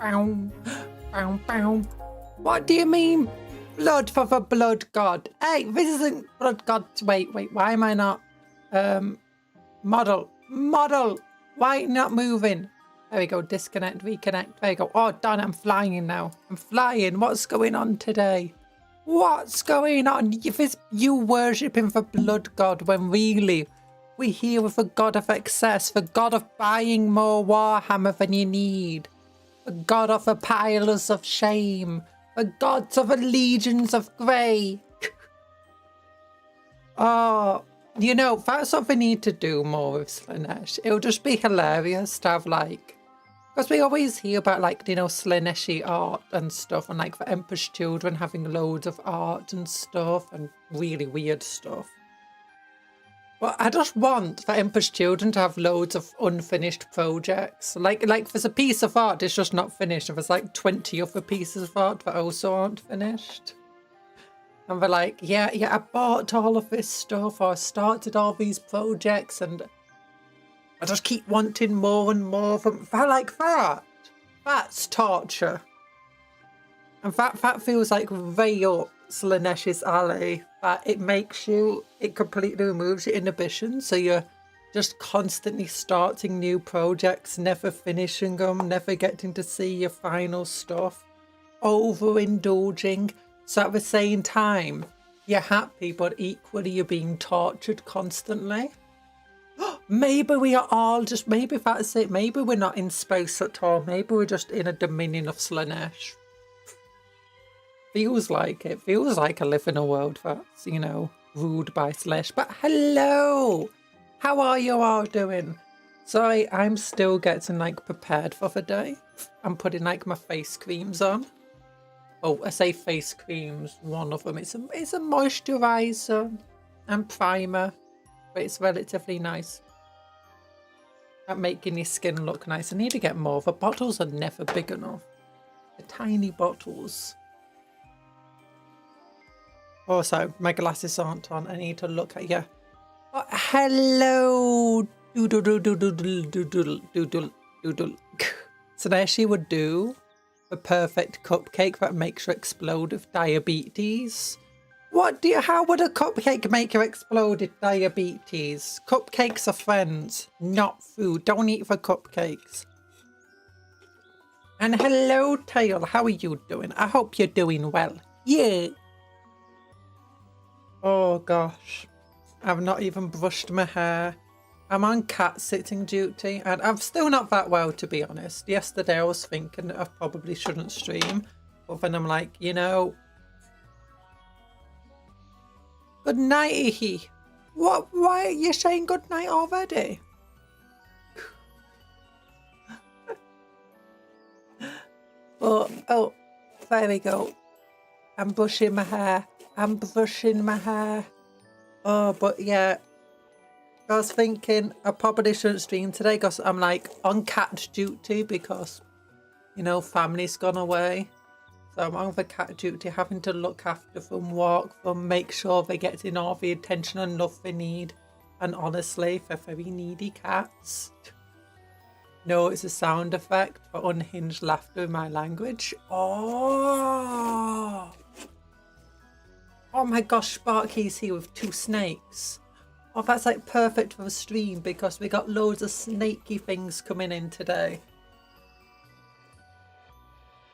bow, bow, bow. What do you mean, blood for the blood god? Hey, this isn't blood god. Wait, why am I not? Model, why not moving? There we go, disconnect, reconnect. There you go. Oh, darn it, I'm flying now. I'm flying. What's going on today? What's going on? You worshipping the blood god when really we're here with the god of excess, the god of buying more Warhammer than you need, the god of the piles of shame, the gods of the legions of grey. Oh, you know, that's what we need to do more with Slaanesh. It'll just be hilarious to have, like, because we always hear about, like, you know, Slaaneshi art and stuff, and like the Emperor's Children having loads of art and stuff and really weird stuff. But I just want the Emperor's Children to have loads of unfinished projects. Like there's a piece of art that's just not finished, and there's like 20 other pieces of art that also aren't finished. And they're like, yeah, I bought all of this stuff, or I started all these projects, and I just keep wanting more and more of them. Like that. That's torture. And that feels like way up Slaanesh's alley. That it completely removes your inhibition. So you're just constantly starting new projects, never finishing them, never getting to see your final stuff. Overindulging. So at the same time, you're happy, but equally you're being tortured constantly. Maybe we are all just, maybe that's it. Maybe we're not in space at all. Maybe we're just in a dominion of Slaanesh. Feels like it. Feels like I live in a world that's, you know, ruled by Slaanesh. But hello! How are you all doing? Sorry, I'm still getting, like, prepared for the day. I'm putting, like, my face creams on. Oh, I say face creams. One of them. It's a moisturiser and primer. But it's relatively nice at making your skin look nice. I need to get more. The bottles are never big enough. The tiny bottles. Oh, sorry, my glasses aren't on. I need to look at you. Oh, hello. Doodle. So there she would do the perfect cupcake that makes you explode with diabetes. How would a cupcake make you explode with diabetes? Cupcakes are friends, not food. Don't eat the cupcakes. And hello, Tail. How are you doing? I hope you're doing well. Yeah. Oh, gosh. I've not even brushed my hair. I'm on cat sitting duty, and I'm still not that well, to be honest. Yesterday I was thinking that I probably shouldn't stream, but then I'm like, you know... Good night, What? Why are you saying good night already? Oh, there we go. I'm brushing my hair. Oh, but yeah. I was thinking I probably shouldn't stream today because I'm like on cat duty because, you know, family's gone away. So I'm on the cat duty, having to look after them, walk them, make sure they're getting all the attention and love they need. And honestly, they're very needy cats. No, it's a sound effect for unhinged laughter in my language. Oh my gosh, Sparky's here with 2 snakes. Oh, that's like perfect for the stream because we got loads of snaky things coming in today.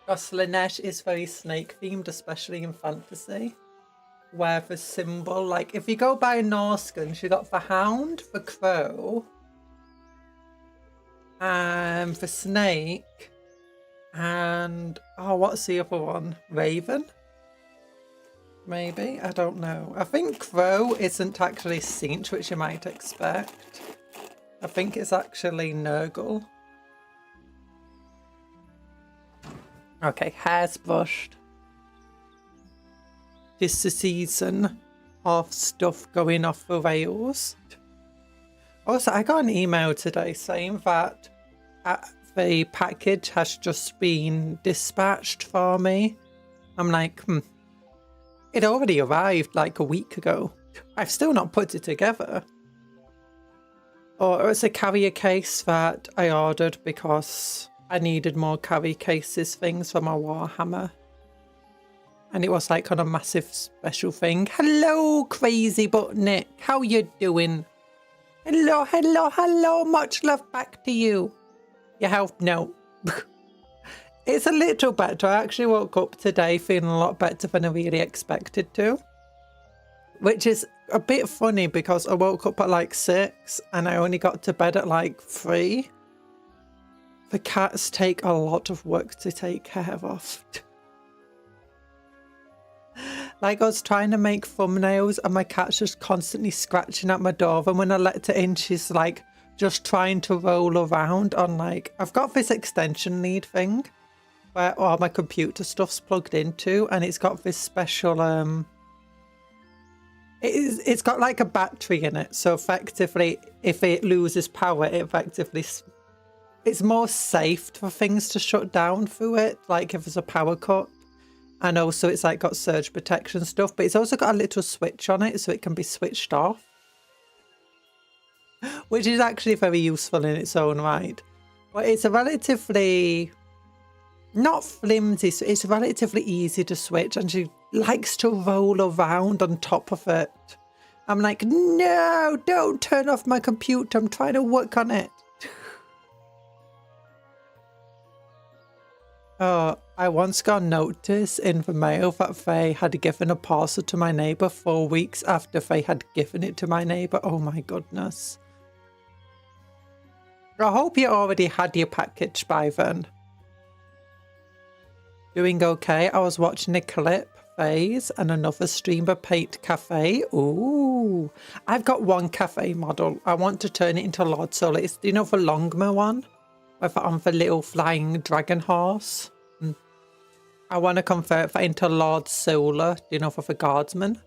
Because Slaanesh is very snake themed, especially in fantasy, where the symbol, like if you go by Norscan, you got the hound, the crow, and the snake, and oh, what's the other one? Raven? Maybe? I don't know. I think crow isn't actually Sinch, which you might expect. I think it's actually Nurgle. Okay, hair's brushed. It's the season of stuff going off the rails. Also, I got an email today saying that the package has just been dispatched for me. I'm like, it already arrived like a week ago. I've still not put it together. Or it's a carrier case that I ordered because I needed more carry cases things for my Warhammer. And it was like on a massive special thing. Hello, Crazy Butt Nick. How you doing? Hello, hello, hello. Much love back to you. Your health? No. It's a little better. I actually woke up today feeling a lot better than I really expected to. Which is a bit funny because I woke up at like 6 and I only got to bed at like 3. The cats take a lot of work to take care of. Like I was trying to make thumbnails and my cat's just constantly scratching at my door. And when I let her in, she's like just trying to roll around on like, I've got this extension lead thing where all my computer stuff's plugged into, and it's got this special, it's got like a battery in it. So effectively, if it loses power, it effectively, it's more safe for things to shut down through it. Like if there's a power cut. And also it's like got surge protection stuff, but it's also got a little switch on it so it can be switched off. Which is actually very useful in its own right. But it's a relatively, not flimsy, it's relatively easy to switch, and she likes to roll around on top of it. I'm like, no, don't turn off my computer, I'm trying to work on it. Oh, I once got notice in the mail that they had given a parcel to my neighbour 4 weeks after they had given it to my neighbour. Oh my goodness. I hope you already had your package by then. Doing okay. I was watching a clip phase and another streamer paint cafe. Ooh. I've got one cafe model. I want to turn it into Lord Solar. It's, you know, the Longmer one? With on the little flying dragon horse. I want to convert that into Lord Solar, you know, for the guardsmen.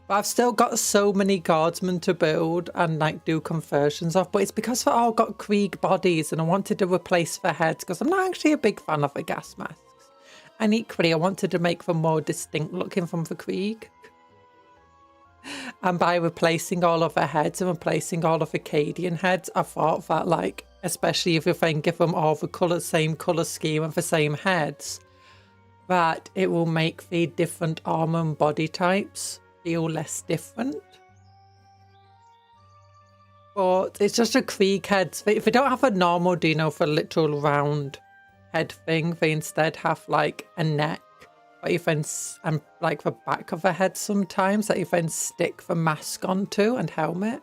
But I've still got so many guardsmen to build and like do conversions of. But it's because they all got Krieg bodies and I wanted to replace their heads because I'm not actually a big fan of the gas masks. And equally, I wanted to make them more distinct looking from the Krieg. And by replacing all of their heads and replacing all of the Acadian heads, I thought that like, especially if you then give them all the same colour scheme and the same heads, that it will make the different armour and body types feel less different. But it's just a Krieg head. If they don't have a normal, do you know, for a literal round head thing, they instead have like a neck, but you then, and like the back of the head sometimes, that you then stick the mask onto and helmet.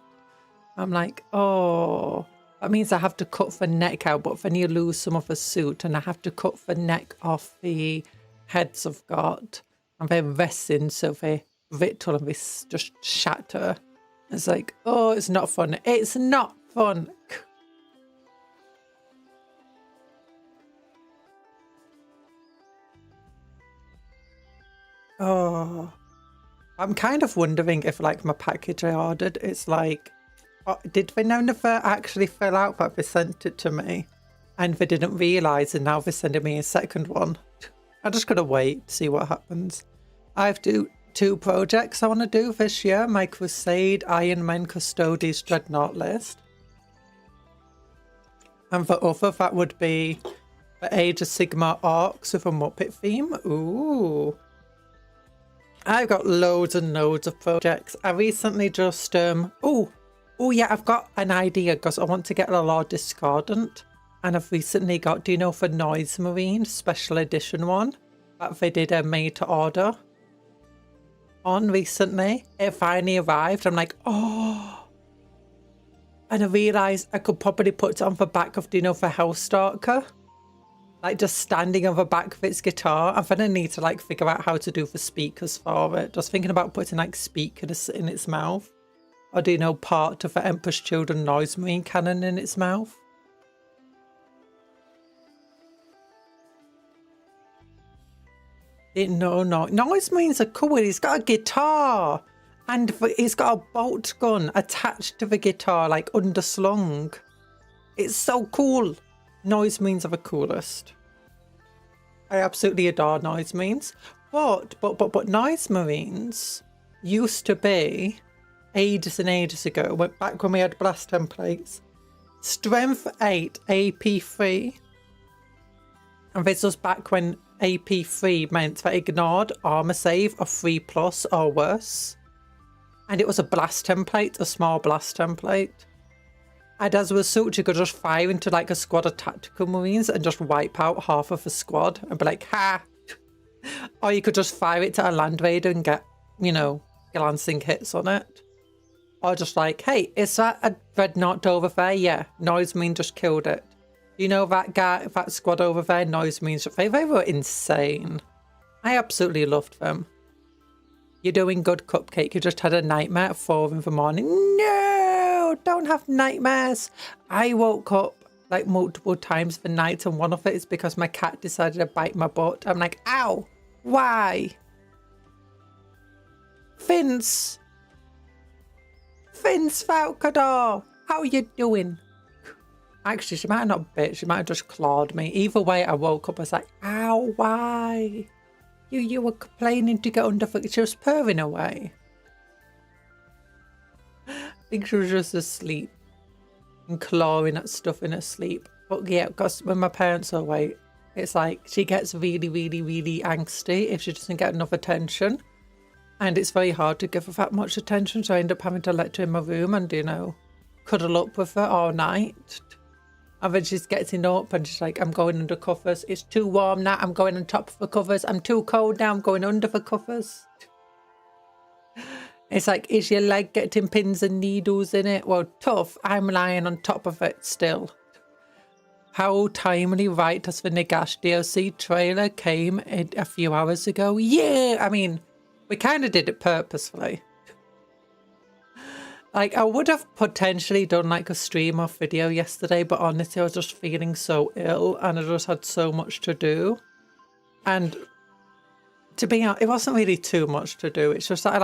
I'm like, oh, that means I have to cut the neck out, but then you lose some of the suit and I have to cut the neck off the heads I've got, and they're resin, so they vittle and they just shatter. It's like, oh, it's not fun. It's not fun. Oh, I'm kind of wondering if like my package I ordered, it's like, did they never actually fill out that they sent it to me and they didn't realise, and now they're sending me a second one? I'm just going to wait to see what happens. I have two projects I want to do this year. My Crusade, Iron Man, Custodes, Dreadnought list. And the other, that would be the Age of Sigmar Orcs with a Muppet theme. Ooh. I've got loads and loads of projects. I recently just, oh yeah, I've got an idea because I want to get a Lord Discordant. And I've recently got, do you know, for Noise Marine special edition one that they did a made to order on recently. It finally arrived. I'm like, oh. And I realised I could probably put it on the back of, do you know, for Hellstalker. Like just standing on the back of its guitar. I'm gonna need to like figure out how to do the speakers for it. Just thinking about putting like speakers in its mouth. Or do you know, part of the Emperor's Children Noise Marine cannon in its mouth. No, Noise Marines are cool. He's got a guitar and he's got a bolt gun attached to the guitar, like underslung. It's so cool. Noise Marines are the coolest. I absolutely adore Noise Marines. But Noise Marines used to be, ages and ages ago, back when we had blast templates, Strength 8, AP 3. And this was back when AP 3 meant that ignored armor save of 3+ or worse. And it was a blast template, a small blast template. And as a result, you could just fire into like a squad of tactical marines and just wipe out half of the squad and be like, ha! Or you could just fire it to a land raider and get, you know, glancing hits on it. Or just like, hey, is that a dreadnought over there? Yeah, noise mean just killed it. You know that guy, that squad over there, noise means they were insane. I absolutely loved them. You're doing good, Cupcake. You just had a nightmare at 4 in the morning. No, don't have nightmares. I woke up like multiple times for night, and one of it is because my cat decided to bite my butt. I'm like, ow, why? Vince Falcador, how are you doing? Actually, she might have not bit, she might have just clawed me. Either way, I woke up, I was like, ow, why? You were complaining to get under the... She was purring away. I think she was just asleep and clawing at stuff in her sleep. But yeah, because when my parents are away, it's like she gets really, really, really angsty if she doesn't get enough attention. And it's very hard to give her that much attention, so I end up having to let her in my room and, you know, cuddle up with her all night. And then she's getting up and she's like, I'm going under covers. It's too warm now. I'm going on top of the covers. I'm too cold now. I'm going under the covers. It's like, is your leg getting pins and needles in it? Well, tough. I'm lying on top of it still. How timely right as the Nagash DLC trailer came a few hours ago. Yeah, I mean, we kind of did it purposefully. Like, I would have potentially done like a stream off video yesterday, but honestly, I was just feeling so ill and I just had so much to do. And to be honest, it wasn't really too much to do. It's just that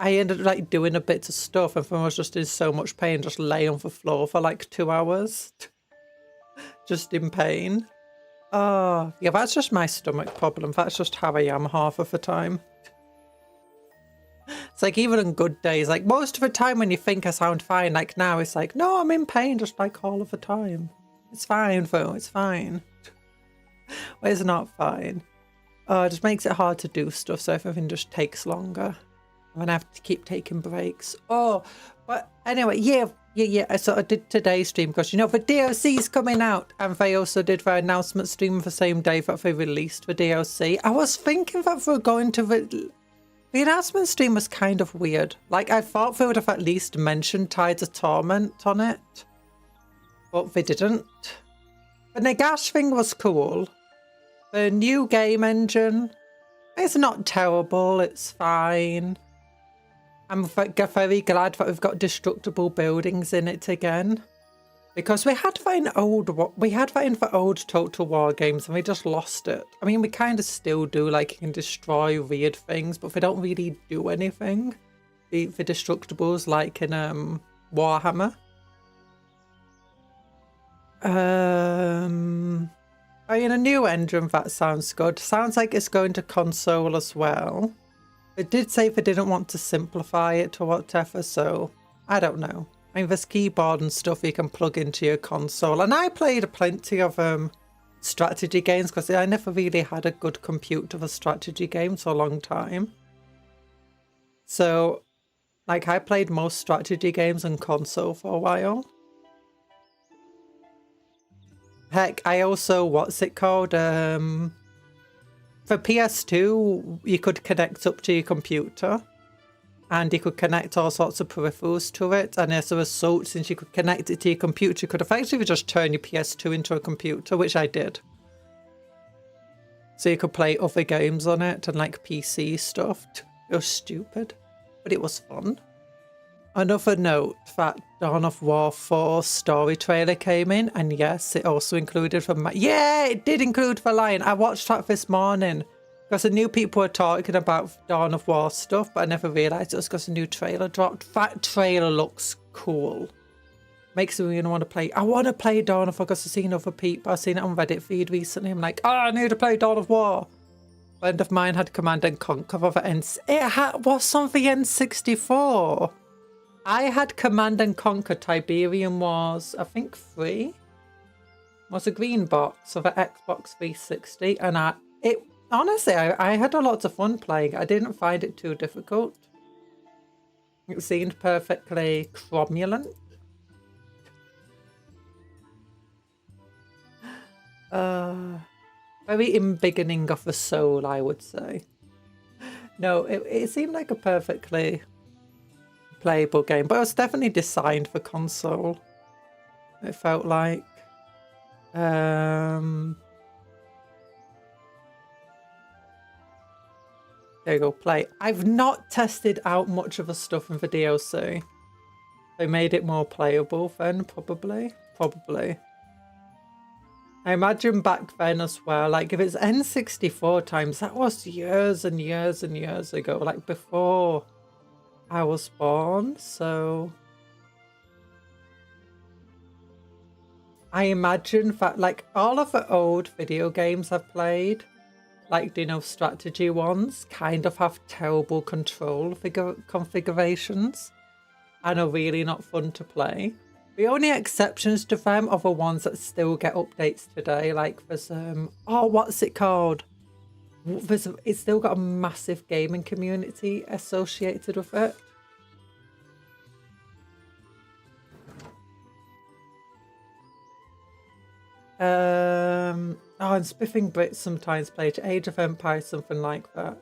I ended up like doing a bit of stuff and I was just in so much pain, just lay on the floor for like 2 hours. Just in pain. Oh, yeah, that's just my stomach problem. That's just how I am half of the time. It's like even on good days, like most of the time when you think I sound fine, like now it's like, no, I'm in pain just like all of the time. It's fine though, it's fine. Well, it's not fine. It just makes it hard to do stuff, so everything just takes longer. And I have to keep taking breaks. Oh, but anyway, yeah. I sort of did today's stream because, you know, the DLC's coming out. And they also did their announcement stream the same day that they released the DLC. I was thinking that they were going to... The announcement stream was kind of weird. Like, I thought they would have at least mentioned Tides of Torment on it. But they didn't. The Nagash thing was cool. The new game engine, it's not terrible, it's fine. I'm very glad that we've got destructible buildings in it again. Because we had that in the old Total War games and we just lost it. I mean, we kind of still do, like you can destroy weird things, but they don't really do anything. The destructibles like in Warhammer. In a new engine, that sounds good. Sounds like it's going to console as well. It did say they didn't want to simplify it or whatever, so I don't know. I mean, there's keyboard and stuff you can plug into your console. And I played plenty of strategy games because I never really had a good computer for strategy games for a long time. So, like, I played most strategy games on console for a while. Heck, I also, what's it called? For PS2, you could connect up to your computer. And you could connect all sorts of peripherals to it. And as a result, since you could connect it to your computer, you could effectively just turn your PS2 into a computer, which I did. So you could play other games on it and like PC stuff. It was stupid, but it was fun. Another note, that Dawn of War 4 story trailer came in. And yes, it also included yeah, it did include the lion. I watched that this morning. Because I knew people were talking about Dawn of War stuff, but I never realised it was because a new trailer dropped. That trailer looks cool. Makes me really want to play. I want to play Dawn of War because I've seen other people. I've seen it on Reddit feed recently. I'm like, oh, I need to play Dawn of War. A friend of mine had Command and Conquer of it was on the N64. I had Command and Conquer Tiberian Wars, I think 3. Was a green box of an Xbox 360, and honestly, I had a lot of fun playing. I didn't find it too difficult. It seemed perfectly cromulent. Very embiggening of the soul, I would say. No, it seemed like a perfectly playable game, but it was definitely designed for console. It felt like. There you go, play. I've not tested out much of the stuff in the DLC. They made it more playable then, probably. I imagine back then as well, like if it's N64 times, that was years and years and years ago, like before I was born, so I imagine that like all of the old video games I've played, like, you know, strategy ones, kind of have terrible control configurations and are really not fun to play. The only exceptions to them are the ones that still get updates today, like there's, oh, what's it called? It's still got a massive gaming community associated with it. Oh, and Spiffing Brits sometimes play Age of Empires, something like that.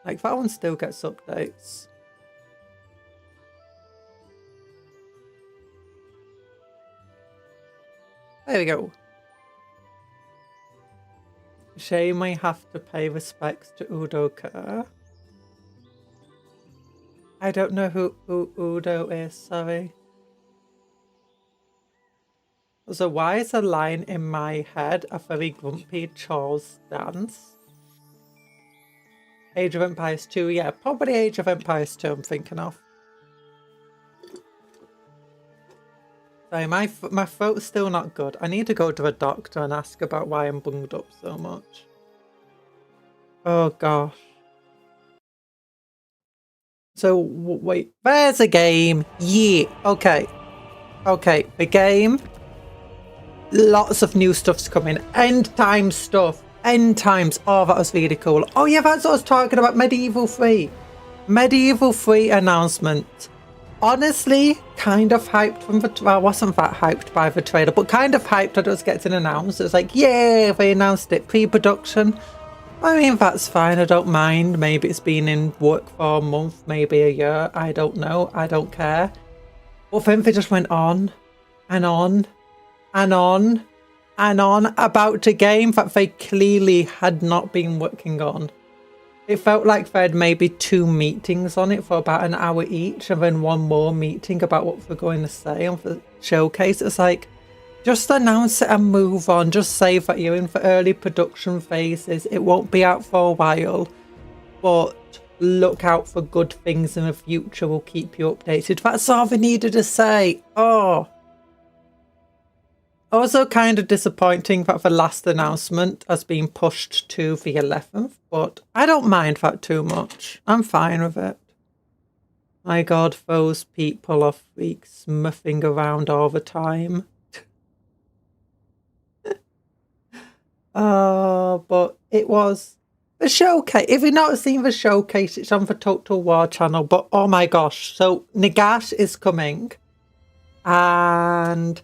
Like, that one still gets updates. There we go. Shame I have to pay respects to Udo Kerr. I don't know who Udo is, sorry. So why is a line in my head a very grumpy Charles dance? Age of Empires 2, yeah, probably Age of Empires 2 I'm thinking of. Sorry, my throat's still not good. I need to go to a doctor and ask about why I'm bunged up so much. Oh gosh. So wait, there's a game. Yeah, okay. Okay, the game. Lots of new stuff's coming. End time stuff. End times. Oh, that was really cool. Oh yeah, that's what I was talking about. Medieval 3. Medieval 3 announcement. Honestly, kind of hyped from the... Well, I wasn't that hyped by the trailer, but kind of hyped that it was getting announced. It was like, yeah, they announced it. Pre-production. I mean, that's fine. I don't mind. Maybe it's been in work for a month, maybe a year. I don't know. I don't care. But then they just went on and on and on and on about a game that they clearly had not been working on. It felt like they had maybe 2 meetings on it for about an hour each, and then one more meeting about what we're going to say on the showcase. It's like, just announce it and move on. Just say that you're in for early production phases. It won't be out for a while, but look out for good things in the future. We'll keep you updated. That's all they needed to say. Oh. Also kind of disappointing that the last announcement has been pushed to the 11th, but I don't mind that too much. I'm fine with it. My God, those people are freaks muffing around all the time. But it was the showcase. If you've not seen the showcase, it's on the Total War channel, but oh my gosh. So Nagash is coming, and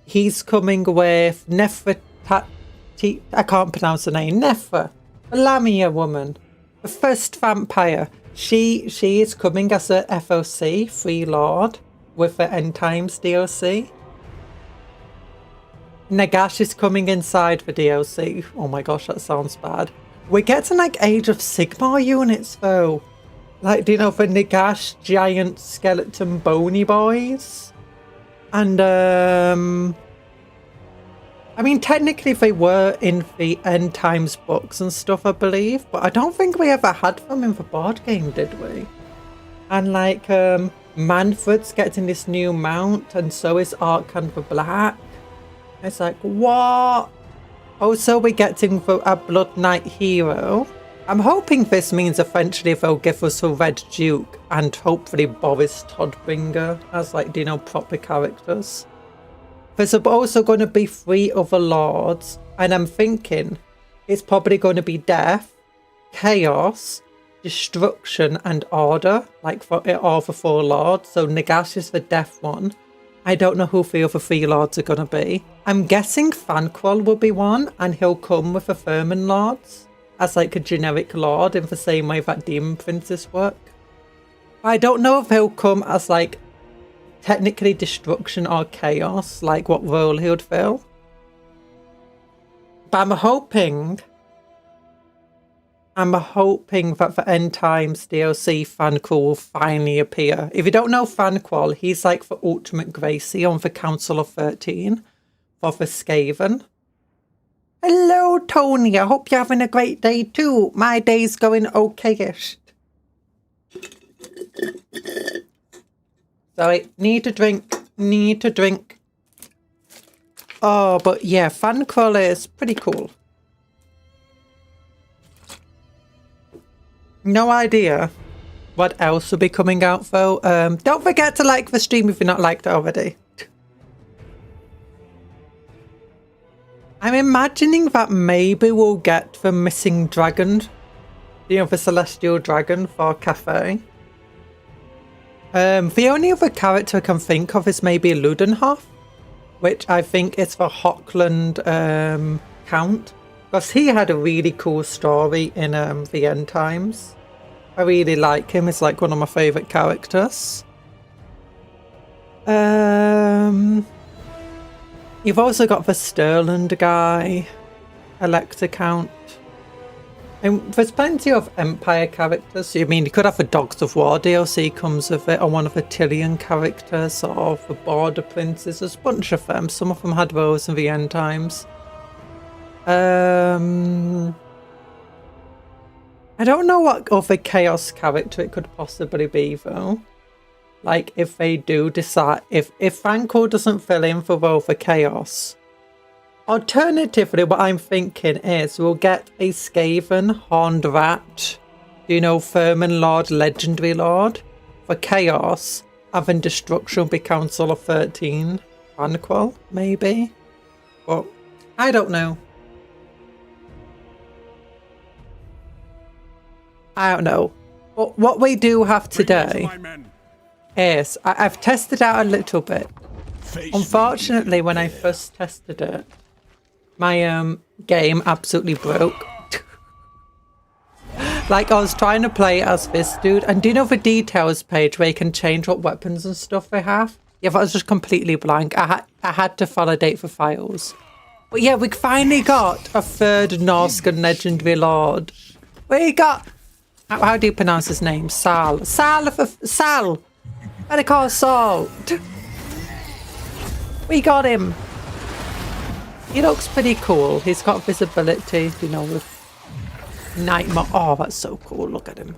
he's coming with Nefertiti. I can't pronounce the name. Nefer, the Lamia woman, the first vampire. She is coming as a FOC, Free Lord, with the End Times DLC. Nagash is coming inside the DLC. Oh my gosh, that sounds bad. We're getting like Age of Sigmar units though. Like, do you know, for Nagash, giant skeleton bony boys? And I mean, technically they were in the End Times books and stuff, I believe, but I don't think we ever had them in the board game, did we? And like, Manfred's getting this new mount, and so is Arkan the Black. It's like, what? Also, we're getting a Blood Knight hero, I'm hoping this means eventually they'll give us a Red Duke and hopefully Boris Todbringer as like, you know, proper characters. There's also going to be 3 other lords, and I'm thinking it's probably going to be Death, Chaos, Destruction and Order, like for all the 4 lords. So Nagash is the Death one. I don't know who the other 3 lords are going to be. I'm guessing Thanquol will be one, and he'll come with the Vermin lords as like a generic lord in the same way that Demon Princes work. But I don't know if he'll come as like technically Destruction or Chaos, like what role he would fill. But I'm hoping that the End Times DLC Thanquol will finally appear. If you don't know Thanquol, he's like the ultimate Gracie on the Council of 13 for the Skaven. Hello, Tony. I hope you're having a great day too. My day's going okay-ish. Sorry, need to drink. Oh, but yeah, Thanquol is pretty cool. No idea what else will be coming out though. Don't forget to like the stream if you're not liked it already. I'm imagining that maybe we'll get the missing dragon, you know, the celestial dragon for Cafe. The only other character I can think of is maybe Ludenhoff, which I think is the Hochland Count, because he had a really cool story in the End Times. I really like him. He's like one of my favourite characters. You've also got the Stirland guy, Elector Count. And there's plenty of Empire characters. I mean, you could have the Dogs of War DLC comes with it, or one of the Tillian characters, or the Border Princes. There's a bunch of them. Some of them had those in the End Times. I don't know what other Chaos character it could possibly be, though. Like, if they do decide... If Thanquol doesn't fill in for role for Chaos... Alternatively, what I'm thinking is we'll get a Skaven, Horned Rat, you know, Vermin Lord, Legendary Lord, for Chaos, and then Destruction will be Council of 13, Thanquol, maybe? But, I don't know. I don't know. But what we do have today is, I've tested out a little bit. Unfortunately, when I first tested it, my game absolutely broke. Like, I was trying to play as this dude, and do you know the details page where you can change what weapons and stuff they have? Yeah, that was just completely blank. I had to validate the files. But yeah, we finally got a 3rd Norscan Legendary Lord. We got... How do you pronounce his name? Sal. Sal! Better call Saul. We got him. He looks pretty cool. He's got visibility, you know, with Nightmare. Oh, that's so cool. Look at him.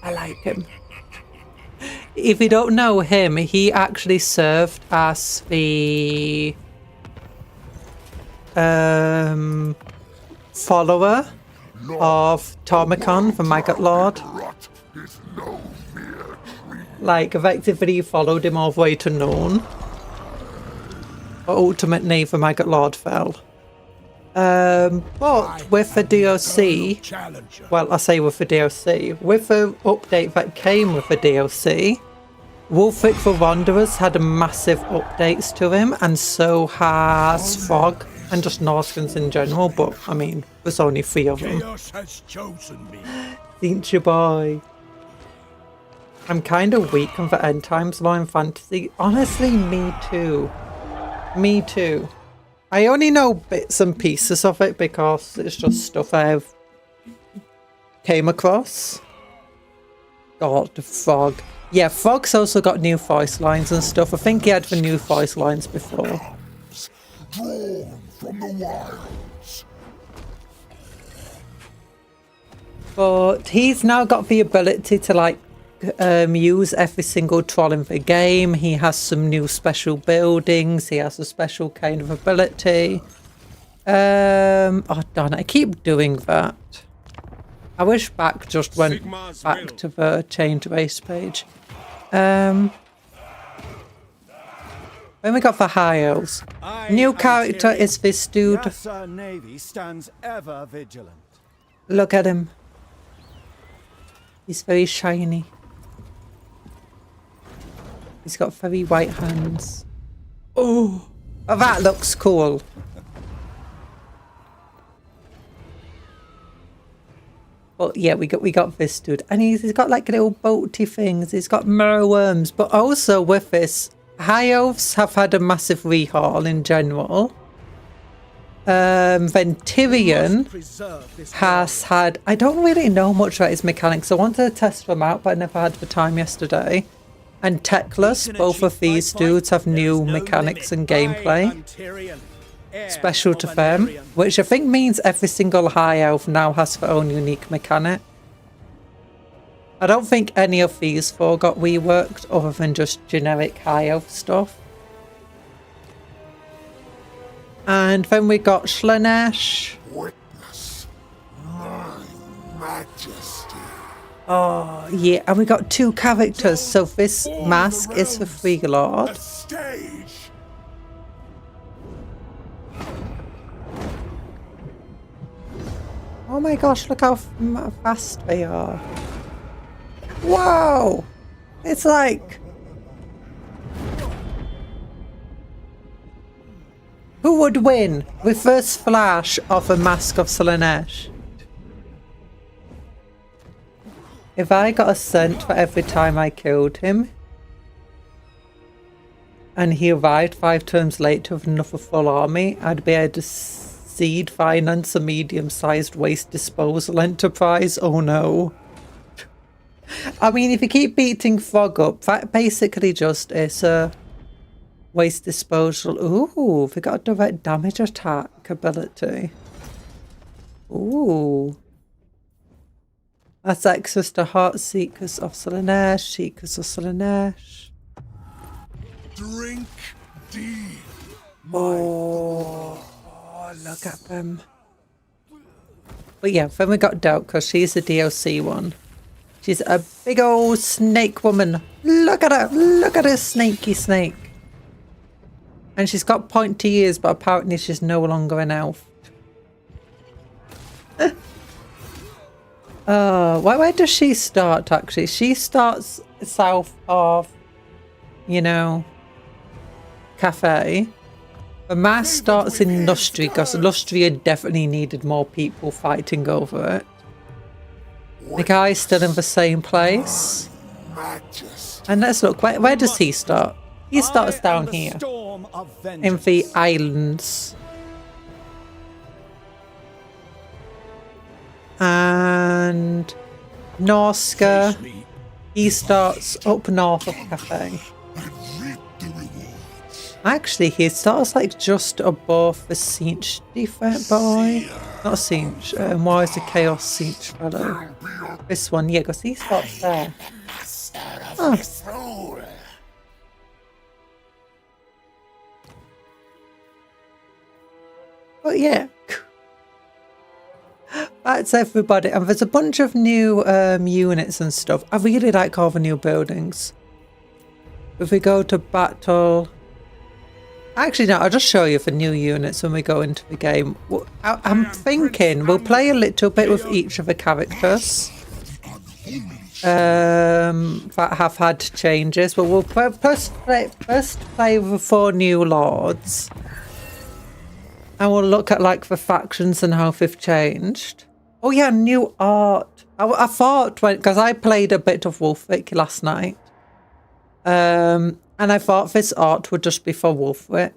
I like him. If you don't know him, he actually served as the follower of Torment, the Maggot Lord. Like, effectively followed him all the way to None. But ultimately, the Maggot Lord fell. But with the DLC, well, I say with the DLC, with the update that came with the DLC, Wulfric the Wanderers had massive updates to him, and so has Frog, and just Norscans in general, but, I mean, there's only 3 of them. Ain't your boy? I'm kind of weak on the End Times lore in fantasy. Honestly, me too. Me too. I only know bits and pieces of it because it's just stuff I've came across. God, Frog. Yeah, Frog's also got new voice lines and stuff. I think he had the new voice lines before. Drawn from the wilds. But he's now got the ability to, like, use every single troll in the game. He has some new special buildings. He has a special kind of ability. Oh darn it, I keep doing that. I wish back just went back to the change race page. When we got for high elves, new character is this dude. Navy stands ever vigilant. Look at him. He's very shiny. He's got very white hands. Oh, that looks cool. But yeah, we got this dude, and he's got like little boaty things. He's got mirror worms, but also with this, high elves have had a massive rehaul in general. Venturion has had, I don't really know much about his mechanics. I wanted to test them out, but I never had the time yesterday. And Techless, both of these dudes have new mechanics and gameplay special to them, which I think means every single high elf now has their own unique mechanic. I don't think any of these four got reworked other than just generic high elf stuff. And then we got Slanesh. Witness my majesty. Oh yeah, and we got two characters. So this mask is the Free Lord. Stage. Oh my gosh, look how fast they are. Whoa! It's like... Who would win with first flash of a Mask of Slanesh? If I got a cent for every time I killed him, and he arrived 5 turns later with another full army, I'd be able to seed finance a medium-sized waste disposal enterprise. Oh no. I mean, if you keep beating Frog up, that basically just is a waste disposal. Ooh, they got a direct damage attack ability. Ooh. That's access to Heart Seekers of Slanesh, Seekers of Slanesh. Drink deep. Oh, look at them. But yeah, then we got Doubt, because she's the DLC one. She's a big old snake woman. Look at her. Look at her snaky snake. And she's got pointy ears, but apparently she's no longer an elf. Where does she start, actually? She starts south of, you know, Cafe. The mass starts in Lustria, because Lustria definitely needed more people fighting over it. The guy's still in the same place. And let's look, where does he start? He starts down here, in the islands. And Norska, he starts up north of Cafe. Actually, he starts like just above the Siege defense boy. Not Siege, why is the Chaos Siege fellow? This one, yeah, because he starts there. Oh. But yeah. That's everybody. And there's a bunch of new units and stuff. I really like all the new buildings. If we go to battle... Actually, no, I'll just show you the new units when we go into the game. I'm thinking we'll play a little bit with each of the characters that have had changes. But we'll first play with the 4 new lords. And we'll look at like the factions and how they've changed. Oh yeah, new art. I thought, because I played a bit of Wolfwick last night. And I thought this art would just be for Wolfwick.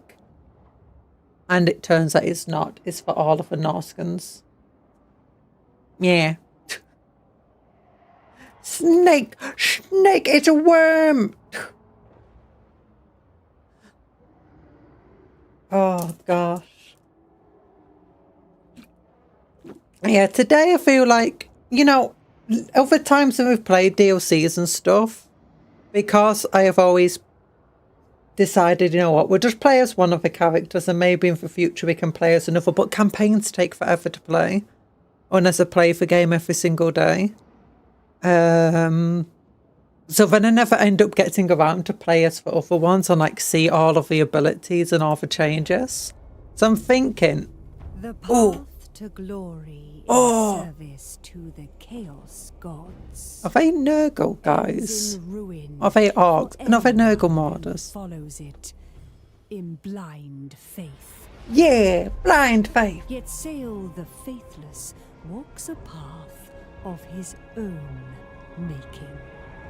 And it turns out it's not. It's for all of the Norskans. Yeah. Snake! Snake! It's a worm! Oh, gosh. Yeah, today I feel like, you know, over times when we've played DLCs and stuff, because I have always decided, you know what, we'll just play as one of the characters and maybe in the future we can play as another, but campaigns take forever to play. Unless I play the game every single day. So then I never end up getting around to play as for other ones and like see all of the abilities and all the changes. So I'm thinking, the path to glory is service to the chaos gods. are they Nurgle guys? In ruin, Are they orcs? And are they Nurgle morders? follows it in blind faith. Yeah, blind faith. Yet Sail the faithless walks a path of his own making.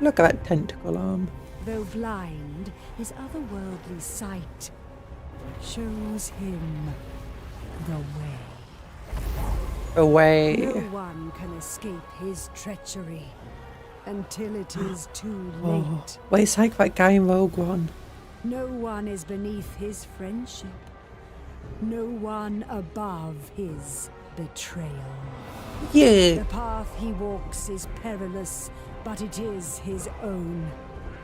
Look at that tentacle arm. Though blind, his otherworldly sight shows him the way. Away. No one can escape his treachery until it is too late. Wait, it's like that guy in Rogue One. No one is beneath his friendship. No one above his betrayal. Yeah. The path he walks is perilous, but it is his own.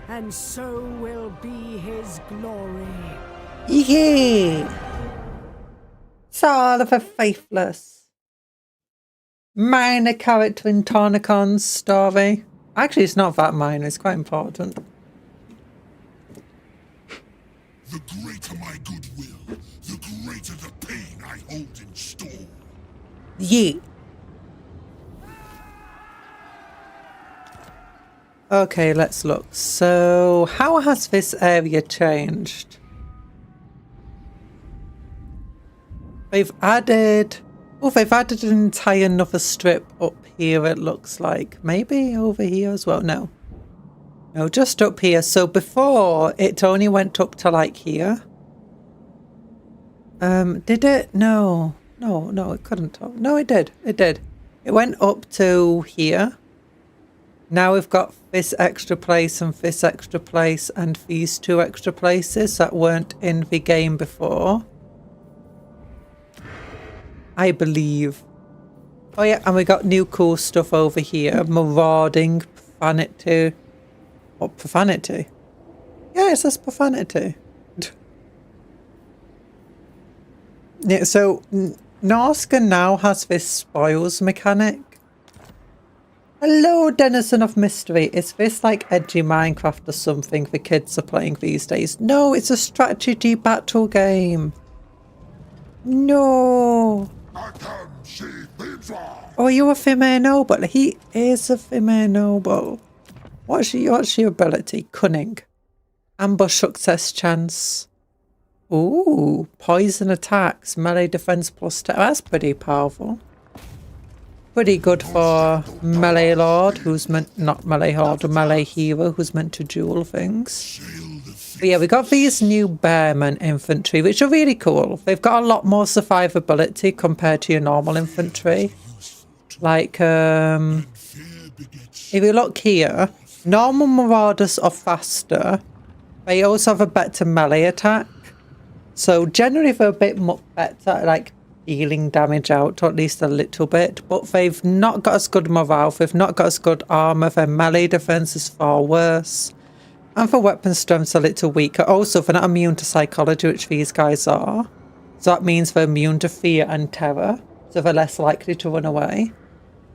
And so will be his glory. Yeah. Saul of the Faithless. Minor character in Tornicon's story. Actually, it's not that minor, it's quite important. The greater my goodwill, the greater the pain I hold in store. Yeah. Okay, let's look. So, how has this area changed? They've added... Oh, they've added an entire another strip up here, it looks like. Maybe over here as well? No. No, just up here. So before, it only went up to like here. Did it? No. No, it couldn't have. No, it did. It did. It went up to here. Now we've got this extra place and this extra place and these two extra places that weren't in the game before. I believe. Oh yeah, and we got new cool stuff over here. Marauding, profanity. What, profanity? Yeah, it says profanity. Yeah, so Norska now has this spoils mechanic. Hello, Denizen of Mystery. Is this like edgy Minecraft or something the kids are playing these days? No, it's a strategy battle game. No. Oh, you a female noble? He is a female noble. What's your ability? Cunning. Ambush success chance. Ooh, poison attacks. Melee defense plus 10. That's pretty powerful. Pretty good for melee lord, who's meant, not melee lord, a melee hero who's meant to duel things. But yeah, we got these new Bearman infantry, which are really cool. They've got a lot more survivability compared to your normal infantry. Like, if you look here, normal marauders are faster. They also have a better melee attack. So generally they're a bit much better at like dealing damage out, or at least a little bit. But they've not got as good morale, they've not got as good armor, their melee defense is far worse. And for weapon strength's a little weaker. Also, they're not immune to psychology, which these guys are. So that means they're immune to fear and terror. So they're less likely to run away.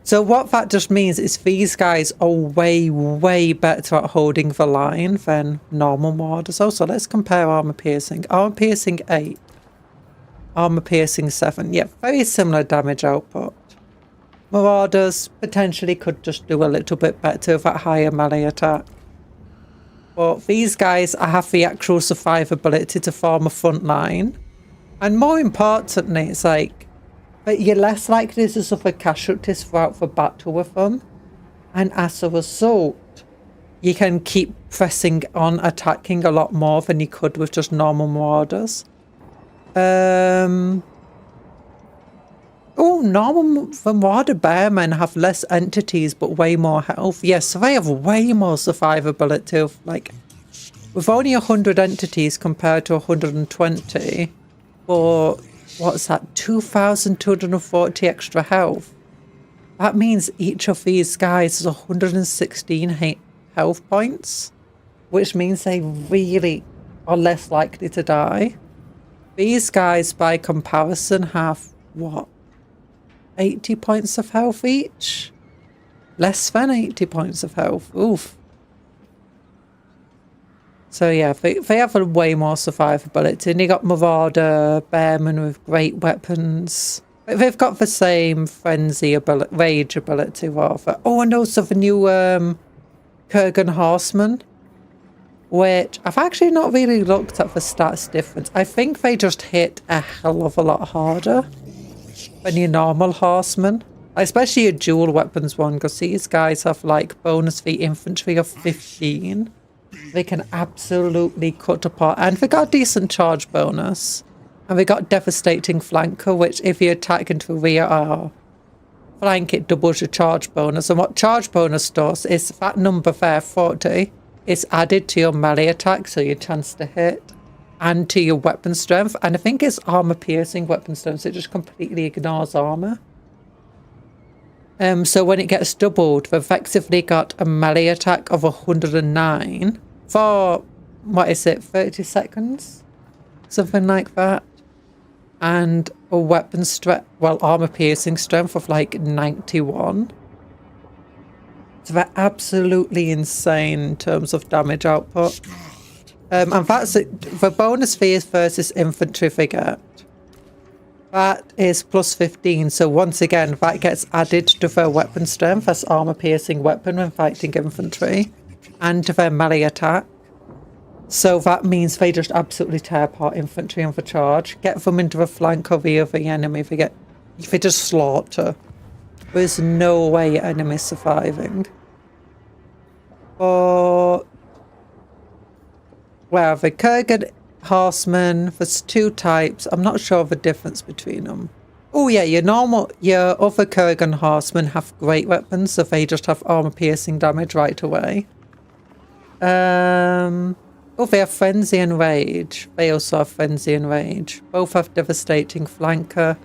So what that just means is these guys are way, way better at holding the line than normal marauders. Also, let's compare armor piercing. Armor piercing 8. Armor piercing 7. Yeah, very similar damage output. Marauders potentially could just do a little bit better with that higher melee attack. But these guys have the actual survivability to form a front line. And more importantly, it's like, but you're less likely to suffer casualties throughout the battle with them. And as a result, you can keep pressing on attacking a lot more than you could with just normal marauders. Oh, normal marauder bearmen have less entities but way more health. Yes, so they have way more survivability of like, with only 100 entities compared to 120 for, what's that, 2,240 extra health. That means each of these guys is 116 health points, which means they really are less likely to die. These guys, by comparison, have, what, 80 points of health each? Less than 80 points of health. Oof. So yeah, they have a way more survivability. And you got Marauder, Bearman with great weapons. They've got the same frenzy ability, rage ability rather. Oh, and also the new Kurgan Horseman, which I've actually not really looked at the stats difference. I think they just hit a hell of a lot harder than your normal horseman. Especially your dual weapons one, because these guys have like bonus for infantry of 15. They can absolutely cut apart. And they got a decent charge bonus. And we got devastating flanker, which if you attack into the rear or flank, it doubles your charge bonus. And what charge bonus does is that number there, 40, is added to your melee attack, so your chance to hit, and to your weapon strength. And I think it's armor piercing weapon strength, so it just completely ignores armor. So when it gets doubled, we've effectively got a melee attack of 109 for, what is it, 30 seconds? Something like that. And a weapon strength, well, armor piercing strength of like 91. So they're absolutely insane in terms of damage output. And that's it. The bonus fees versus infantry they get. That is plus 15. So once again, that gets added to their weapon strength as armor piercing weapon when fighting infantry. And to their melee attack. So that means they just absolutely tear apart infantry on the charge. Get them into the flank or rear of the enemy. They just slaughter. There's no way your enemy's surviving. But well, the Kurgan Horseman, there's two types. I'm not sure of the difference between them. Oh yeah, your other Kurgan Horsemen have great weapons, so they just have armor piercing damage right away. Oh, they have Frenzy and Rage. They also have Frenzy and Rage. Both have Devastating Flanker.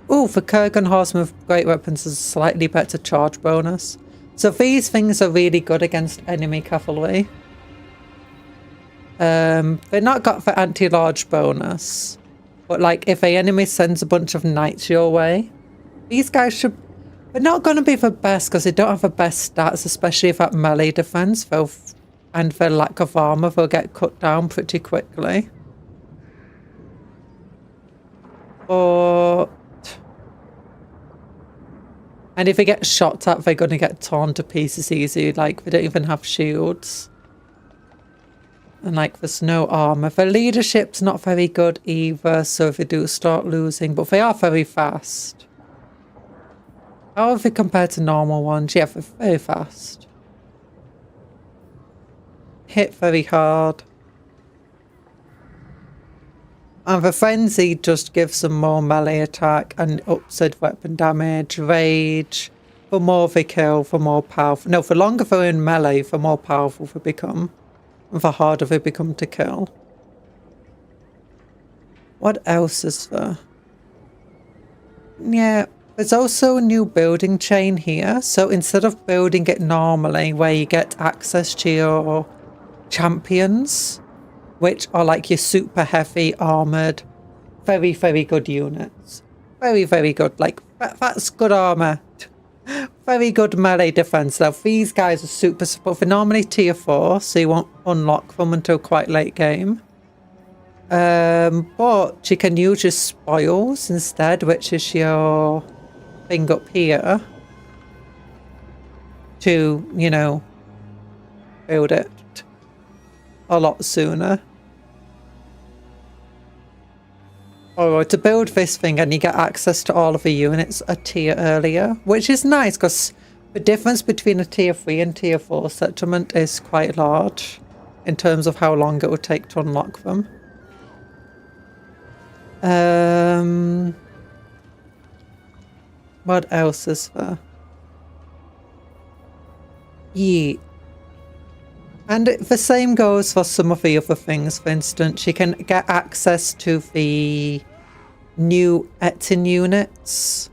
Oh, the Kurgan Horseman with great weapons has a slightly better charge bonus. So these things are really good against enemy cavalry. They're not got the anti-large bonus. But like, if an enemy sends a bunch of knights your way, these guys should... They're not going to be the best because they don't have the best stats, especially if at melee defense. And their lack of armor, they'll get cut down pretty quickly. But... And if they get shot at, they're going to get torn to pieces easy. Like, they don't even have shields. And like, there's no armor. Their leadership's not very good either, so if they do start losing, but they are very fast. How are they compared to normal ones? Yeah, they're very fast. Hit very hard. And the Frenzy just gives them more melee attack and upset weapon damage, rage. The more they kill, the more powerful. No, the longer they're in melee, the more powerful they become. And the harder they become to kill. What else is there? Yeah, there's also a new building chain here. So instead of building it normally, where you get access to your champions, which are like your super heavy armored, very, very good units. Very, very good. Like, that's good armor. Very good melee defense. Now, these guys are super support. They're normally tier 4, so you won't unlock them until quite late game. But you can use your spoils instead, which is your thing up here, to, you know, build it a lot sooner. Or to build this thing and you get access to all of the units a tier earlier, which is nice because the difference between a tier 3 and tier 4 settlement is quite large in terms of how long it would take to unlock them. What else is there? Yeet. And the same goes for some of the other things. For instance, you can get access to the new Etin units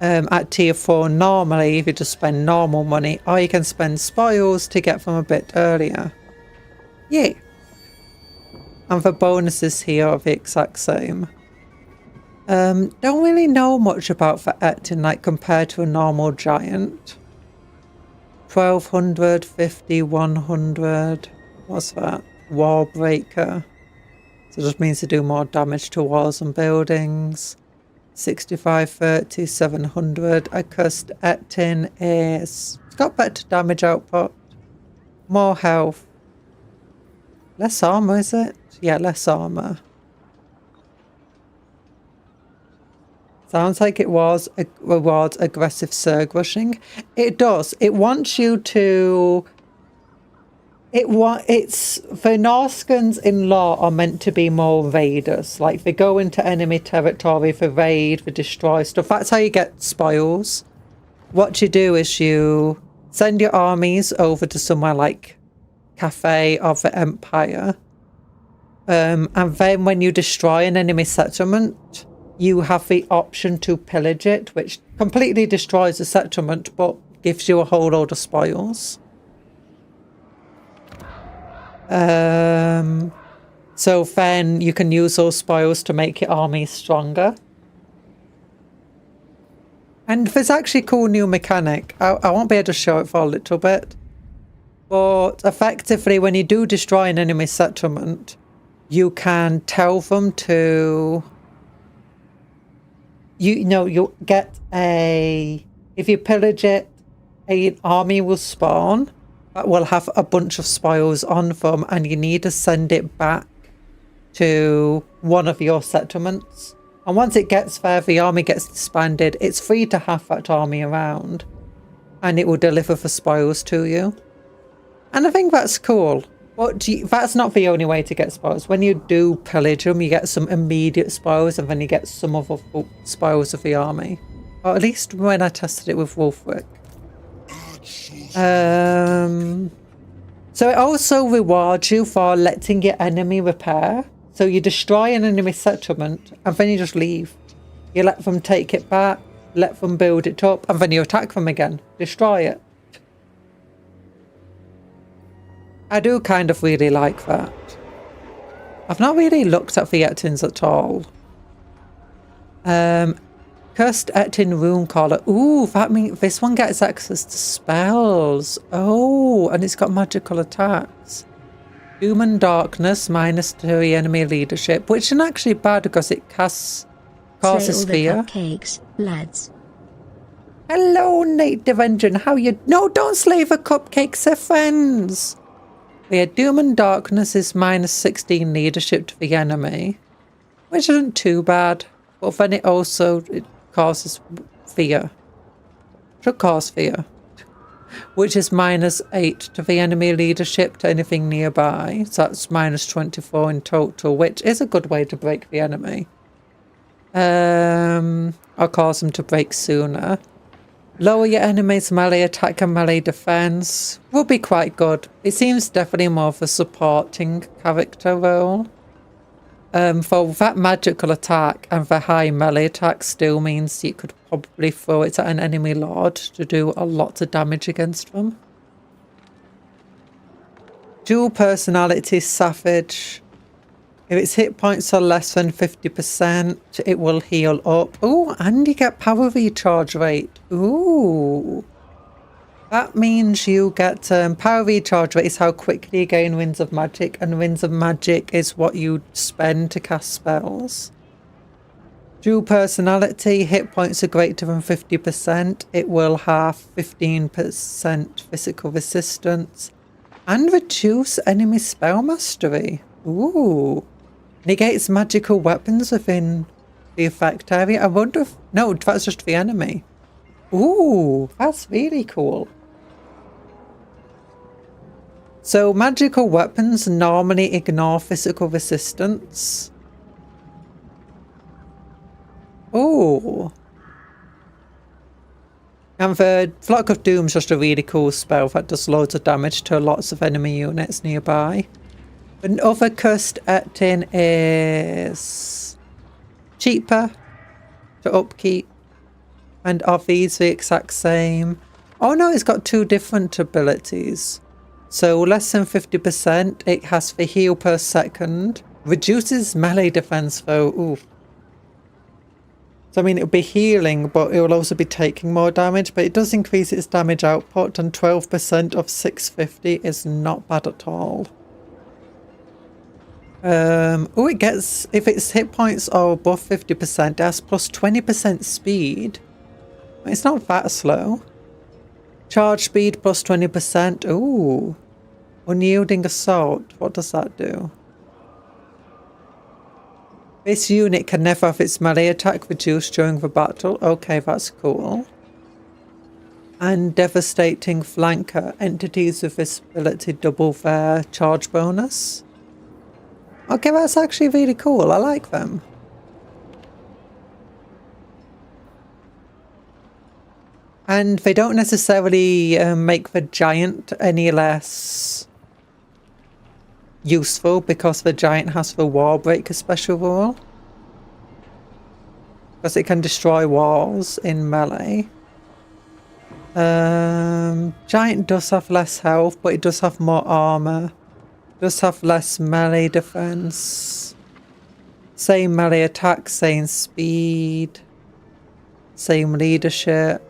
at tier 4 normally if you just spend normal money, or you can spend spoils to get them a bit earlier. Yeah. And the bonuses here are the exact same. Don't really know much about the Etin, like compared to a normal giant. 1200, 50, 100. What's that? Wall breaker. So it just means to do more damage to walls and buildings. 65, 30, 700. A cursed Etin is... It's got better damage output. More health. Less armor, is it? Yeah, less armor. Sounds like it rewards aggressive surge rushing. It does. It wants you to... It's... The Norskans in lore are meant to be more raiders. Like, they go into enemy territory, they raid, they destroy stuff. That's how you get spoils. What you do is you send your armies over to somewhere like Cafe of the Empire. And then when you destroy an enemy settlement, you have the option to pillage it, which completely destroys the settlement, but gives you a whole load of spoils. So then you can use those spoils to make your army stronger. And there's actually a cool new mechanic. I won't be able to show it for a little bit. But effectively, when you do destroy an enemy settlement, you can tell them to... You get a... If you pillage it, an army will spawn that will have a bunch of spoils on them, and you need to send it back to one of your settlements. And once it gets there, the army gets disbanded. It's free to have that army around, and it will deliver the spoils to you. And I think that's cool. But that's not the only way to get spoils. When you do pillage them, you get some immediate spoils, and then you get some of the spoils of the army. Or at least when I tested it with Wolfric. So it also rewards you for letting your enemy repair. So you destroy an enemy settlement, and then you just leave. You let them take it back, let them build it up, and then you attack them again. Destroy it. I do kind of really like that. I've not really looked at the Etins at all. Cursed Etin Rune Caller. Ooh, that means this one gets access to spells. Oh, and it's got magical attacks. Doom and Darkness, -3 enemy leadership, which isn't actually bad because it causes fear. Cupcakes, lads. Hello, Native Engine. How you? No, don't slay the cupcakes, they're friends. Yeah, Doom and Darkness is -16 leadership to the enemy, which isn't too bad. But then it causes fear. Should cause fear. Which is -8 to the enemy leadership to anything nearby. So that's -24 in total, which is a good way to break the enemy. Or cause them to break sooner. Lower your enemy's melee attack and melee defense would be quite good. It seems definitely more of a supporting character role. For that magical attack and the high melee attack still means you could probably throw it at an enemy lord to do a lot of damage against them. Dual personality savage. If its hit points are less than 50%, it will heal up. Ooh, and you get power recharge rate. Ooh. That means you get power recharge rate is how quickly you gain Winds of Magic, and Winds of Magic is what you spend to cast spells. Dual personality, hit points are greater than 50%. It will have 15% physical resistance and reduce enemy spell mastery. Ooh. Negates magical weapons within the effect area. I wonder if... No, that's just the enemy. Ooh, that's really cool. So magical weapons normally ignore physical resistance. Ooh. And the Flock of Doom is just a really cool spell that does loads of damage to lots of enemy units nearby. Another cursed Etin is cheaper to upkeep. And are these the exact same? Oh no, it's got two different abilities. So less than 50%. It has the heal per second. Reduces melee defense though. Ooh. So I mean, it'll be healing, but it will also be taking more damage. But it does increase its damage output, and 12% of 650 is not bad at all. Oh, it gets, if its hit points are above 50%, it has plus 20% speed. It's not that slow. Charge speed plus 20%. Ooh. Unyielding assault. What does that do? This unit can never have its melee attack reduced during the battle. Okay, that's cool. And devastating flanker. Entities with this ability double their charge bonus. Okay, that's actually really cool. I like them. And they don't necessarily make the giant any less useful because the giant has the wall breaker special rule. Because it can destroy walls in melee. Giant does have less health, but it does have more armor. Does have less melee defense. Same melee attack, same speed. Same leadership.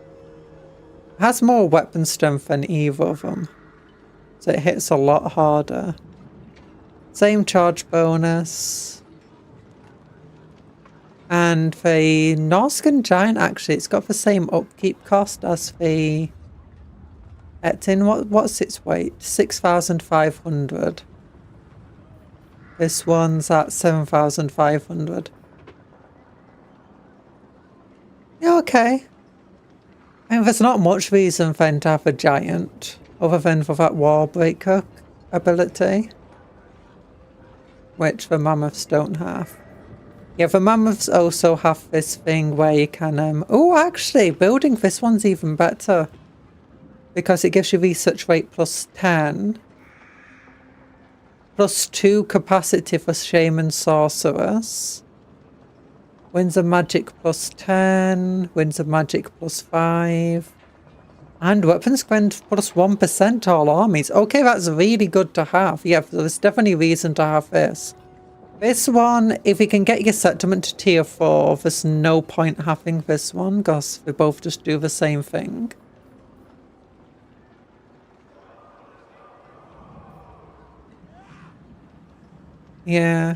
Has more weapon strength than either of them. So it hits a lot harder. Same charge bonus. And the Norscan Giant, actually, it's got the same upkeep cost as the Etin. What's its weight? 6,500. This one's at 7,500. Yeah, okay. And there's not much reason then to have a giant, other than for that wall breaker ability, which the mammoths don't have. Yeah, the mammoths also have this thing where you can, oh, actually, building this one's even better, because it gives you research rate plus 10, plus 2 capacity for shaman sorcerers, winds of magic plus 10, winds of magic plus 5, and weapons grant plus 1% all armies. Okay, that's really good to have. Yeah, there's definitely reason to have this. This one, if you can get your settlement to tier 4, there's no point having this one, because they both just do the same thing. Yeah.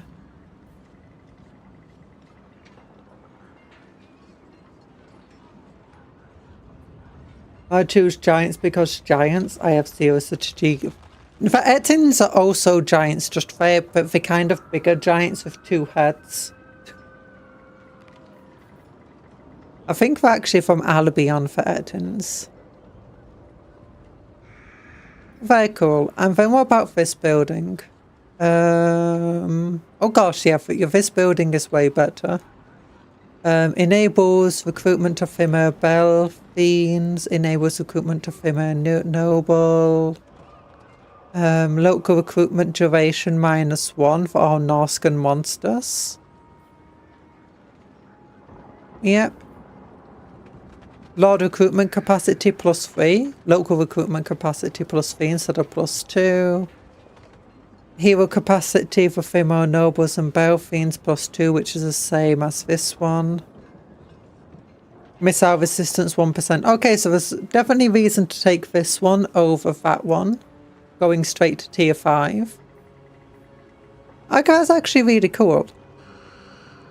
I choose giants because giants, I have zero strategy. In fact, Etins are also giants, just fair, but they're kind of bigger giants with 2 heads. I think they're actually from Albion for Etins. Very cool. And then what about this building? Oh gosh, yeah, this building is way better. Enables recruitment of female bell fiends, enables recruitment of female noble, local recruitment duration -1 for all Norscan monsters. Yep. Lord recruitment capacity +3, local recruitment capacity +3 instead of +2. Hero capacity for female nobles and bell fiends +2, which is the same as this one. Missile resistance 1%. Okay, so there's definitely reason to take this one over that one. Going straight to tier 5. Okay, that's actually really cool.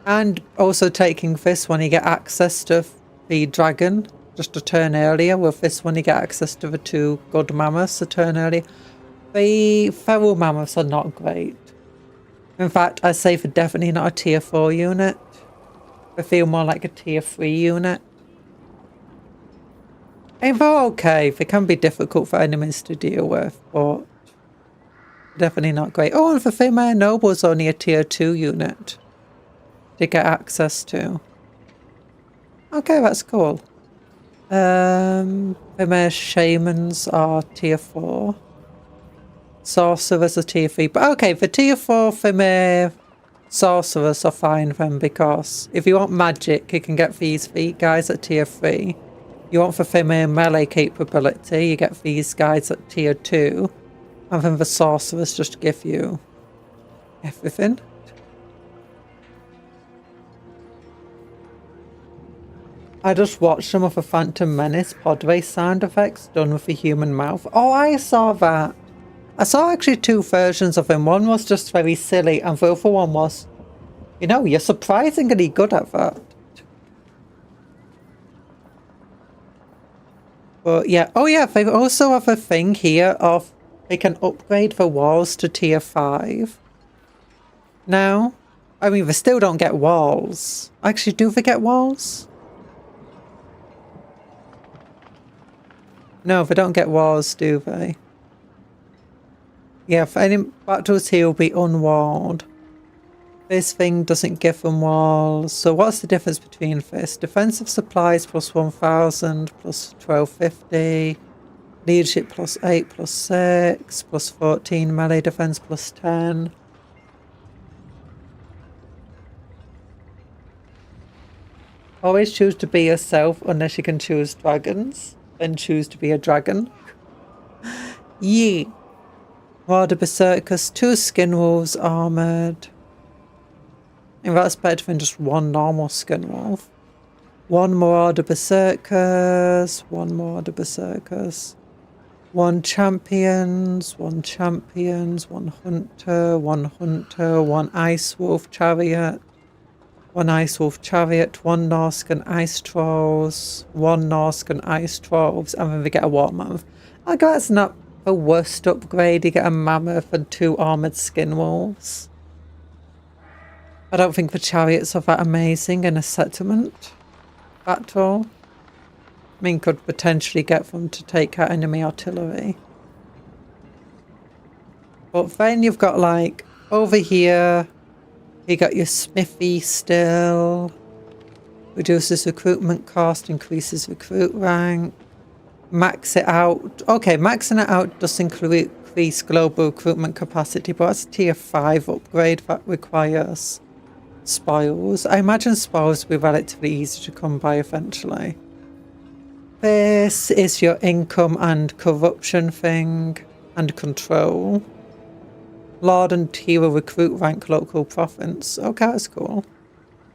And also taking this one, you get access to the dragon just a turn earlier. With this one, you get access to the 2 good mammoths a turn earlier. The feral mammoths are not great. In fact, I'd say they're definitely not a tier 4 unit. They feel more like a tier 3 unit. And they're okay. They can be difficult for enemies to deal with, but definitely not great. Oh, and the female noble is only a tier 2 unit to get access to. Okay, that's cool. Female shamans are tier 4. Sorcerers are tier 3. But okay, for tier 4 female sorcerers are fine then, because if you want magic, you can get these guys at tier 3. You want for female melee capability, you get these guys at tier 2. And then the sorcerers just give you everything. I just watched some of the Phantom Menace pod race sound effects done with the human mouth. Oh, I saw that. I saw actually 2 versions of them. One was just very silly and the other one was, you know, you're surprisingly good at that. But yeah, oh yeah, they also have a thing here of they can upgrade the walls to tier 5. Now, I mean, they still don't get walls. Actually, do they get walls? No, they don't get walls, do they? Yeah, for any battles here will be unwalled. This thing doesn't give them walls. So what's the difference between this? Defensive supplies plus 1000 plus 1250. Leadership plus 8 plus 6 plus 14. Melee defense plus 10. Always choose to be yourself unless you can choose dragons. Then choose to be a dragon. Yeet. Marauder Berserkers, 2 skin wolves armoured. And that's better than just 1 normal skin wolf. 1 Marauder Berserkers, 1 Marauder Berserkers. 1 champions, 1 champions, 1 hunter, 1 hunter, 1 ice wolf chariot. 1 Ice Wolf Chariot, 1 Norscan Ice Trolls, 1 Norscan Ice Trolls, and then we get a War Mammoth. I guess that's not the worst upgrade. You get a Mammoth and 2 Armoured Skin Wolves. I don't think the Chariots are that amazing in a settlement battle. I mean, could potentially get them to take out enemy artillery. But then you've got, like, over here... You got your smithy still. Reduces recruitment cost, increases recruit rank. Max it out. Okay, maxing it out does increase global recruitment capacity, but that's a tier 5 upgrade that requires spoils. I imagine spoils will be relatively easy to come by eventually. This is your income and corruption thing and control. Lord and hero recruit rank local province. Okay, that's cool.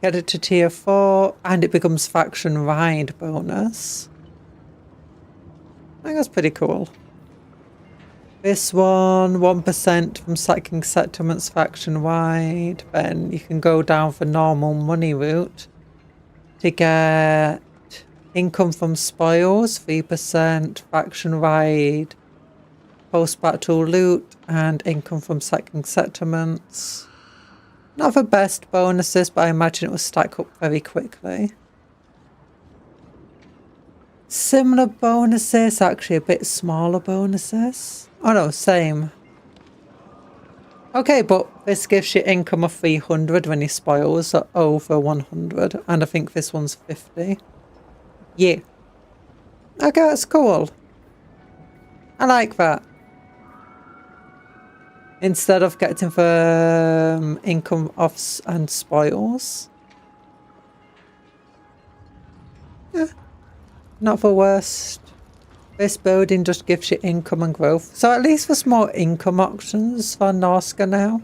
Get it to tier 4 and it becomes faction ride bonus. I think that's pretty cool. This one, 1% from sacking settlements faction wide. Then you can go down for normal money route to get income from spoils, 3%, faction wide, post-battle loot, and income from sacking settlements. Not the best bonuses, but I imagine it will stack up very quickly. Similar bonuses, actually a bit smaller bonuses. Oh no, same. Okay, but this gives you income of 300 when your spoils are over 100, and I think this one's 50. Yeah. Okay, that's cool. I like that. Instead of getting the income offs and spoils. Yeah, not the worst. This building just gives you income and growth. So at least there's more income options for Norska now.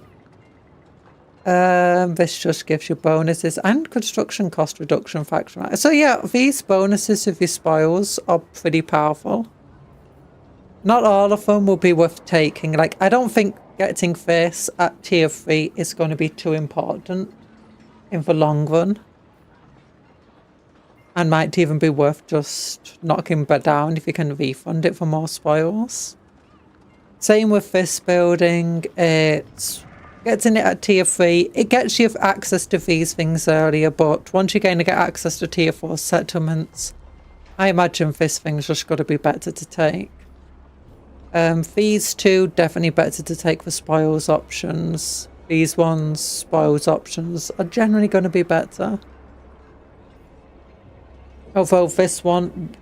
This just gives you bonuses and construction cost reduction faction. So yeah, these bonuses of your spoils are pretty powerful. Not all of them will be worth taking. Like, I don't think getting this at tier 3 is going to be too important in the long run. And might even be worth just knocking it down if you can refund it for more spoils. Same with this building. It's getting it at tier 3. It gets you access to these things earlier, but once you're going to get access to tier 4 settlements, I imagine this thing's just got to be better to take. These two, definitely better to take for spoils options. These ones, spoils options, are generally going to be better. Although this one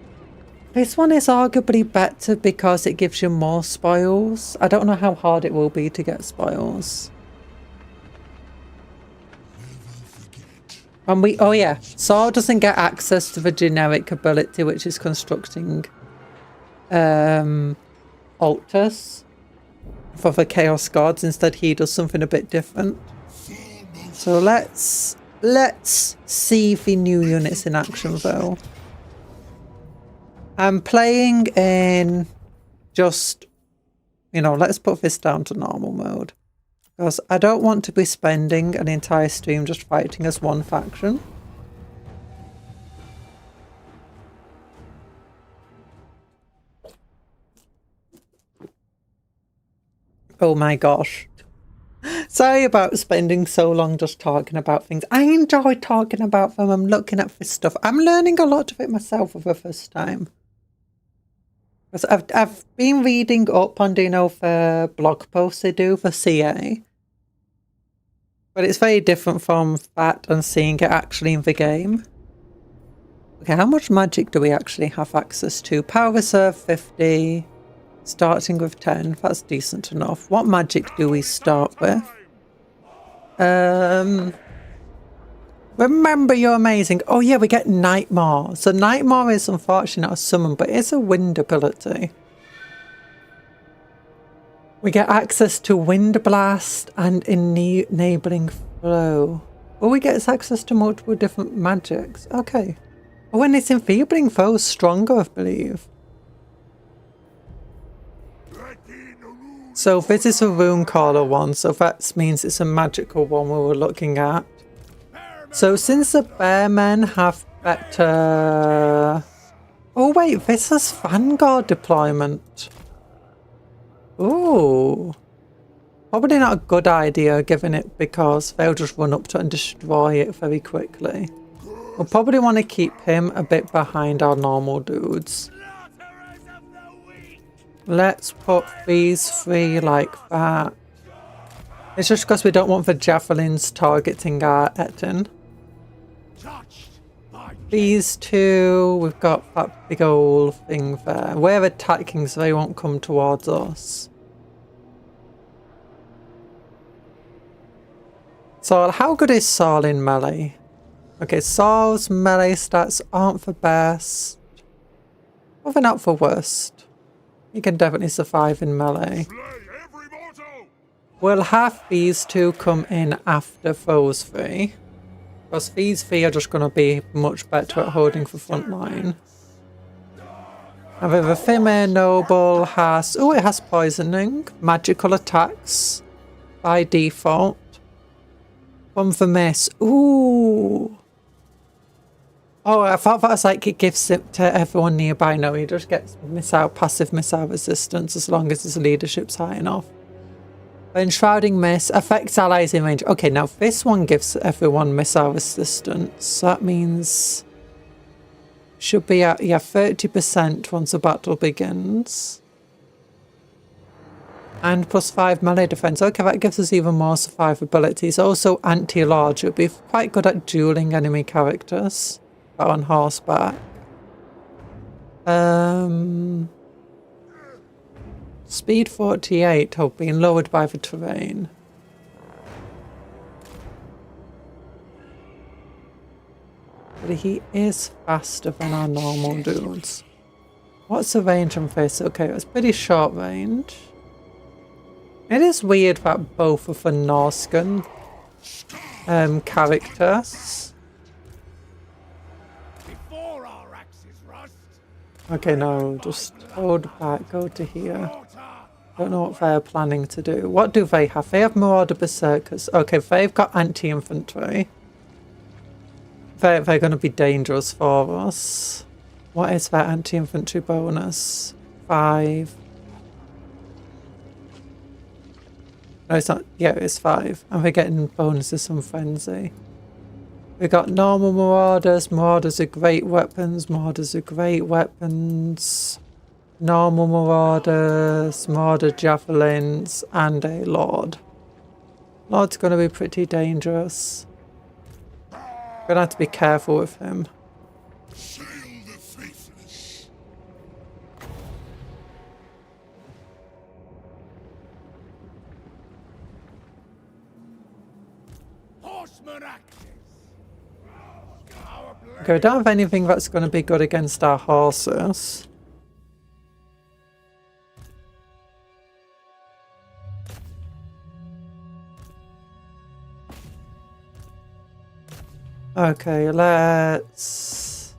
is arguably better because it gives you more spoils. I don't know how hard it will be to get spoils. And oh yeah, Saw doesn't get access to the generic ability, which is constructing altars. for the Chaos Gods. Instead, he does something a bit different. So let's see the new units in action though. I'm playing in just, you know, let's put this down to normal mode. Because I don't want to be spending an entire stream just fighting as one faction. Oh my gosh. Sorry about spending so long just talking about things. I enjoy talking about them. I'm looking at this stuff. I'm learning a lot of it myself for the first time. Because I've been reading up on, you know, the blog posts they do for CA. But it's very different from that and seeing it actually in the game. Okay, how much magic do we actually have access to? Power reserve 50. Starting with 10, that's decent enough. What magic do we start with? Remember you're amazing. Oh yeah, we get Nightmare. So Nightmare is unfortunately not a summon, but it's a wind ability. We get access to Wind Blast and Enabling Flow. Oh, we get access to multiple different magics. Okay. Oh, and it's Enfeebling Foe stronger, I believe. So this is a Rune Caller one, so that means it's a magical one we were looking at. So since the Bearmen have better... Oh wait, this is Vanguard deployment. Ooh. Probably not a good idea given it because they'll just run up to it and destroy it very quickly. We'll probably want to keep him a bit behind our normal dudes. Let's put these three like that. It's just because we don't want the javelins targeting our Etten. These two, we've got that big old thing there. We're attacking so they won't come towards us. So how good is Saul in melee? Okay, Saul's melee stats aren't the best. Well, they're not the worst. He can definitely survive in melee. We'll have these two come in after those three. Because these three are just going to be much better at holding the front line. And then the Female Noble has... Oh, it has poisoning. Magical attacks. By default. From the Miss. Ooh. Oh, I thought that was like it gives it to everyone nearby. No, he just gets passive missile resistance as long as his leadership's high enough. Enshrouding Miss affects allies in range. Okay, now this one gives everyone missile resistance. So that means should be at 30% once the battle begins. And plus 5 melee defense. Okay, that gives us even more survivability. It's also anti-large. It'll be quite good at dueling enemy characters on horseback. Speed 48 have been lowered by the terrain. But he is faster than our normal dudes. What's the range on this? Okay, it's pretty short range. It is weird that both of the Norscan characters. Okay, no, just hold back, go to here. Don't know what they're planning to do. What do they have? They have Marauder Berserkers. Okay, they've got anti-infantry. They're going to be dangerous for us. What is their anti-infantry bonus? 5. No, it's not. Yeah, it's 5. And we're getting bonuses from Frenzy. We got normal Marauders. Marauders are great weapons. Marauders are great weapons. Normal Marauders. Marauder Javelins. And a Lord. Lord's going to be pretty dangerous. Going to have to be careful with him. Okay, we don't have anything that's going to be good against our horses. Okay, let's...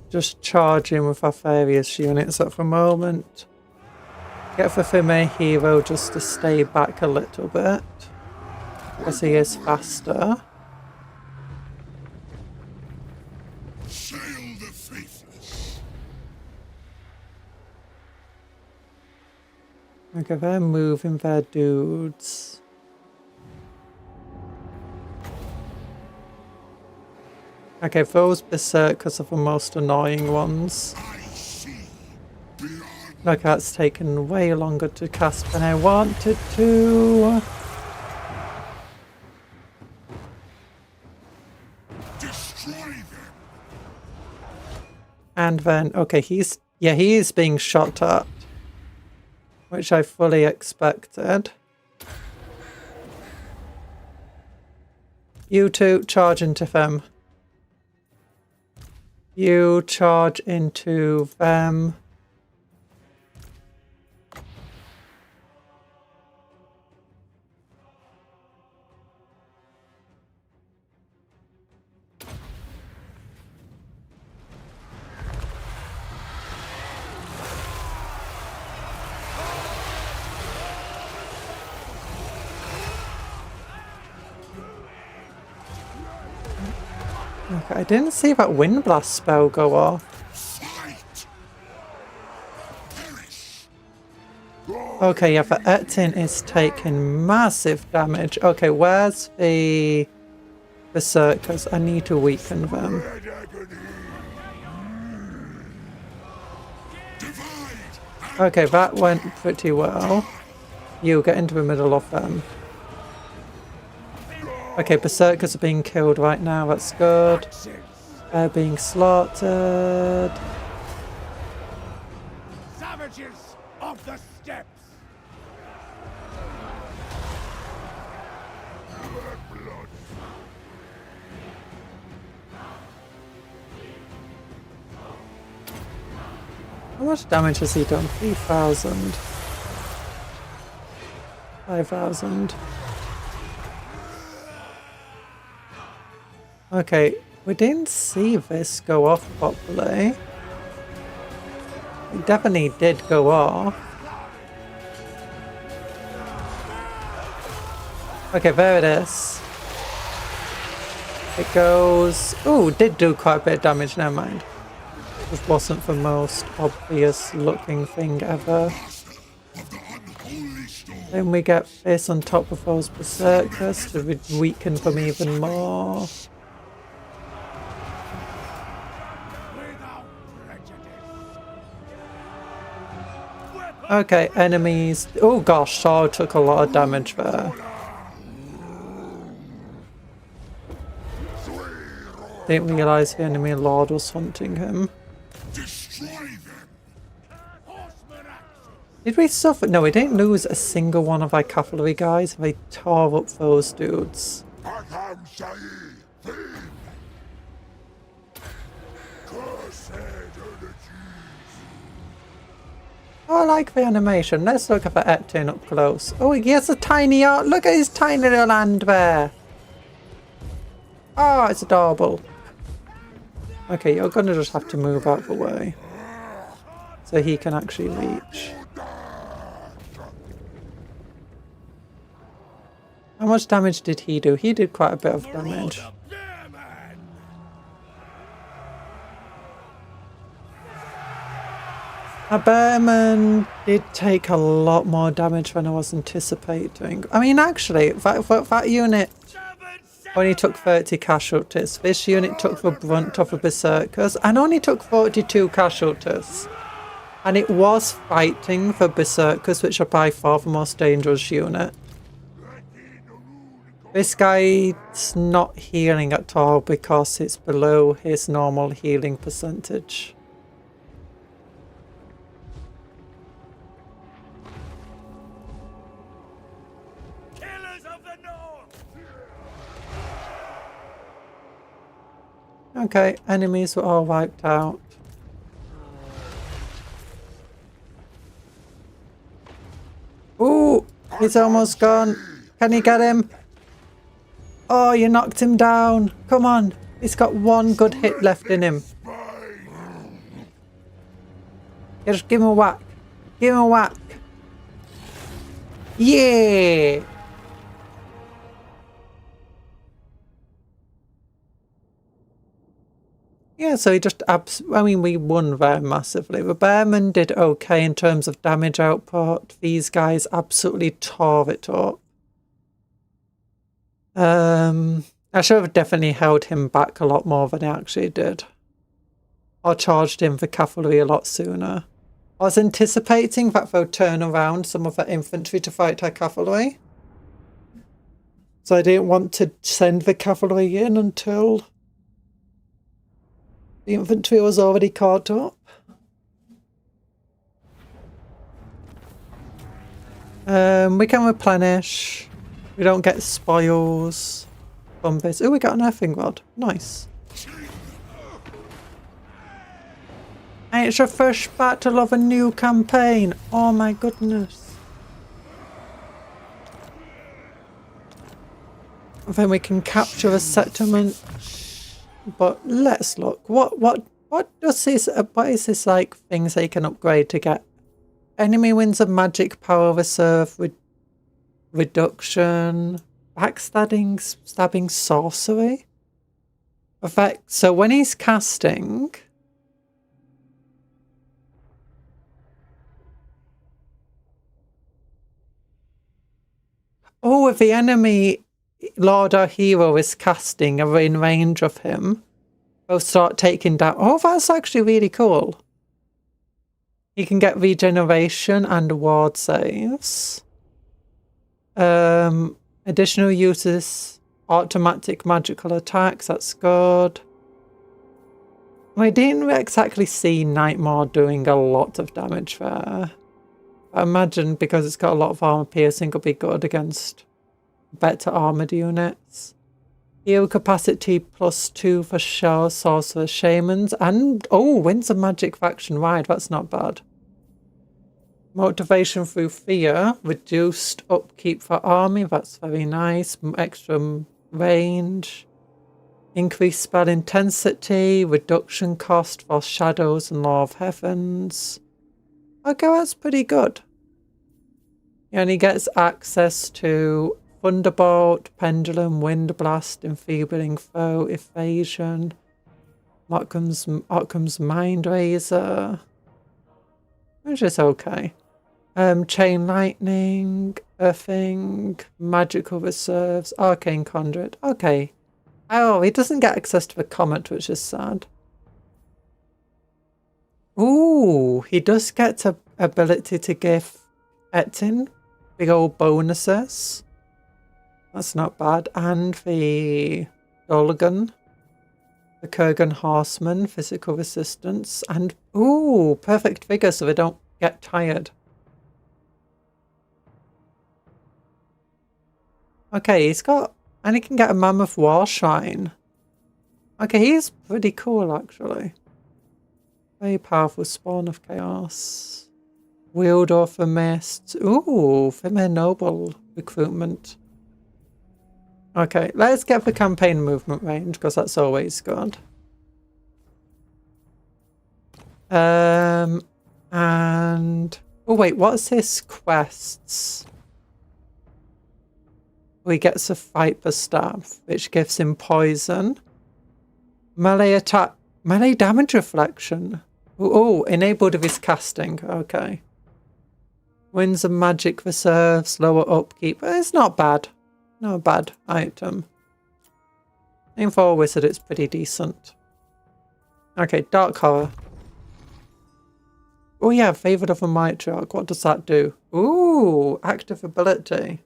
just charge in with our various units at the moment. Get the female hero just to stay back a little bit, because he is faster. Sail the faithless. Okay, they're moving their dudes. Okay, those berserkers are the most annoying ones. I see beyond. Like, that's taken way longer to cast than I wanted to. Destroy them. And then, okay, he is being shot at, which I fully expected. You two charge into them. You charge into them. Okay, I didn't see that wind blast spell go off. Fight. Perish. Okay, yeah, the Etin is taking massive damage. Okay, where's the berserkers? I need to weaken them. Divide. Okay, that went pretty well. You get into the middle of them. Okay, berserkers are being killed right now, that's good. They're being slaughtered. Savages of the steppes! How much damage has he done? 3,000. 5,000. Okay, we didn't see this go off properly. It definitely did go off. Okay, there it is. It goes... Ooh, did do quite a bit of damage, never mind. This wasn't the most obvious looking thing ever. Then we get this on top of those berserkers to weaken them even more. Okay, enemies. Oh gosh, Saw took a lot of damage there. Didn't realise the enemy lord was hunting him. Destroy them. Did we suffer? No, we didn't lose a single one of our cavalry guys. They tore up those dudes. Pakam Shahi. Fiend. Cursed energy. Oh, I like the animation. Let's look at the Etin up close. Oh, he has a tiny art. Look at his tiny little hand bear. Oh, it's adorable. Okay, you're gonna just have to move out the way so he can actually reach. How much damage did he do? He did quite a bit of damage. A Bearman did take a lot more damage than I was anticipating. I mean, actually, that unit only took 30 casualties. This unit took the brunt of the berserkers and only took 42 casualties. And it was fighting the berserkers, which are by far the most dangerous unit. This guy's not healing at all because it's below his normal healing percentage. Okay, enemies were all wiped out. Ooh! He's almost gone. Can you get him? Oh, you knocked him down. Come on. He's got one good hit left in him. Yeah, just give him a whack. Give him a whack. Yeah. Yeah, so he just I mean, we won very massively. The Bearman did okay in terms of damage output. These guys absolutely tore it up. I should have definitely held him back a lot more than I actually did. Or charged him for cavalry a lot sooner. I was anticipating that they'll turn around some of their infantry to fight our cavalry. So I didn't want to send the cavalry in until the infantry was already caught up. We can replenish. We don't get spoils from this. Oh, we got an earthing rod. Nice. And it's your first battle of a new campaign. Oh my goodness. And then we can capture a settlement. But let's look. What does this? What is this like things they can upgrade to get? Enemy wins a magic power reserve with reduction, backstabbing, stabbing sorcery effect. So when he's casting, oh, if the enemy Lord or hero is casting or in range of him, they'll start taking down. Oh, that's actually really cool. You can get regeneration and ward saves. Additional uses automatic magical attacks. That's good. I didn't exactly see Nightmare doing a lot of damage there. I imagine because it's got a lot of armor piercing, it'll be good against better armored units. Heal capacity +2 for Shell, Sorcerer, Shamans, and oh, wins a magic faction wide. That's not bad. Motivation through fear, reduced upkeep for army. That's very nice. Extra range, increased spell intensity, reduction cost for shadows and law of heavens. Okay, that's pretty good. And he gets access to Thunderbolt, Pendulum, Wind Blast, Enfeebling Foe, Evasion, Occam's Mind Razor, which is okay. Chain Lightning, Earthing, Magical Reserves, Arcane Conduit. Okay. Oh, he doesn't get access to the Comet, which is sad. Ooh, he does get the ability to give Etin big old bonuses. That's not bad. And the Dolgan, the Kurgan Horseman, physical resistance, and ooh, perfect vigor so they don't get tired. Okay, he's got, and he can get a Mammoth War Shrine. Okay, he's pretty cool actually. Very powerful Spawn of Chaos. Wielder for Mist. Ooh, Female Noble recruitment. Okay, let's get the campaign movement range, because that's always good. And... oh wait, what's his quests? He gets a Viper Staff, which gives him poison. Melee attack... melee damage reflection. Oh, enabled with his casting. Okay. Wins a magic reserves, lower upkeep. It's not bad. Not a bad item. Aim for a wizard, it's pretty decent. Okay, Dark Horror. Oh yeah, Favoured of a Matriarch. What does that do? Ooh, active ability.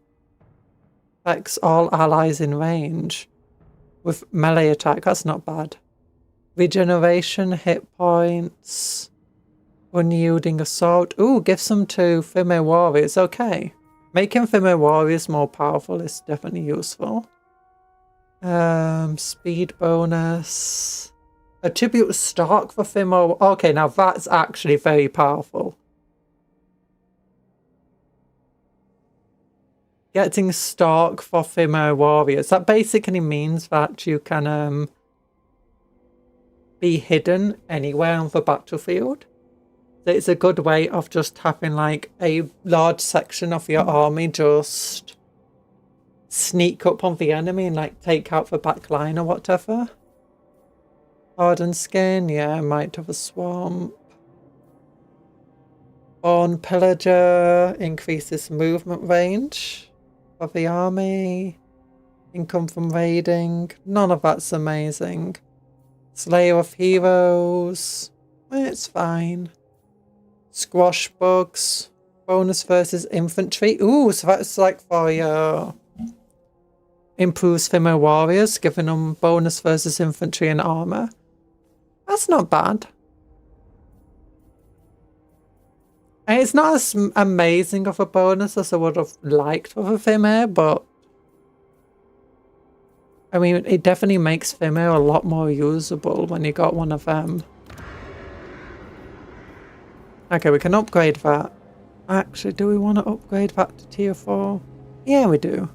Affects all allies in range. With melee attack, that's not bad. Regeneration, hit points. Unyielding Assault. Ooh, gives them to female warriors. Okay. Making female warriors more powerful is definitely useful. Speed bonus. Attribute stock for female. Okay, now that's actually very powerful. getting stock for female warriors. That basically means that you can be hidden anywhere on the battlefield. So it's a good way of just having like a large section of your army just sneak up on the enemy and like take out the back line or whatever. Hardened skin, yeah, Might of a Swamp. Born Pillager increases movement range of the army. Income from raiding. None of that's amazing. Slayer of Heroes. It's fine. Squash Bugs. Bonus versus infantry. Ooh, so that's like for your improves female warriors, giving them bonus versus infantry and armor. That's not bad. And it's not as amazing of a bonus as I would have liked with a female, but I mean, it definitely makes female a lot more usable when you got one of them. Okay, we can upgrade that. Actually, do we want to upgrade that to tier 4? Yeah, we do.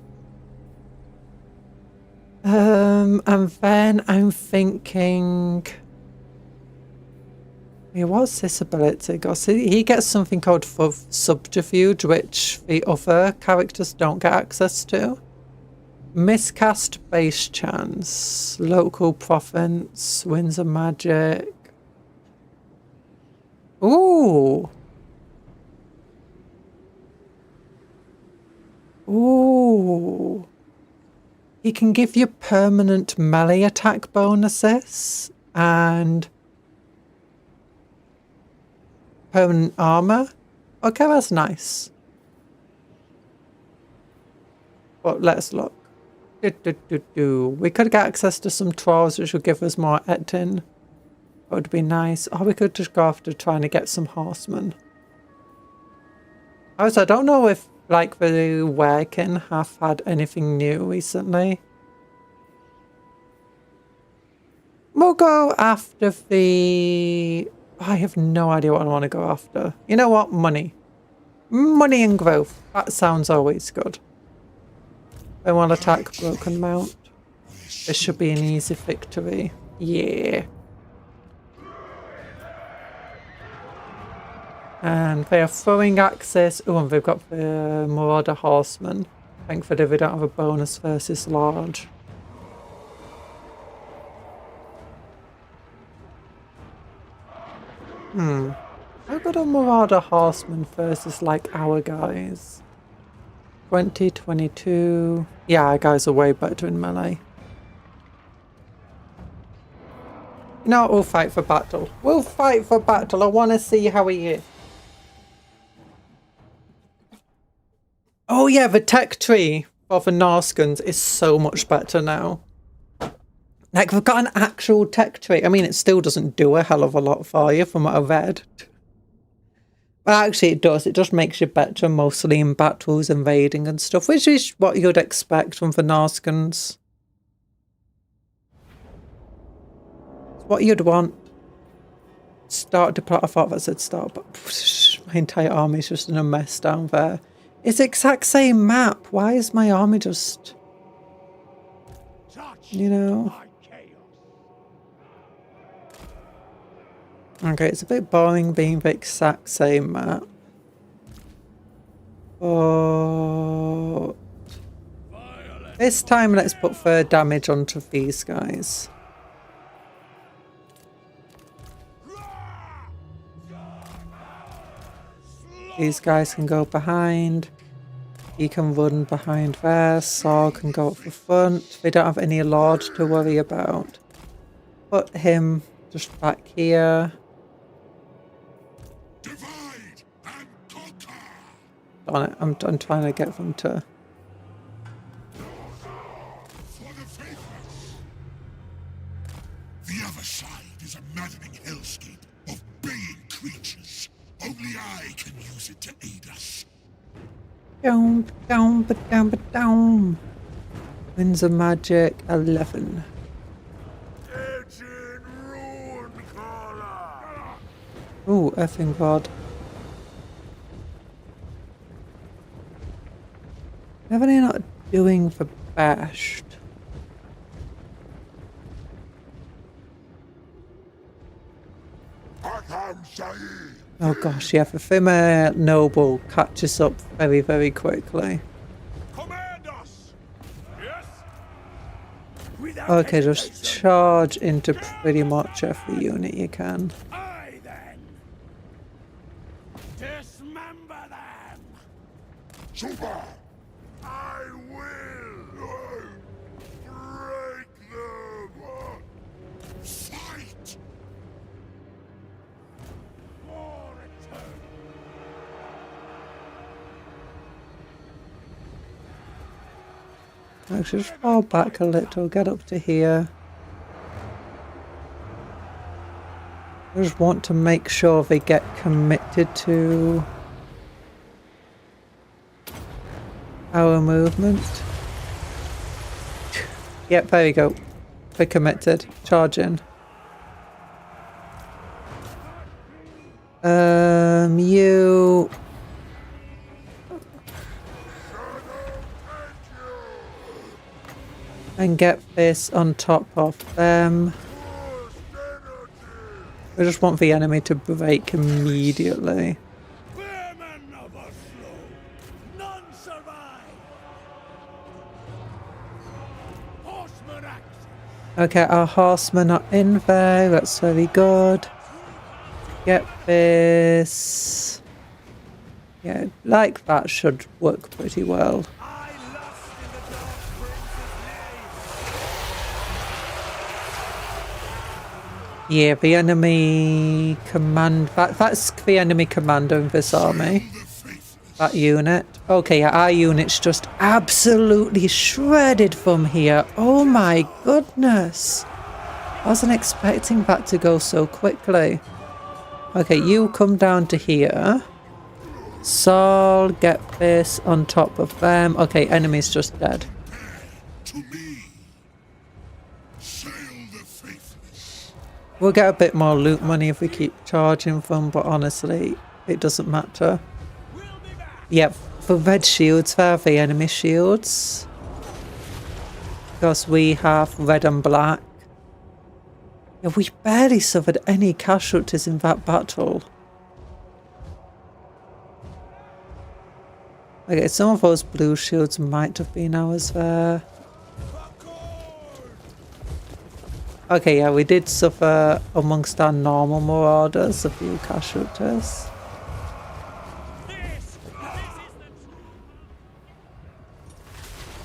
And then I'm thinking... Yeah, what's this ability? He gets something called Subterfuge, which the other characters don't get access to. Miscast base chance. Local province. Winds of magic. Ooh. Ooh. He can give you permanent melee attack bonuses and permanent armor. Okay, that's nice. But let's look. We could get access to some trolls which would give us more etin. That would be nice. Or we could just go after trying to get some horsemen. Also, I don't know if like the Werkin have had anything new recently. We'll go after the... I have no idea what I want to go after. You know what? Money. Money and growth. That sounds always good. I want to attack Broken Mount. This should be an easy victory. Yeah. And they are throwing axes. Oh, and they've got the Marauder Horseman. Thankfully, they don't have a bonus versus large. How good a Marauder Horseman versus like our guys? 20, 22. Yeah, our guys are way better in melee. You know what? We'll fight for battle. We'll fight for battle. I want to see how he is. Oh yeah, the tech tree of the Norskans is so much better now. Like, we've got an actual tech tree. I mean, it still doesn't do a hell of a lot for you from what I've read. Well, actually it does. It just makes you better mostly in battles and raiding and stuff, which is what you'd expect from the Norskans. It's what you'd want. Start to... I thought that said start, but my entire army's just in a mess down there. It's the exact same map. Why is my army just... You know... Okay, it's a bit boring being the exact same map. But... this time let's put third damage onto these guys. These guys can go behind. He can run behind there. Saw can go up the front. They don't have any lord to worry about. Put him just back here. Divide and conquer. Darn it, I'm trying to get them to... For the faithless. The other side is a maddening hellscape of baying creatures. Only I can use it to aid us. Down, down, but down, but down. Winds of Magic 11. Ooh, effing rod. Definitely not doing the best. Oh gosh, yeah, the Fimmer Noble catches up very, very quickly. Command us. Yes. Without Okay, just hesitation. charge into pretty much every unit you can. Aye then. Dismember them. Super! I will break them! Fight! For eternity. Actually, just fall back a little, get up to here. I just want to make sure they get committed to our movement. Yep, there we go. They're committed. Charge in. You... And get this on top of them. I just want the enemy to break immediately. Women of us slow. None survive. Horseman axes. Okay, our horsemen are in there. That's very good. Get this. Yeah, like that should work pretty well. I lust in the dark prince's name. Yeah, the enemy command. That's the enemy commander in this army. That unit. Okay, yeah, our unit's just absolutely shredded from here. Oh my goodness. I wasn't expecting that to go so quickly. Okay, you come down to here. Saul, get this on top of them. Okay, enemy's just dead. To me, sail the faithless. We'll get a bit more loot money if we keep charging them, but honestly, it doesn't matter. Yep, the red shields there, the enemy shields. Because we have red and black. Yeah, we barely suffered any casualties in that battle. Okay, some of those blue shields might have been ours there. Okay, yeah, we did suffer amongst our normal marauders a few casualties.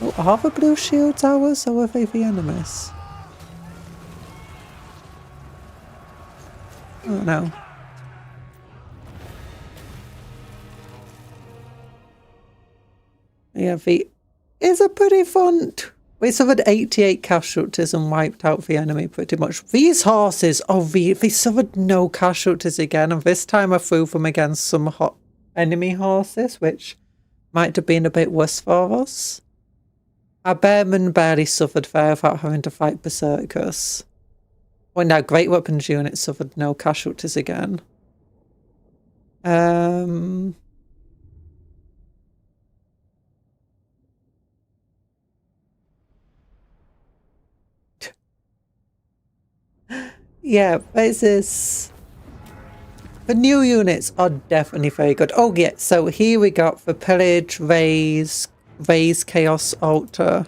Oh, are the blue shields ours or are they the enemies? Oh no. Yeah, the is a pretty fun. We suffered 88 casualties and wiped out the enemy pretty much. These horses, oh, they suffered no casualties again, and this time I threw them against some enemy horses, which might have been a bit worse for us. Our bearmen barely suffered there without having to fight berserkers. Well, now great weapons unit suffered no casualties again. Yeah, this is... The new units are definitely very good. Oh yeah, so here we got the Pillage, Raise Chaos Altar.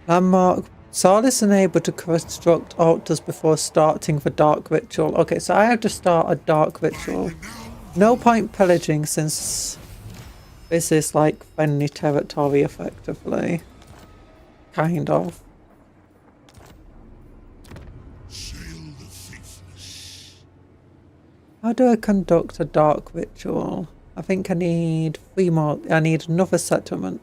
Landmark. Saul is unable to construct altars before starting the Dark Ritual. Okay, so I have to start a Dark Ritual. No point pillaging since this is like friendly territory effectively. Kind of. Sail the faithless. How do I conduct a Dark Ritual? I think I need 3 more. I need another settlement.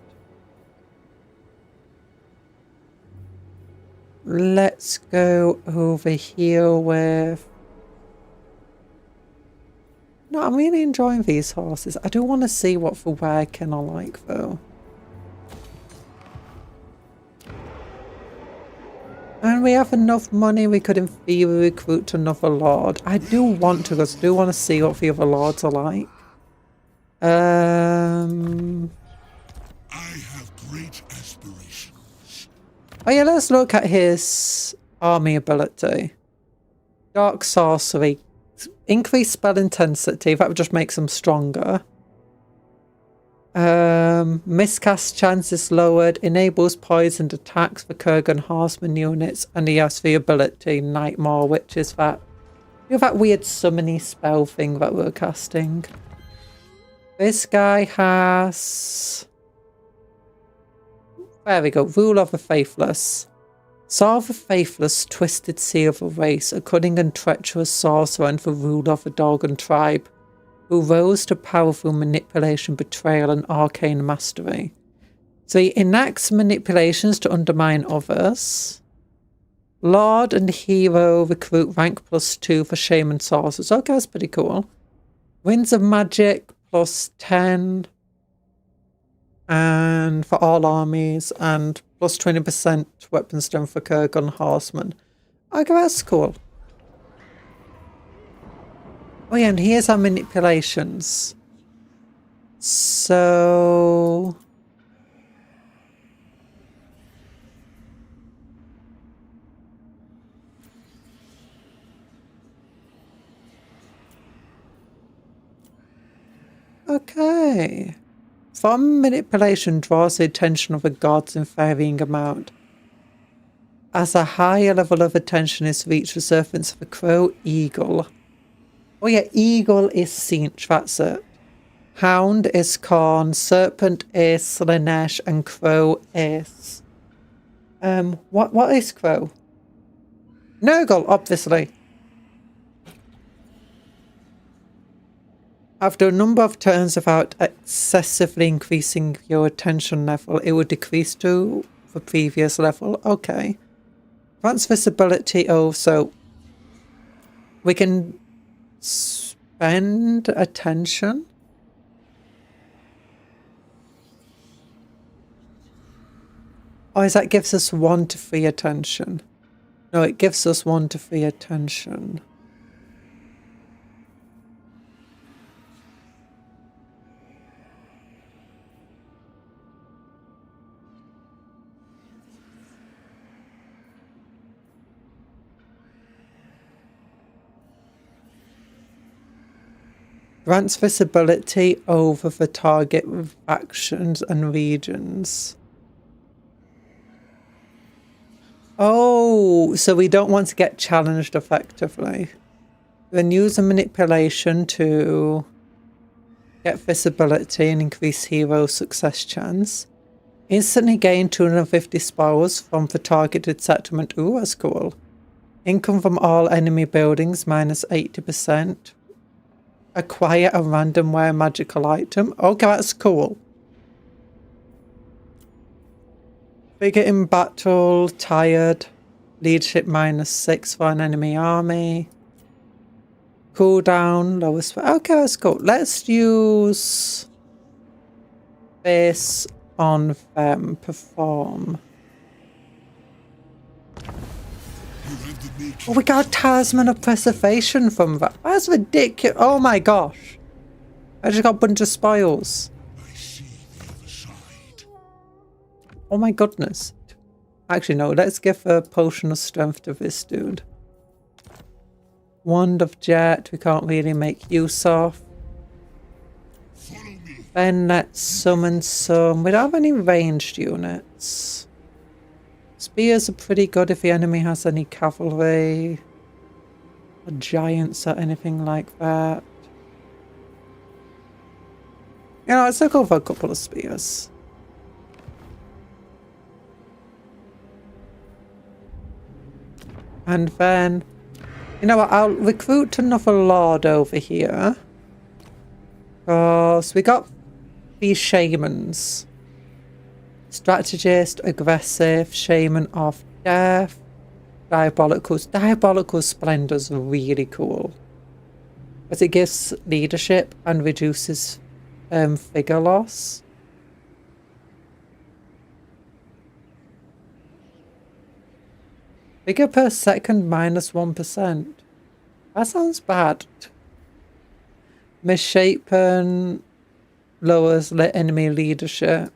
Let's go over here with... No, I'm really enjoying these horses. I do want to see what the wagon are like though. And we have enough money, we could in theory recruit another lord. I do want to, because I do want to see what the other lords are like. I have great aspirations. Oh yeah, let's look at his army ability. Dark Sorcery. Increase spell intensity, that would just make them stronger. Miscast chance is lowered, enables poisoned attacks for Kurgan Horseman units, and he has the ability Nightmare, which is that, you know, that weird summony spell thing that we're casting. This guy has... There we go, Rule of the Faithless. Saw the Faithless, twisted seal of a race, a cunning and treacherous sorcerer and the ruler of a Dorgan tribe, who rose to power through manipulation, betrayal, and arcane mastery. So he enacts manipulations to undermine others. Lord and Hero recruit rank +2 for Shaman Sorcerers. Okay, that's pretty cool. Winds of Magic +10. And for all armies, and +20% weapon strength for Kurgan Horsemen. Okay, that's cool. Oh yeah, and here's our manipulations. So... Okay. From manipulation draws the attention of the gods in varying amount. As a higher level of attention is reached, the servants of the crow, eagle. Oh yeah, eagle is Sinch, that's it. Hound is corn, serpent is Slanesh, and crow is... what is crow? Nurgle, obviously. After a number of turns without excessively increasing your attention level, it would decrease to the previous level. Okay. Grants visibility. Oh, so we can spend attention. Oh, is that gives us 1 to 3 attention? No, it gives us 1 to 3 attention. Grants visibility over the target with actions and regions. Oh, so we don't want to get challenged effectively. Then use a manipulation to get visibility and increase hero success chance. Instantly gain 250 spoils from the targeted settlement. Ooh, that's cool. Income from all enemy buildings minus 80%. Acquire a random rare magical item. Okay, that's cool. Figure in battle, tired. Leadership -6 for an enemy army. Cooldown, lowest. Okay, that's cool. Let's use this on them. Perform. Oh, we got a talisman of preservation from that. That's ridiculous. Oh my gosh. I just got a bunch of spoils. I see the other side. Oh my goodness. Actually, no. Let's give a potion of strength to this dude. Wand of Jet. We can't really make use of. Follow me. Then let's summon some. We don't have any ranged units. Spears are pretty good if the enemy has any cavalry. Or giants or anything like that. You know, let's go for a couple of spears. And then, you know what, I'll recruit another lord over here. Because we got these shamans. Strategist, aggressive, shaman of death, diabolicals. Diabolical splendor's really cool. Because it gives leadership and reduces figure loss. Bigger per second -1%. That sounds bad. Misshapen lowers enemy leadership.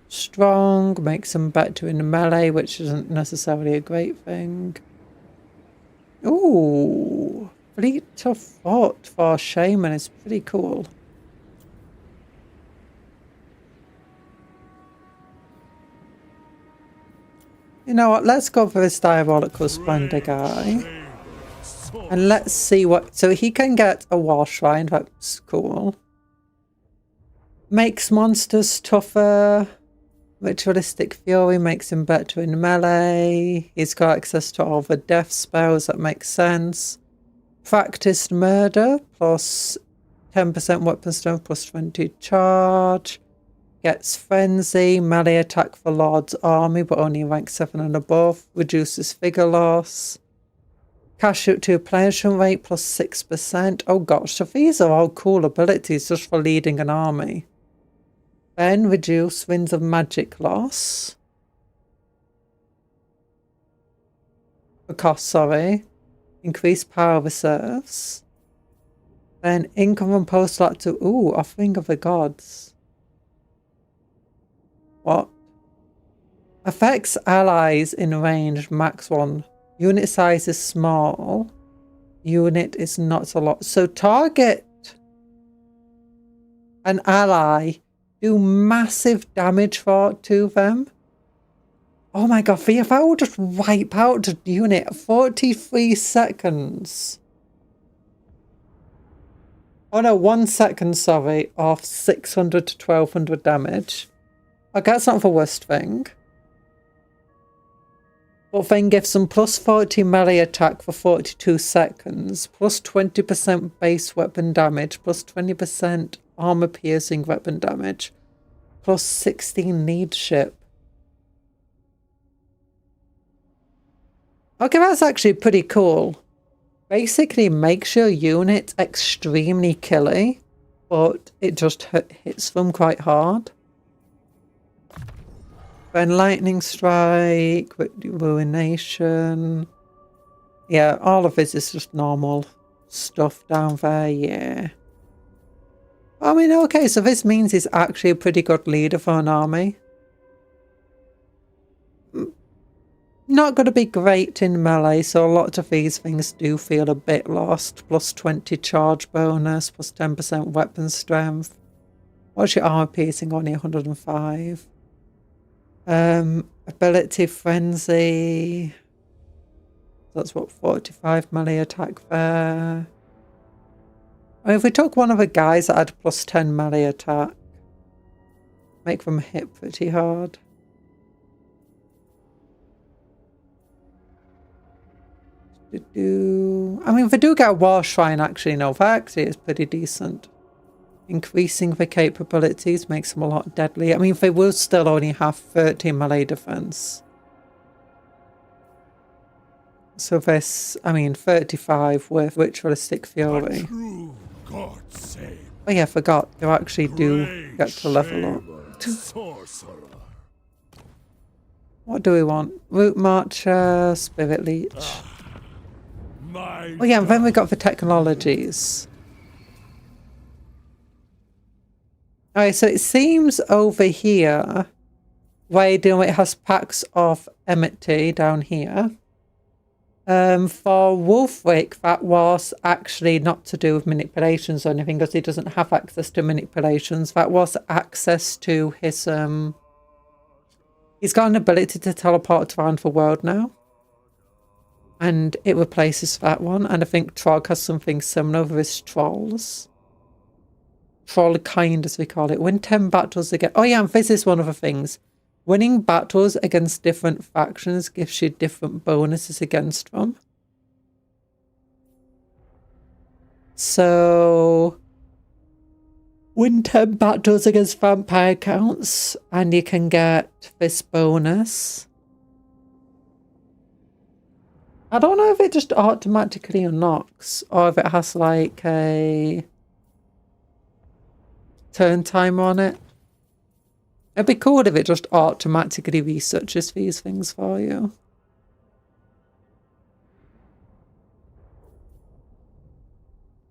Strong makes them better in melee, which isn't necessarily a great thing. Ooh, Fleet of Thought for Shaman is pretty cool. You know what, let's go for this Diabolical Splendor guy. And let's see what... So he can get a War Shrine, that's cool. Makes monsters tougher. Ritualistic Fury makes him better in melee. He's got access to all the death spells, that makes sense. Practiced Murder, plus 10% weapon strength, plus 20 charge. Gets Frenzy, melee attack for Lord's Army, but only rank 7 and above. Reduces figure loss. Cash out to replenishment rate, plus 6%. Oh gosh, so these are all cool abilities just for leading an army. Then reduce Winds of Magic loss. Cost, sorry. Increase power reserves. Then income from postal to Offering of the Gods. What? Affects allies in range max 1. Unit size is small. Unit is not a lot. So target an ally. Do massive damage to them. Oh my god, if I will just wipe out the unit 43 seconds. Oh no, 1 second, sorry, off 600 to 1200 damage. Okay, that's not the worst thing. But then gives them plus 40 melee attack for 42 seconds, plus 20% base weapon damage, plus 20% armor piercing weapon damage, plus 16 leadership. Okay, that's actually pretty cool. Basically makes your unit extremely killy, but it just hits them quite hard. Then Lightning Strike, Ruination. Yeah, all of this is just normal stuff down there, yeah. I mean, okay, so this means he's actually a pretty good leader for an army. Not going to be great in melee, so a lot of these things do feel a bit lost. Plus 20 charge bonus, plus 10% weapon strength. What's your armor piercing? Only 105. Ability Frenzy. That's what, 45 melee attack there. I mean, if we took one of the guys that had plus 10 melee attack, make them hit pretty hard. I mean, if they do get a War Shrine, actually, no, that actually is pretty decent. Increasing the capabilities makes them a lot deadly. I mean, they will still only have 30 melee defense. So this, I mean, 35 with Ritualistic Fury. Oh yeah, I forgot. You actually do get to level up. What do we want? Root Marcher, Spirit Leech. Oh yeah, and then we got the technologies. Alright, so it seems over here, where you know, it has packs of Enmity down here. For Wolfwick, that was actually not to do with manipulations or anything, because he doesn't have access to manipulations. That was access to his, he's got an ability to teleport around the world now. And it replaces that one. And I think Trog has something similar with his Trolls. Troll kind, as we call it. Win 10 battles again. Oh yeah, and this is one of the things. Winning battles against different factions gives you different bonuses against them. So, win 10 battles against vampire counts, and you can get this bonus. I don't know if it just automatically unlocks, or if it has like a turn timer on it. It'd be cool if it just automatically researches these things for you.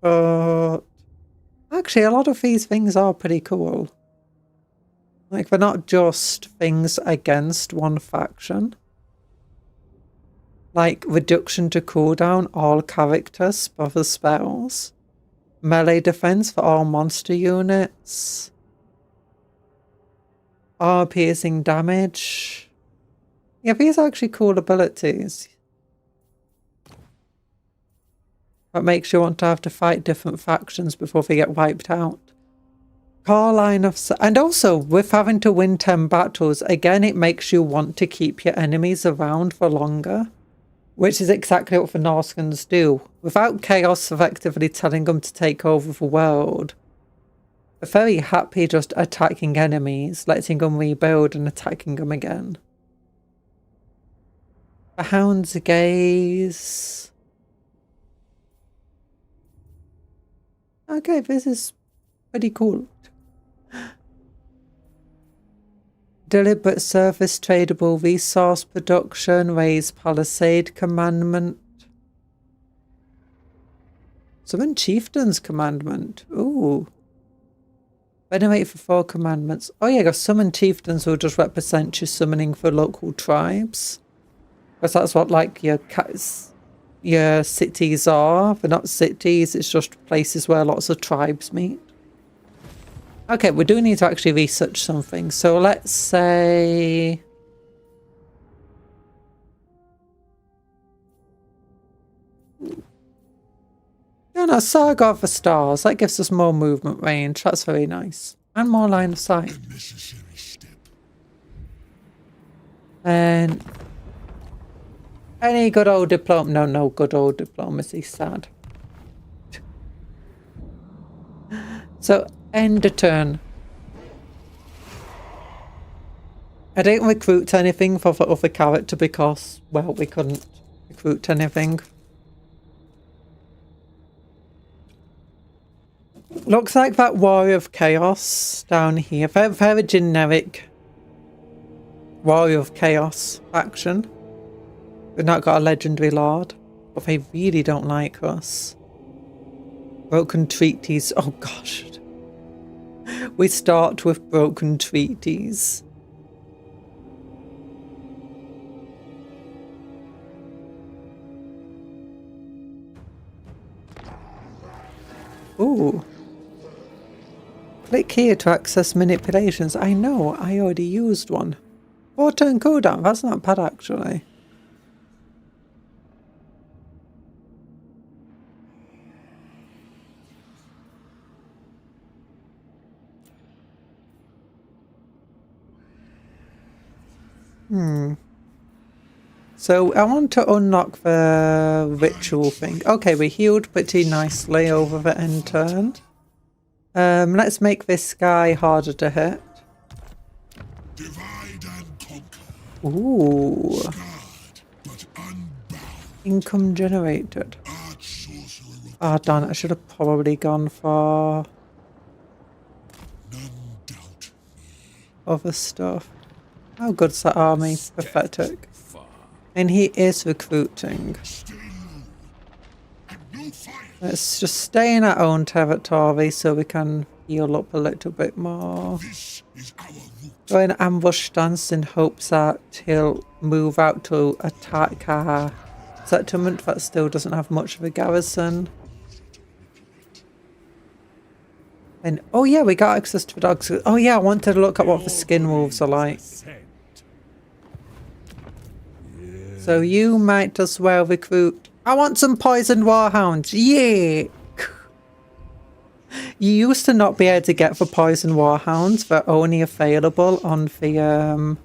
But actually, a lot of these things are pretty cool. Like, they're not just things against one faction. Like, reduction to cooldown all characters, other spells. Melee defense for all monster units. Piercing damage. Yeah, these are actually cool abilities. That makes you want to have to fight different factions before they get wiped out. Core line of sight. And also, with having to win 10 battles, again, it makes you want to keep your enemies around for longer. Which is exactly what the Norskans do. Without Chaos effectively telling them to take over the world, they're very happy just attacking enemies, letting them rebuild and attacking them again. The Hound's Gaze. Okay, this is pretty cool. Deliberate surface tradable resource production, raise palisade commandment. Summon chieftain's commandment. Ooh. Venerate for 4 commandments. Oh yeah, got summon chieftains will just represent your summoning for local tribes. Because that's what like your cities are. They're not cities, it's just places where lots of tribes meet. Okay, we do need to actually research something. So let's say... Yeah, no, Saga of the Stars. That gives us more movement range. That's very nice. And more line of sight. And... any good old no good old diplomacy, sad. So, end a turn. I didn't recruit anything for the other character because, well, we couldn't recruit anything. Looks like that Warrior of Chaos down here. Very generic Warrior of Chaos faction. We've not got a legendary lord, but they really don't like us. Broken treaties. Oh gosh. We start with broken treaties. Ooh. Click here to access manipulations. I know, I already used one. 4-turn cooldown, that's not bad actually. So I want to unlock the ritual thing. Okay, we healed pretty nicely over the end turn. Let's make this guy harder to hit. Divide and conquer. Ooh. Scarred, but unbound. Income generated. Arch-sorcerer. Ah, darn it, I should have probably gone for None doubt me. other stuff. How good's that army? Pathetic. And he is recruiting. Stay low. And no fire. Let's just stay in our own territory so we can heal up a little bit more. This is our route. Go in ambush stance in hopes that he'll move out to attack our settlement that still doesn't have much of a garrison. And oh yeah, we got access to the dogs. Oh yeah, I wanted to look at what the skin wolves are like. So you might as well recruit. I want some poisoned warhounds. Yeah. You used to not be able to get the poisoned warhounds. They're only available on the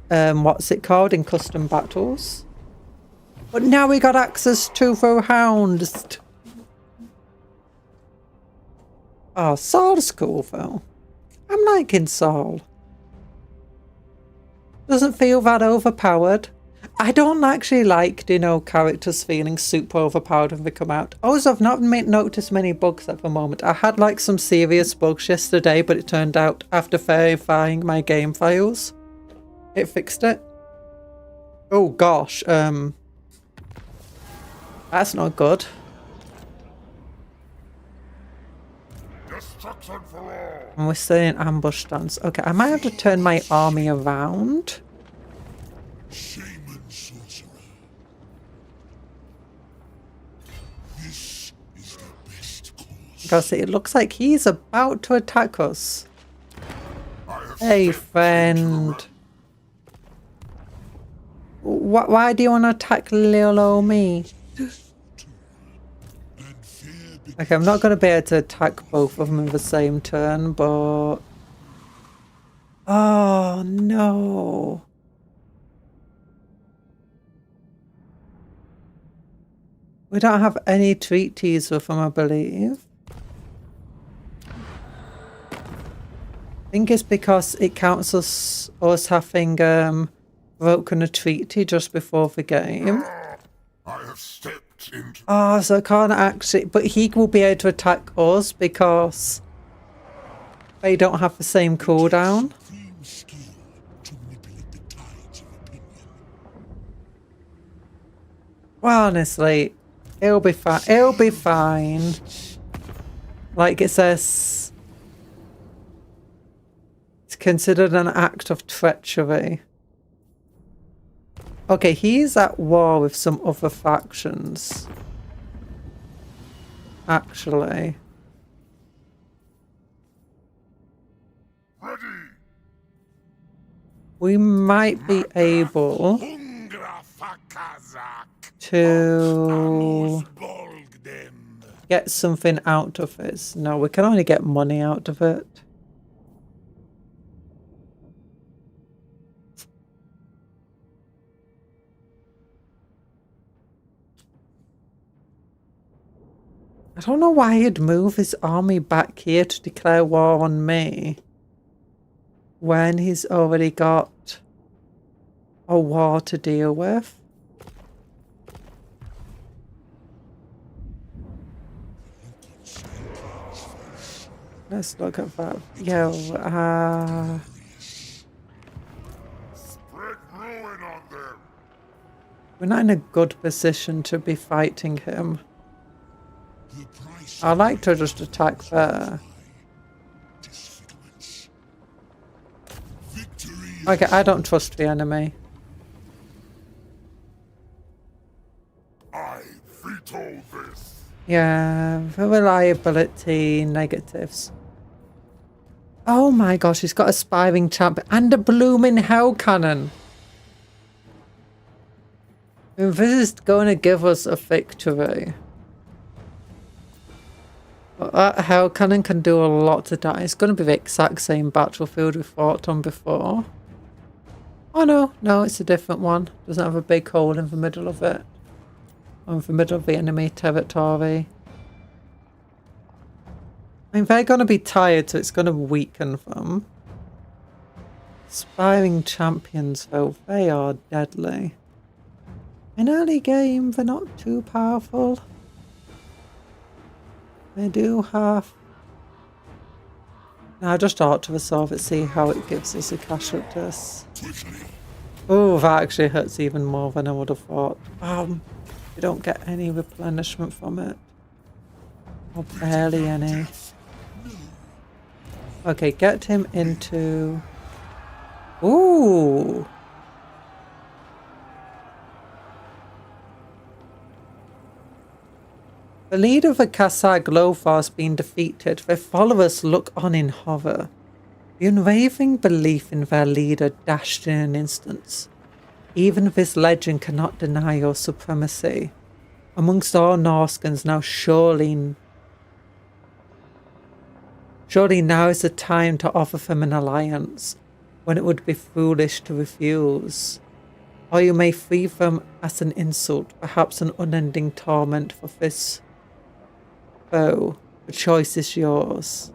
what's it called, in custom battles. But now we got access to the hounds. Oh, Saul's cool though. I'm liking Saul. Doesn't feel that overpowered. I don't actually like, you know, characters feeling super overpowered when they come out. Also, I've not noticed many bugs at the moment. I had like some serious bugs yesterday, but it turned out after verifying my game files, it fixed it. Oh gosh, that's not good. And we're still in ambush stance. Okay, I might have to turn my army around. Shaman sorcerer. This is the best course. Because it looks like he's about to attack us. Hey, friend. Why do you want to attack little old me? Okay, I'm not going to be able to attack both of them in the same turn, but... Oh, no. We don't have any treaties with them, I believe. I think it's because it counts as us having broken a treaty just before the game. I have stepped into Oh, so I can't actually... But he will be able to attack us because they don't have the same cooldown. supreme skill to manipulate the tides of opinion. Well, honestly, it'll be fine. It'll be fine. Like it says, it's considered an act of treachery. Okay, he's at war with some other factions. Actually. Ready! We might be able to get something out of this. No, we can only get money out of it. I don't know why he'd move his army back here to declare war on me when he's already got a war to deal with. Let's look at that. Yo, Spread ruin on them. we're not in a good position to be fighting him. The price I like to just attack there. disfigurements. Victory. Okay, I don't trust the enemy. I veto this. Yeah, the reliability negatives. Oh my gosh, he's got a aspiring champion and a blooming hell cannon. This is going to give us a victory. But that hell cannon can do a lot to damage. It's going to be the exact same battlefield we fought on before. Oh no, it's a different one. Doesn't have a big hole in the middle of it. Or in the middle of the enemy territory. I mean, they're going to be tired, so it's going to weaken them. Aspiring champions, though, they are deadly. In early game, they're not too powerful. They do have... Now, just ought to resolve it, see how it gives us a casualties. Oh, that actually hurts even more than I would have thought. We don't get any replenishment from it. Or barely any. Okay, get him into... Ooh! The leader of the Kasag Lothar has been defeated. Their followers look on in horror. The unwavering belief in their leader dashed in an instant. Even this legend cannot deny your supremacy. Amongst all Norskans now surely now is the time to offer them an alliance, when it would be foolish to refuse. Or you may free them as an insult, perhaps an unending torment for this foe. The choice is yours.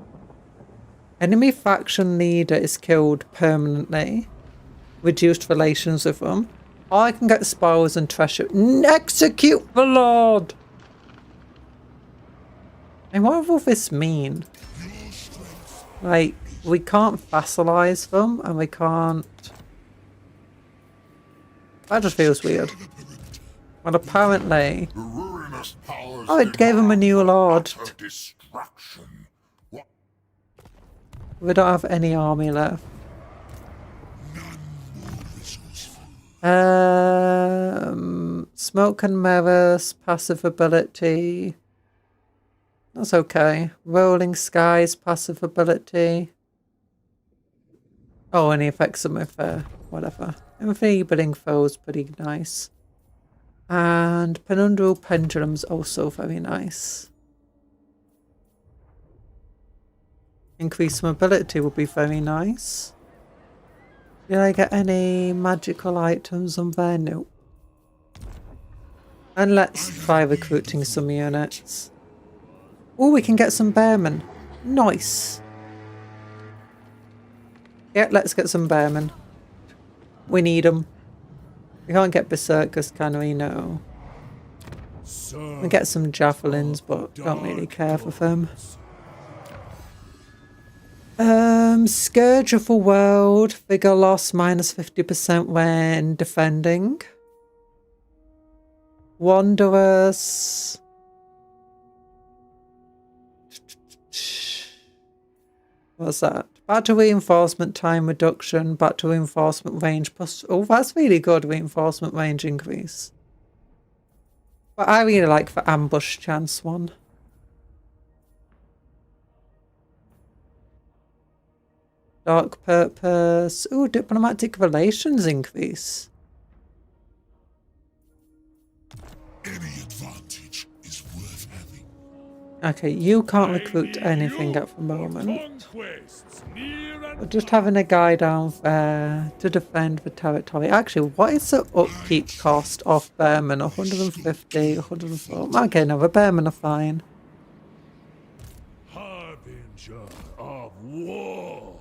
Enemy faction leader is killed permanently. Reduced relations with them. Or I can get spoils and treasure. Execute the Lord! And what will this mean? Like, we can't vassalize them, and we can't... That just feels weird. Well, apparently... The ruinous powers Oh, it gave him a new lord. of destruction. What? We don't have any army left. None more resourceful. Smoke and mirrors, passive ability. That's okay. Rolling skies, passive ability. Oh, and he affects them with whatever. Enfeebling foes, pretty nice. And Penumbral Pendulum's also very nice. Increased mobility would be very nice. Did I get any magical items on there? No. And let's try recruiting some units. Oh, we can get some bearmen. Nice. Yeah, let's get some bearmen. We need them. We can't get berserkers, can we? No. We get some javelins, but don't really care for them. Scourge of the World. Vigor loss minus 50% when defending. Wanderers. What's that? Battle reinforcement time reduction, battle reinforcement range plus... Oh, that's really good, reinforcement range increase. But I really like the ambush chance one. Dark purpose. Ooh, diplomatic relations increase. Any advantage is worth having. Okay, you can't recruit anything at the moment. We're just having a guy down there to defend the territory. Actually, what is the upkeep cost of Bearmen? 150, 104. Okay, no, the Bearmen are fine. Harbinger of war.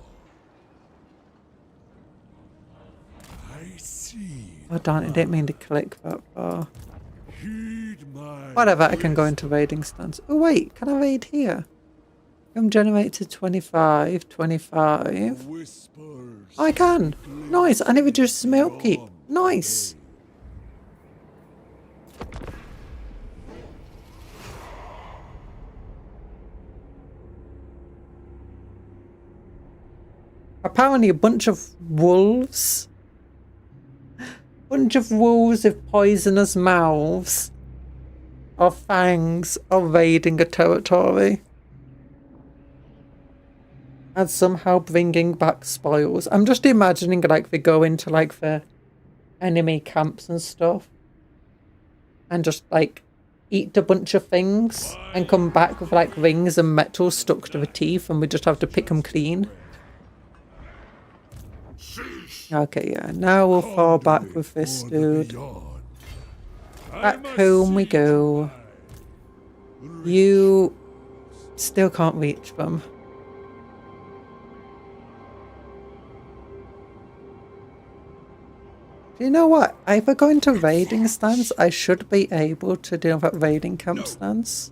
I see. Oh darn, I didn't mean to click that far. Heed my Whatever, I can go into raiding stance. Oh wait, can I raid here? Come generate to 25, 25. whispers. Oh, I can. Nice, and it reduces my upkeep. Nice. Apparently a bunch of wolves. Bunch of wolves with poisonous mouths or fangs are raiding a territory. And somehow bringing back spoils. I'm just imagining like they go into like the enemy camps and stuff. And just like eat a bunch of things and come back with like rings and metal stuck to the teeth and we just have to pick them clean. Okay, yeah, now we'll fall back with this dude. Back home we go. You still can't reach them. Do you know what? If I go into raiding stance, I should be able to do that raiding camp stance.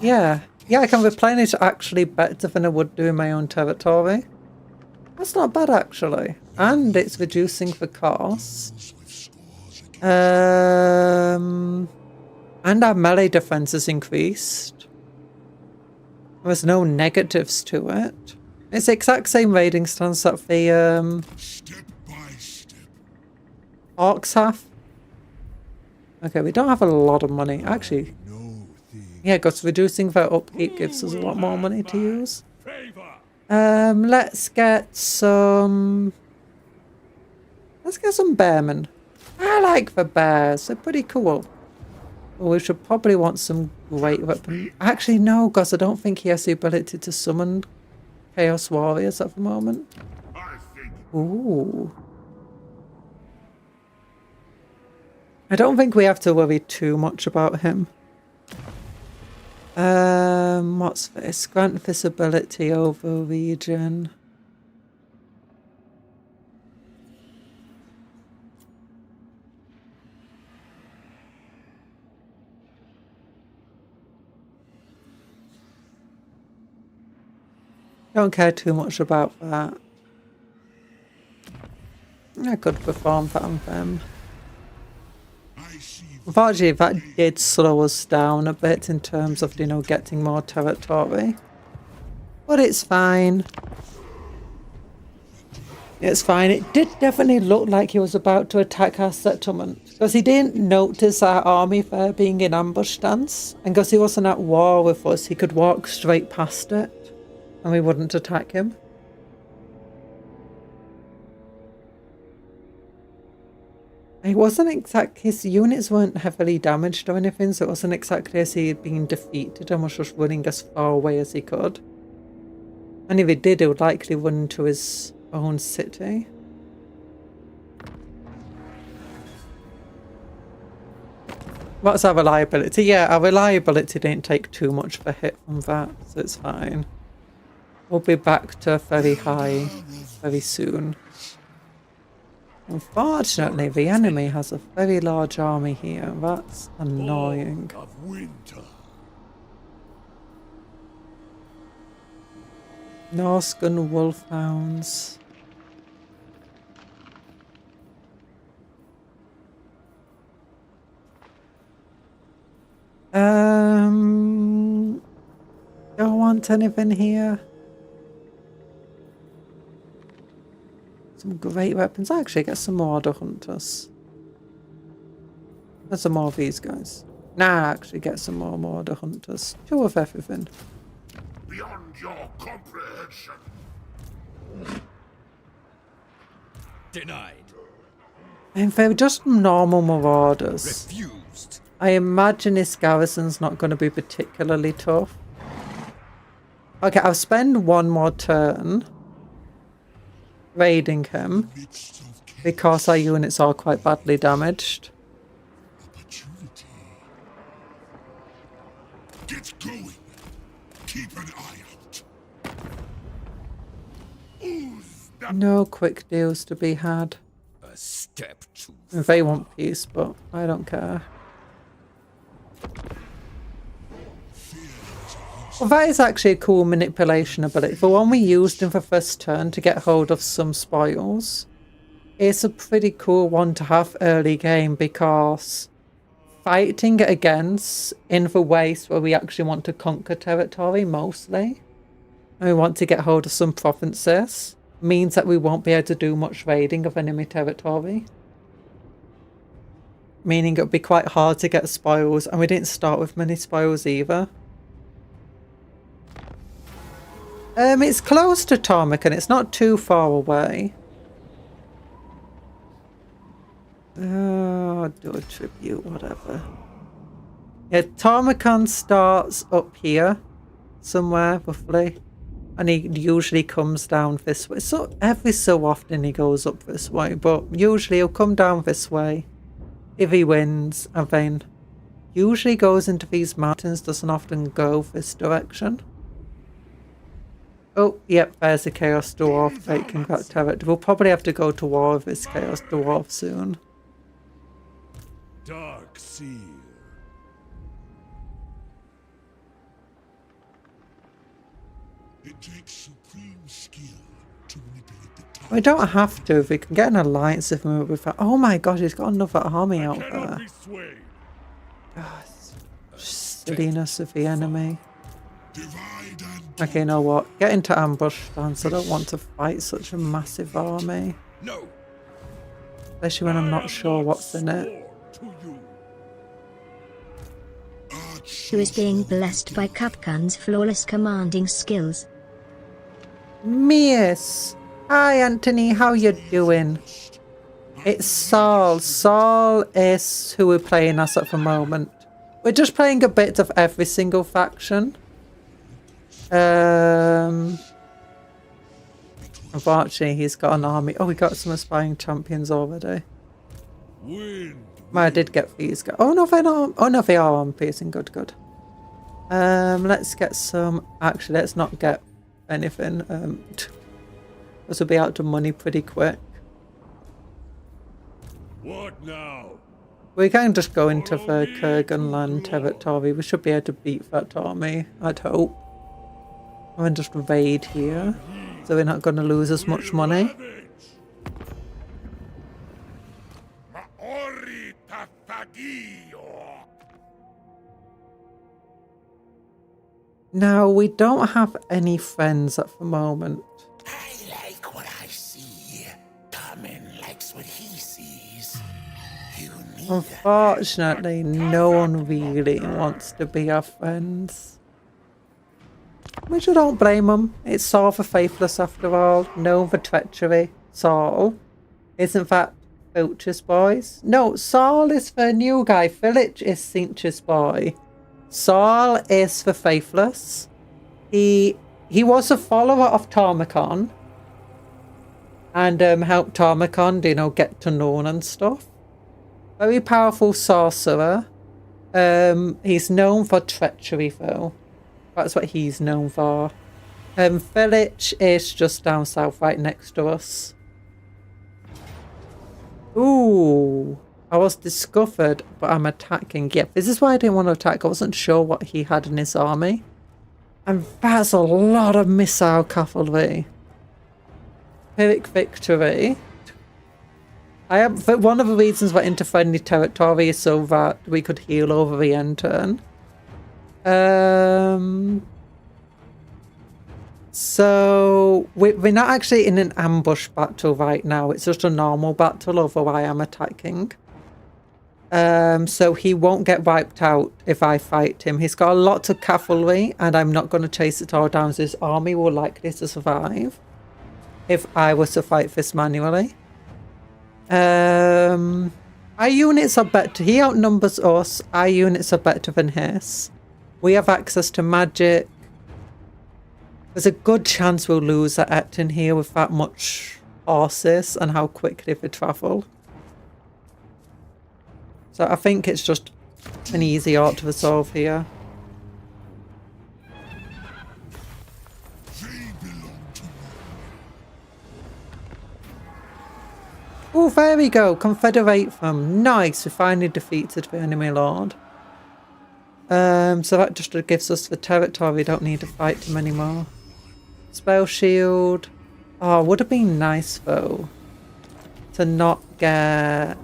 Yeah. Yeah, I can replenish actually better than I would do in my own territory. That's not bad actually. And it's reducing the cost. And our melee defense is increased. There's no negatives to it. It's the exact same raiding stance that the Step by step. orcs have. Okay, we don't have a lot of money. Actually, yeah, because reducing their upkeep gives us a lot more money to use. Let's get some... Let's get some bearmen. I like the bears. They're pretty cool. Well, we should probably want some great weapon. Actually, no, because I don't think he has the ability to summon Chaos Warriors at the moment. Ooh. I don't think we have to worry too much about him. What's this? Grant this ability over region. Don't care too much about that. I could perform that on them. Unfortunately, that did slow us down a bit in terms of, you know, getting more territory. But it's fine. It's fine. It did definitely look like he was about to attack our settlement. Because he didn't notice our army there being in ambush stance. And because he wasn't at war with us, he could walk straight past it. And we wouldn't attack him. It wasn't exact. His units weren't heavily damaged or anything. So it wasn't exactly as he had been defeated and was just running as far away as he could. And if he did, he would likely run into his own city. What's our reliability? Yeah, our reliability didn't take too much of a hit from that, so it's fine. We'll be back to very high very soon. Unfortunately, the enemy has a very large army here. That's annoying. Of winter. Norscan wolfhounds. Don't want anything here. Some great weapons. Actually, get some more other hunters. There's some more of these guys. Nah, actually get some more other hunters. 2 of everything. Beyond your comprehension. Denied. And they're just normal marauders. Refused. I imagine this garrison's not going to be particularly tough. Okay, I'll spend one more turn raiding him because our units are quite badly damaged. Opportunity. Get going. Keep an eye out. Who's that? No quick deals to be had. A step too They want peace, but I don't care. Well, that is actually a cool manipulation ability. The one we used in the first turn to get hold of some spoils. It's a pretty cool one to have early game because fighting it against in the waste where we actually want to conquer territory mostly, and we want to get hold of some provinces, means that we won't be able to do much raiding of enemy territory. Meaning it would be quite hard to get spoils, and we didn't start with many spoils either. It's close to Torment and it's not too far away. Oh, do a tribute, whatever. Yeah, Tarmacan starts up here somewhere, roughly. And he usually comes down this way. So every so often he goes up this way, but usually he'll come down this way if he wins, and then usually goes into these mountains, doesn't often go this direction. Oh, yep, there's a Chaos Dwarf taking that turret. We'll probably have to go to war with this Chaos Dwarf soon. dark seal. It takes supreme skill to manipulate the time. We don't have to. We can get an alliance if we move with that. Oh my gosh, he's got another army out Cannot there. be swayed. Silliness of the enemy. Divide and Okay, you know what? Get into ambush stance. I don't want to fight such a massive army. No. Especially when I'm not sure what's in it. To you. arch. Who is being blessed by Cupcake's flawless commanding skills. Miss! Hi Anthony, how you doing? It's Saul. Saul is who we're playing as at the moment. We're just playing a bit of every single faction. Unfortunately, he's got an army. Oh, we got some aspiring champions already. Wind. I did get these guys. Oh no, they're not. Oh no, they are on piercing. Good, good. Let's get some. Actually, let's not get anything. This will be out of money pretty quick. What now? We can just go into the Kurganland territory. We should be able to beat that army, I'd hope. And then just raid here, so we're not going to lose as much money. Maori Tafagio. Now, we don't have any friends at the moment. I like what I see. Common likes what he sees. You need Unfortunately, no one really wants to be our friends. Which I don't blame them. It's Saul the Faithless after all. Known for treachery. Saul. Isn't that Filch's boys? No, Saul is the new guy. Filch is Cinch's boy. Saul is the Faithless. He was a follower of Tarmacon. And helped Tarmacon, you know, get to known and stuff. Very powerful sorcerer. He's known for treachery though. That's what he's known for. Filch is just down south, right next to us. Ooh, I was discovered, but I'm attacking. Yeah, this is why I didn't want to attack. I wasn't sure what he had in his army. And that's a lot of missile cavalry. Pyrrhic victory. One of the reasons we're into friendly territory is so that we could heal over the end turn. So we're not actually in an ambush battle right now. It's just a normal battle over why I'm attacking. So he won't get wiped out if I fight him. He's got a lot of cavalry and I'm not going to chase it all down. So his army will likely to survive if I was to fight this manually. Our units are better. He outnumbers us. Our units are better than his. We have access to magic. There's a good chance we'll lose at Epton here with that much horses and how quickly they travel. So I think it's just an easy art to resolve here. Oh, there we go. Confederate them. Nice. We finally defeated the enemy lord. So that just gives us the territory. We don't need to fight him anymore. Spell shield. Oh, would have been nice though to not get.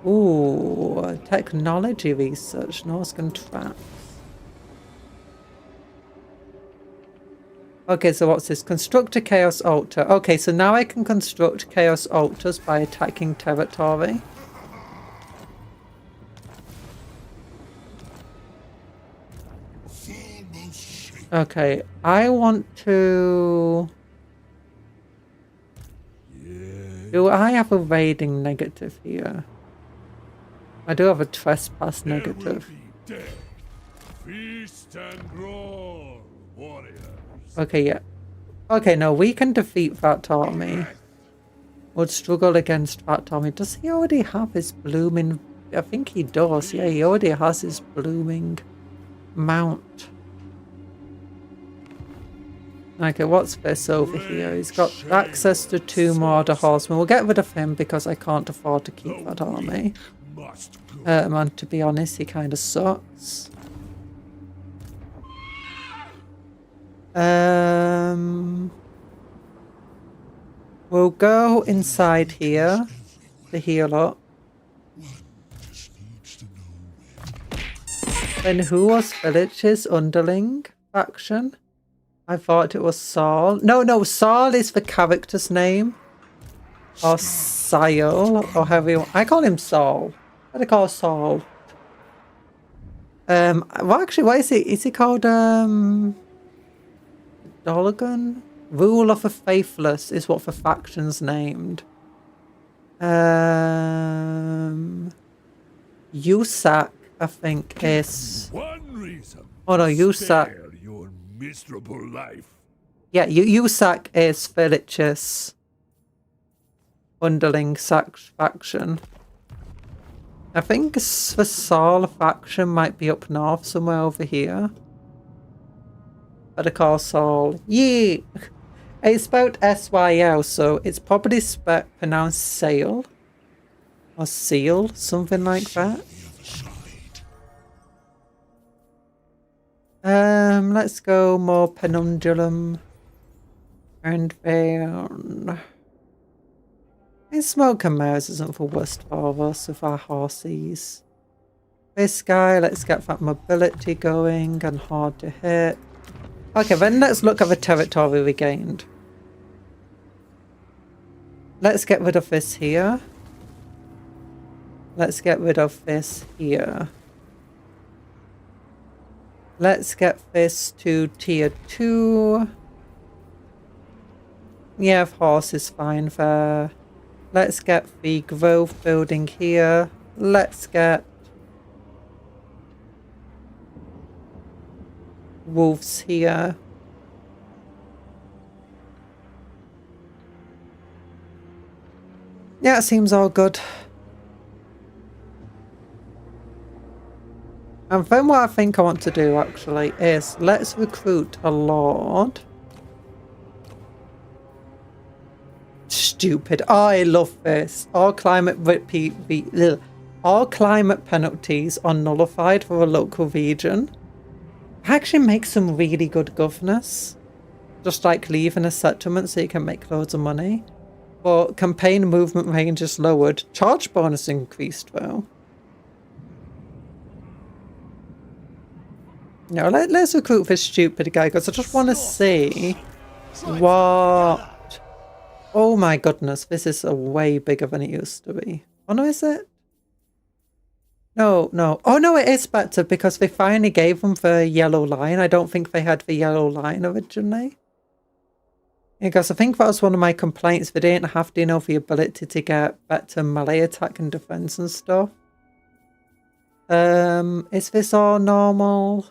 Ooh, technology research. Norscan traps. Okay, so what's this? Construct a chaos altar. Okay, so now I can construct chaos altars by attacking territory. Okay, I want to... Do I have a raiding negative here? I do have a trespass negative. Feast and roar, warriors. Okay, yeah. Okay, no, we can defeat that army. Would struggle against that army. Does he already have his blooming... I think he does. Yeah, he already has his blooming mount. Okay, what's this over here? He's got access to 2 more other horsemen. We'll get rid of him because I can't afford to keep that army. And to be honest, he kind of sucks. We'll go inside here to heal up. Then who was Village's underling faction? I thought it was Saul. No, Saul is the character's name. Or Saul, or however you want. I call him Saul. What do I call Saul? Well, actually, what is he? Is he called, Dolagan? Rule of the Faithless is what the faction's named. Yusak, I think, is... One reason. Oh no, Yusak. Your miserable life. Yeah, Yusak is Villach's underling faction. I think the Saul faction might be up north somewhere over here. Better call Saul. Yeet! It's spelled S-Y-L, so it's probably pronounced Sail. Or Seal, something like that. Let's go more Penundulum. And then... Smoke and Mares isn't the worst for us with our horses. This guy, let's get that mobility going and hard to hit. Okay, then let's look at the territory we gained. Let's get rid of this here. Let's get rid of this here. Let's get this to tier 2. Yeah, horse is fine there. Let's get the growth building here. Let's get wolves here. Yeah, it seems all good. And then what I think I want to do actually is let's recruit a lord. Stupid. I love this. All climate penalties are nullified for a local region. Actually makes some really good governors. Just like leaving a settlement so you can make loads of money. But campaign movement range is lowered. Charge bonus increased though. No, let's recruit this stupid guy because I just want to see what... Oh my goodness, this is way bigger than it used to be. Oh no, is it? No, no. Oh no, it is better because they finally gave them the yellow line. I don't think they had the yellow line originally. Because I think that was one of my complaints. They didn't have, you know, the ability to get better melee attack and defense and stuff. Is this all normal?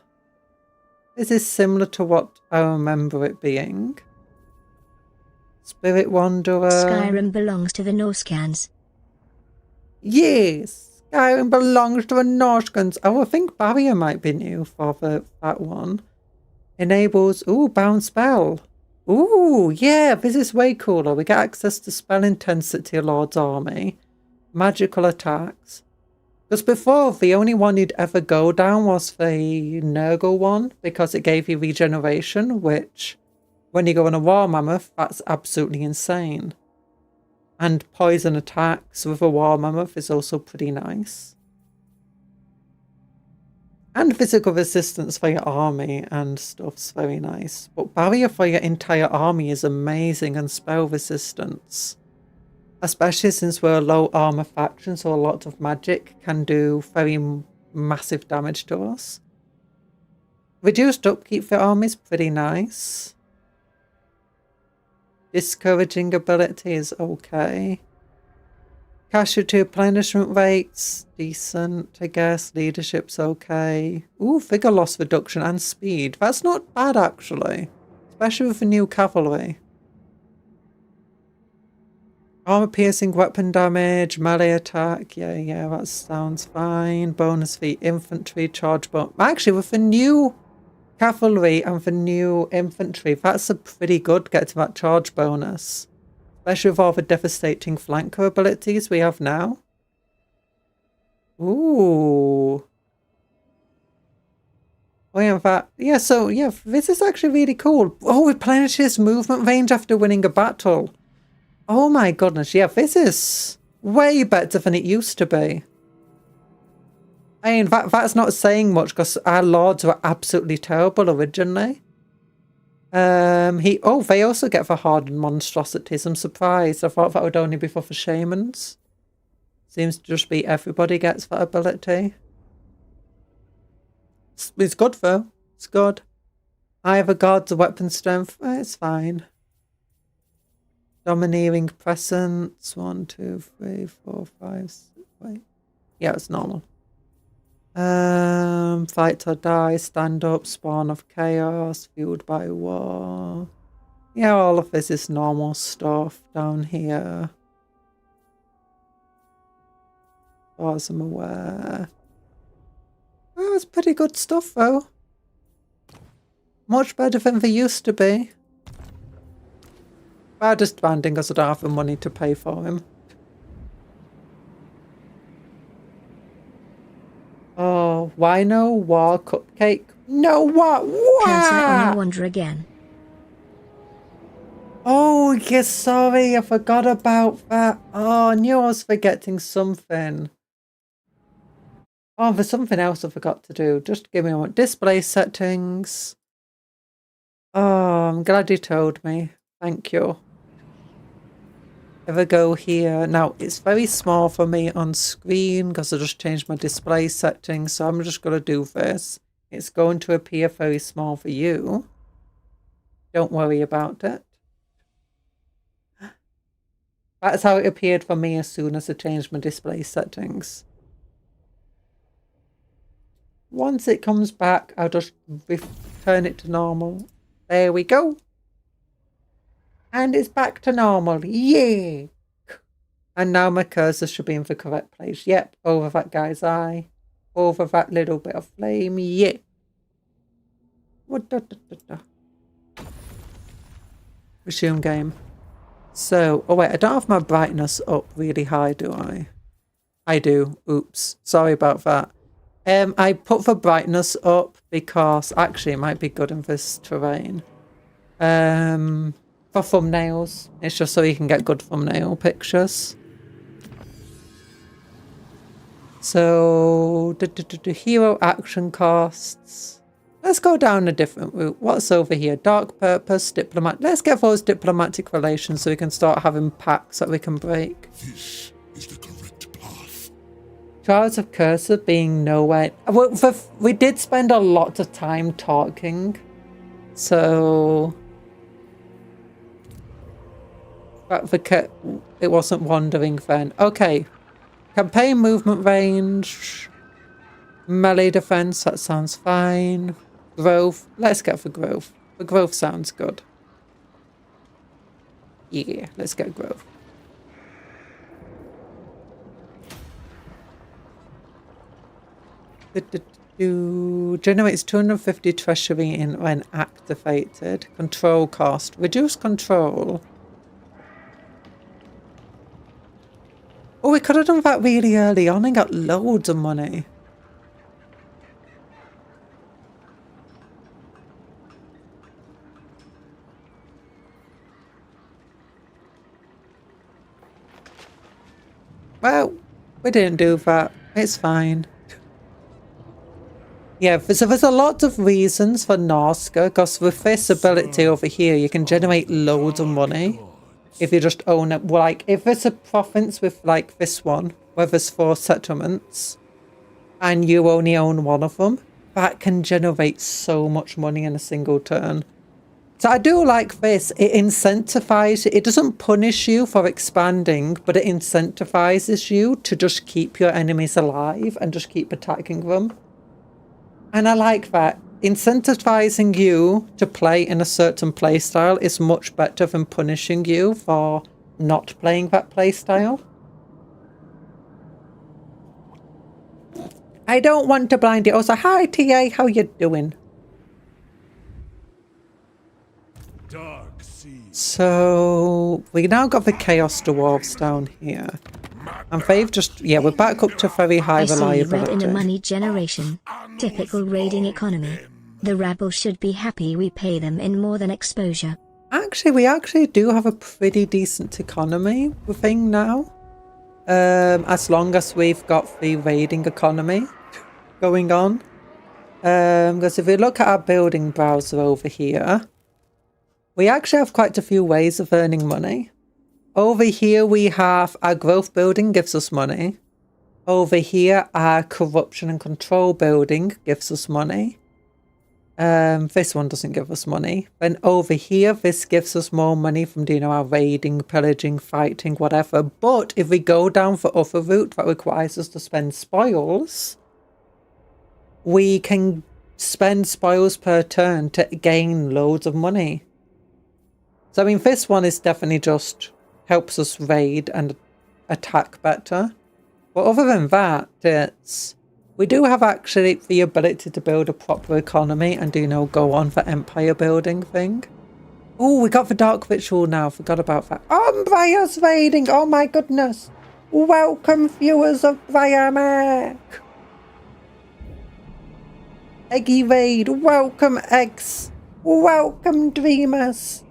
This is similar to what I remember it being. Spirit Wanderer. Skyrim belongs to the Norscans. Yes, Skyrim belongs to the Norscans. Oh, I think Barrier might be new for that one. Enables, ooh, bound spell. Ooh, yeah, this is way cooler. We get access to spell intensity of Lord's army. Magical attacks. Because before, the only one you'd ever go down was the Nurgle one, because it gave you regeneration, which, when you go on a War Mammoth, that's absolutely insane. And poison attacks with a War Mammoth is also pretty nice. And physical resistance for your army and stuff's very nice. But barrier for your entire army is amazing, and spell resistance. Especially since we're a low armor faction, so a lot of magic can do very massive damage to us. Reduced upkeep for army is pretty nice. Discouraging ability is okay. Casualty replenishment rates, decent, I guess. Leadership's okay. Ooh, figure loss reduction and speed. That's not bad, actually. Especially with the new cavalry. Armor-piercing weapon damage, melee attack. Yeah, that sounds fine. Bonus for infantry, charge bonus. Actually, with the new cavalry and the new infantry, that's a pretty good get to that charge bonus. Especially with all the devastating flanker abilities we have now. Ooh. Oh yeah, that. Yeah, so yeah, this is actually really cool. Oh, replenishes movement range after winning a battle. Oh my goodness, yeah, this is way better than it used to be. I mean, that's not saying much because our lords were absolutely terrible originally. They also get the hardened monstrosities. I'm surprised. I thought that would only be for the shamans. Seems to just be everybody gets that ability. It's good though. It's good. I have a god's weapon strength. It's fine. Domineering presence. 1, 2, 3, 4, 5, 6. Wait. Yeah, it's normal. Fight or die, stand up, spawn of chaos, fueled by war. Yeah, all of this is normal stuff down here. As far as I'm aware. Oh, it's pretty good stuff though. Much better than they used to be. Bad disbanding because I don't have the money to pay for him. Oh, why no war cupcake? No what? Cancer on the Wanderer again. Oh, yes, sorry, I forgot about that. Oh, I knew I was forgetting something. Oh, there's something else I forgot to do. Just give me a moment. Display settings. Oh, I'm glad you told me. Thank you. If I go here, now it's very small for me on screen because I just changed my display settings, so I'm just going to do this. It's going to appear very small for you. Don't worry about it. That's how it appeared for me as soon as I changed my display settings. Once it comes back, I'll just return it to normal. There we go. And it's back to normal. Yay! And now my cursor should be in the correct place. Yep, over that guy's eye. Over that little bit of flame. Yeah. Resume game. So, oh wait, I don't have my brightness up really high, do I? I do. Oops. Sorry about that. I put the brightness up because actually it might be good in this terrain. For thumbnails. It's just so you can get good thumbnail pictures. So, the hero action costs. Let's go down a different route. What's over here? Dark purpose, diplomat. Let's get those diplomatic relations so we can start having pacts that we can break. This is the correct path. Trials of Cursor being nowhere. We did spend a lot of time talking. So... it wasn't wandering then. Okay. Campaign movement range. Melee defense, that sounds fine. Growth. Let's get for growth. The growth sounds good. Yeah, let's get growth. Generates 250 treasury in when activated. Control cost. Reduce control. Oh, we could have done that really early on and got loads of money. Well, we didn't do that. It's fine. Yeah, so there's a lot of reasons for Norska, because with this ability over here, you can generate loads of money. If you just own it, like if it's a province with like this one, where there's 4 settlements, and you only own one of them, that can generate so much money in a single turn. So I do like this. It incentivizes, it doesn't punish you for expanding, but it incentivizes you to just keep your enemies alive and just keep attacking them. And I like that. Incentivizing you to play in a certain playstyle is much better than punishing you for not playing that playstyle. I don't want to blind you. Also, hi TA, how you doing? Dark sea. So we now got the Chaos Dwarves down here. And they've just, yeah, we're back up to very high I see reliability. red in a money generation. Typical raiding economy. The rabble should be happy we pay them in more than exposure. Actually, we actually do have a pretty decent economy thing now. As long as we've got the raiding economy going on. Because if we look at our building browser over here, we actually have quite a few ways of earning money. Over here we have our growth building gives us money. Over here our corruption and control building gives us money. This one doesn't give us money. Then over here, this gives us more money from doing our raiding, pillaging, fighting, whatever. But if we go down the other route that requires us to spend spoils, we can spend spoils per turn to gain loads of money. So I mean, this one is definitely just helps us raid and attack better. But other than that, it's... we do have actually the ability to build a proper economy and, you know, go on for empire building thing. Oh, we got the dark ritual now. Forgot about that. Oh, Briar's raiding. Oh my goodness. Welcome, viewers of Warhammer. Eggy raid. Welcome, eggs. Welcome, dreamers.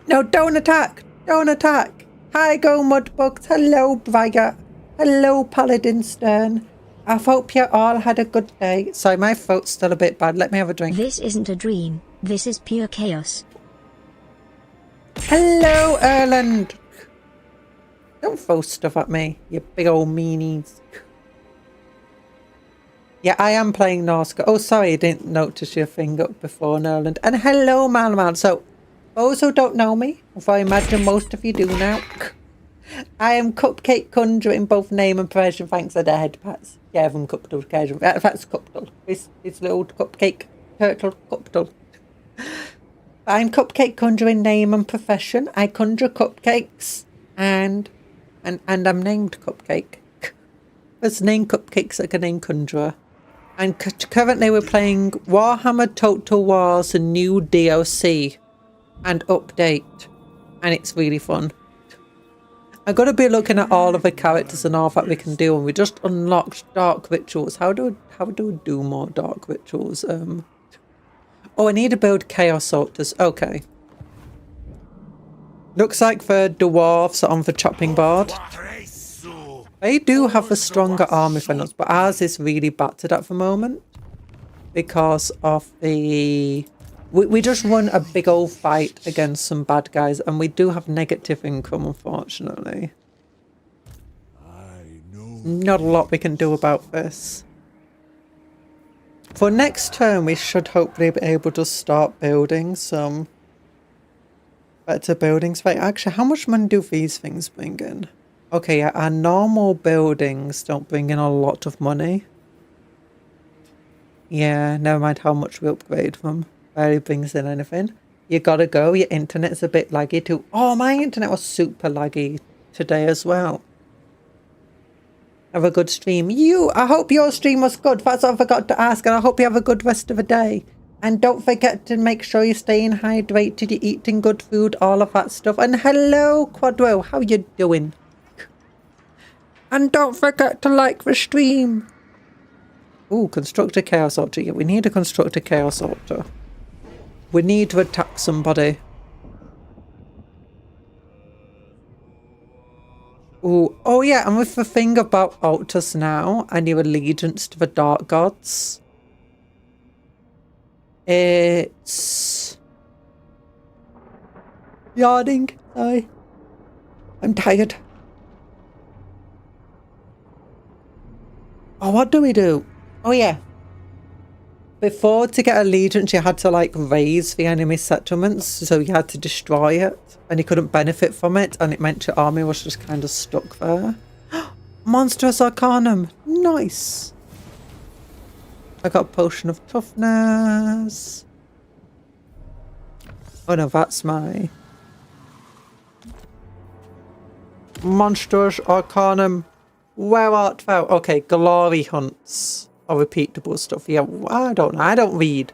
No, don't attack. Don't attack. Hi, go mudbugs. Hello, Briar. Hello, Paladin Stern. I hope you all had a good day. Sorry, my throat's still a bit bad. Let me have a drink. This isn't a dream. This is pure chaos. Hello, Erland. Don't throw stuff at me, you big old meanies. Yeah, I am playing Norse. Oh, sorry, I didn't notice your thing up before, Erland. And hello, Malman. So, those who don't know me, if I imagine most of you do now, I am Cupcake Conjuror in both name and profession, thanks to the headpats. Yeah, I'm Cuptle occasion. That's Cuptle. It's little cupcake turtle Cuptle. I'm Cupcake Conjuror in name and profession. I conjure cupcakes and I'm named Cupcake. There's named Cupcakes like a name Conjurer. And currently we're playing Warhammer Total War's new DLC and update. And it's really fun. I'm going to be looking at all of the characters and all that we can do. And we just unlocked dark rituals. How do we do more dark rituals? Oh, I need to build chaos altars. Okay. Looks like the dwarves are on the chopping board. They do have a stronger army than us, but ours is really battered at the moment. Because of the... We just run a big old fight against some bad guys, and we do have negative income, unfortunately. Not a lot we can do about this. For next turn, we should hopefully be able to start building some better buildings. Wait, actually, how much money do these things bring in? Okay, yeah, our normal buildings don't bring in a lot of money. Yeah, never mind how much we upgrade them. Barely brings in anything. You gotta go. Your internet's a bit laggy too. Oh, my internet was super laggy today as well. Have a good stream. I hope your stream was good. That's all I forgot to ask. And I hope you have a good rest of the day. And don't forget to make sure you're staying hydrated, you're eating good food, all of that stuff. And hello, Quadro. How you doing? And don't forget to like the stream. Ooh, construct a chaos altar. Yeah, we need to construct a chaos altar. We need to attack somebody. Ooh, oh yeah, and with the thing about altars now and your allegiance to the dark gods, it's yawning. Sorry, I'm tired. Oh, what do we do? Oh yeah. Before, to get allegiance, you had to like raise the enemy settlements, so you had to destroy it, and you couldn't benefit from it, and it meant your army was just kind of stuck there. Monstrous Arcanum, nice. I got a potion of toughness. Oh no, that's my Monstrous Arcanum. Where art thou? Okay, glory hunts. Or repeatable stuff. Yeah, I don't know. I don't read.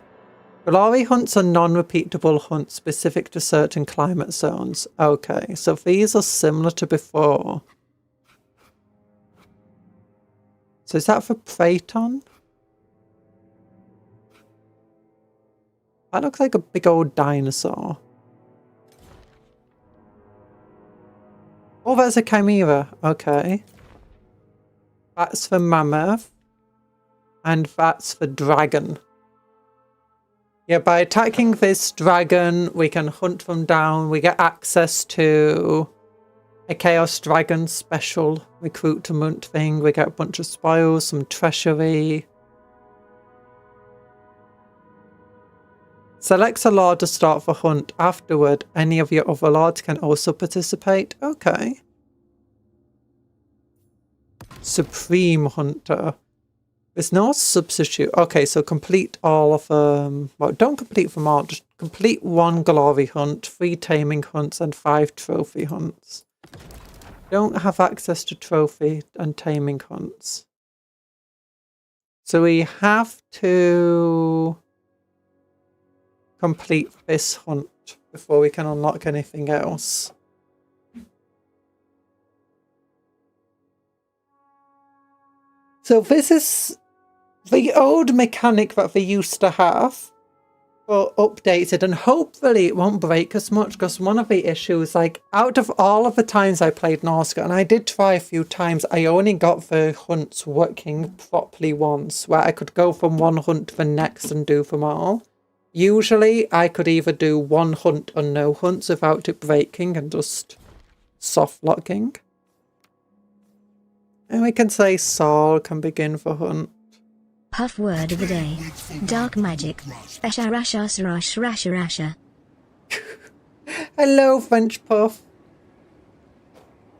Glory hunts are non-repeatable hunts specific to certain climate zones. Okay, so these are similar to before. So is that for Praeton? That looks like a big old dinosaur. Oh, there's a chimera. Okay. That's for mammoth. And that's for dragon. Yeah, by attacking this dragon, we can hunt them down. We get access to a Chaos Dragon special recruitment thing. We get a bunch of spoils, some treasury. Select a lord to start the hunt. Afterward, any of your other lords can also participate. Okay. Supreme Hunter. There's no substitute. Okay, so complete all of them. Well, don't complete them all. Just complete 1 glory hunt, 3 taming hunts, and 5 trophy hunts. Don't have access to trophy and taming hunts. So we have to complete this hunt before we can unlock anything else. So this is the old mechanic that they used to have, but updated, and hopefully it won't break as much, because one of the issues, like, out of all of the times I played Norska, and I did try a few times, I only got the hunts working properly once, where I could go from one hunt to the next and do them all. Usually I could either do one hunt or no hunts without it breaking and just soft locking. And we can say Saul can begin the hunt. Puff word of the day. Dark magic. Asha rasha sarash rasha rasha. Hello, French Puff.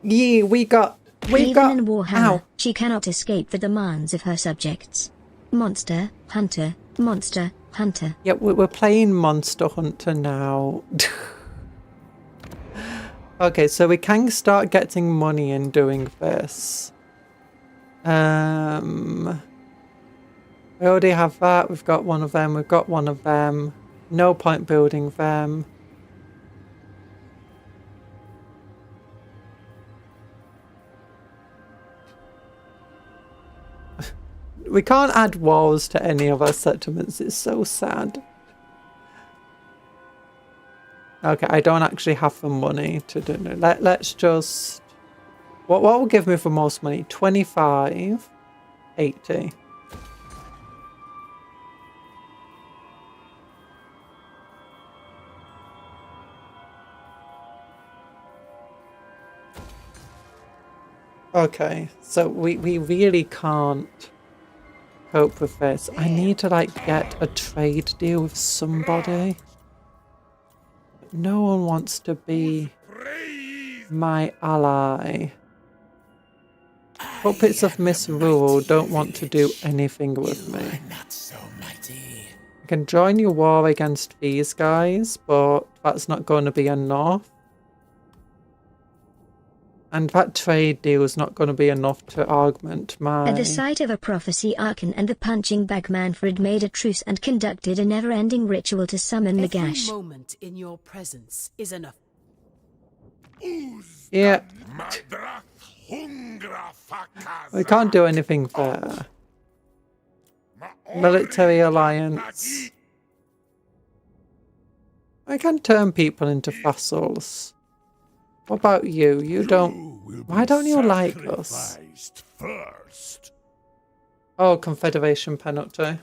Yeah, we've got... Even in Warhammer, Ow. she cannot escape the demands of her subjects. Monster, hunter, monster, hunter. Yeah, we're playing Monster Hunter now. Okay, so we can start getting money in doing this. We already have that. We've got one of them. We've got one of them. No point building them. We can't add walls to any of our settlements. It's so sad. Okay, I don't actually have the money to do it. Let's just... What will give me the most money? 25, 80. Okay, so we really can't cope with this. I need to like get a trade deal with somebody. No one wants to be my ally. Puppets of Misrule don't want to do anything with me. I can join your war against these guys, but that's not going to be enough. And that trade deal is not going to be enough to augment my... At the sight of a prophecy, Arkan and the punching bag Manfred made a truce and conducted a never-ending ritual to summon Nagash. Every moment in your presence is enough. Yeah. We can't do anything there. Military alliance. I can turn people into vassals. What about you? You don't... Why don't you like us? First. Oh, Confederation penalty.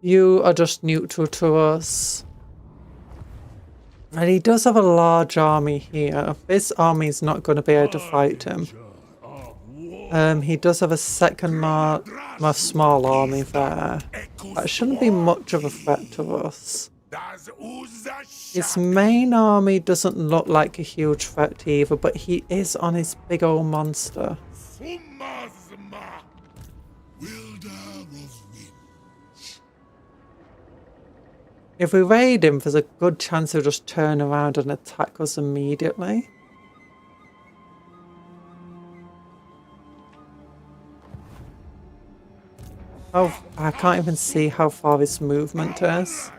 You are just neutral to us. And he does have a large army here. This army is not going to be able to fight him. He does have a second more small army there. That shouldn't be much of a threat to us. His main army doesn't look like a huge threat either, but he is on his big old monster. If we raid him, there's a good chance he'll just turn around and attack us immediately. Oh, I can't even see how far his movement is.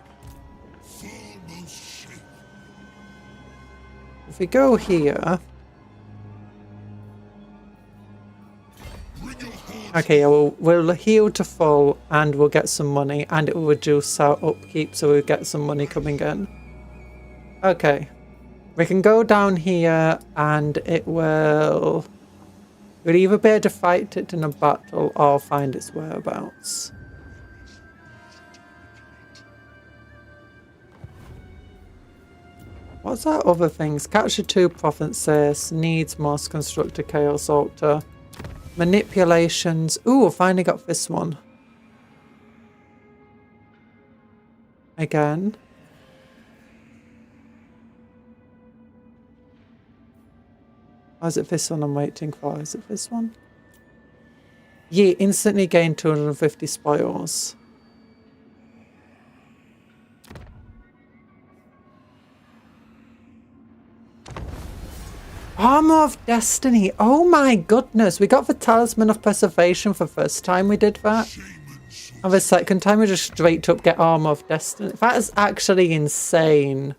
If we go here... Okay, we'll heal to full and we'll get some money and it will reduce our upkeep so we'll get some money coming in. Okay. We can go down here and it will... We'll either be able to fight it in a battle or find its whereabouts. What's that other things? Capture 2 provinces, needs most constructor chaos altar. Manipulations. Ooh, I finally got this one. Again. Or is it this one I'm waiting for? Is it this one? Yeah, instantly gain 250 spoils. Armor of Destiny. Oh my goodness. We got the Talisman of Preservation for the first time we did that. And the second time we just straight up get Armor of Destiny. That is actually insane.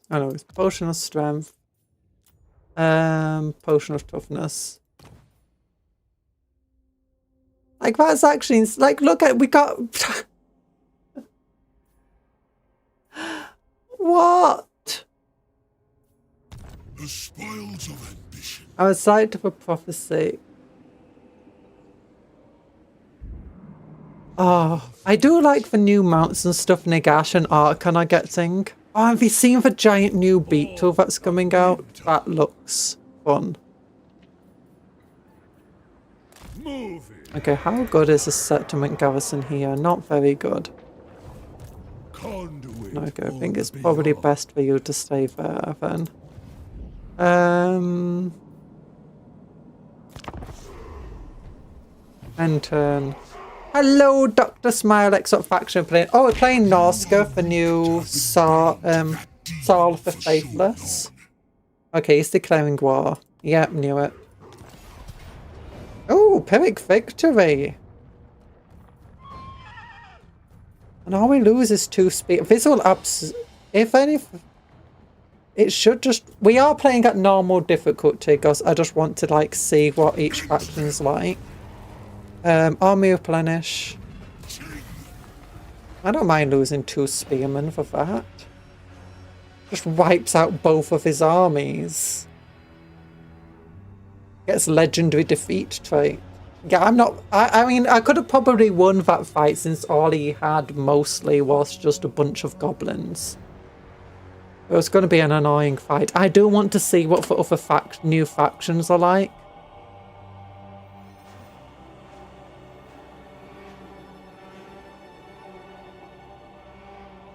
Oh no, it's Potion of Strength. Potion of Toughness. Like, that's actually, like, look at, we got... What? The spoils of ambition. I was sight of a prophecy. Oh, I do like the new mounts and stuff, Nagash and Archon are getting. Oh, have you seen the giant new beetle that's coming out? That looks fun. Okay, how good is the settlement garrison here? Not very good. Okay, I think it's probably best for you to stay there then. End turn. Hello, Dr. Smilex of faction playing. Oh, we're playing Norska for new Saul the Faithless. Okay, he's declaring war. Yep, knew it. Oh, Pyrrhic victory. And all we lose is 2 speed. Visual ups. If any, it should just. We are playing at normal difficulty because I just want to like see what each faction's like. Army replenish. I don't mind losing 2 spearmen for that. Just wipes out both of his armies. Gets legendary defeat trait. Yeah, I'm not... I mean, I could have probably won that fight since all he had mostly was just a bunch of goblins. It was going to be an annoying fight. I do want to see what the other new factions are like.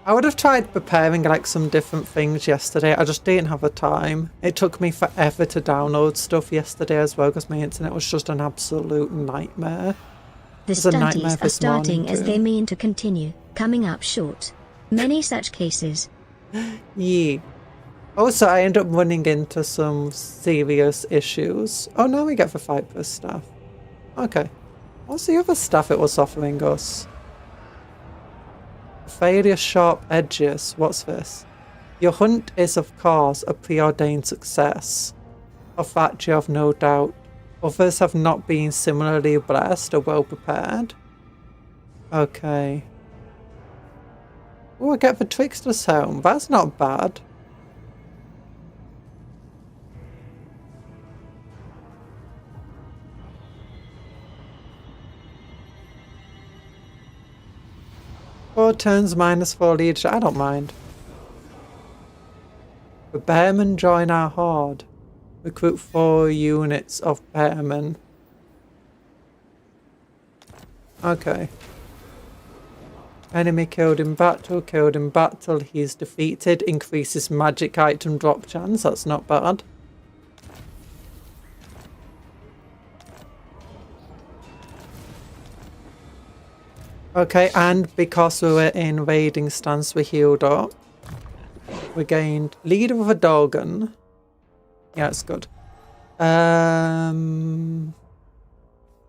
I would have tried preparing like some different things yesterday. I just didn't have the time. It took me forever to download stuff yesterday as well because my internet was just an absolute nightmare. The stunties are starting as they mean to continue, coming up short. Many such cases. Yeah. Also, I end up running into some serious issues. Oh, now we get the Viper stuff. Okay. What's the other stuff it was offering us? Failure sharp edges. What's this? Your hunt is of course a preordained success. Of that you have no doubt. Others have not been similarly blessed or well prepared. Okay. Oh, I get the Trickster's Helm. That's not bad. Four turns minus 4 leadership. I don't mind. The Bearmen join our horde. Recruit 4 units of Bearmen. Okay. Enemy killed in battle. Killed in battle. He's defeated. Increases magic item drop chance. That's not bad. Okay, and because we were in raiding stance, we healed up. We gained leader with a Dogan. Yeah, it's good.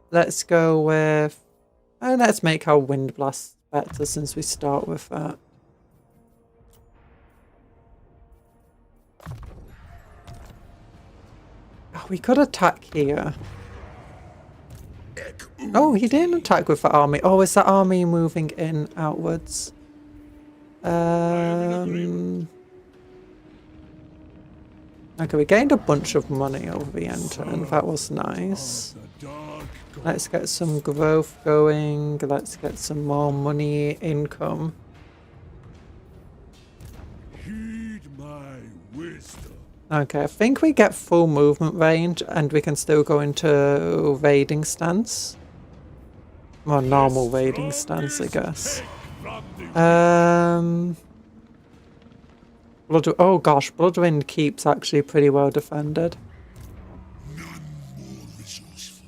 Let's go with... let's make our wind blast better since we start with that. Oh, we could attack here. Oh, he didn't attack with the army. Oh, is that army moving in outwards? Okay, we gained a bunch of money over the end turn. That was nice. Let's get some growth going. Let's get some more money income. Heed my wisdom. Okay, I think we get full movement range and we can still go into raiding stance. Well, normal raiding stance, I guess. Oh gosh, Bloodwind Keep's actually pretty well defended. None more resourceful.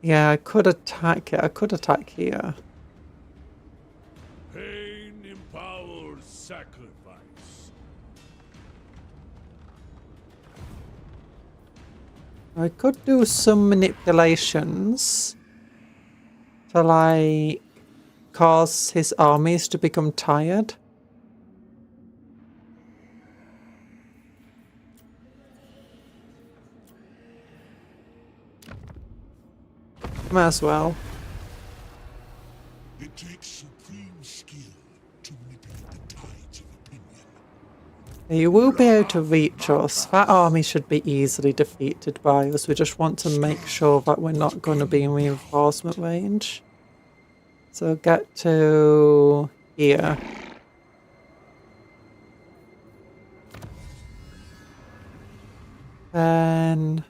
Yeah, I could attack it. I could attack here. Pain empowers sacrifice. I could do some manipulations to like cause his armies to become tired. Might as well. It takes supreme skill to manipulate the tides of opinion. You will be able to reach us. That army should be easily defeated by us. We just want to make sure that we're not going to be in reinforcement range. So get to here. Then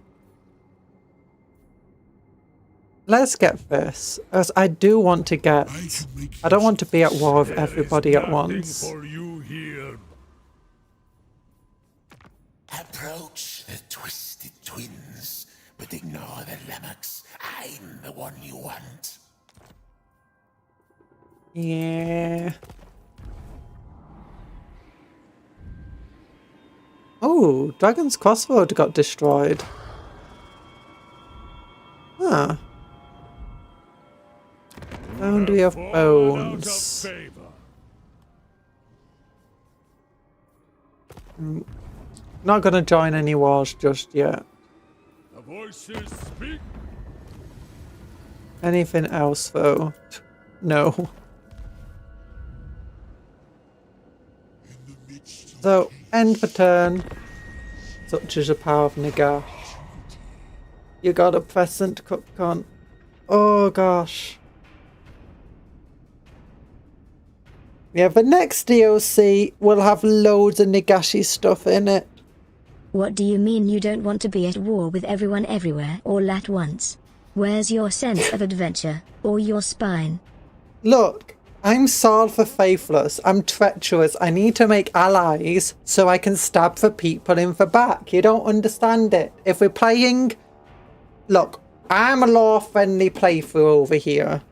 let's get this, as I do want to get. I don't want to be at war with everybody at once. For you here. Approach the twisted twins, but ignore the lemmax. I'm the one you want. Yeah. Oh, Dragon's Crossroad got destroyed. Huh. Foundry of Bones. Not gonna join any wars just yet. The voices speak. Anything else though? No. So, end the turn. Such is the power of Nagash. You got a present, Cupcon. Oh gosh. Yeah, the next DLC will have loads of Nagashi stuff in it. What do you mean you don't want to be at war with everyone everywhere all at once? Where's your sense of adventure, or your spine? Look, I'm Saul the Faithless. I'm treacherous. I need to make allies so I can stab the people in the back. You don't understand it. If we're playing... Look, I'm a law-friendly playthrough over here.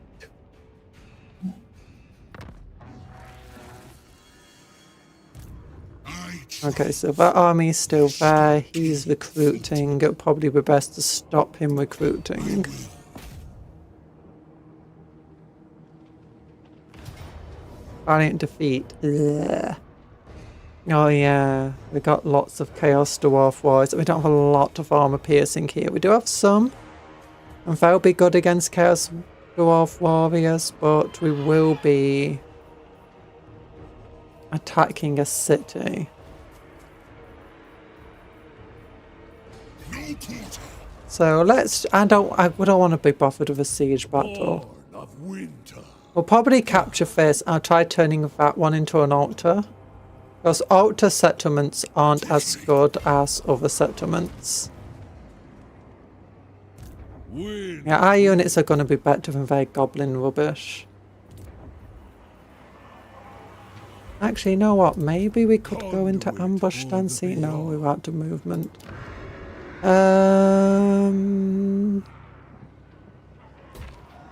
Okay, so that army's still there. He's recruiting. It'll probably be best to stop him recruiting. Valiant defeat. Ugh. Oh yeah, we got lots of Chaos Dwarf Warriors. We don't have a lot of armor piercing here. We do have some. And that'll be good against Chaos Dwarf Warriors, but we will be attacking a city. So let's, I don't want to be bothered with a siege battle. Of winter. We'll probably capture this. I'll try turning that one into an altar. Because altar settlements aren't as good as other settlements. Yeah, our units are going to be better than their goblin rubbish. Actually, you know what? Maybe we could go into ambush and see. No, we're out of movement.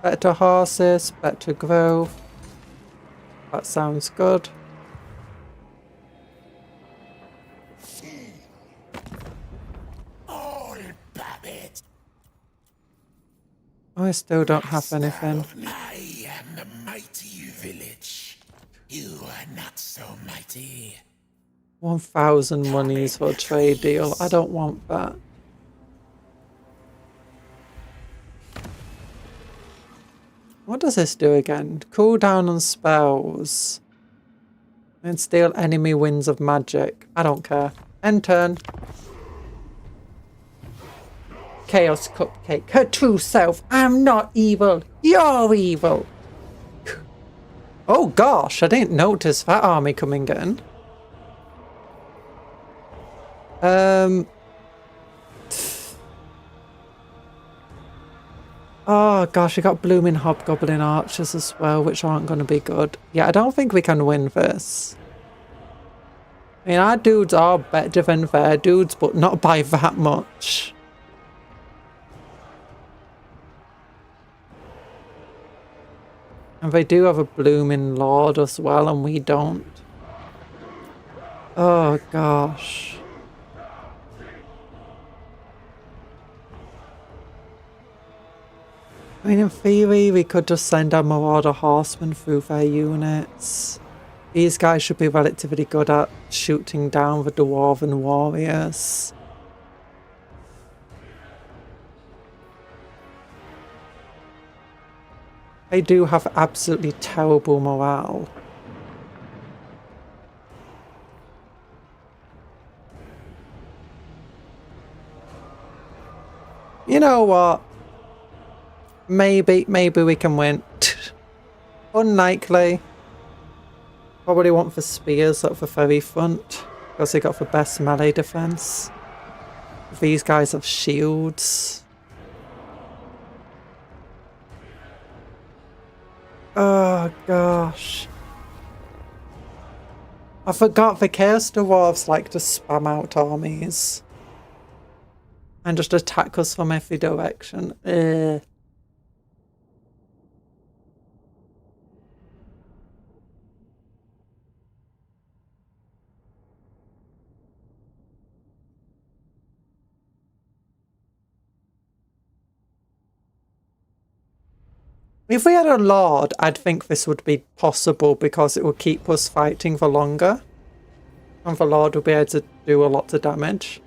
Better horses, better growth. That sounds good. All puppets. I still don't have anything. I am the mighty village. You are not so mighty. 1,000 monies for a trade deal. I don't want that. What does this do again? Cool down on spells. And steal enemy winds of magic. I don't care. End turn. Chaos Cupcake. Her true self. I'm not evil. You're evil. Oh gosh, I didn't notice that army coming in. Oh gosh, we got blooming hobgoblin archers as well, which aren't going to be good. Yeah, I don't think we can win this. I mean, our dudes are better than their dudes, but not by that much. And they do have a blooming lord as well, and we don't. Oh gosh. I mean, in theory, we could just send our Marauder Horsemen through their units. These guys should be relatively good at shooting down the Dwarven warriors. They do have absolutely terrible morale. You know what? Maybe we can win. Unlikely. Probably want for spears at the very front, because they got the best melee defense. These guys have shields. Oh gosh. I forgot the Chaos Dwarves like to spam out armies. And just attack us from every direction. Ugh. If we had a Lord, I'd think this would be possible because it would keep us fighting for longer. And the Lord would be able to do a lot of damage.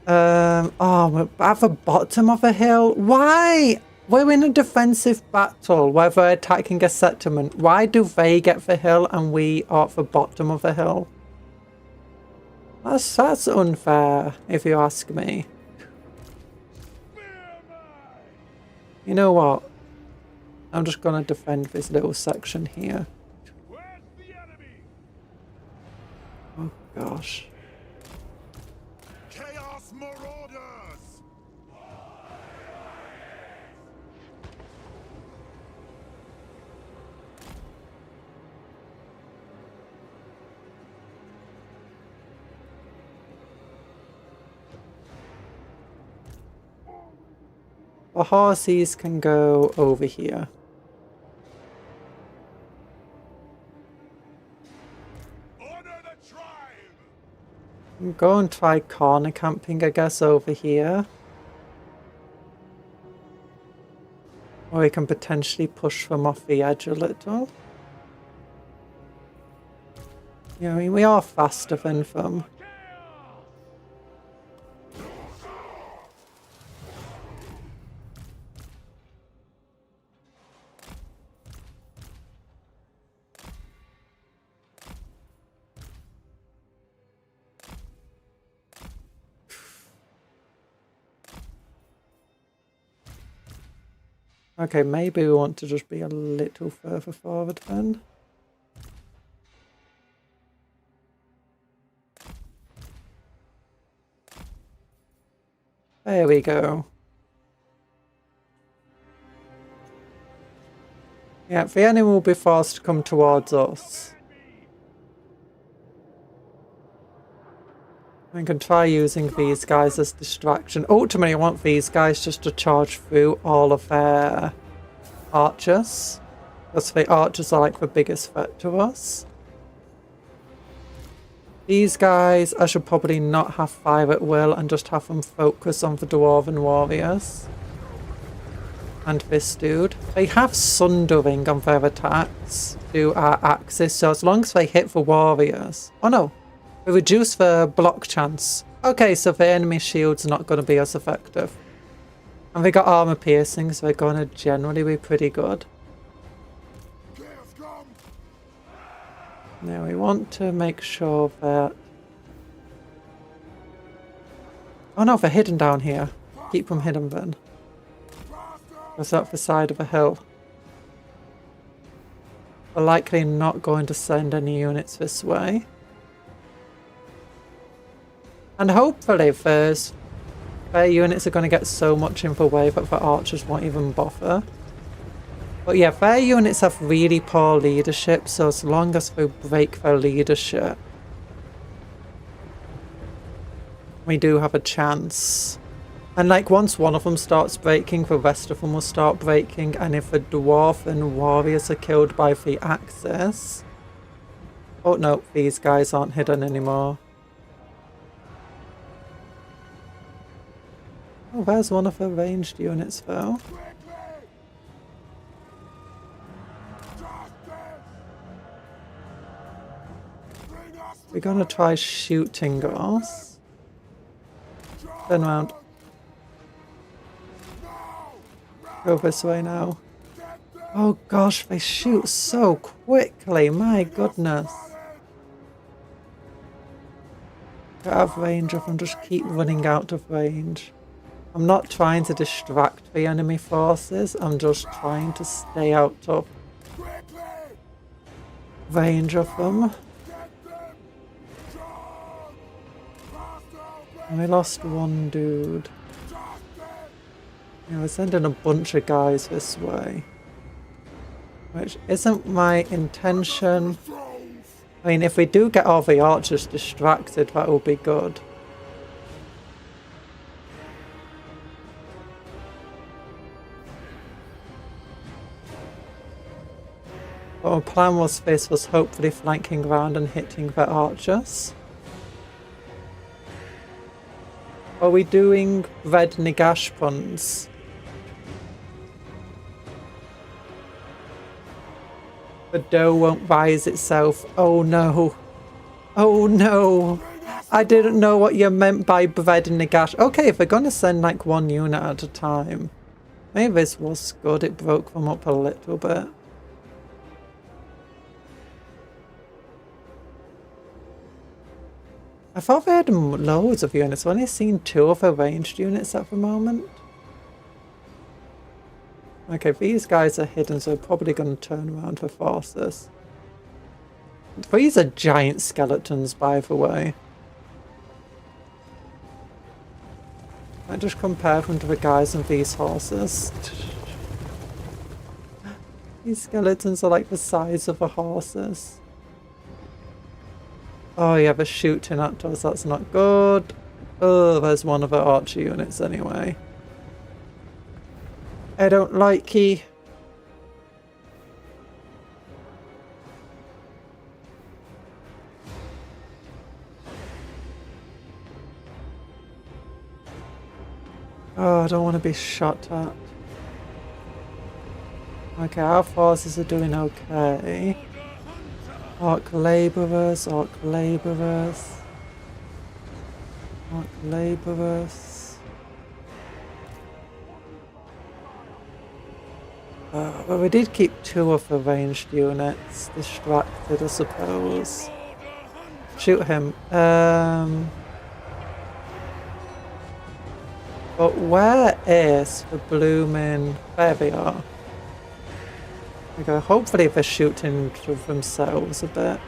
Oh, we're at the bottom of a hill. Why? We're in a defensive battle where they're attacking a settlement. Why do they get the hill and we are at the bottom of the hill? That's unfair, if you ask me. You know what? I'm just gonna defend this little section here. Oh gosh. Chaos Marauders! The horses can go over here. Go and try corner camping, I guess, over here. Or we can potentially push them off the edge a little. Yeah, I mean, we are faster than them. Okay, maybe we want to just be a little further forward then. There we go. Yeah, the enemy will be forced to come towards us. We can try using these guys as distraction. Ultimately, I want these guys just to charge through all of their archers. Because the archers are like the biggest threat to us. These guys, I should probably not have fire at will and just have them focus on the Dwarven warriors. And this dude. They have sundering on their attacks to our axis, so as long as they hit the warriors. Oh no. We reduce the block chance. Okay, so the enemy shield's not going to be as effective. And they got armor piercing, so they're going to generally be pretty good. Now we want to make sure that... Oh no, they're hidden down here. Keep them hidden then. That's up the side of a hill. We're likely not going to send any units this way. And hopefully their units are going to get so much in the way that the archers won't even bother. But yeah, their units have really poor leadership, so as long as we break their leadership, we do have a chance. And like once one of them starts breaking, the rest of them will start breaking, and if the Dwarven warriors are killed by the Axis... Oh no, these guys aren't hidden anymore. Oh, there's one of the ranged units though. We're gonna try shooting us. Turn around. Go this way now. Oh gosh, they shoot so quickly, my goodness. Get out of range of them, just keep running out of range. I'm not trying to distract the enemy forces, I'm just trying to stay out of range of them. And we lost one dude. Yeah, we're sending a bunch of guys this way. Which isn't my intention. I mean, if we do get all the archers distracted, that will be good. But our plan was hopefully flanking around and hitting the archers. Are we doing red Nagash puns? The dough won't rise itself. Oh no. Oh no. I didn't know what you meant by bread and Nagash. Okay, if we're gonna send like one unit at a time. Maybe this was good. It broke them up a little bit. I thought they had loads of units. I've only seen 2 of the ranged units at the moment. Okay, these guys are hidden, so they're probably going to turn around for forces. These are giant skeletons, by the way. I just compare them to the guys on these horses. These skeletons are like the size of the horses. Oh yeah, they're shooting at us, that's not good. Oh, there's one of the archer units anyway. I don't like you. Oh, I don't want to be shot at. Okay, our forces are doing okay. Orc labourers, orc labourers. Orc labourers. Well, we did keep 2 of the ranged units distracted, I suppose. Shoot him. But where is the blooming... There they are. Okay, hopefully they're shooting to themselves a bit.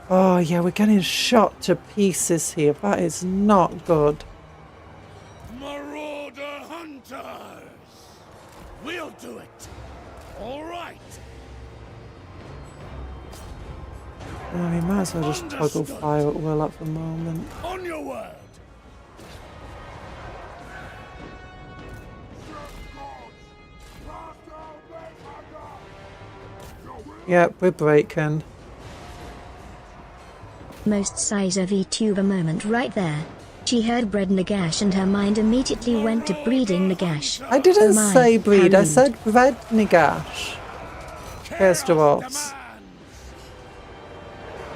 Oh yeah, we're getting shot to pieces here. That is not good. Marauder hunters! We'll do it! All right! Well, we might as well just toggle fire at will at the moment. On your word! Yep, we're breaking. Most Sizer VTuber moment right there. She heard bread Nagash and her mind immediately went to breeding Nagash. I didn't Oh my, say breed, how I rude. said red Nagash. Here's dwarves.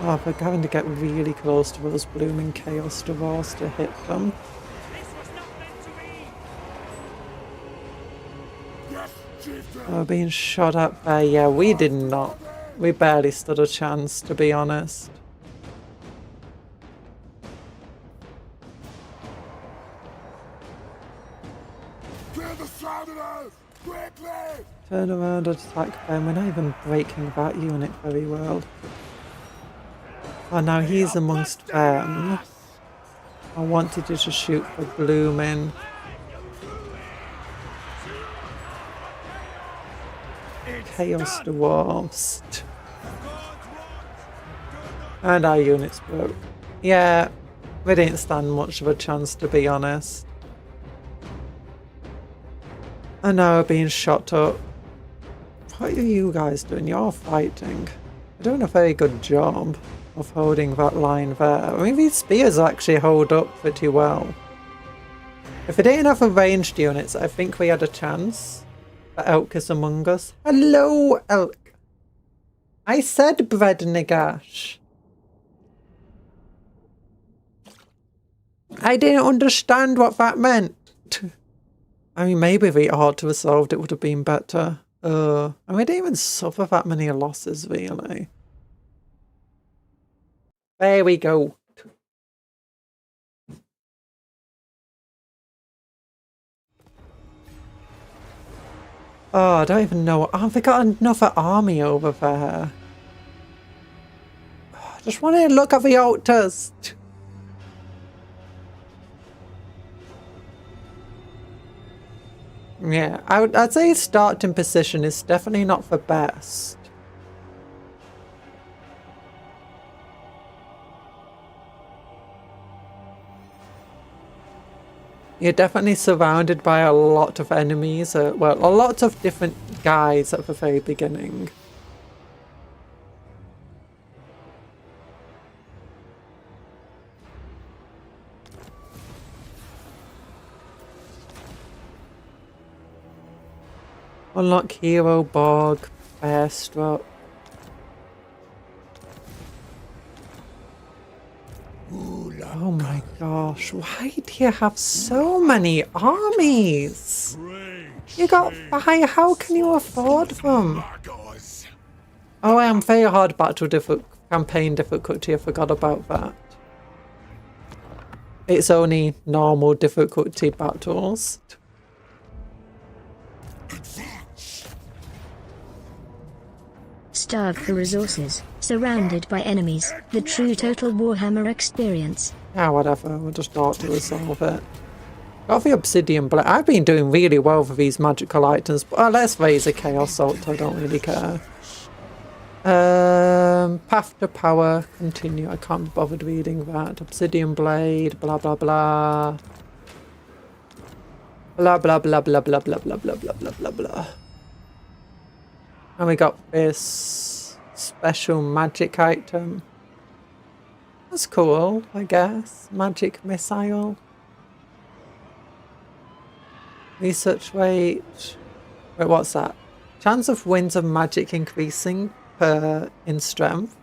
Oh, we're having to get really close to those blooming chaos dwarves to hit them. Oh, being shot at there, yeah, we did not. We barely stood a chance, to be honest. Turn around and attack them. We're not even breaking that unit very well. Oh, now he's amongst them. I wanted you to shoot for blooming. Chaos dwarves. And our units broke. Yeah, we didn't stand much of a chance, to be honest. And now we're being shot up. What are you guys doing? You're fighting. You're doing a very good job of holding that line there. I mean, these spears actually hold up pretty well. If we didn't have the ranged units, I think we had a chance. The elk is among us. Hello, elk. I said bread nagash. I didn't understand what that meant. I mean, maybe if we ought to have solved it would have been better. I mean, we didn't even suffer that many losses, really. There we go. Oh, I don't even know. Oh, they got another army over there. Oh, I just want to look at the altars. Yeah, I'd say starting position is definitely not the best. You're definitely surrounded by a lot of enemies, well, a lot of different guys at the very beginning. Unlock hero, bog, bear stroke. Oh my gosh, why do you have so many armies? You got 5, how can you afford them? Oh, I am very hard battle campaign difficulty, I forgot about that. It's only normal difficulty battles. Starved for resources, surrounded by enemies, the true total Warhammer experience. Yeah, whatever, we'll just start to resolve it. Got the obsidian blade. I've been doing really well for these magical items, but let's raise a chaos salt, I don't really care. Path to power, continue, I can't be bothered reading that. Obsidian blade, blah blah blah. Blah blah blah blah blah blah blah blah blah blah blah blah. And we got this special magic item. That's cool, I guess. Magic missile. Research rate. Wait, what's that? Chance of winds of magic increasing in strength.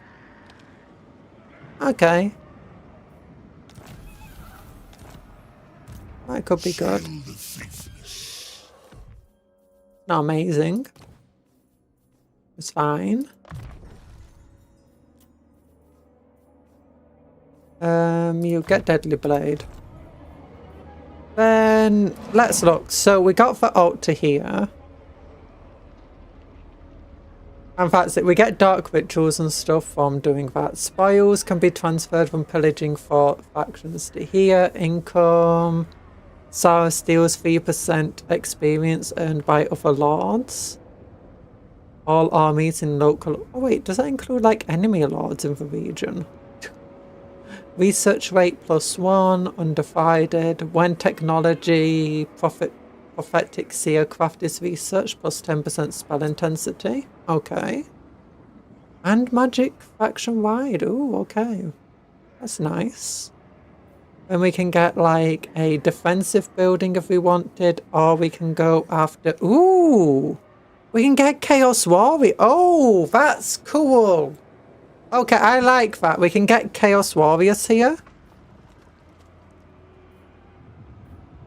Okay. That could be good. Not amazing. It's fine. You get Deadly Blade. Then let's look. So we got the altar here. In fact, we get dark rituals and stuff from doing that. Spoils can be transferred from pillaging for factions to here. Income. Sarah steals 3% experience earned by other lords. All armies in local... Oh wait, does that include like enemy lords in the region? Research rate +1, undivided. When technology, prophetic seer craft is researched, plus 10% spell intensity. Okay. And magic faction wide. Ooh, okay. That's nice. Then we can get like a defensive building if we wanted, or we can go after... Ooh! We can get Chaos Warrior. Oh, that's cool. Okay, I like that. We can get Chaos Warriors here.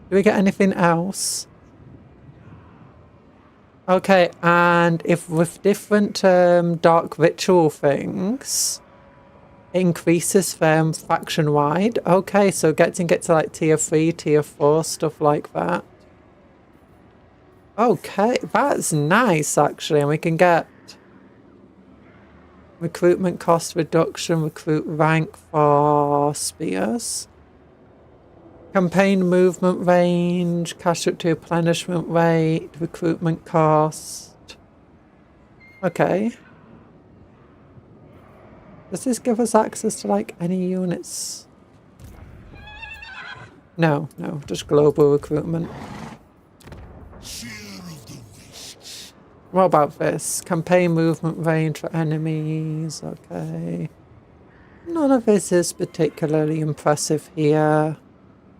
Do we get anything else? Okay, and if with different dark ritual things, it increases them faction-wide. Okay, so getting to like tier 3, tier 4, stuff like that. Okay, that's nice actually, and we can get recruitment cost reduction, recruit rank for spears. Campaign movement range, cash up to replenishment rate, recruitment cost. Okay. Does this give us access to like any units? No, just global recruitment. What about this? Campaign movement range for enemies. Okay. None of this is particularly impressive here.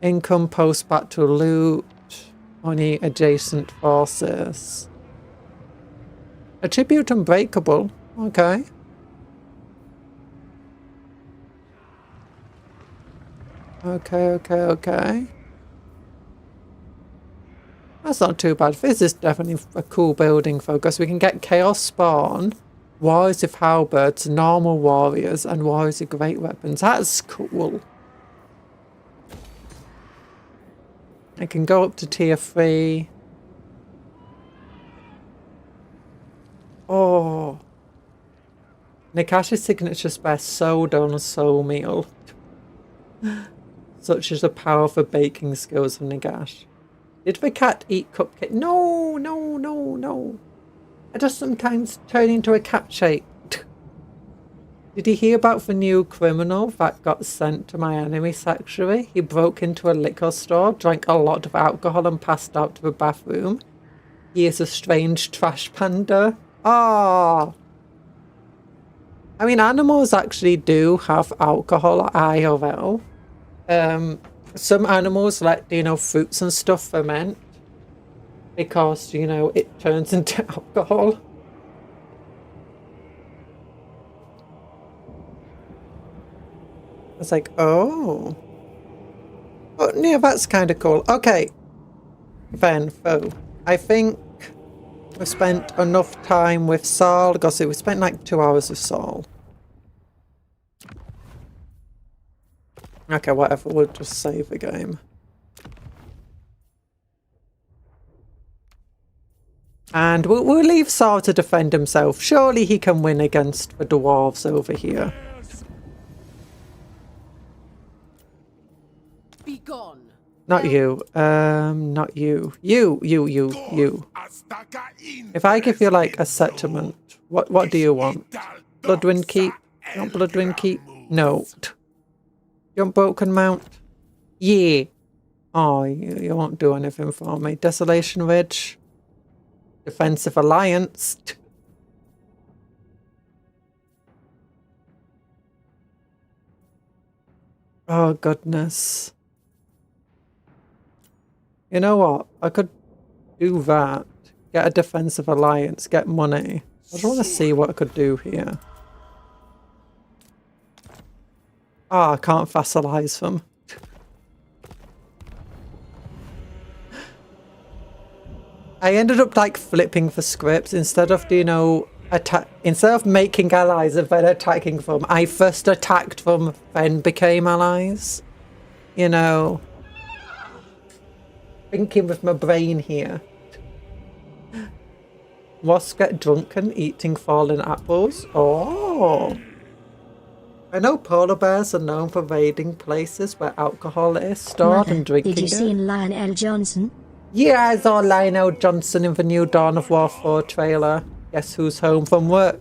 Income post-battle loot. Only adjacent forces. Attribute unbreakable. Okay. Okay. That's not too bad. This is definitely a cool building focus. We can get Chaos Spawn, Warriors with Halberds, Normal Warriors, and Warriors with Great Weapons. That's cool. I can go up to tier 3. Oh. Nikashi's signature spare soda and soul meal. Such is the power for baking skills of Nagash. Did the cat eat cupcake? No. I just sometimes turn into a cat shape. Did you hear about the new criminal that got sent to my enemy sanctuary? He broke into a liquor store, drank a lot of alcohol and passed out to the bathroom. He is a strange trash panda. Ah. I mean, animals actually do have alcohol IRL. Some animals let, fruits and stuff ferment because, it turns into alcohol. It's like, oh. But yeah, that's kind of cool. Okay. Then, I think we've spent enough time with Saul. Because we spent like 2 hours with Saul. Okay, whatever, we'll just save the game. And we'll leave Saul to defend himself. Surely he can win against the dwarves over here. Be gone. Not you. Not you. You. If I give you like a settlement, what do you want? Bloodwind Keep? You want Bloodwind Keep? No. You want Broken Mount? Yeah. Oh, you won't do anything for me. Desolation Ridge. Defensive Alliance. Oh, goodness. You know what? I could do that. Get a defensive alliance. Get money. I just want to see what I could do here. Ah, I can't fossilize them. I ended up like flipping for scripts instead of, instead of making allies and then attacking them. I first attacked them, then became allies. Thinking with my brain here. Wasps get drunken eating fallen apples. Oh. I know polar bears are known for raiding places where alcohol is stored and drinking it. Did you see Lionel Johnson? Yeah, I saw Lionel Johnson in the new Dawn of War 4 trailer. Guess who's home from work?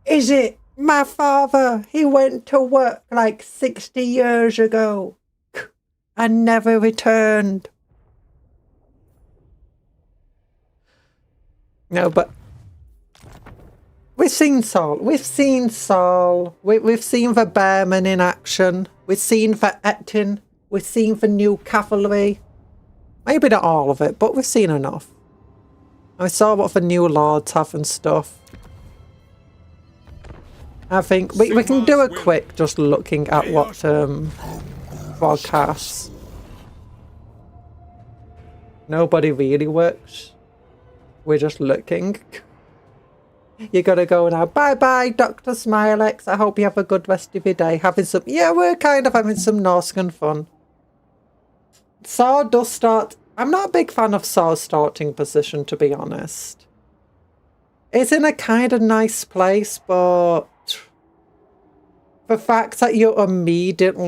Is it my father? He went to work like 60 years ago and never returned. No, but we've seen Saul. We've seen Saul. We've seen the Bearmen in action. We've seen the Ettin. We've seen the new cavalry. Maybe not all of it, but we've seen enough. And we saw what the new lords have and stuff. I think we can do a quick just looking at what broadcasts. Nobody really works. We're just looking. You gotta go now. Bye-bye, Dr. Smilex. I hope you have a good rest of your day. Yeah, we're kind of having some Norscan fun. Saw does start... I'm not a big fan of Saw's starting position, to be honest. It's in a kind of nice place, but... the fact that your immediate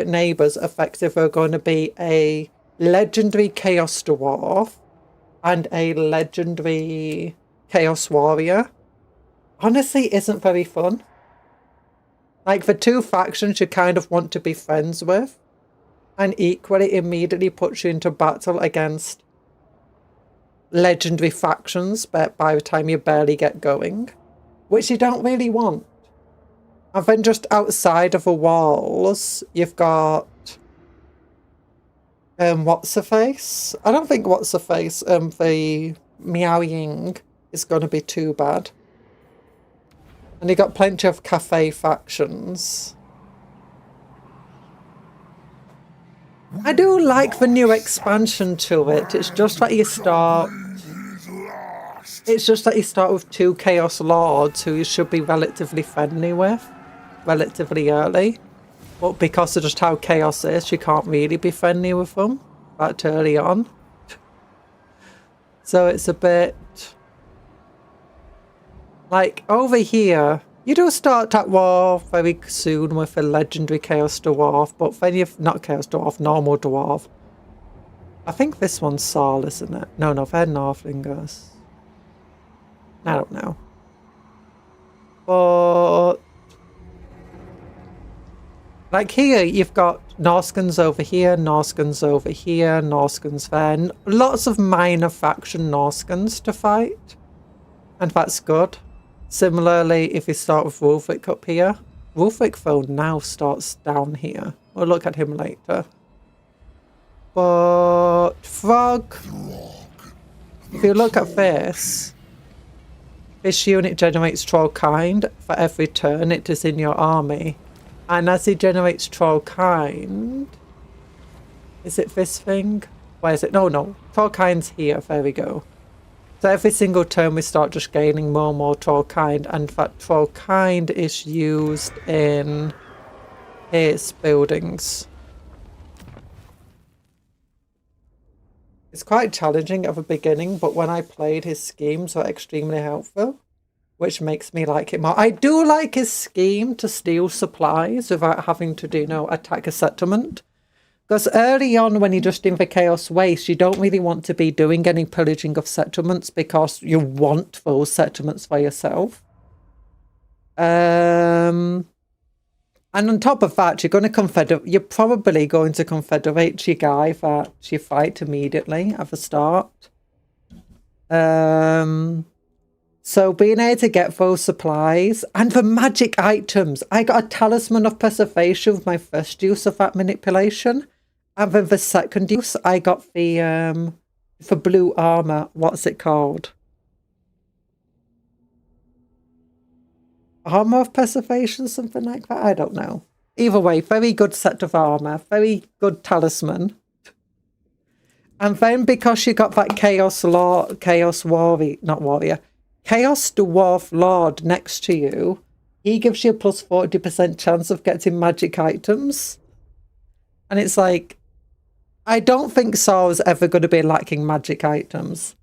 neighbours effectively are going to be a legendary Chaos Dwarf and a legendary Chaos Warrior honestly isn't very fun. Like, the two factions you kind of want to be friends with, and equally immediately puts you into battle against legendary factions but by the time you barely get going, which you don't really want. And then just outside of the walls, you've got what's-her-face? I don't think what's-her-face, the meowing is going to be too bad. And you got plenty of cafe factions. I do like the new expansion to it. It's just that you start... It's just that you start with 2 Chaos Lords who you should be relatively friendly with. Relatively early. But because of just how Chaos is, you can't really be friendly with them that early on. So it's a bit... Like, over here, you do start that war very soon with a legendary Chaos Dwarf, but then you've... Not Chaos Dwarf, normal Dwarf. I think this one's Saul, isn't it? No, they're Northlingers. I don't know. But... Like here, you've got Norskans over here, Norskans over here, Norskans there. Lots of minor faction Norskans to fight. And that's good. Similarly, if you start with Wulfric up here, Wulfric though now starts down here. We'll look at him later. But Frog, if you look at this unit generates Trollkind for every turn it is in your army. And as he generates Trollkind, is it this thing? Where is it? No. Trollkind's here. There we go. So every single turn we start just gaining more and more Trollkind, and that Trollkind is used in his buildings. It's quite challenging at the beginning, but when I played, his schemes were extremely helpful, which makes me like it more. I do like his scheme to steal supplies without having to, attack a settlement. Because early on, when you're just in the Chaos Waste, you don't really want to be doing any pillaging of settlements because you want those settlements for yourself. And on top of that, you're probably going to confederate your guy that you fight immediately at the start. So being able to get those supplies and the magic items. I got a Talisman of Preservation with my first use of that manipulation. And then the second use, I got the for blue armor. What's it called? Armor of Preservation, something like that. I don't know. Either way, very good set of armor, very good talisman. And then because you got that Chaos Dwarf Lord next to you, he gives you a plus 40% chance of getting magic items. And it's like, I don't think Saul's ever going to be lacking magic items.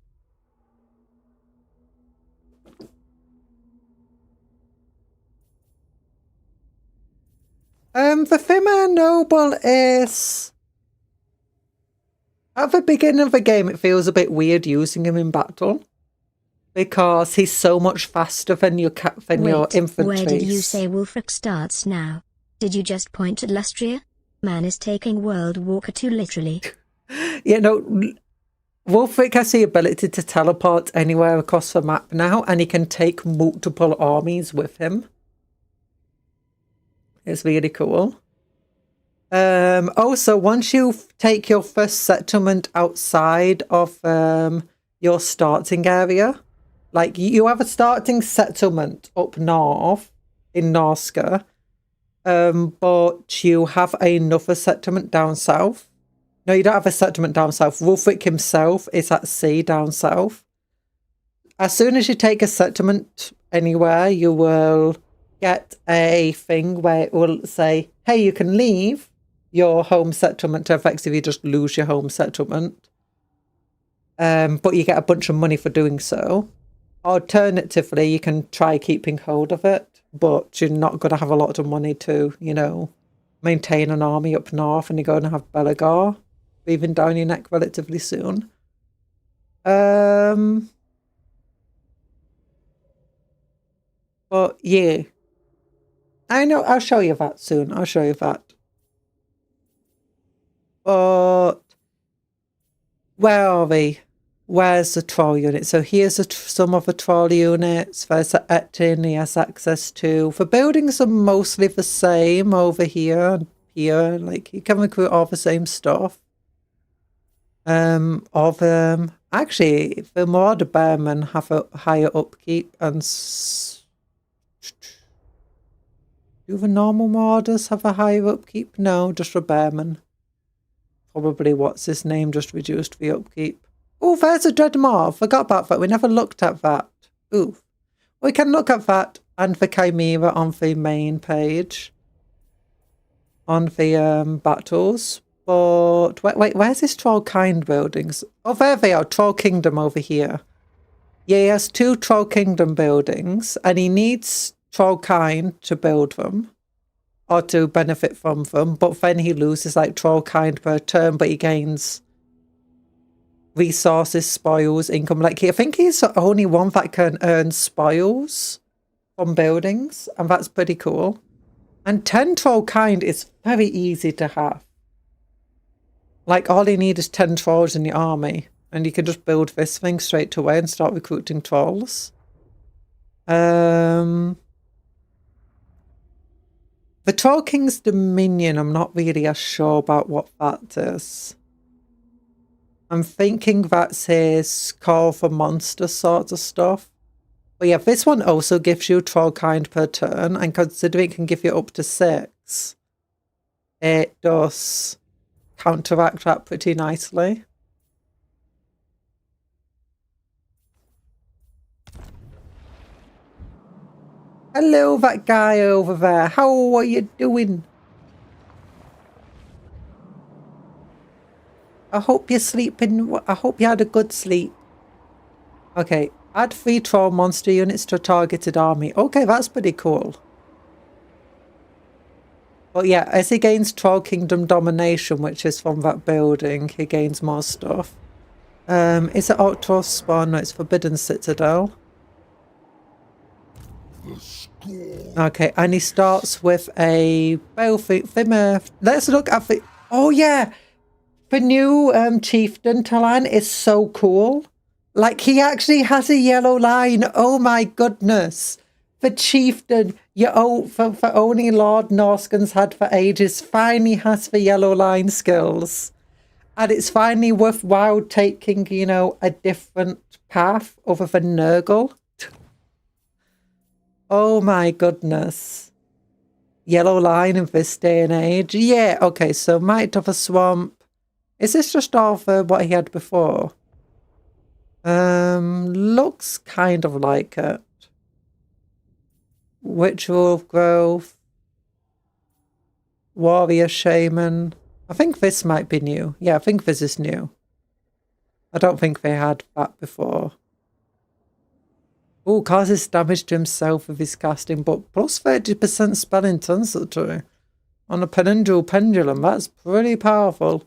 The Female Noble is... At the beginning of the game, it feels a bit weird using him in battle. Because he's so much faster than your infantry. Where did you say Wulfric starts now? Did you just point at Lustria? Man is taking World War II literally. Wulfric has the ability to teleport anywhere across the map now, and he can take multiple armies with him. It's really cool. Also, once you take your first settlement outside of your starting area, like you have a starting settlement up north in Norska, but you have another settlement down south. No, you don't have a settlement down south. Wulfric himself is at sea down south. As soon as you take a settlement anywhere, you will get a thing where it will say, hey, you can leave your home settlement to effectively just lose your home settlement. But you get a bunch of money for doing so. Alternatively, you can try keeping hold of it, but you're not going to have a lot of money to, maintain an army up north, and you're going to have Belagor breathing down your neck relatively soon. But yeah. I know, I'll show you that soon. I'll show you that. But where are we? Where's the troll unit? So here's some of the troll units. There's the Etin he has access to. The buildings are mostly the same over here and here. Like, you can recruit all the same stuff. Actually, the Marauder Bearmen have a higher upkeep, and do the normal Marauders have a higher upkeep? No, just the Bearmen. Probably what's his name just reduced the upkeep. Oh, there's a Dreadmaw. Forgot about that. We never looked at that. Ooh. We can look at that and the Chimera on the main page. On the battles. But wait, where's his Trollkind buildings? Oh, there they are. Troll Kingdom over here. Yeah, he has 2 Troll Kingdom buildings, and he needs Trollkind to build them or to benefit from them. But then he loses like Trollkind per turn, but he gains resources, spoils, income. Like I think he's the only one that can earn spoils from buildings, and that's pretty cool. And 10 Trollkind is very easy to have. Like, all you need is 10 trolls in your army, and you can just build this thing straight away and start recruiting trolls. The Troll King's Dominion, I'm not really as sure about what that is. I'm thinking that's his call for monster sorts of stuff. But yeah, this one also gives you Trollkind per turn, and considering it can give you up to 6, it does counteract that pretty nicely. Hello, that guy over there. How are you doing? I hope you're sleeping. I hope you had a good sleep. Okay, add 3 troll monster units to a targeted army. Okay, that's pretty cool. But yeah, as he gains Troll Kingdom Domination, which is from that building, he gains more stuff. Is it Octos Spawn? No, it's Forbidden Citadel. Okay, and he starts with a Balefimmer. Let's look at the... Oh yeah! The new Chieftain Talan is so cool. Like, he actually has a yellow line. Oh my goodness. The Chieftain, for only Lord Norskins had for ages, finally has the yellow line skills. And it's finally worthwhile taking, you know, a different path other than Nurgle. Oh my goodness. Yellow line in this day and age. Yeah, okay, so Might of a Swamp. Is this just all for what he had before? Looks kind of like it. Ritual of Growth. Warrior Shaman. I think this might be new. Yeah, I think this is new. I don't think they had that before. Oh, causes damage to himself with his casting, but plus 30% spell intensity on a Penendule Pendulum. That's pretty powerful.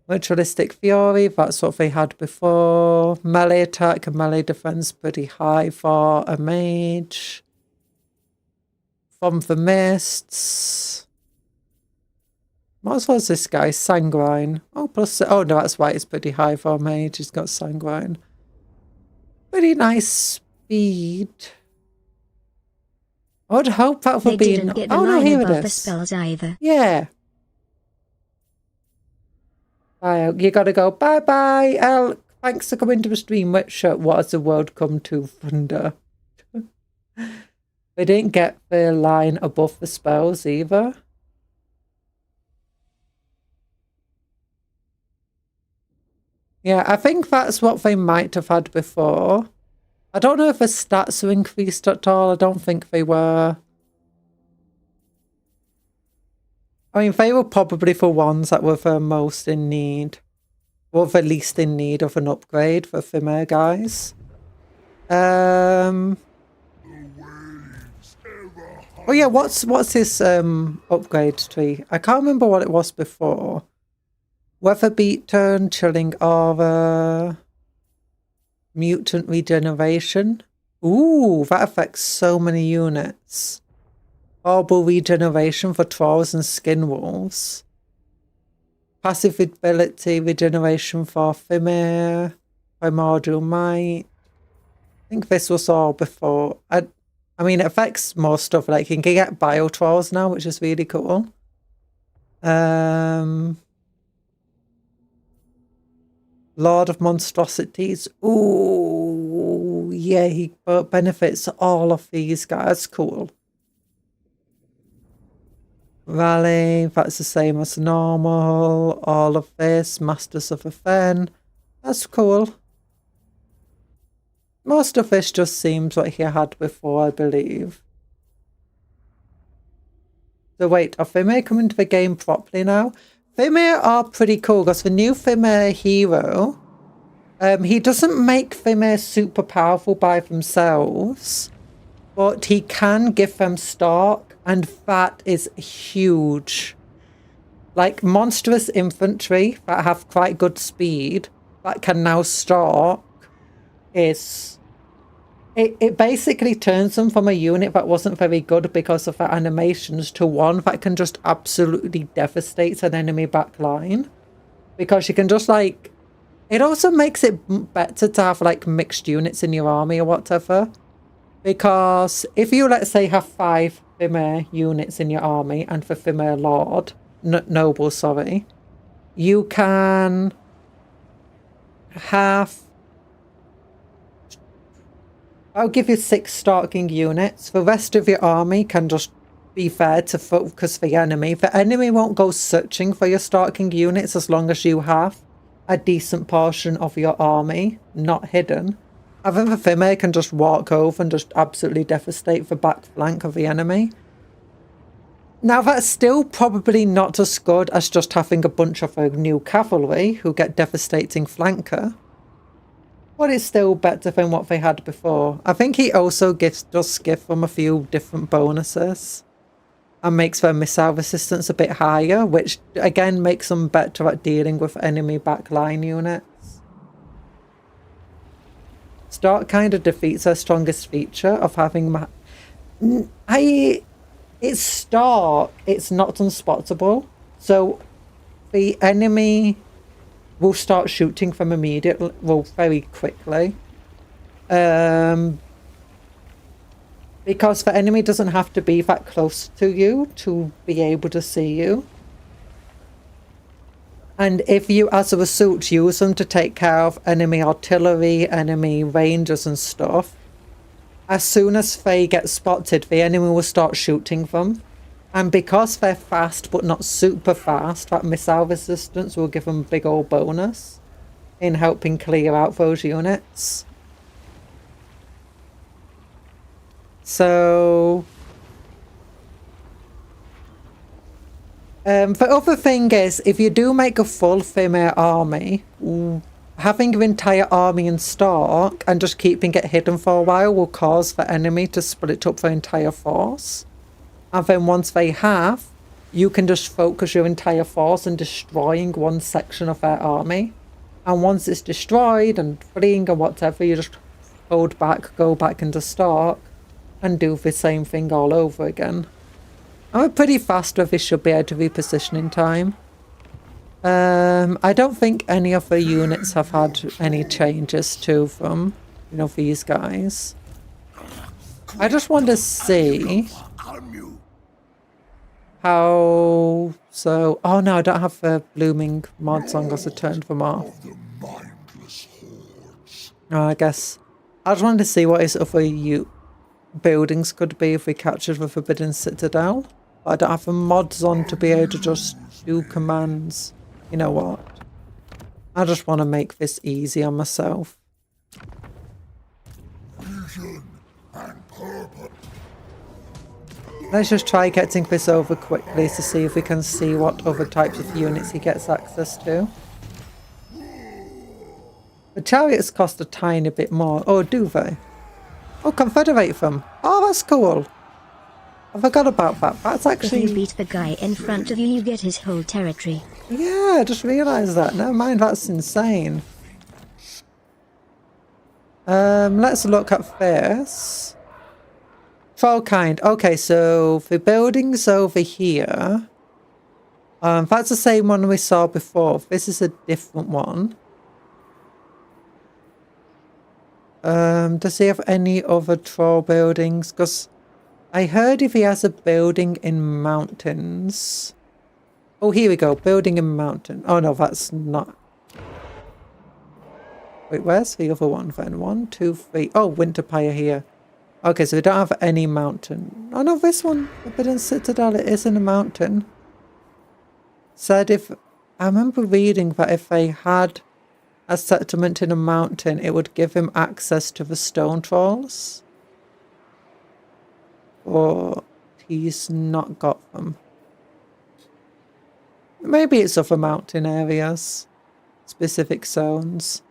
Ritualistic Fury, that's what they had before. Melee attack and melee defense pretty high for a mage. From the Mists. What was this guy? Sanguine. Oh, plus... Oh, no, that's why it's pretty high for a mage. He's got Sanguine. Pretty nice speed. I would hope that would be... Oh, no, here it is. Spells either. Yeah. Bye. You gotta go. Bye-bye, Elk. Thanks for coming to the stream. Which what has the world come to, Thunder? They didn't get the line above the spells either. Yeah, I think that's what they might have had before. I don't know if the stats are increased at all. I don't think they were. I mean, they were probably the ones that were the most in need. Or the least in need of an upgrade for Fimir guys. Oh yeah, what's his upgrade tree? I can't remember what it was before. Weather Beat Turn, Chilling Aura, Mutant Regeneration. Ooh, that affects so many units. Horrible Regeneration for Trolls and Skin Wolves. Passive Ability Regeneration for Fimir. Primordial Might. I think this was all before. I mean, it affects more stuff. Like, you can get Bio Trolls now, which is really cool. Lord of Monstrosities. Ooh, yeah, he benefits all of these guys. Cool. Rally, that's the same as normal. All of this, Masters of the Fen. That's cool. Most of this just seems what he had before, I believe. So wait, are Fimir coming to the game properly now? Fimir are pretty cool because the new Fimir hero, he doesn't make Fimir super powerful by themselves, but he can give them Stark, and that is huge. Like monstrous infantry that have quite good speed that can now Stark is... It basically turns them from a unit that wasn't very good because of their animations to one that can just absolutely devastate an enemy backline. Because you can just like... It also makes it better to have like mixed units in your army or whatever. Because if you, let's say, have 5 Fimir units in your army and the Fimir Lord, Noble, sorry, you can have... I'll give you 6 Starking units. The rest of your army can just be there to focus the enemy. The enemy won't go searching for your Starking units as long as you have a decent portion of your army not hidden. I think the Fimir can just walk over and just absolutely devastate the back flank of the enemy. Now that's still probably not as good as just having a bunch of new cavalry who get devastating flanker. But it's still better than what they had before. I think he also does give them a few different bonuses. And makes their missile resistance a bit higher, which again makes them better at dealing with enemy backline units. Stark kind of defeats their strongest feature of having... It's Stark, it's not unspottable. So the enemy... will start shooting from immediately, well, very quickly. Because the enemy doesn't have to be that close to you to be able to see you. And if you, as a result, use them to take care of enemy artillery, enemy rangers and stuff, as soon as they get spotted, the enemy will start shooting them. And because they're fast, but not super fast, that missile resistance will give them a big old bonus in helping clear out those units. So... the other thing is, if you do make a full Fimir army, having your entire army in Stark and just keeping it hidden for a while will cause the enemy to split up their entire force. And then once they have, you can just focus your entire force on destroying one section of their army. And once it's destroyed and fleeing or whatever, you just hold back, go back into Stark, and do the same thing all over again. I'm pretty fast with this, should be able to reposition in time. I don't think any of the units have had any changes to them, you know, these guys. I just want to see... how... So... Oh no, I don't have the blooming mods on because I turned them off. No, I guess... I just wanted to see what his other buildings could be if we captured the Forbidden Citadel. But I don't have the mods on to be able to just do commands. You know what? I just want to make this easy on myself. Let's just try getting this over quickly to see if we can see what other types of units he gets access to. The chariots cost a tiny bit more. Oh, do they? Oh, confederate them. Oh, that's cool. I forgot about that. That's actually... If you beat the guy in front of you, you get his whole territory. Yeah, I just realised that. Never mind, that's insane. Let's look at this. Troll kind. Okay, so the buildings over here. That's the same one we saw before. This is a different one. Does he have any other troll buildings? Because I heard if he has a building in mountains. Oh, here we go. Building in mountain. Oh no, that's not. Wait, where's the other one then? 1, 2, 3. Oh, Winterpire here. Okay, so we don't have any mountain. Oh no, this one, Forbidden Citadel, it is in a mountain. Said if... I remember reading that if they had a settlement in a mountain, it would give him access to the stone trolls. Or he's not got them. Maybe it's other mountain areas. Specific zones.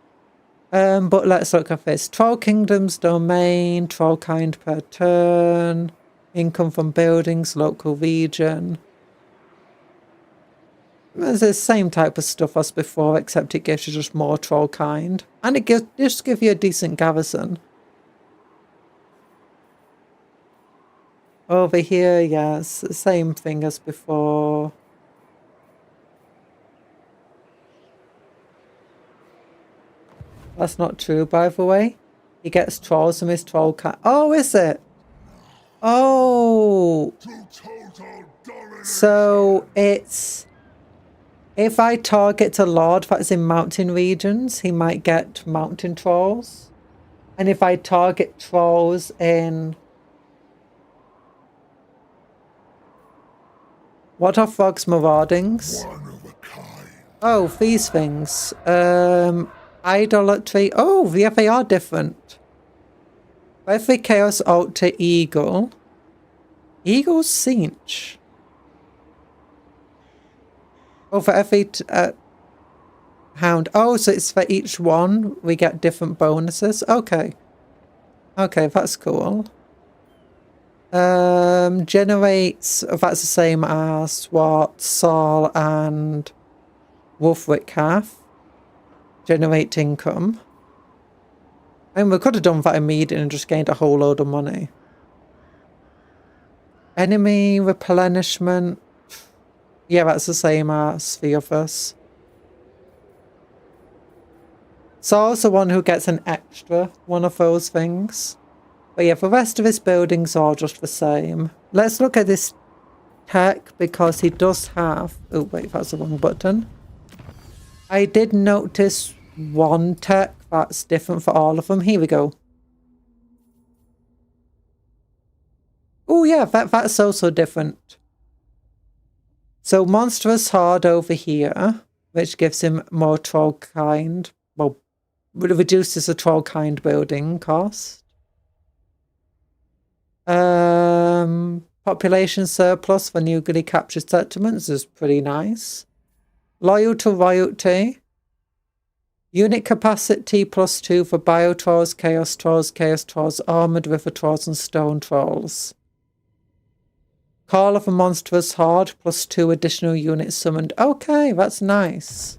But let's look at this. Troll Kingdom's domain, troll kind per turn, income from buildings, local region. It's the same type of stuff as before, except it gives you just more troll kind. And it just gives you a decent garrison. Over here, yes, the same thing as before. That's not true, by the way. He gets trolls from his troll kind. Oh, is it? Oh. So it's... If I target a lord that is in mountain regions, he might get mountain trolls. And if I target trolls in... What are frogs maraudings? Oh, these things. Idolatry. Oh, yeah, they are different. Every Chaos Altar Eagle. Eagle's Cinch. Oh, for every hound. Oh, so it's for each one we get different bonuses. Okay. Okay, that's cool. Generates, that's the same as what Saul and Wolfric have. Generate income. And we could have done that immediately and just gained a whole load of money. Enemy replenishment. Yeah, that's the same as the others. Saul's the one who gets an extra one of those things. But yeah, the rest of his buildings are just the same. Let's look at this tech because he does have... Oh, wait, that's the wrong button. I did notice one tech that's different for all of them. Here we go. Oh, yeah, that's also different. So, Monstrous Horde over here, which gives him more troll kind. Well, reduces the troll kind building cost. Population surplus for newly captured settlements is pretty nice. Loyal to royalty. Unit capacity +2 for bio trolls, chaos trolls, armored river trolls, and stone trolls. Call of a monstrous horde +2 additional units summoned. Okay, that's nice.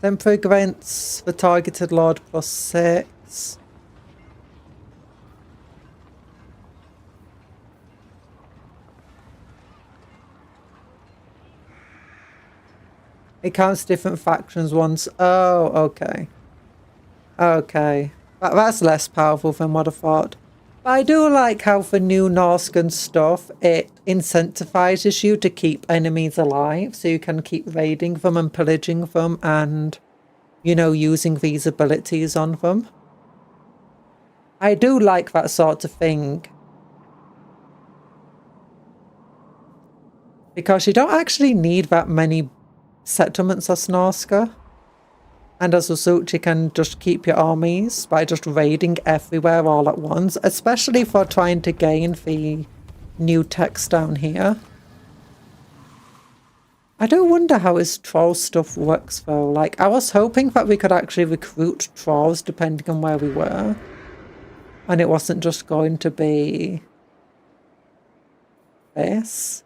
Temporary grants for targeted lord +6. It counts different factions once. Oh, okay. Okay. That's less powerful than what I thought. But I do like how for new Norscan stuff, it incentivizes you to keep enemies alive. So you can keep raiding them and pillaging them and, you know, using these abilities on them. I do like that sort of thing. Because you don't actually need that many settlements as Norska. And as a result, you can just keep your armies by just raiding everywhere all at once. Especially for trying to gain the new text down here. I do wonder how his troll stuff works though. Like, I was hoping that we could actually recruit trolls depending on where we were. And it wasn't just going to be this.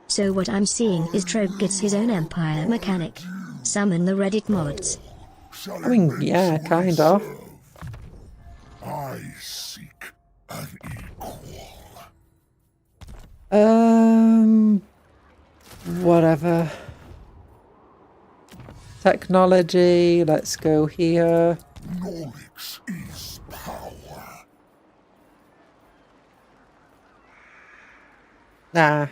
So what I'm seeing is Trog gets his own empire mechanic. Summon the Reddit mods. I mean, yeah, kind of. I seek an equal. Whatever. Technology, let's go here. Knowledge is power. Nah.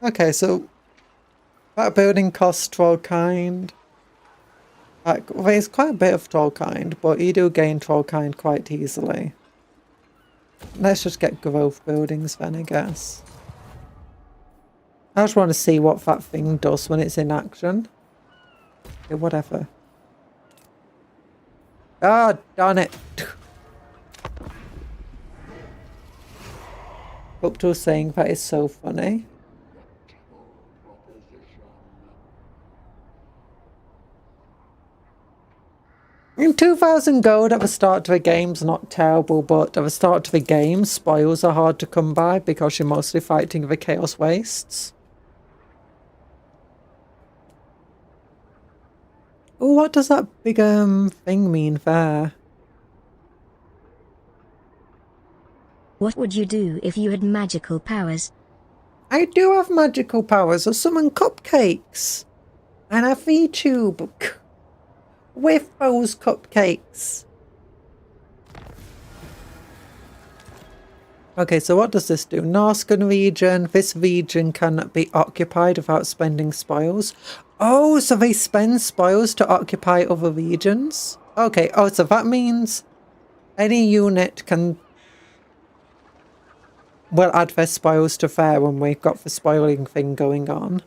Okay, so that building costs troll kind. Like, well, it's quite a bit of troll kind, but you do gain troll kind quite easily. Let's just get growth buildings then, I guess. I just want to see what that thing does when it's in action. Okay, whatever. Ah, darn it. Cuptle saying that is so funny. In 2,000 gold at the start of the game's not terrible, but at the start of the game, spoils are hard to come by because you're mostly fighting the Chaos Wastes. Oh, what does that big thing mean there? What would you do if you had magical powers? I do have magical powers. I summon cupcakes. And I VTube with those cupcakes. Okay, so what does this do? Norscan region. This region can be occupied without spending spoils. Oh, so they spend spoils to occupy other regions? Okay, oh, so that means any unit can... Well, add their spoils to there when we've got the spoiling thing going on.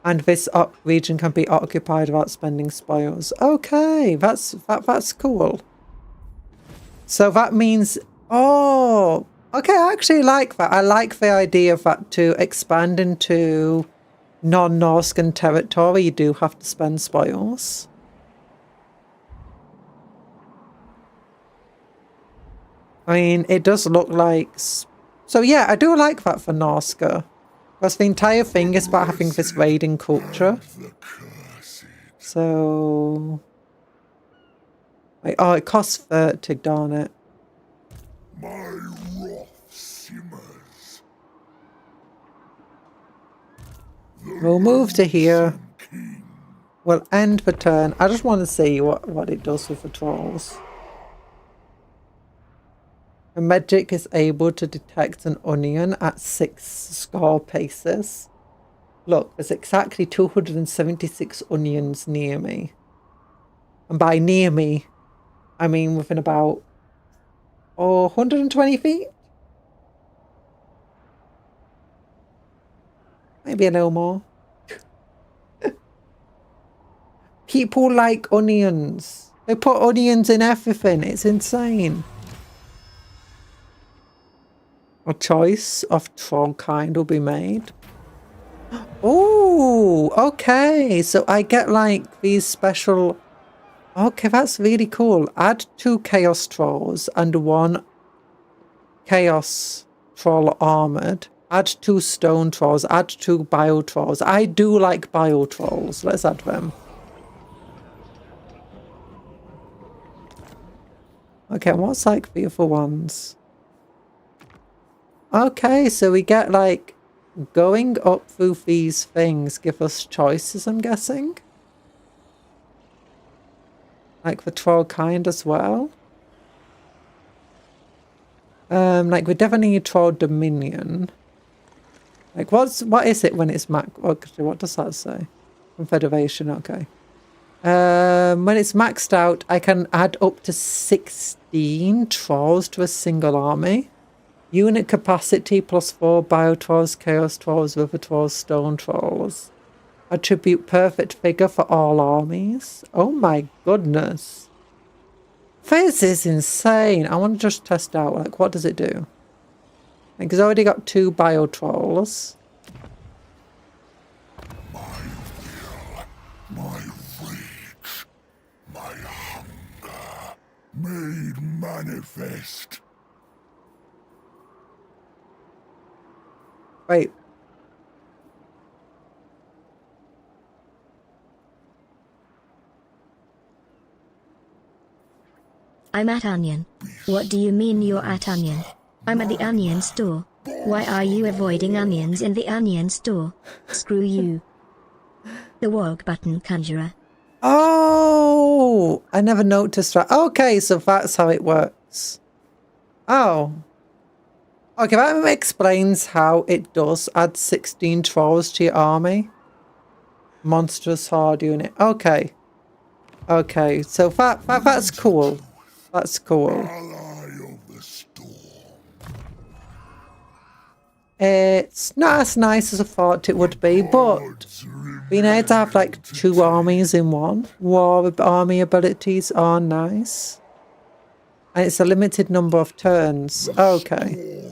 And this region can be occupied without spending spoils. Okay, that's cool. So that means... Oh... Okay, I actually like that. I like the idea of that to expand into non-Norscan territory. You do have to spend spoils. I mean, it does look like... So yeah, I do like that for Norsca. Because the entire thing is about having this raiding culture. So... Wait, oh, it costs 30, darn it. My wrath simmers. We'll move to here. We'll end the turn. I just want to see what it does with the trolls. A magic is able to detect an onion at 6 score paces. Look, there's exactly 276 onions near me. And by near me, I mean within about 120 feet? Maybe a little more. People like onions. They put onions in everything. It's insane. A choice of troll kind will be made. Oh, okay. So I get like these special... Okay, that's really cool. Add 2 chaos trolls and 1 chaos troll armored. Add 2 stone trolls. Add 2 bio trolls. I do like bio trolls. Let's add them. Okay, what's like the other ones? Okay, so we get like going up through these things give us choices, I'm guessing. Like the troll kind as well. Like we definitely need troll dominion. Like what is it when it's what does that say? Confederation, okay. When it's maxed out, I can add up to 16 trolls to a single army. Unit capacity plus 4 bio trolls, chaos trolls, river trolls, stone trolls. Attribute perfect figure for all armies. Oh my goodness. This is insane. I want to just test out, like, what does it do? Like, it's already got 2 bio trolls. My will, my rage, my hunger, made manifest. Wait. I'm at Onion. What do you mean you're at Onion? I'm at the Onion store. Why are you avoiding onions in the Onion store? Screw you. The Warhammer Conjuror. Oh! I never noticed that. Okay, so that's how it works. Oh. Okay, that explains how it does add 16 trolls to your army. Monstrous hard unit. Okay. Okay, so that's cool. That's cool. It's not as nice as I thought it would be, but being able to have like 2 armies in one war army abilities are nice. And it's a limited number of turns. Okay.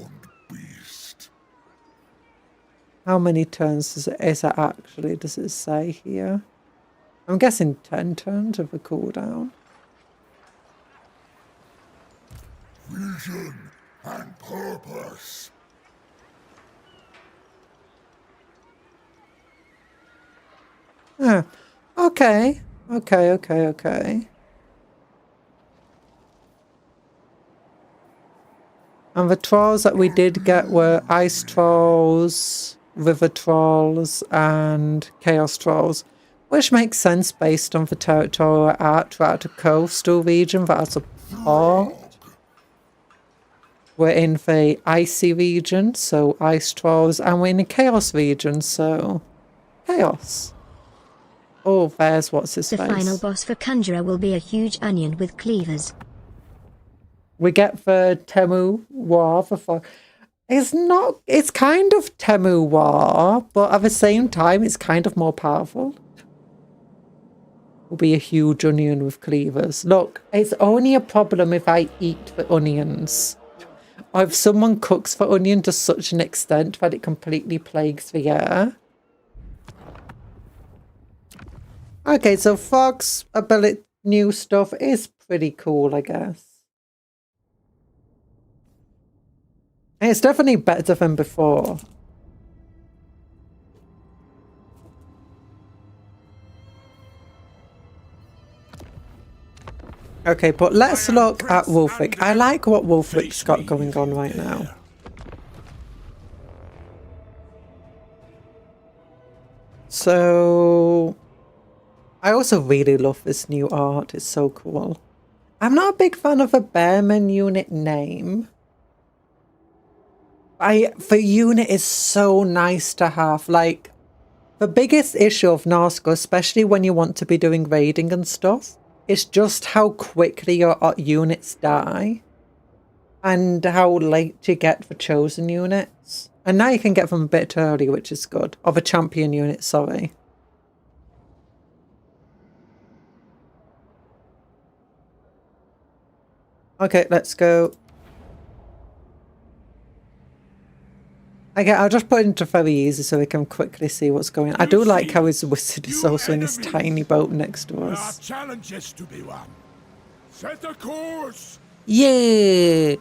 How many turns is it actually? Does it say here? I'm guessing 10 turns of a cooldown. Vision and purpose. Ah, okay. Okay. And the trolls that we did get were ice trolls, river trolls, and chaos trolls, which makes sense based on the territorial art throughout the coastal region that has a port. We're in the icy region, so ice trolls, and we're in the chaos region, so chaos. Oh, there's what's his face. The final boss for Conjurer will be a huge onion with cleavers. We get the Temu War for it's kind of Temu War, but at the same time it's kind of more powerful. Will be a huge onion with cleavers. Look, it's only a problem if I eat the onions. Or if someone cooks the onion to such an extent that it completely plagues the air. Okay, so Fog's ability new stuff is pretty cool, I guess. It's definitely better than before. Okay, but let's look at Wolfric. I like what Wolfric's got going on right now. So, I also really love this new art. It's so cool. I'm not a big fan of a Bearman unit name. The unit is so nice to have. Like, the biggest issue of Narsko, especially when you want to be doing raiding and stuff, is just how quickly your units die. And how late you get the chosen units. And now you can get them a bit early, which is good. Or the champion unit, sorry. Okay, let's go. Okay, I'll just put it into very easy so we can quickly see what's going on. I do like how his wizard is also in his tiny boat next to us. Challenges to be won. Set a course. Yeah!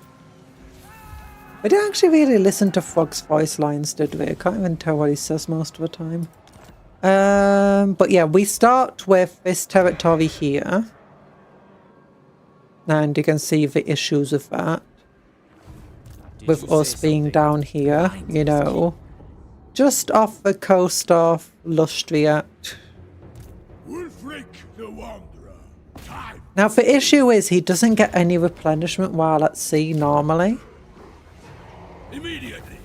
We didn't actually really listen to Fog's voice lines, did we? I can't even tell what he says most of the time. But yeah, we start with this territory here. And you can see the issues with that. With us being down here, you know, just off the coast of Lustria. Wolfric the Wanderer. Time. Now, the issue is he doesn't get any replenishment while at sea normally. Immediately.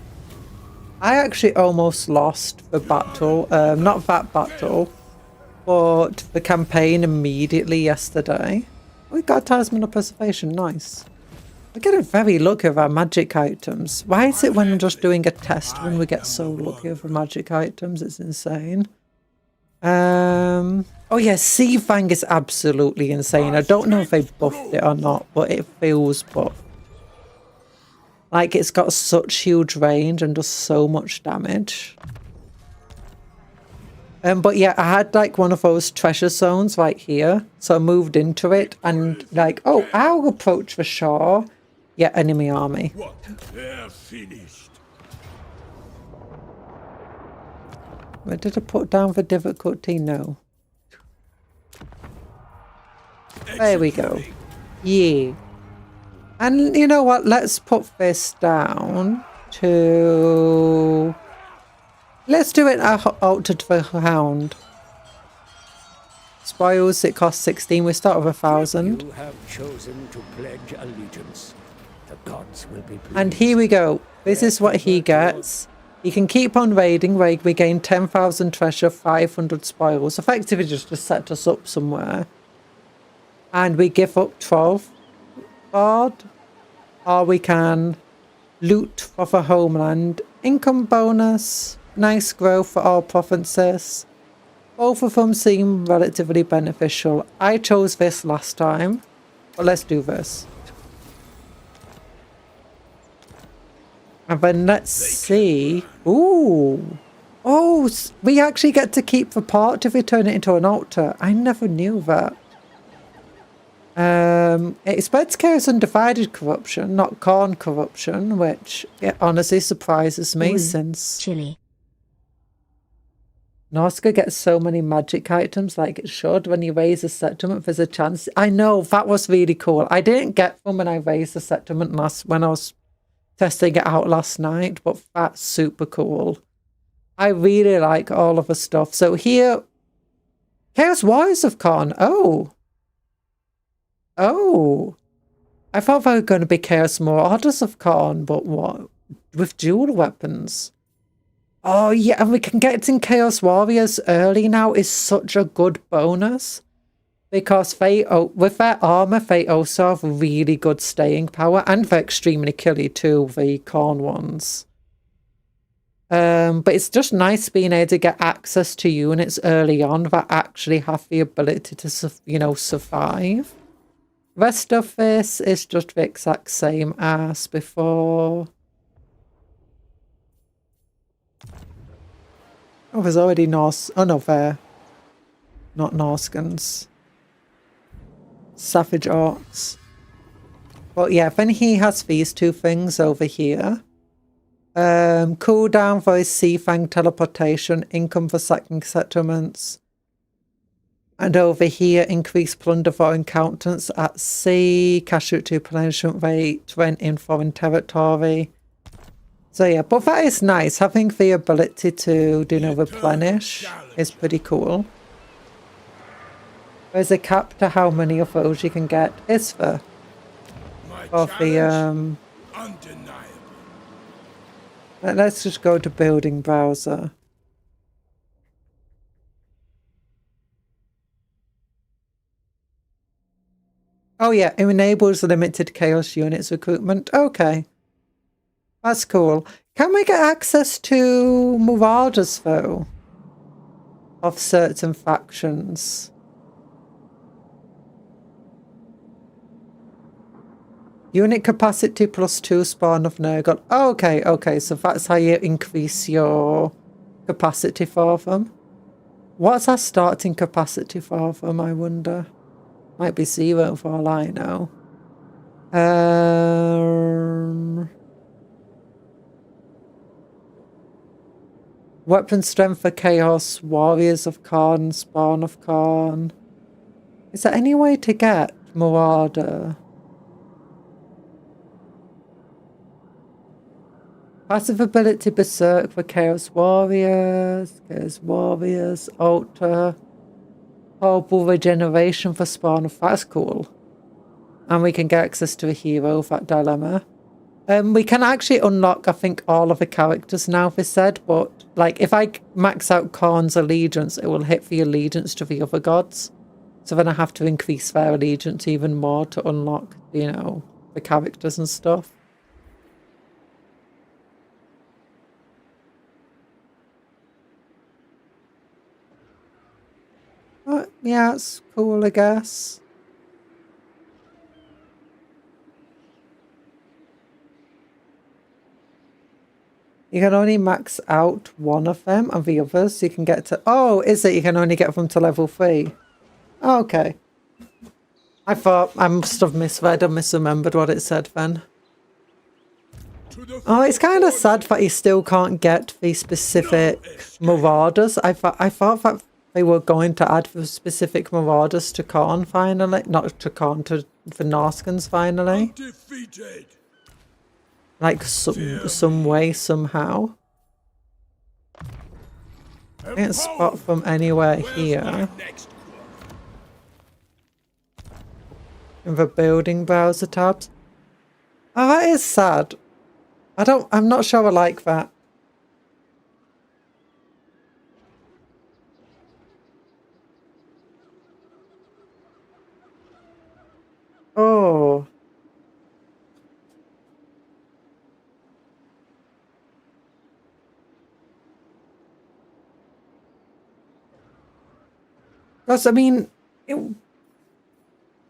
I actually almost lost the battle, not that battle, but the campaign immediately yesterday. We got Talisman of Preservation, nice. We're getting very lucky with our magic items. Why is it when I'm just doing a test when we get so lucky with the magic items? It's insane. Oh yeah, Sea Fang is absolutely insane. I don't know if they buffed it or not, but it feels buffed. Like it's got such huge range and does so much damage. But yeah, I had like one of those treasure zones right here. So I moved into it and like, oh, I'll approach the shore. Yeah, enemy army. What? They're finished. Where did I put down the difficulty? No. There we go. Yeah. And you know what? Let's put this down to... Let's do it altered for Hound. Spoils, it costs 16. We start with 1,000. You have chosen to pledge allegiance. The gods will be pleased. And here we go. This is what he gets. He can keep on raiding where we gain 10,000 treasure, 500 spoils. Effectively just to set us up somewhere. And we give up 12 bard. Or we can loot for the homeland. Income bonus. Nice growth for all provinces. Both of them seem relatively beneficial. I chose this last time. But let's do this. And then let's see. Ooh. Oh, we actually get to keep the part if we turn it into an altar. I never knew that. It spreads chaos and divided corruption, not corn corruption, which it honestly surprises me since Chili. Norska gets so many magic items like it should. When you raise a settlement, there's a chance. I know, that was really cool. I didn't get them when I raised the settlement when I was testing it out last night, but that's super cool. I really like all of the stuff. So here, Chaos Warriors of Corn. Oh, I thought they were going to be Chaos Marauders of Corn, but what? With dual weapons. Oh yeah, and we can get in Chaos Warriors early now is such a good bonus. Because they, with their armor, they also have really good staying power. And they're extremely killy too, the corn ones. But it's just nice being able to get access to units early on that actually have the ability to, you know, survive. Rest of this is just the exact same as before. Oh, there's already Norse. Oh no, there. Not Norskans. Savage Orcs. But yeah, then he has these two things over here. Cooldown for his Sea Fang teleportation, income for sacking settlements. And over here, increase plunder for encounters at sea, casualty replenishment rate when in foreign territory. So yeah, but that is nice. Having the ability to, you know, replenish is pretty cool. There's a cap to how many of those you can get, is there? Of the, let's just go to building browser. Oh yeah, it enables limited chaos units recruitment. Okay. That's cool. Can we get access to marauders though? Of certain factions? Unit capacity +2 spawn of Nurgle. Oh, okay, so that's how you increase your capacity for them. What's our starting capacity for them, I wonder? Might be 0 for all I know. Weapon strength for Chaos Warriors of Corn, Spawn of Corn. Is there any way to get Marauder? Passive ability Berserk for Chaos Warriors, Altar, Horrible Regeneration for Spawn of, that's cool. And we can get access to a hero of that dilemma. We can actually unlock, I think, all of the characters now, they said, but like if I max out Korn's allegiance, it will hit the allegiance to the other gods. So then I have to increase their allegiance even more to unlock, you know, the characters and stuff. But yeah, it's cool, I guess. You can only max out one of them and the others you can get to... Oh, is it? You can only get them to level 3. Oh, okay. I thought I must have misread or misremembered what it said then. Oh, it's kind of sad that you still can't get the specific marauders. I thought that they were going to add the specific marauders to Khorne finally. Not to Khorne, to the Norskans finally. Like some way, somehow. I can't spot from anywhere here. In the building browser tabs. Oh, that is sad. I'm not sure I like that. Oh. Because, I mean, it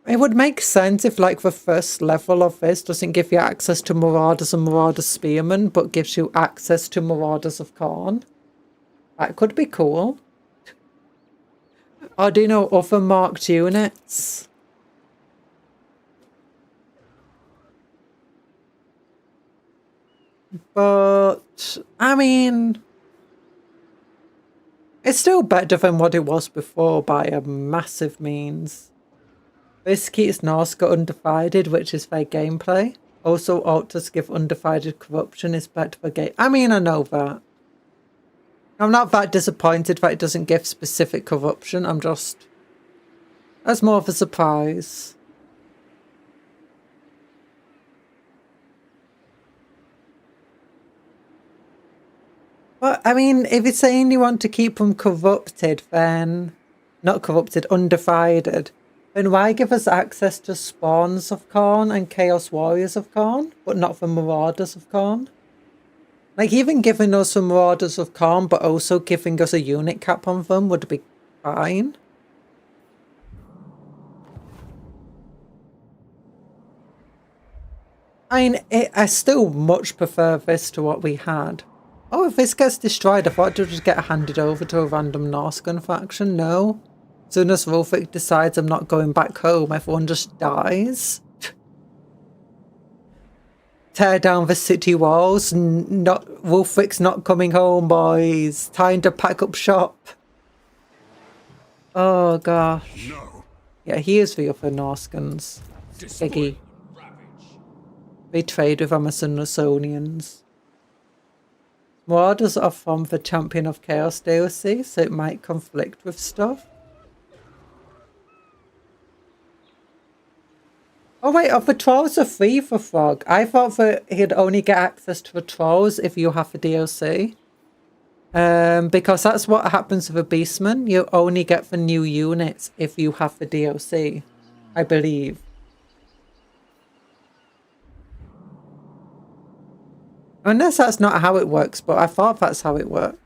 would make sense if, like, the first level of this doesn't give you access to Marauders and Marauder Spearmen, but gives you access to Marauders of Khorne. That could be cool. Or do you know other marked units? But, I mean, it's still better than what it was before by a massive means. This keeps Norska undivided, which is their gameplay. Also, Altars give undivided corruption is better for game. I mean, I know that. I'm not that disappointed that it doesn't give specific corruption. I'm just... That's more of a surprise. But, I mean, if you're saying you want to keep them corrupted, then... Not corrupted, undivided. Then why give us access to Spawns of Khorne and Chaos Warriors of Khorne, but not for Marauders of Khorne? Like, even giving us some Marauders of Khorne, but also giving us a unit cap on them would be fine. I mean, I still much prefer this to what we had. Oh, if this gets destroyed, I thought it would just get handed over to a random Norscan faction. No. As soon as Rolfic decides I'm not going back home, everyone just dies. Tear down the city walls. Wolfric's not coming home, boys. Time to pack up shop. Oh, gosh. No. Yeah, he is the other Norscans. Iggy. They trade with Amazonians. Marauders are from the Champion of Chaos DLC, so it might conflict with stuff. Oh wait, the trolls are free for Frog. I thought that he'd only get access to the trolls if you have the DLC. Because that's what happens with a Beastman. You only get the new units if you have the DLC, I believe. Unless that's not how it works, but I thought that's how it worked.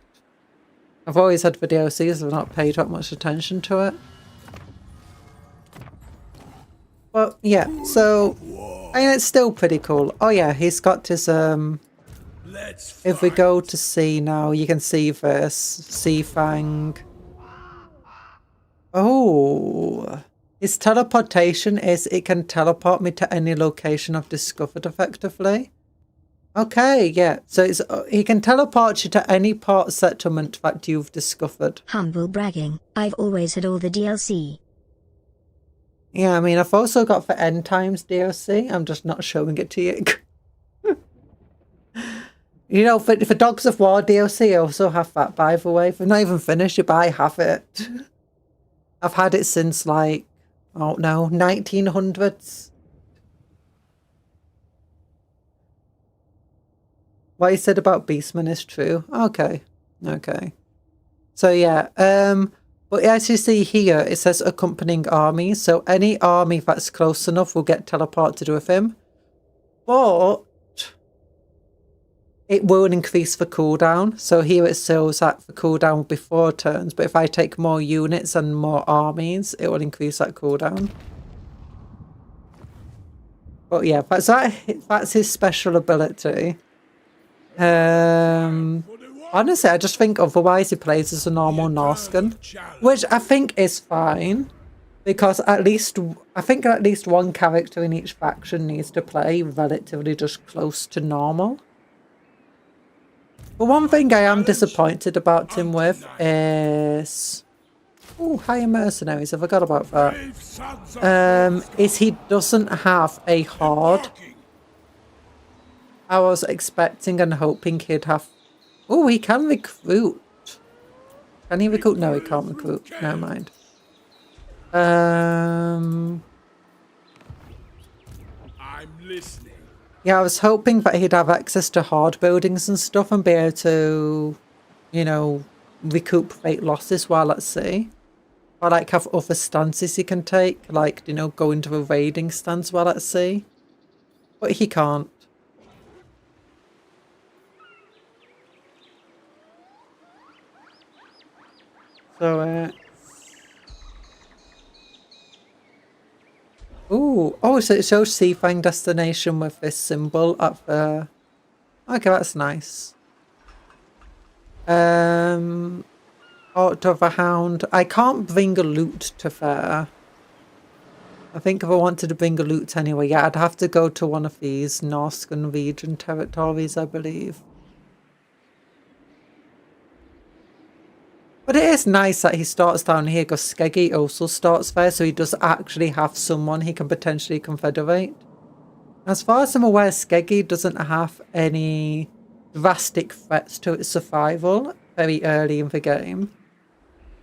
I've always had the DLCs, so I've not paid that much attention to it. Well, yeah, so I mean, it's still pretty cool. Oh yeah, he's got his if we go to sea now, you can see this Sea Fang. Oh, his teleportation is it can teleport me to any location I've discovered effectively. Okay, yeah. So it's he can teleport you to any port settlement that you've discovered. Humble bragging. I've always had all the DLC. Yeah, I mean, I've also got the End Times DLC. I'm just not showing it to you. You know, for Dogs of War DLC, I also have that, by the way. If I've not even finished it, but I have it. I've had it since, like, I don't know, 1900s. What you said about Beastman is true. Okay. Okay. So, yeah. But as you see here, it says accompanying army. So any army that's close enough will get teleported with him. But it won't increase the cooldown. So here it shows that the cooldown will be 4 turns. But if I take more units and more armies, it will increase that cooldown. But yeah, that's his special ability. Honestly, I just think otherwise he plays as a normal Norscan, which I think is fine, because I think at least one character in each faction needs to play relatively just close to normal. But one thing I am disappointed about him with is... Oh, higher mercenaries, I forgot about that. Is he doesn't have a horde. I was expecting and hoping he'd have... Oh, he can recruit. Can he recruit? No, he can't recruit. Never mind. I'm listening. Yeah, I was hoping that he'd have access to hard buildings and stuff and be able to, you know, recuperate losses while at sea. Or like have other stances he can take, like, you know, go into a raiding stance while at sea. But he can't. So, ooh, oh, so it shows Seafang destination with this symbol up there. Okay, that's nice. Heart of a Hound. I can't bring a loot to fair. I think if I wanted to bring a loot anyway, yeah, I'd have to go to one of these Norscan region territories, I believe. But it is nice that he starts down here because Skeggy also starts there, so he does actually have someone he can potentially confederate. As far as I'm aware, Skeggy doesn't have any drastic threats to its survival very early in the game.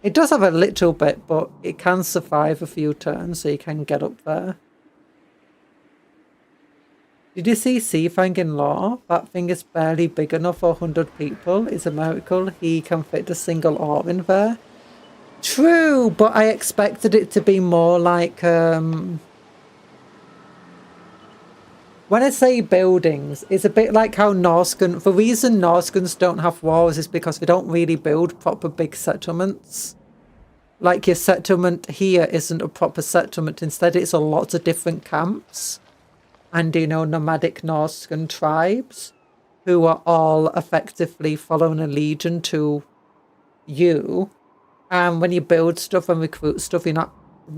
It does have a little bit, but it can survive a few turns, so you can get up there. Did you see Seafang in law? That thing is barely big enough for 100 people. It's a miracle he can fit a single orb in there. True, but I expected it to be more like... When I say buildings, it's a bit like how Norscan... The reason Norscans don't have wars is because they don't really build proper big settlements. Like your settlement here isn't a proper settlement. Instead, it's a lot of different camps. And, you know, nomadic Norscan tribes who are all effectively following a legion to you. And when you build stuff and recruit stuff, you're not,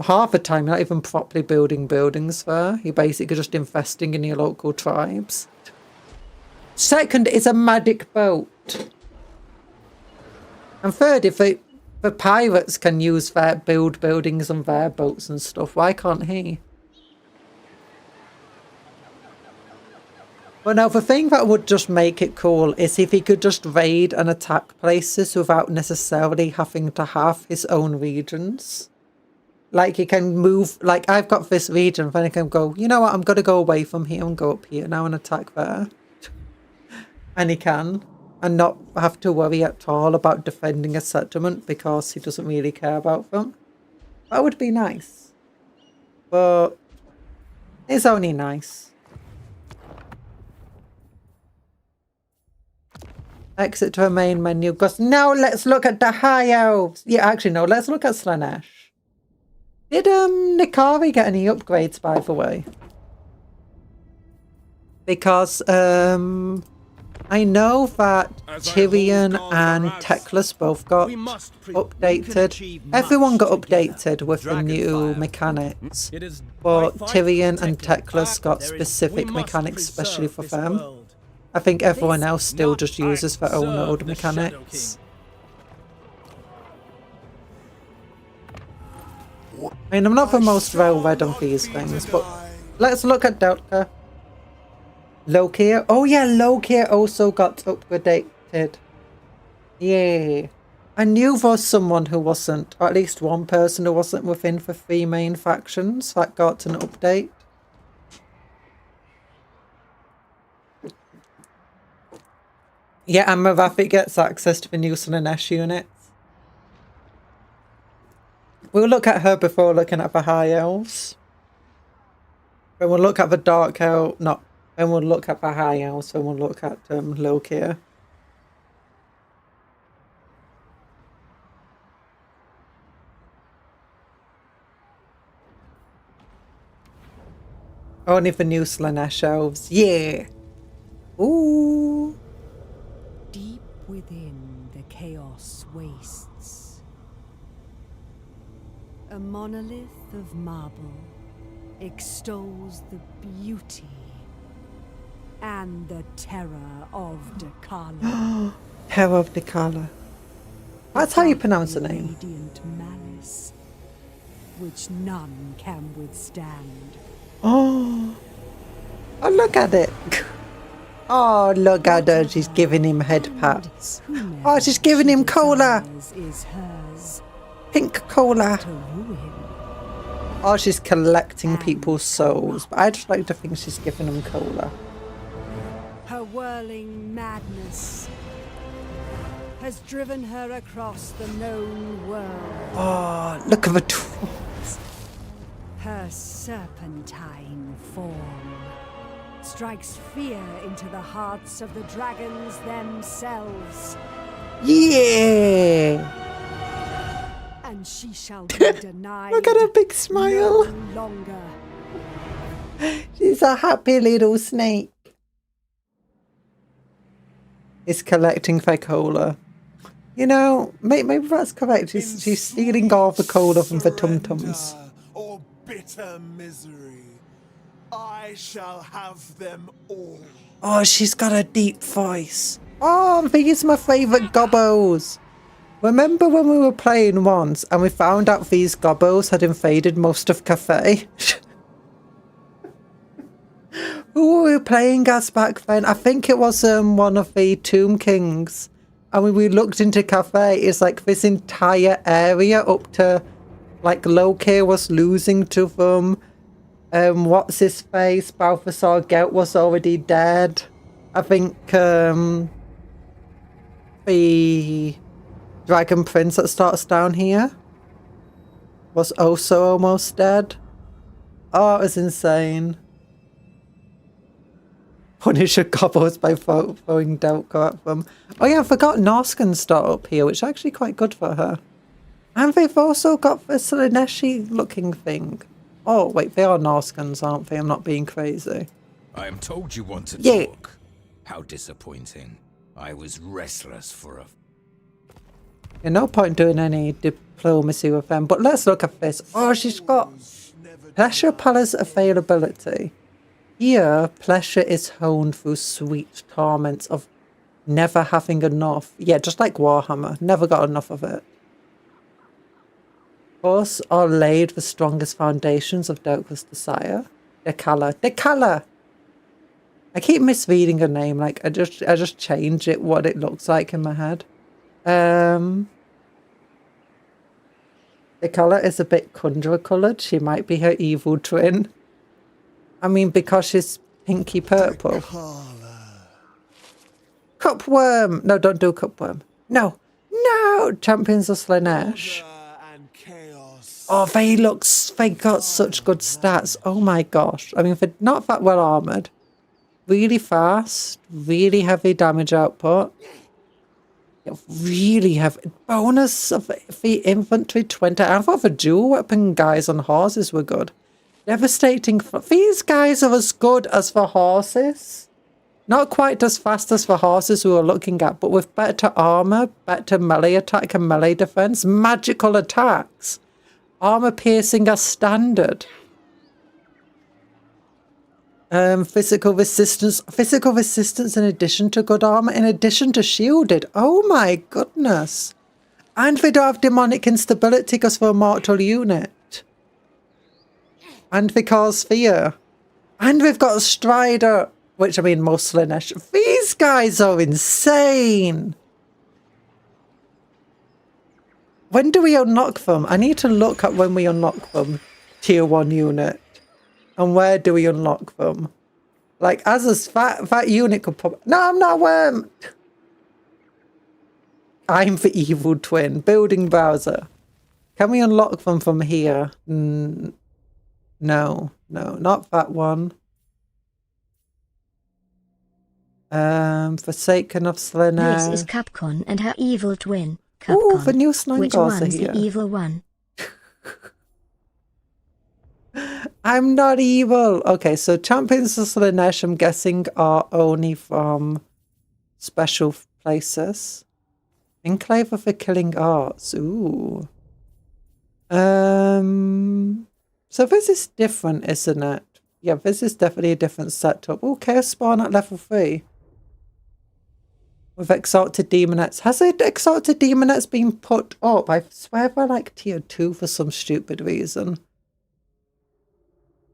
half the time, you're not even properly building buildings there. You're basically just investing in your local tribes. Second is a magic boat. And third, if the pirates can use their buildings on their boats and stuff, why can't he? But now, the thing that would just make it cool is if he could just raid and attack places without necessarily having to have his own regions. Like, he can move, like, I've got this region, then he can go, you know what, I'm going to go away from here and go up here now and attack there. And he can. And not have to worry at all about defending a settlement because he doesn't really care about them. That would be nice. But it's only nice. Exit to a main menu. Goes, now let's look at the high elves. Yeah, actually, no, let's look at Slaanesh. Did Nikari get any upgrades, by the way? Because I know that Tyrion and Teclis both got updated. Everyone got updated with the new mechanics. But Tyrion and Teclis got specific mechanics especially for them. I think everyone else still just uses their own old mechanics. I mean, I'm not the most well-read on these things, but let's look at Delta. Lokia. Oh yeah, Lokia also got upgraded. Yay. I knew there was someone who wasn't, or at least one person who wasn't within the 3 main factions that got an update. Yeah, and Marathi gets access to the new Slaanesh units. We'll look at her before looking at the High Elves. Then we'll look at the Dark Elf. No, then we'll look at the High Elves. Then we'll look at Lokia. Only the new Slaanesh Elves. Yeah! Ooh! Deep within the chaos wastes, a monolith of marble extols the beauty and the terror of Dakala. Terror of Dakala. That's how you pronounce the name. Radiant malice, which none can withstand. Oh, look at it. Oh, look at her. She's giving him head pats. Oh, she's giving him cola. Is hers Pink cola. to ruin. Oh, she's collecting people's souls. But I just like to think she's giving them cola. swirling madness has driven her across the known world. Oh, look at the tools. Her serpentine form strikes fear into the hearts of the dragons themselves. Yeah. And she shall be denied. Look at her big smile. No longer. She's a happy little snake. He's collecting their cola. You know, maybe that's correct. She's stealing all the cola from the tum-tums. Or bitter misery, I shall have them all. Oh, she's got a deep voice. Oh, these are my favourite gobbos. Remember when we were playing once and we found out these gobbos had invaded most of Cafe? Who were we playing as back then? I think it was one of the Tomb Kings. And when we looked into Cafe, it's like this entire area up to like Loki was losing to them. What's his face? Balthasar Gelt was already dead. I think the Dragon Prince that starts down here was also almost dead. Oh, it was insane. Punish your gobbles by throwing Delco at them. Oh yeah, I forgot Norscan start up here, which is actually quite good for her. And they've also got the Slaneshi looking thing. Oh wait, they are Norscans, aren't they? I'm not being crazy. I am told you want to Yeah. talk. How disappointing. I was restless for a... Yeah, no point doing any diplomacy with them. But let's look at this. Oh, she's got Pleasure Palace availability. Here, pleasure is honed through sweet torments of never having enough. Yeah, just like Warhammer. Never got enough of it. Thus are laid the strongest foundations of Delca's desire. Decala! I keep misreading her name. Like, I just change it, what it looks like in my head. Decala is a bit Conjuror coloured. She might be her evil twin. I mean, because she's pinky purple. Cupworm! No, don't do Cupworm. No! No! Champions of Slanesh. Oh, they got such good stats. Oh my gosh. I mean, they're not that well armoured. Really fast. Really heavy damage output. Really heavy. Bonus of the infantry 20. I thought the dual weapon guys on horses were good. Devastating. These guys are as good as the horses. Not quite as fast as the horses we were looking at, but with better armor, better melee attack and melee defense, magical attacks, armor piercing as standard. Physical resistance in addition to good armor, in addition to shielded. Oh my goodness. And they don't have demonic instability because they're a mortal unit. And they cause fear. And we've got a Strider, which I mean most Slanesh. These guys are insane. When do we unlock them? I need to look at when we unlock them. Tier 1 unit. And where do we unlock them? Like, as a that unit could pop... No, I'm not a worm! I'm the evil twin. Building browser. Can we unlock them from here? No, not that one. Forsaken of Slanesh. This is Capcom and her evil twin, Capcom. Ooh, the new slime Which balls are one's here. the evil one? I'm not evil. Okay, so Champions of Slanesh, I'm guessing, are only from special places. Enclave of the Killing Arts. Ooh. So this is different, isn't it? Yeah, this is definitely a different setup. Oh, Chaos Spawn at level 3. With Exalted Demonettes. Has it Exalted Demonettes been put up? I swear they're like tier 2 for some stupid reason.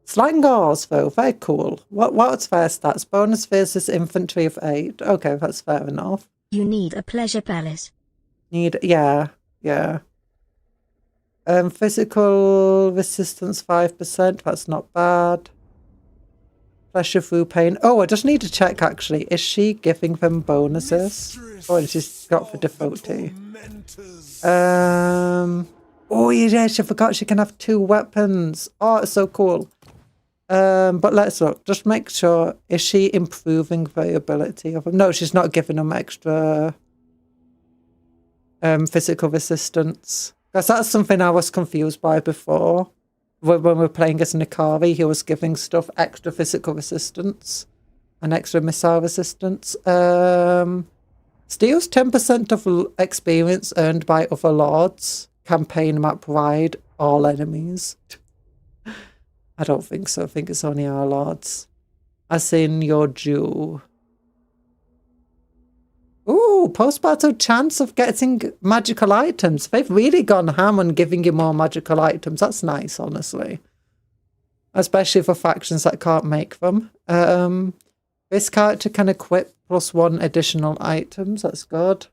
Slangars, though, very cool. What's their stats? Bonus versus infantry of 8. Okay, that's fair enough. You need a pleasure palace. Yeah. Physical resistance 5%, that's not bad. pleasure through pain. Oh, I just need to check actually. Is she giving them bonuses? Oh, and she's got for devotee. Oh yeah, she forgot she can have 2 weapons. Oh, it's so cool. But let's look. Just make sure. Is she improving the ability of them? No, she's not giving them extra physical resistance. Because that's something I was confused by before. When we were playing as Nikari, he was giving stuff extra physical resistance and extra missile resistance. Steals 10% of experience earned by other lords. Campaign map wide, all enemies. I don't think so. I think it's only our lords. As in your Jew. Ooh, post-battle chance of getting magical items. They've really gone ham on giving you more magical items. That's nice, honestly. Especially for factions that can't make them. This character can equip +1 additional items. That's good.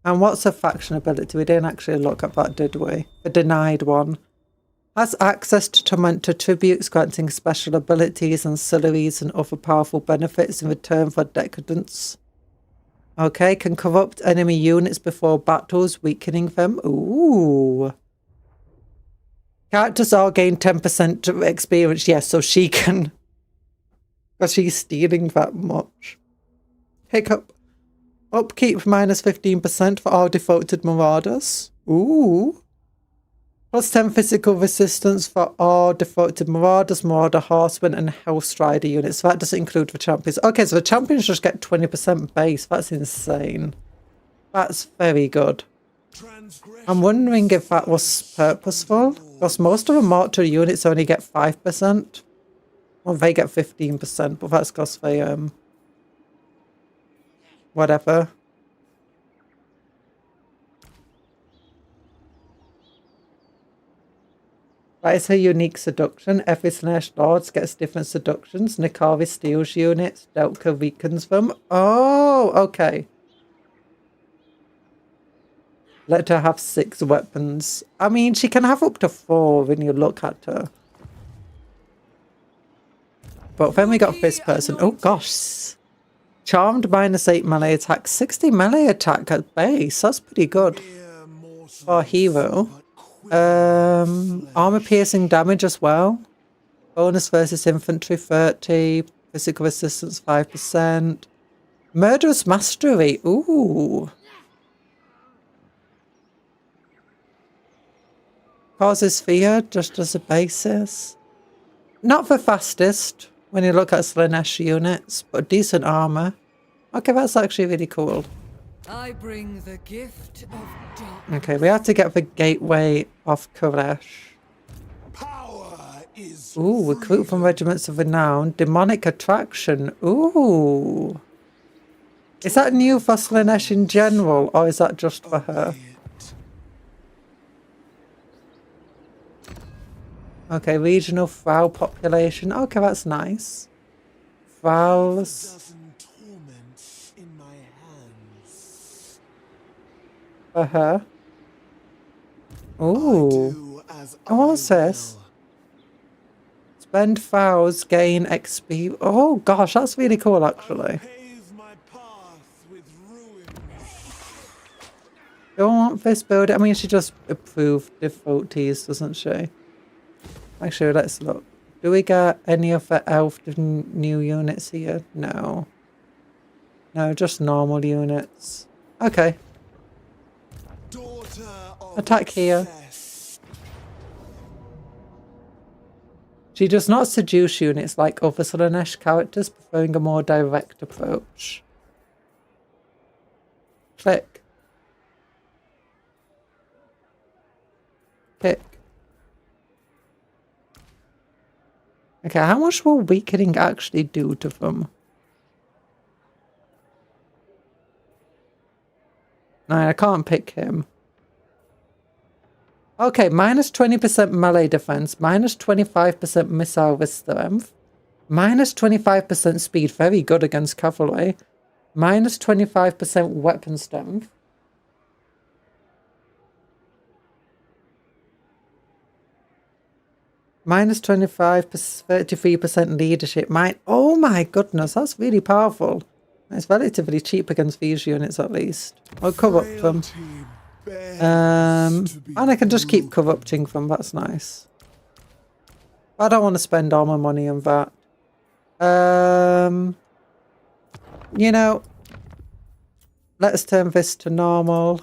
And what's a faction ability? We didn't actually look at that, did we? A denied one. Has access to Torment attributes, granting special abilities, ancillaries, and other powerful benefits in return for decadence. Okay, can corrupt enemy units before battles, weakening them. Ooh. Characters all gain 10% experience. Yes, so she can. Because she's stealing that much. Hiccup. Upkeep -15% for all defaulted marauders. Ooh. +10 physical resistance for all defaulted marauders, marauder horsemen, and hellstrider units. So that doesn't include the champions. Okay, so the champions just get 20% base. That's insane. That's very good. I'm wondering if that was purposeful. Because most of the mortar units only get 5%. Well, they get 15%, but that's because they, whatever. That is her unique seduction. Every Slanesh Lord gets different seductions. Nikari steals units. Delka weakens them. Oh, okay. Let her have 6 weapons. I mean, she can have up to 4 when you look at her. But then we got this person. Oh, gosh. Charmed -8 melee attack. 60 melee attack at base. That's pretty good. For a hero. Armor piercing damage as well. Bonus versus infantry 30. Physical resistance 5%. Murderous mastery. Ooh. Causes fear just as a basis. Not the fastest when you look at Slanesh units, but decent armor. Okay, that's actually really cool. I bring the gift of darkness. Okay, we have to get the gateway of Koresh. Ooh, recruit from regiments of renown. Demonic attraction. Ooh. Is that new for Slanesh in general, or is that just for her? Okay, regional Frau population. Okay, that's nice. Frau's. For her. Ooh. Oh, what's this? Spend Frau's, gain XP. Oh gosh, that's really cool actually. Don't want this build. I mean, she just approved defaultees, doesn't she? Actually, let's look. Do we get any of the elf new units here? No. No, just normal units. Okay. Attack here. She does not seduce units like other Slanesh characters, preferring a more direct approach. Click. Pick. Okay, how much will weakening actually do to them? No, I can't pick him. Okay, -20% melee defense, -25% missile strength, -25% speed, very good against cavalry, -25% weapon strength. Minus 25, 33% leadership. Oh my goodness, that's really powerful. It's relatively cheap against these units at least. I'll corrupt them. And I can just keep corrupting them, that's nice. I don't want to spend all my money on that. You know, let's turn this to normal.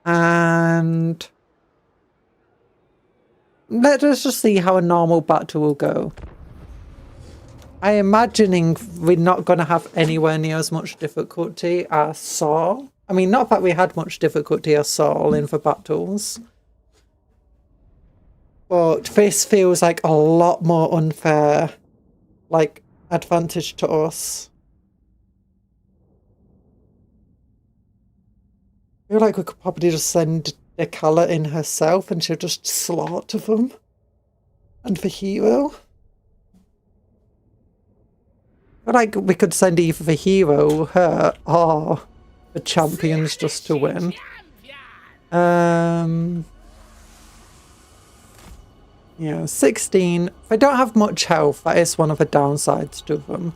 And let us just see how a normal battle will go. I'm imagining we're not going to have anywhere near as much difficulty as Saul. I mean, not that we had much difficulty as Saul in the battles. But this feels like a lot more unfair. Like, advantage to us. I feel like we could probably just send the Calla in herself and she'll just slaughter them. And the hero. I feel like we could send either the hero, her, or the champions just to win. Yeah, 16. They don't have much health. That is one of the downsides to them.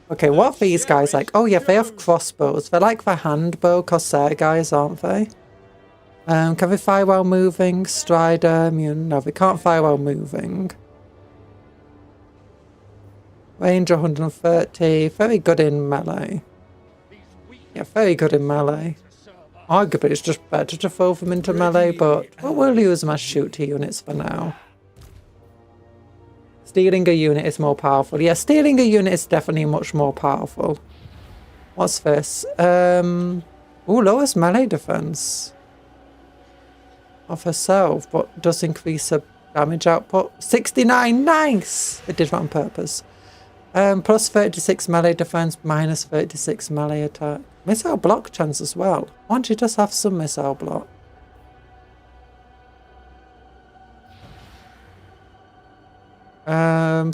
Okay, what are these guys like? Oh yeah, they have crossbows. They're like the handbow Corsair guys, aren't they? Can they fire while moving? Strider, immune? No, they can't fire while moving. Range 130. Very good in melee. Yeah, very good in melee. Arguably, it's just better to throw them into melee, but we'll use them as shoot units for now. Stealing a unit is more powerful. Yeah, stealing a unit is definitely much more powerful. What's this? Ooh, lowers melee defense of herself, but does increase her damage output. 69, nice! It did that on purpose. Plus 36 melee defense, minus 36 melee attack. Missile block chance as well. Why don't you just have some missile block?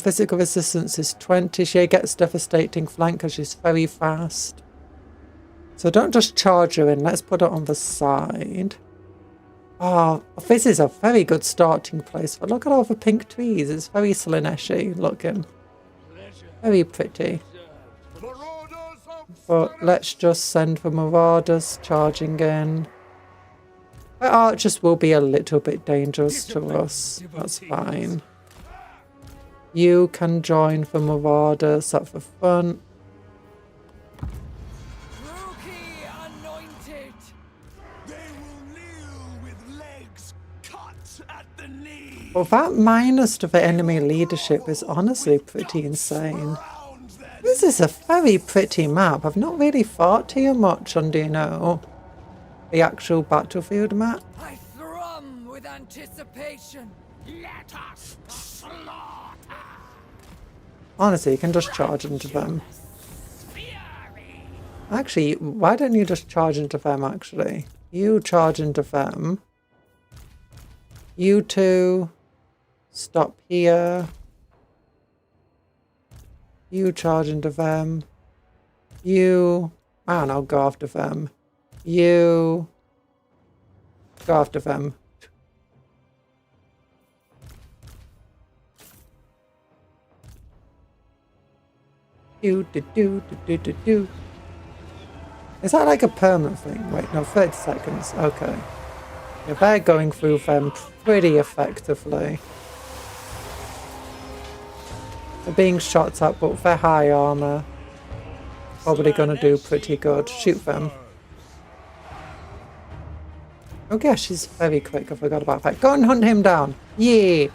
Physical resistance is 20. She gets devastating flank because she's very fast. So don't just charge her in. Let's put it on the side. Oh, this is a very good starting place. But look at all the pink trees. It's very Slaneshi looking. Very pretty. But let's just send the marauders charging in. The archers will be a little bit dangerous to us. That's fine. You can join the marauders at the front. Well, that minus to the enemy leadership is honestly pretty insane. This is a very pretty map. I've not really thought too much on, do you know, the actual battlefield map. I thrum with anticipation. Let us slaughter. Honestly, you can just charge into them. Actually, why don't you just charge into them, actually? You charge into them. You two stop here. You charge into them. You... I don't know, go after them. You... go after them. Do. Is that like a permanent thing? Wait, no, 30 seconds. Okay. Yeah, they're going through them pretty effectively. They're being shot at, but they're high armor. Probably gonna do pretty good. Shoot them. Oh yeah, she's very quick. I forgot about that. Go and hunt him down. Yeah.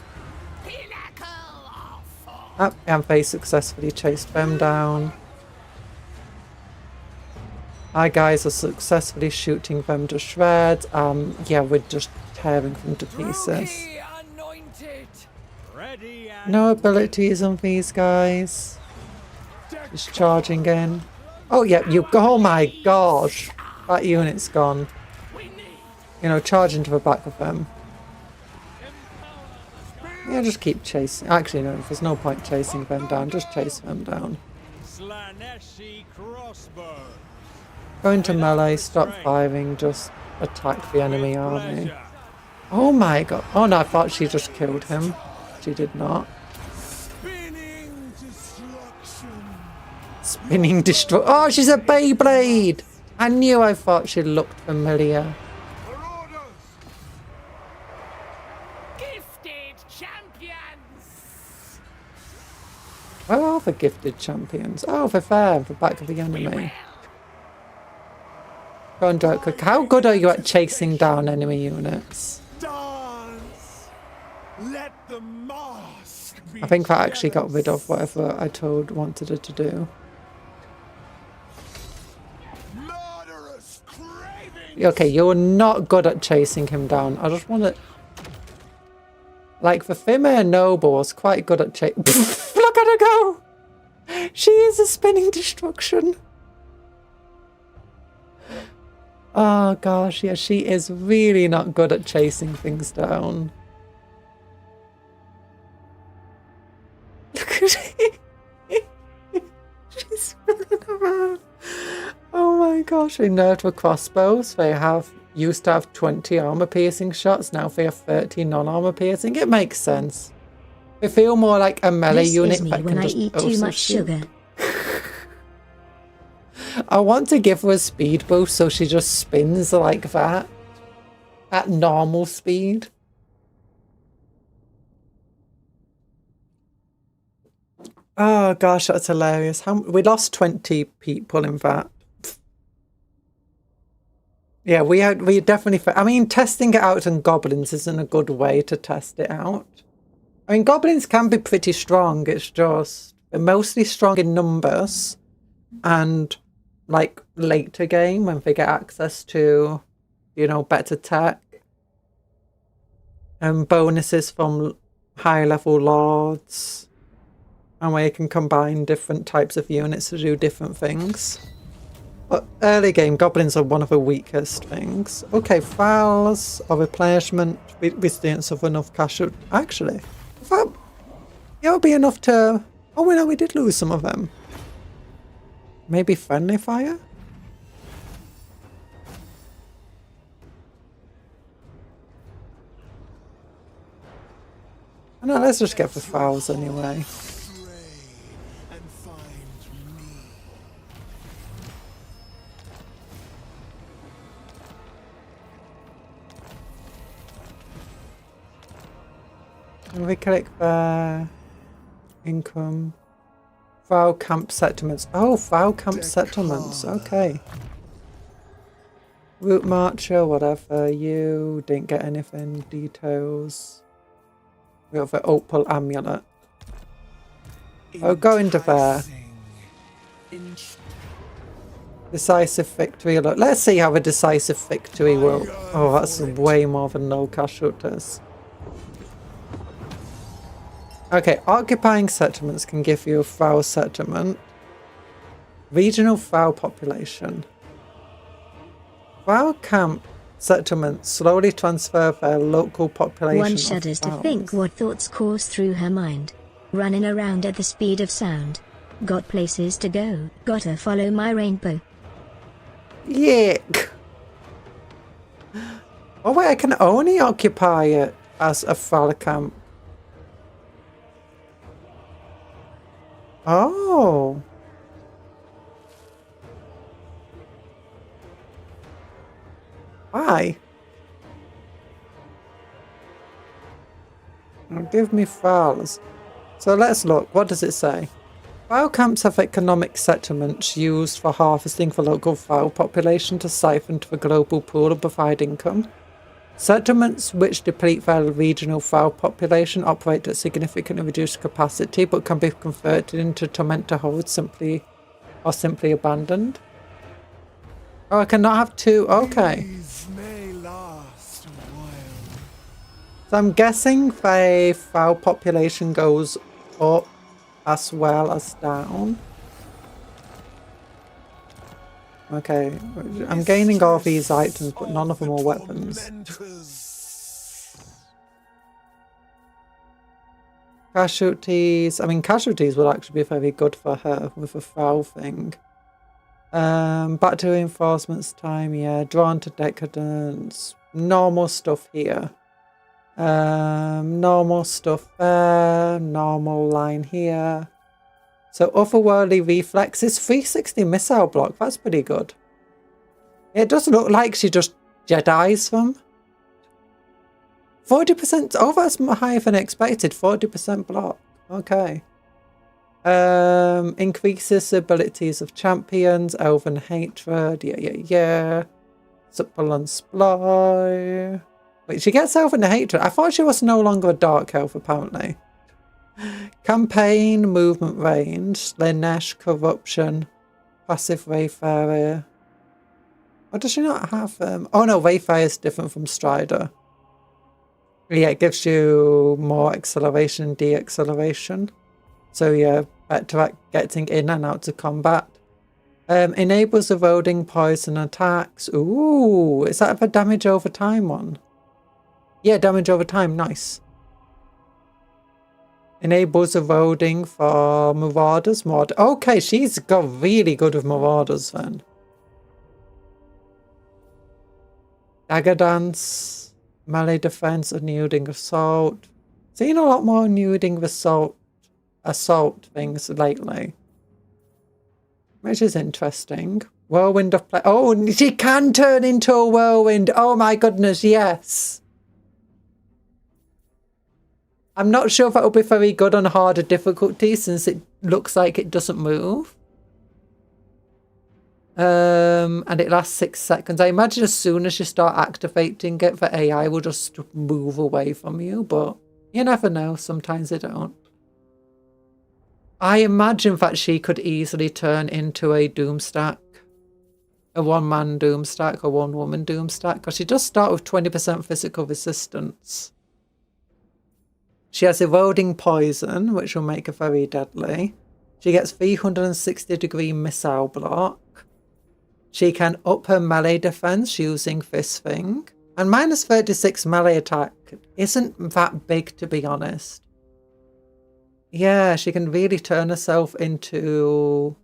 Oh, and they successfully chased them down. Our guys are successfully shooting them to shreds. Yeah, we're just tearing them to pieces. No abilities on these guys. Just charging in. Oh yeah, you go. Oh my gosh, that unit's gone. You know, charge into the back of them. Yeah, just keep chasing. Actually, no, there's no point chasing them down. Just chase them down. Go into melee, stop firing, just attack the enemy army. Pleasure. Oh my god. Oh no, I thought she just killed him. She did not. Spinning destruction. Spinning destroy. Oh, she's a Beyblade! I thought she looked familiar. For orders. Gifted champions! Where are the gifted champions? Oh, they're there, the back of the enemy. Go on, Dirk. How good are you at chasing down enemy units? Dance. Let the mask be I think that actually got jealous. rid of whatever I wanted her to do. Murderous craving. Okay, you're not good at chasing him down. I just want to... Like, the female noble was quite good at chasing... Look at her go! She is a spinning destruction. Oh gosh, yeah, she is really not good at chasing things down. Look at her. She's spinning around. Oh my gosh, they nerfed with crossbows. They used to have 20 armor piercing shots, now they have 30 non-armor piercing. It makes sense. They feel more like a melee This unit is me that when can I just eat too also much shoot. sugar. I want to give her a speed boost so she just spins like that at normal speed. Oh gosh, that's hilarious. We lost 20 people in that. Yeah, we definitely... I mean, testing it out on goblins isn't a good way to test it out. I mean, goblins can be pretty strong. It's just they're mostly strong in numbers and like later game when they get access to, you know, better tech and bonuses from high level lords, and where you can combine different types of units to do different things. But early game, goblins are one of the weakest things. Okay, files of replenishment. We didn't suffer enough cash. Actually, it would be enough to... Oh, no, we did lose some of them. Maybe friendly fire? No, let's just get the files anyway. Stray and find me. And we click there. Income. File camp settlements. Oh, file camp settlements. Okay. Route marcher, whatever. You didn't get anything. Details. We have the opal amulet. Oh, go into there. Decisive victory. Look, let's see how a decisive victory will. Oh, that's way more than no casualties. Okay, occupying settlements can give you a foul settlement. Regional foul population. Foul camp settlements slowly transfer their local population. One shudders to think what thoughts course through her mind. Running around at the speed of sound. Got places to go. Gotta follow my rainbow. Yuck. Oh wait, I can only occupy it as a foul camp. Oh. Why? Now give me files. So let's look. What does it say? Foul camps have economic settlements used for harvesting the local foul population to siphon to the global pool and provide income. Settlements which deplete their regional foul population operate at significantly reduced capacity but can be converted into tormentor holds simply abandoned. Oh, I cannot have two. Okay. These may last a while. So I'm guessing the foul population goes up as well as down. Okay, I'm gaining all these items, but none of them are weapons. Casualties. I mean, casualties would actually be very good for her with a foul thing. Back to reinforcements time, yeah. Drawn to decadence. Normal stuff here. Normal stuff there. Normal line here. So otherworldly reflexes. 360 missile block. That's pretty good. It does look like she just Jedi's them. 40%. Oh, that's higher than expected. 40% block. Okay. Increases abilities of champions. Elven hatred. Yeah. Supple and supply. Wait, she gets Elven hatred. I thought she was no longer a dark elf, apparently. Campaign, movement range, Slanesh, corruption, passive Wayfarer. Or does she not have oh no, Wayfarer is different from Strider. Yeah, it gives you more acceleration and de-acceleration. So yeah, better at getting in and out to combat. Enables eroding poison attacks. Ooh, is that a damage over time one? Yeah, damage over time, nice. Enables eroding for Marauders mod. Okay, she's got really good with Marauders then. Dagger Dance, melee defense, unyielding assault. Seen a lot more unyielding assault things lately, which is interesting. Whirlwind of play. Oh, she can turn into a whirlwind. Oh my goodness, yes. I'm not sure if that will be very good on harder difficulty since it looks like it doesn't move. And it lasts 6 seconds. I imagine as soon as you start activating it, the AI will just move away from you, but you never know. Sometimes they don't. I imagine that she could easily turn into a Doomstack. A one-man Doomstack or one-woman Doomstack, because she does start with 20% physical resistance. She has eroding poison, which will make her very deadly. She gets 360-degree missile block. She can up her melee defense using this thing. And minus 36 melee attack isn't that big, to be honest. Yeah, she can really turn herself into,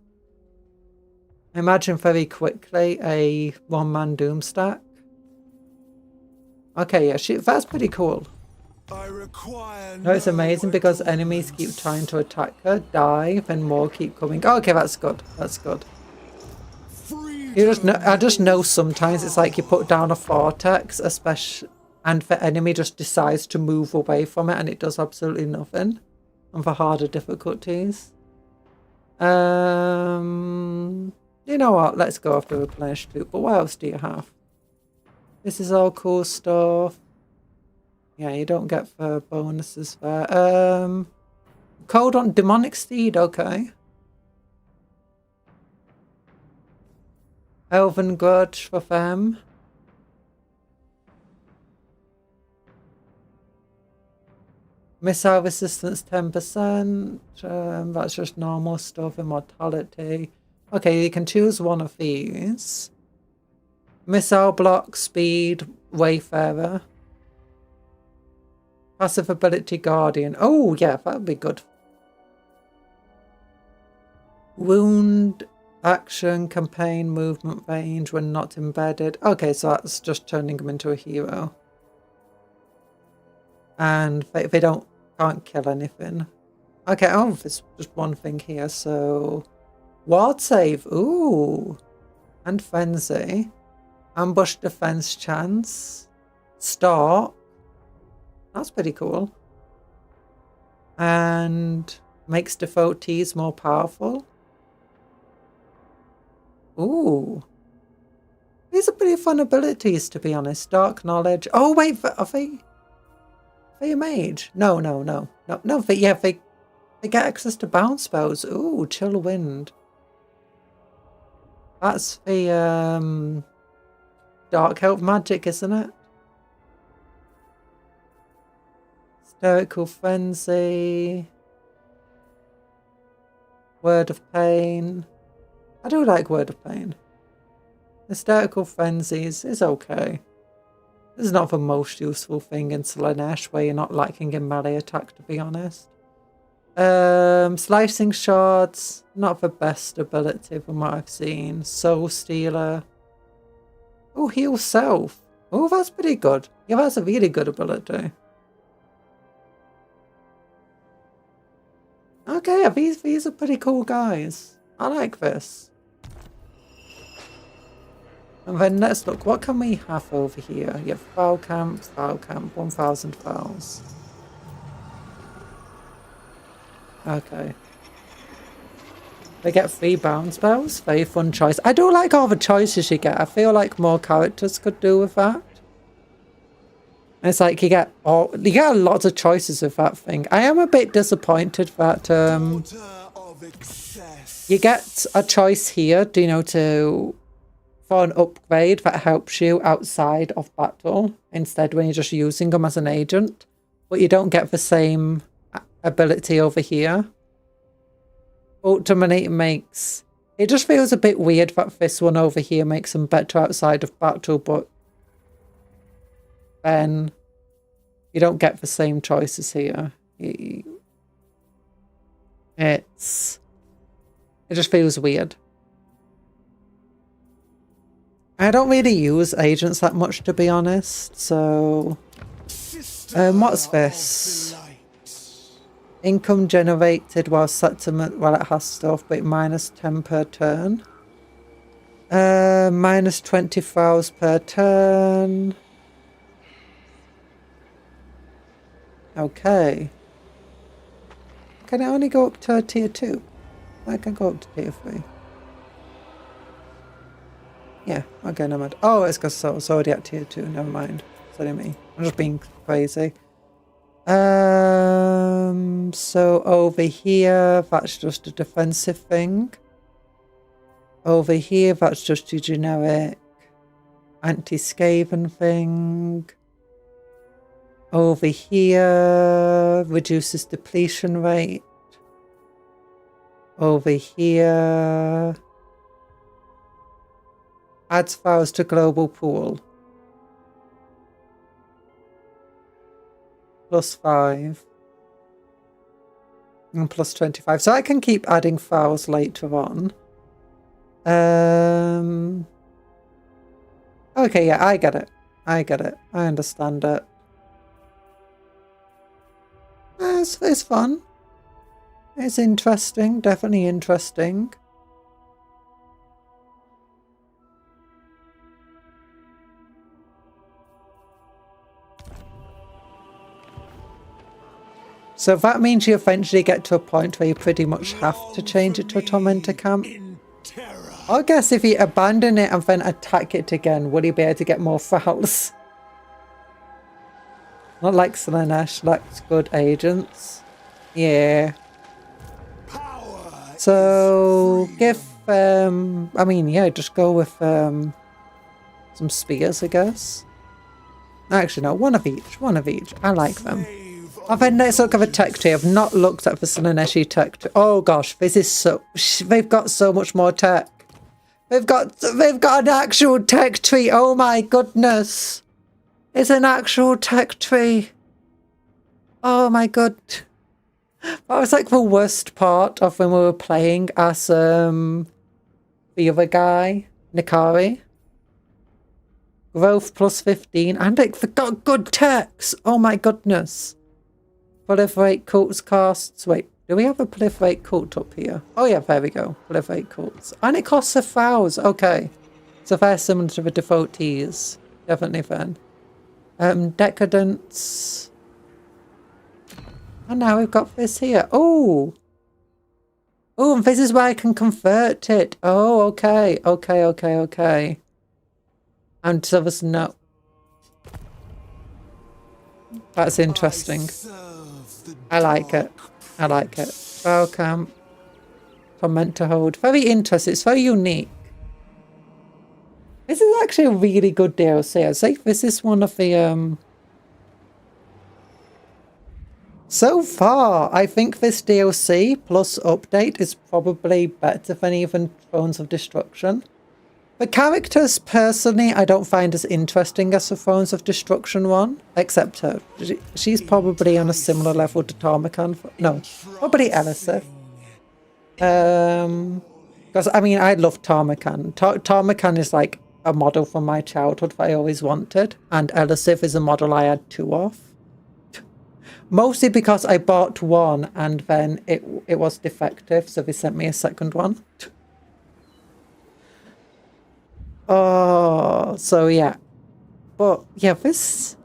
I imagine very quickly, a one-man Doomstack. Okay, yeah, that's pretty cool. No, it's amazing because enemies keep trying to attack her, die, then more keep coming. Oh, okay, that's good. That's good. You just know, I just know sometimes it's like you put down a vortex, especially, and the enemy just decides to move away from it, and it does absolutely nothing. And for harder difficulties, you know what? Let's go after replenish too. But what else do you have? This is all cool stuff. Yeah, you don't get the bonuses there. Code on Demonic Steed, okay. Elven Grudge for them. Missile resistance 10%. That's just normal stuff. Immortality. Okay, you can choose one of these. Missile block, speed, Wayfarer. Passive ability Guardian. Oh, yeah, that would be good. Wound, action, campaign, movement range when not embedded. Okay, so that's just turning him into a hero. And they can't kill anything. Okay, oh, there's just one thing here. So, ward save. Ooh. And frenzy. Ambush defense chance. Stalk. That's pretty cool. And makes devotees more powerful. Ooh. These are pretty fun abilities, to be honest. Dark knowledge. Oh, wait, are they a mage? No. They get access to bounce spells. Ooh, chill wind. That's the dark elf magic, isn't it? Hysterical frenzy. Word of pain. I do like word of pain. Hysterical frenzies is okay. This is not the most useful thing in Slanesh, where you're not lacking in melee attack, to be honest. Slicing Shards, not the best ability from what I've seen. Soul Stealer. Oh, Heal Self. Oh, that's pretty good. Yeah, that's a really good ability. Okay, yeah, these are pretty cool guys. I like this. And then let's look, what can we have over here? You have Foul Camp, 1000 fouls. Okay. They get 3 bounce bells. Very fun choice. I do like all the choices you get. I feel like more characters could do with that. It's like you get lots of choices with that thing. I am a bit disappointed that you get a choice here, you know, for an upgrade that helps you outside of battle instead when you're just using them as an agent, but you don't get the same ability over here. Ultimately, it just feels a bit weird that this one over here makes them better outside of battle, but then you don't get the same choices here. It just feels weird. I don't really use agents that much, to be honest, so what's this? Income generated while settlement, well, it has stuff, but minus 10 per turn. Minus 20 fouls per turn. Okay. Can I only go up to tier 2? I can go up to tier 3. Yeah, okay, never mind. Oh, it's because it's already at tier 2, never mind. Sorry me. I'm just being crazy. So over here, that's just a defensive thing. Over here, that's just your generic anti-scaven thing. Over here, reduces depletion rate. Over here, adds fouls to global pool. +5. And +25. So I can keep adding fouls later on. Okay, yeah, I get it. I understand it. It's fun. It's interesting. Definitely interesting. So that means you eventually get to a point where you pretty much have to change it to a tormentor camp. I guess if you abandon it and then attack it again, will you be able to get more fouls? Not like Slaanesh, lacks good agents. Yeah. So give I mean, yeah, just go with some spears, I guess. Actually no, one of each. I like them. And then let's look at the tech tree. I've not looked at the Slaaneshi tech tree. Oh gosh, this is so... They've got so much more tech. They've got an actual tech tree. Oh my goodness. It's an actual tech tree. Oh my god. That was like the worst part of when we were playing as the other guy, Nikari. Growth +15. And they've got good techs. Oh my goodness. Proliferate cults costs. Wait, do we have a proliferate cult up here? Oh yeah, there we go. Proliferate cults. And it costs a fouls. Okay. So they're similar to the devotees. Definitely then. Decadence. And now we've got this here. Oh! Oh, and this is where I can convert it. Oh, okay. Okay. And so there's no... That's interesting. I like it. Bow camp. Tormentor hold. Very interesting. It's very unique. This is actually a really good DLC. I'd say this is one of the so far, I think this DLC plus update is probably better than even Thrones of Destruction. The characters, personally, I don't find as interesting as the Thrones of Destruction one, except her. She's probably on a similar level to Torment. No, probably Elisif. Because, I mean, I love Torment. Torment is like a model from my childhood that I always wanted, and Elisif is a model I had 2 of. Mostly because I bought one and then it was defective, so they sent me a second one. Oh, so yeah. But yeah, this,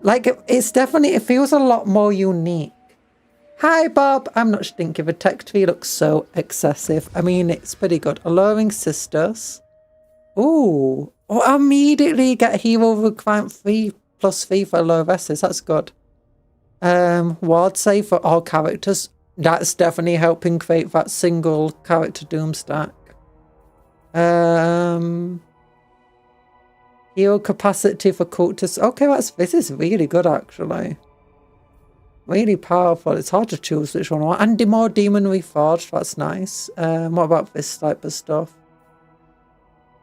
like, it's definitely, it feels a lot more unique. Hi, Bob. I'm not thinking the tech tree looks so excessive. I mean, it's pretty good. Alluring Sisters. Ooh. Oh, immediately get hero requirement 3+3 for allure S's. That's good. Ward save for all characters. That's definitely helping create that single character doom stack. Heal capacity for cultists. Okay, this is really good actually. Really powerful. It's hard to choose which one I want. And more demon reforged. That's nice. What about this type of stuff?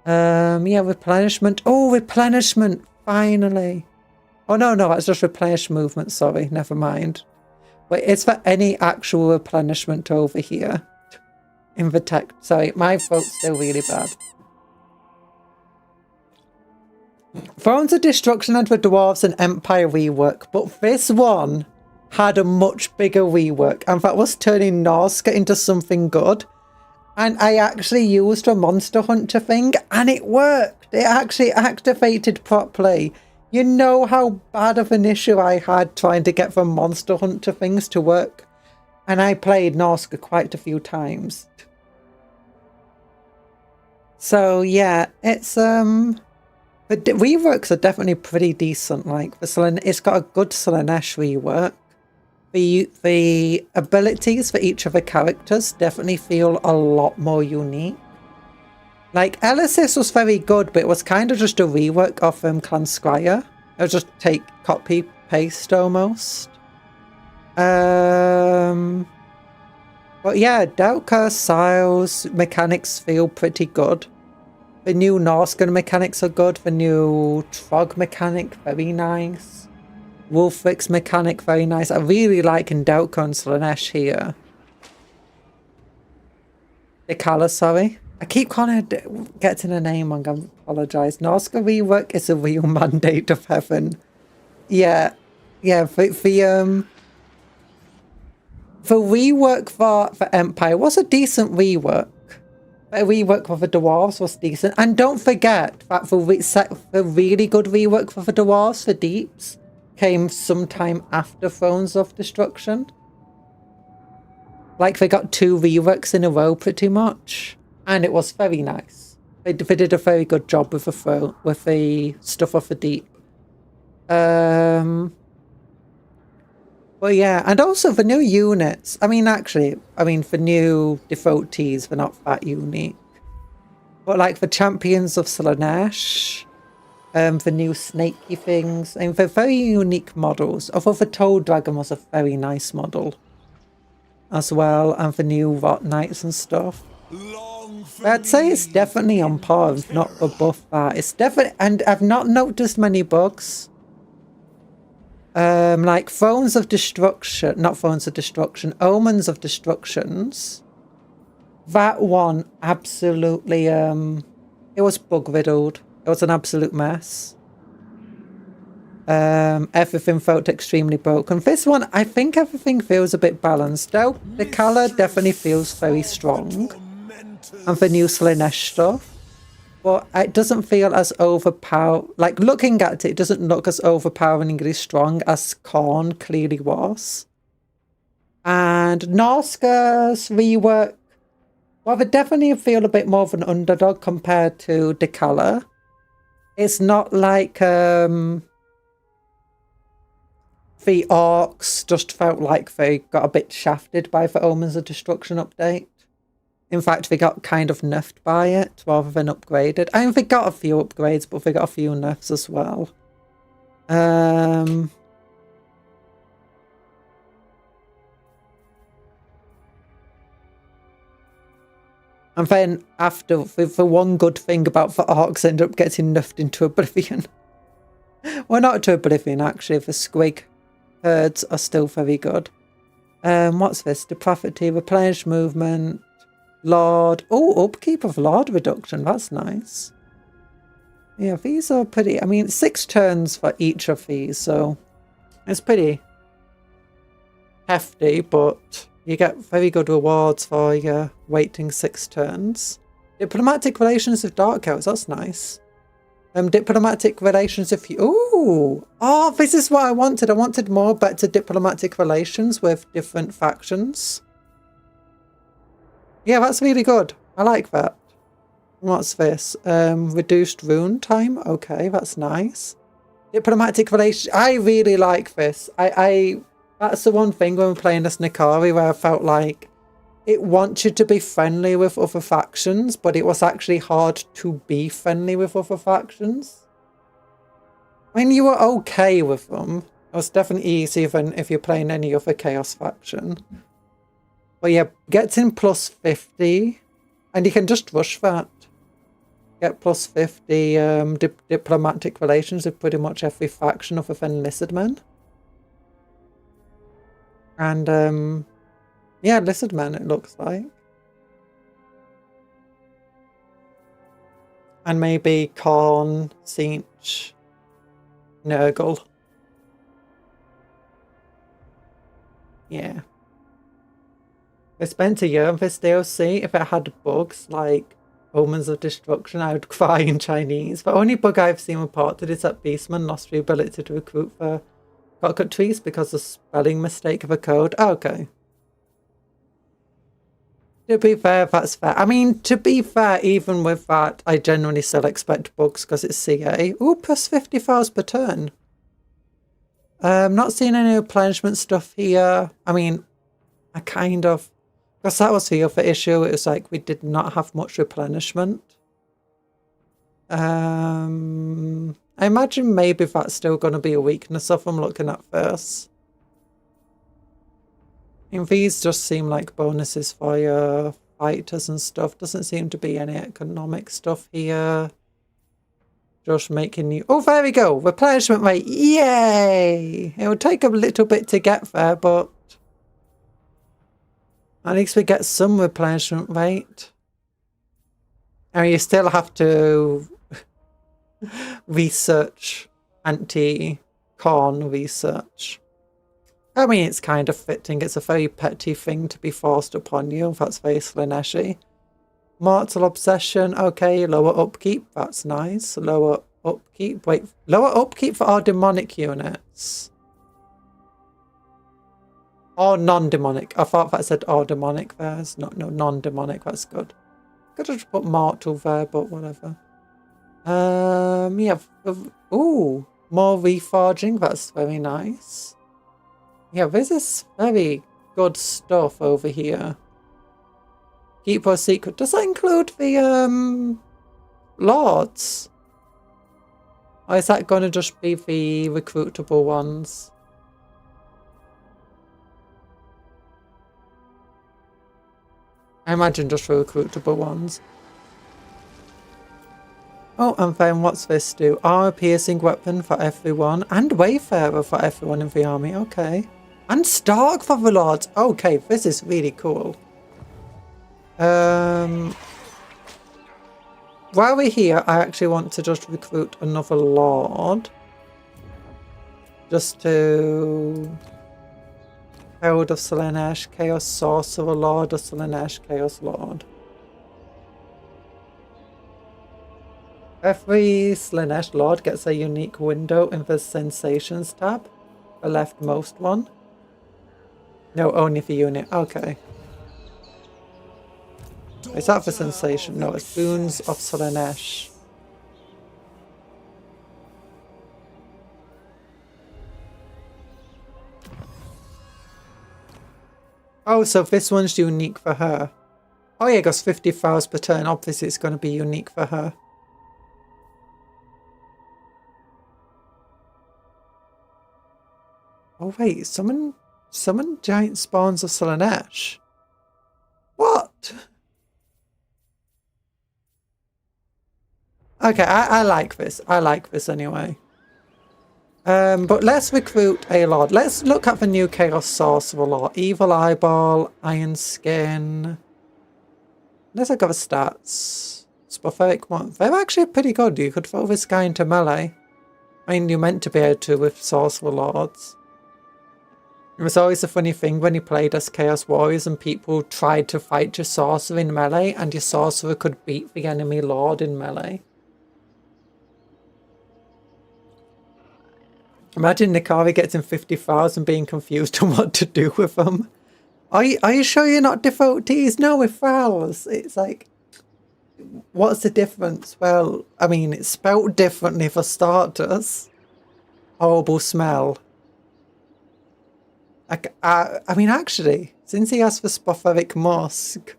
Yeah, replenishment. Oh, replenishment. Finally. Oh no, that's just replenish movement. Sorry, never mind. Wait, it's for any actual replenishment over here. In the tech. Sorry, my throat's still really bad. Thrones of Destruction had the Dwarves and Empire rework, but this one had a much bigger rework, and that was turning Norska into something good. And I actually used a Monster Hunter thing, and it worked. It actually activated properly. You know how bad of an issue I had trying to get the Monster Hunter things to work. And I played Norska quite a few times. So yeah, it's the reworks are definitely pretty decent. Like it's got a good Slaanesh rework. The abilities for each of the characters definitely feel a lot more unique. Like Elisif was very good, but it was kind of just a rework of Clan Scryer. It was just copy paste almost. But yeah, Delka, Siles, mechanics feel pretty good. The new Norscan mechanics are good. The new Trog mechanic, very nice. Wolfric's mechanic, very nice. I really like Delka and Slaanesh here. Dekala, sorry. I keep calling it, getting a name wrong, I apologise. Norska rework is a real mandate of heaven. Yeah. Yeah, the rework for Empire was a decent rework. The rework for the Dwarves was decent. And don't forget that the really good rework for the Dwarves, for Deeps, came sometime after Thrones of Destruction. Like, they got 2 reworks in a row pretty much. And it was very nice. They did a very good job with the stuff of the Deep. But yeah, and also the new units. I mean, for new devotees, they're not that unique. But like the Champions of Slaanesh, the new snaky things, and they're very unique models. Although the Toad Dragon was a very nice model as well, and the new Rot Knights and stuff. But I'd say it's definitely on par, if not above that. It's definitely, and I've not noticed many bugs. Like Thrones of Destruction, not Thrones of Destruction, Omens of Destructions. That one absolutely, it was bug riddled. It was an absolute mess. Everything felt extremely broken. This one, I think everything feels a bit balanced. Though the colour definitely feels very strong. And the new Slaanesh stuff. But it doesn't feel as overpowered. Like, looking at it, it doesn't look as overpoweringly strong as Khorne clearly was. And Norska's rework, well, they definitely feel a bit more of an underdog compared to Dekala. It's not like the Orcs just felt like they got a bit shafted by the Omens of Destruction update. In fact, they got kind of nerfed by it rather than upgraded. I mean, they got a few upgrades, but they got a few nerfs as well. And then after, the one good thing about the orcs end up getting nuffed into oblivion. Well, not to oblivion, actually. The squig herds are still very good. What's this? The property, replenish movement, Lord. Oh, upkeep of Lord reduction. That's nice. Yeah, these are pretty. I mean, 6 turns for each of these, so it's pretty hefty, but you get very good rewards for waiting 6 turns. Diplomatic relations with Dark Elves. That's nice. Diplomatic relations if you... Ooh! Oh, this is what I wanted. I wanted more better diplomatic relations with different factions. Yeah, that's really good. I like that. What's this? Reduced rune time. Okay, that's nice. Diplomatic relations. I really like this. That's the one thing when we're playing as Nikari where I felt like it wants you to be friendly with other factions, but it was actually hard to be friendly with other factions. I mean, you were okay with them. It was definitely easier than if you're playing any other Chaos faction. But yeah, gets in plus 50, and you can just rush that. Get plus 50 diplomatic relations with pretty much every faction other than Lizardmen. And yeah, Lizardmen it looks like. And maybe Korn, Sinch, Nurgle. Yeah. I spent a year on this DLC. If it had bugs like Omens of Destruction, I would cry in Chinese. The only bug I've seen reported is that Beastmen lost the ability to recruit for Cupcake trees because of spelling mistake of a code. Oh, okay. To be fair, that's fair. I mean, to be fair, even with that, I genuinely still expect bugs because it's CA. Ooh, plus 50 files per turn. Not seeing any replenishment stuff here. I mean, I kind of... Because that was the other issue. It was like we did not have much replenishment. I imagine maybe that's still going to be a weakness of them looking at first. And these just seem like bonuses for your fighters and stuff. Doesn't seem to be any economic stuff here. Just making you... Oh, there we go. Replenishment rate. Yay! It will take a little bit to get there, but at least we get some replenishment rate. And you still have to research anti-con research. I mean, it's kind of fitting. It's a very petty thing to be forced upon you. That's very Slaanesh-y. Mortal Obsession. Okay, lower upkeep. That's nice. Lower upkeep. Wait, lower upkeep for our demonic units. Or non-demonic. I thought that said or demonic there. It's not, no, non-demonic. That's good. Could have just put mortal there, but whatever. Yeah. Ooh, more reforging. That's very nice. Yeah, this is very good stuff over here. Keeper secret. Does that include the lords? Or is that going to just be the recruitable ones? I imagine just the recruitable ones. Oh, and then what's this do? Armor-piercing weapon for everyone. And Wayfarer for everyone in the army. Okay. And Stark for the lords. Okay, this is really cool. While we're here, I actually want to just recruit another lord. Just to... Herald of Slaanesh, Chaos Sorcerer, Lord of Slaanesh, Chaos Lord. Every Slaanesh Lord gets a unique window in the Sensations tab. The leftmost one. No, only for unit. Okay. Is that the sensation? No, it's Boons of Slaanesh. Oh, so this one's unique for her. Oh yeah, it goes 50 files per turn. Obviously it's going to be unique for her. Oh wait, summon giant spawns of Slaanesh. What? Okay, I like this. I like this anyway. But let's recruit a lord. Let's look at the new Chaos Sorcerer lord. Evil Eyeball, Iron Skin. Let's look at the stats. Spopheric one. They're actually pretty good. You could throw this guy into melee. I mean, you're meant to be able to with Sorcerer Lords. It was always a funny thing when you played as Chaos Warriors and people tried to fight your Sorcerer in melee and your Sorcerer could beat the enemy Lord in melee. Imagine Nikari gets in 50,000 being confused on what to do with them. Are you sure you're not devotees? No, we're Thralls. It's like, what's the difference? Well, I mean, it's spelt differently for starters. Horrible smell. I mean, actually, since he asked for Spopheric Musk,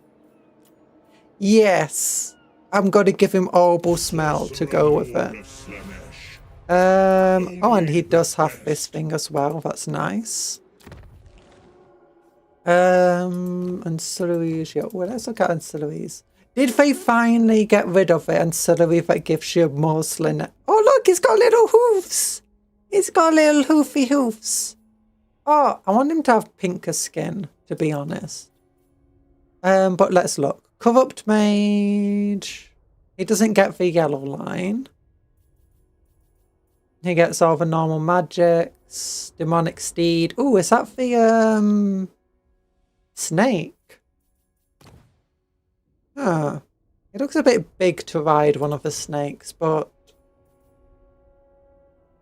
yes, I'm going to give him horrible smell to go with it. Oh, and he does have this thing as well. That's nice. Ancillaries. Yeah, well, let's look at ancillaries. Did they finally get rid of the ancillary that gives you more slender? Oh, look, he's got little hoofs. He's got little hoofy hoofs. Oh, I want him to have pinker skin, to be honest. But let's look. Corrupt Mage. He doesn't get the yellow line. He gets all the normal magics. Demonic Steed. Ooh, is that the snake? Huh. It looks a bit big to ride one of the snakes, but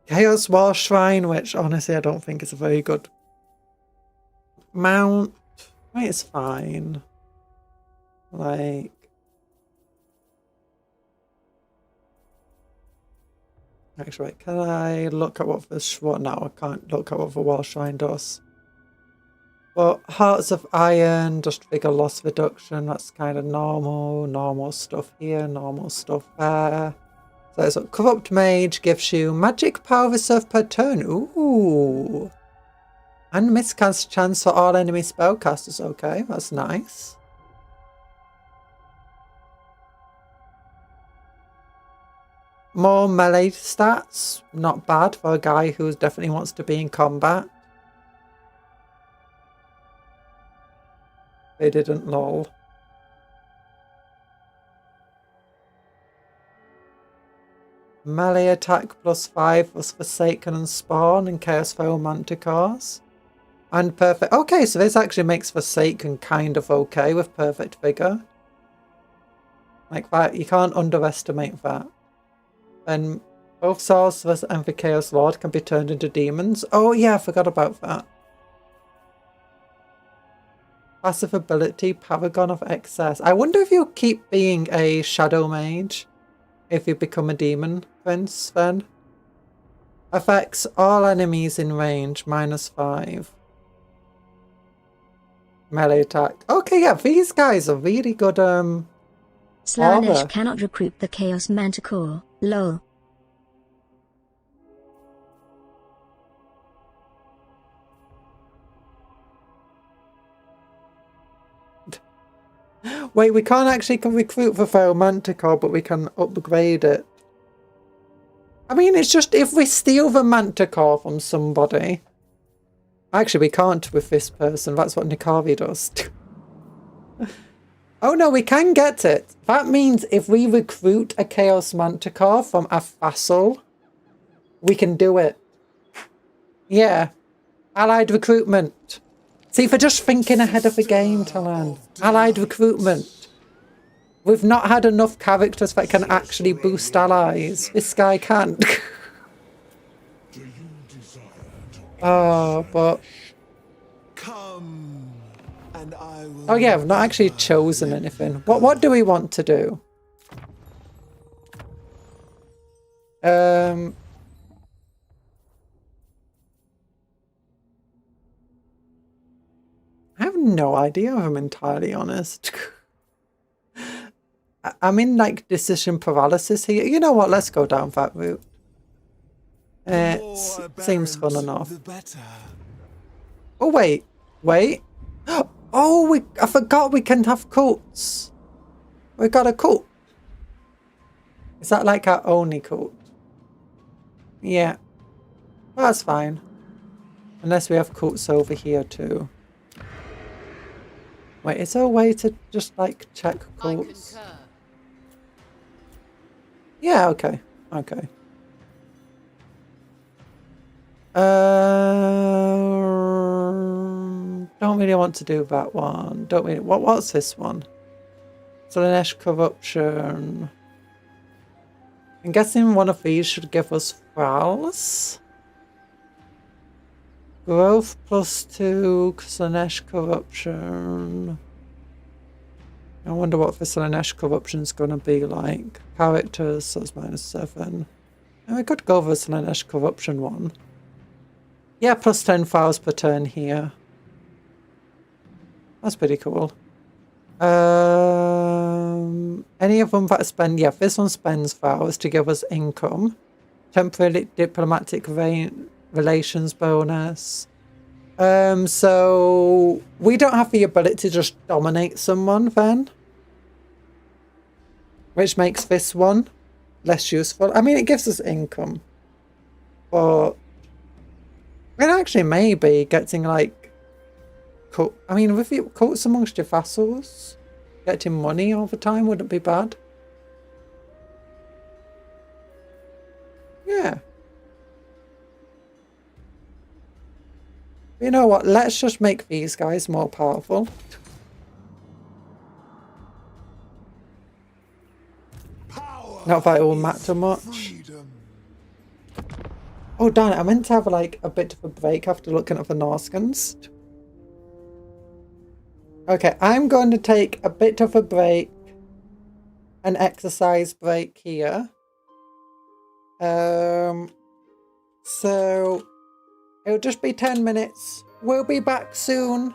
Chaos War Shrine, which honestly I don't think is a very good mount. It's fine. Like, actually, can I look at what the no, I can't look at what the War Shrine does. But Hearts of Iron, just figure loss reduction, that's kind of normal. Normal stuff here, normal stuff there. So Corrupt Mage gives you magic power reserve per turn. Ooh. And miscast chance for all enemy spellcasters. Okay, that's nice. More melee stats. Not bad for a guy who definitely wants to be in combat. They didn't, lol. Melee attack +5 was Forsaken and Spawn and Chaos Foe Manticores. And perfect. Okay, so this actually makes Forsaken kind of okay with perfect vigor. Like that, you can't underestimate that. And both Sorcerers and the Chaos Lord can be turned into demons. Oh yeah, I forgot about that. Passive ability, Paragon of Excess. I wonder if you'll keep being a Shadow Mage if you become a Demon Prince then. Affects all enemies in range, -5. Melee attack. Okay, yeah, these guys are really good, Slaanesh cannot recruit the Chaos Manticore, lol. Wait, we can't actually recruit for Feral Manticore, but we can upgrade it. I mean, it's just if we steal the Manticore from somebody. Actually, we can't with this person. That's what Nikari does. Oh no, we can get it. That means if we recruit a Chaos Manticore from a vassal, we can do it. Yeah. Allied recruitment. See, for just thinking ahead of the game, Talan. Allied recruitment. We've not had enough characters that can actually boost allies. This guy can't. Oh, but... Come, and I will. Oh yeah, we've not actually chosen anything. What do we want to do? I have no idea if I'm entirely honest. I'm in like decision paralysis here. You know what? Let's go down that route. It seems fun enough. Oh wait, wait. Oh, I forgot we can have cults. We got a cult. Is that like our only cult? Yeah. Well, that's fine. Unless we have cults over here too. Wait, is there a way to just like check cults? Yeah, okay. Okay. Don't really want to do that one. Don't really. What's this one? Slanesh corruption. I'm guessing one of these should give us thralls. Growth +2, Slanesh corruption. I wonder what the Slanesh corruption's gonna be like. Characters, so it's -7. And we could go for the Slanesh corruption one. Yeah, +10 files per turn here. That's pretty cool. Any of them that spend, yeah, this one spends files to give us income. Temporary diplomatic relations bonus. So we don't have the ability to just dominate someone then. Which makes this one less useful. I mean, it gives us income. But it actually maybe getting like I mean, with the cults amongst your vassals, getting money all the time wouldn't be bad. Yeah. You know what? Let's just make these guys more powerful. Not that it will matter much. Oh darn it, I meant to have like a bit of a break after looking at the Norskans. Okay, I'm going to take a bit of a break. An exercise break here. So it'll just be 10 minutes. We'll be back soon.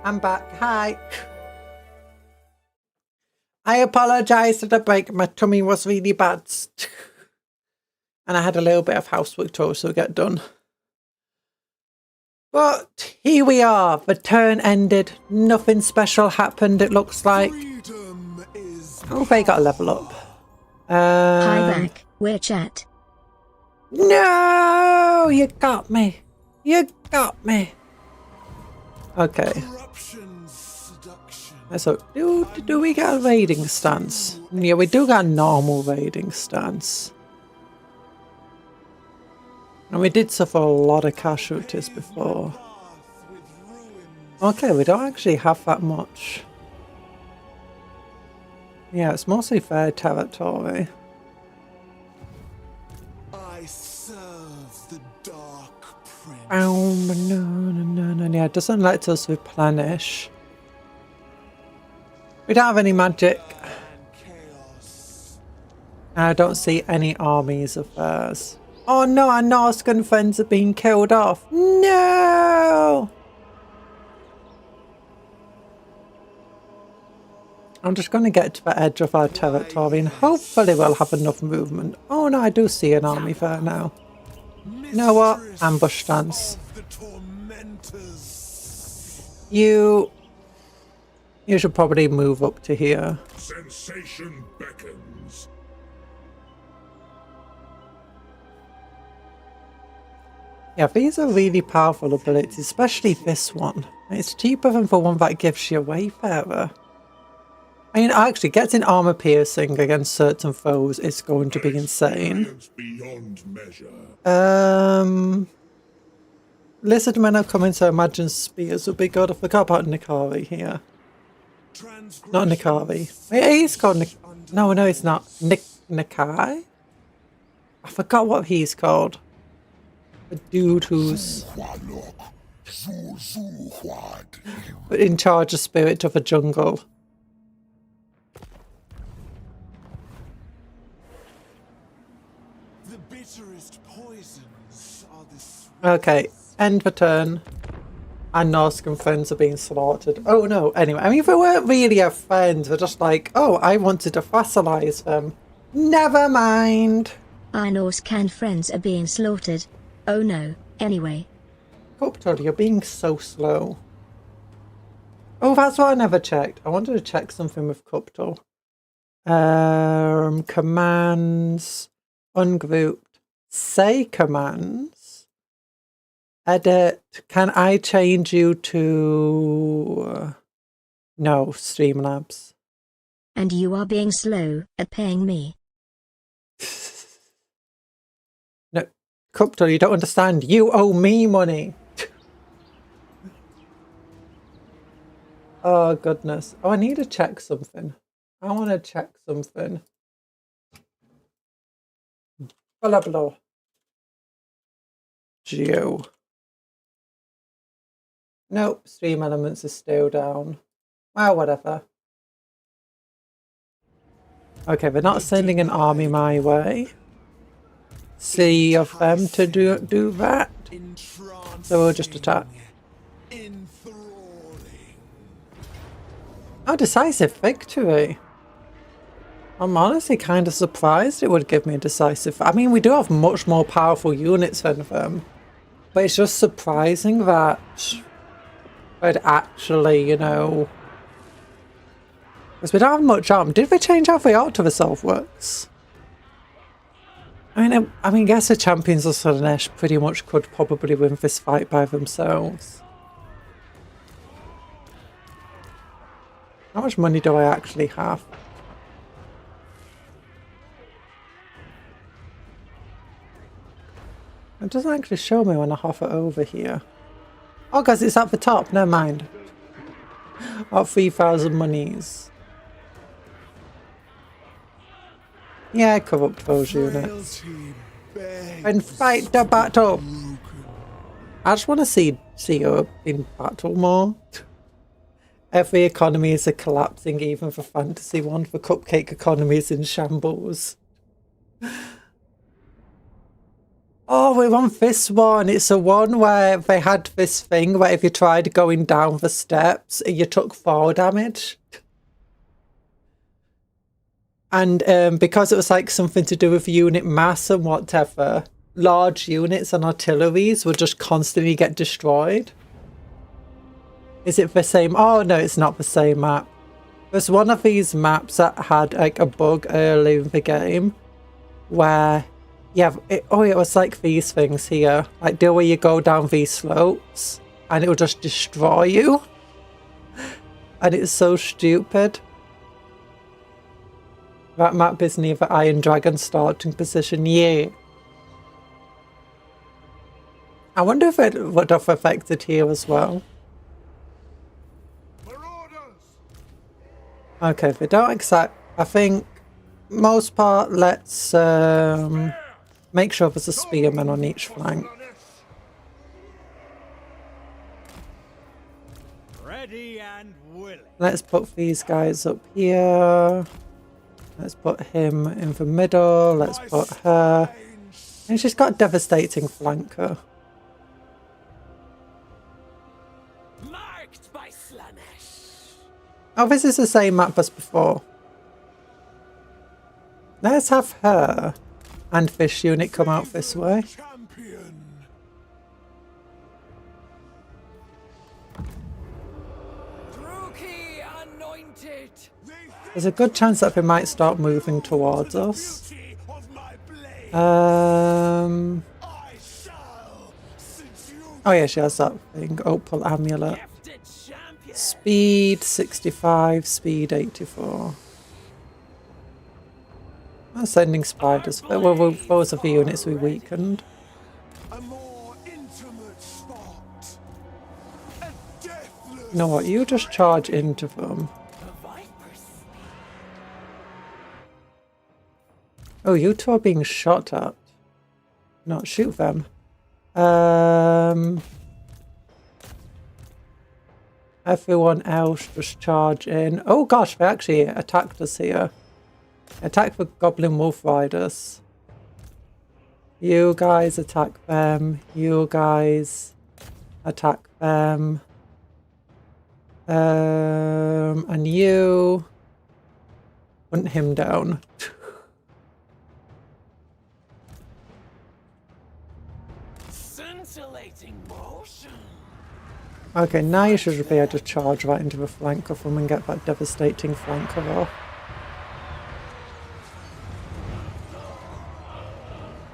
I'm back. Hi. I apologise for the break. My tummy was really bad. And I had a little bit of housework to also get done. But here we are. The turn ended. Nothing special happened, it looks like. Oh, they got a level up. Hi back. We're chat. No! You got me. You got me. Okay. So, do we get a raiding stance? Yeah, we do get a normal raiding stance. And we did suffer a lot of casualties before. Okay, we don't actually have that much. Yeah, it's mostly fair territory. I serve the Dark Prince. No. Yeah, it doesn't let us replenish. We don't have any magic. I don't see any armies of theirs. Oh no, our Norscan friends are being killed off. No! I'm just going to get to the edge of our territory and hopefully we'll have enough movement. Oh no, I do see an army there now. You know what? Ambush stance. You should probably move up to here. Sensation beckons. Yeah, these are really powerful abilities, especially this one. It's cheaper than the one that gives you Wayfarer. I mean, actually, getting armor piercing against certain foes is going to be insane. Beyond measure. Lizard men are coming, so I imagine spears would be good. I forgot about Nikari here. Not Nikari. Wait, he's called No, it's not. Nikai? I forgot what he's called. The dude who's in charge of Spirit of the Jungle. The bitterest poisons are the sweet. Okay, end the turn. Our Norscan friends are being slaughtered. Oh no, anyway, I mean, they weren't really our friends. They're just like, oh, I wanted to fossilize them. Never mind. Our Norscan friends are being slaughtered. Oh no, anyway. Cuptle, you're being so slow. Oh, that's what I never checked. I wanted to check something with Cuptle. Commands. Ungrouped. Say commands. Edit. Can I change you to... No, Streamlabs. And you are being slow at paying me. No, Cuptle, you don't understand. You owe me money. Oh, goodness. Oh, I need to check something. I want to check something. Blah, blah. Geo. Nope, stream elements are still down. Well, whatever. Okay, they're not sending an army my way. See of them to do that. So we'll just attack. Oh, decisive victory. I'm honestly kind of surprised it would give me a decisive... I mean, we do have much more powerful units than them. But it's just surprising that I'd actually, you know... Because we don't have much arm. Did we change how the Art of Assault works? I mean, I guess the champions of Slaanesh pretty much could probably win this fight by themselves. How much money do I actually have? It doesn't actually show me when I hover over here. Oh, guys, it's at the top. Never mind. Oh, 3,000 monies. Yeah, corrupt those units. And fight the battle. I just want to see her in battle more. Every economy is collapsing, even for fantasy one. The cupcake economy is in shambles. Oh, we're on this one. It's the one where they had this thing where if you tried going down the steps, you took fall damage. And because it was like something to do with unit mass and whatever, large units and artilleries would just constantly get destroyed. Is it the same? Oh, no, it's not the same map. There's one of these maps that had like a bug early in the game where, yeah, it was like these things here. Like the way you go down these slopes and it will just destroy you. And it's so stupid. That map is near the Iron Dragon starting position. Yeah. I wonder if it would have affected here as well. Okay, if they don't accept, I think most part, let's make sure there's a spearman on each flank. Ready and willing. Let's put these guys up here. Let's put him in the middle. Let's put her. And she's got a devastating flanker. Marked by Slaanesh. Oh, this is the same map as before. Let's have her and this unit come out this way. Champion. Druki anointed. There's a good chance that they might start moving towards us. Beauty of my blade. I shall seduce. Oh yeah, she has that thing. Opal amulet. Gifted champion. Speed 65, speed 84. I'm sending spiders. Well, those are the units we weakened. A more intimate spot. A deathless. You know what? You just charge into them. The vipers. Oh, you two are being shot at. Not shoot them. Everyone else just charge in. Oh gosh, they actually attacked us here. Attack the Goblin Wolf Riders. You guys attack them. You guys attack them. And you hunt him down. Scintillating motion. Okay, now you should be able to charge right into the flank of them and get that devastating flanker off.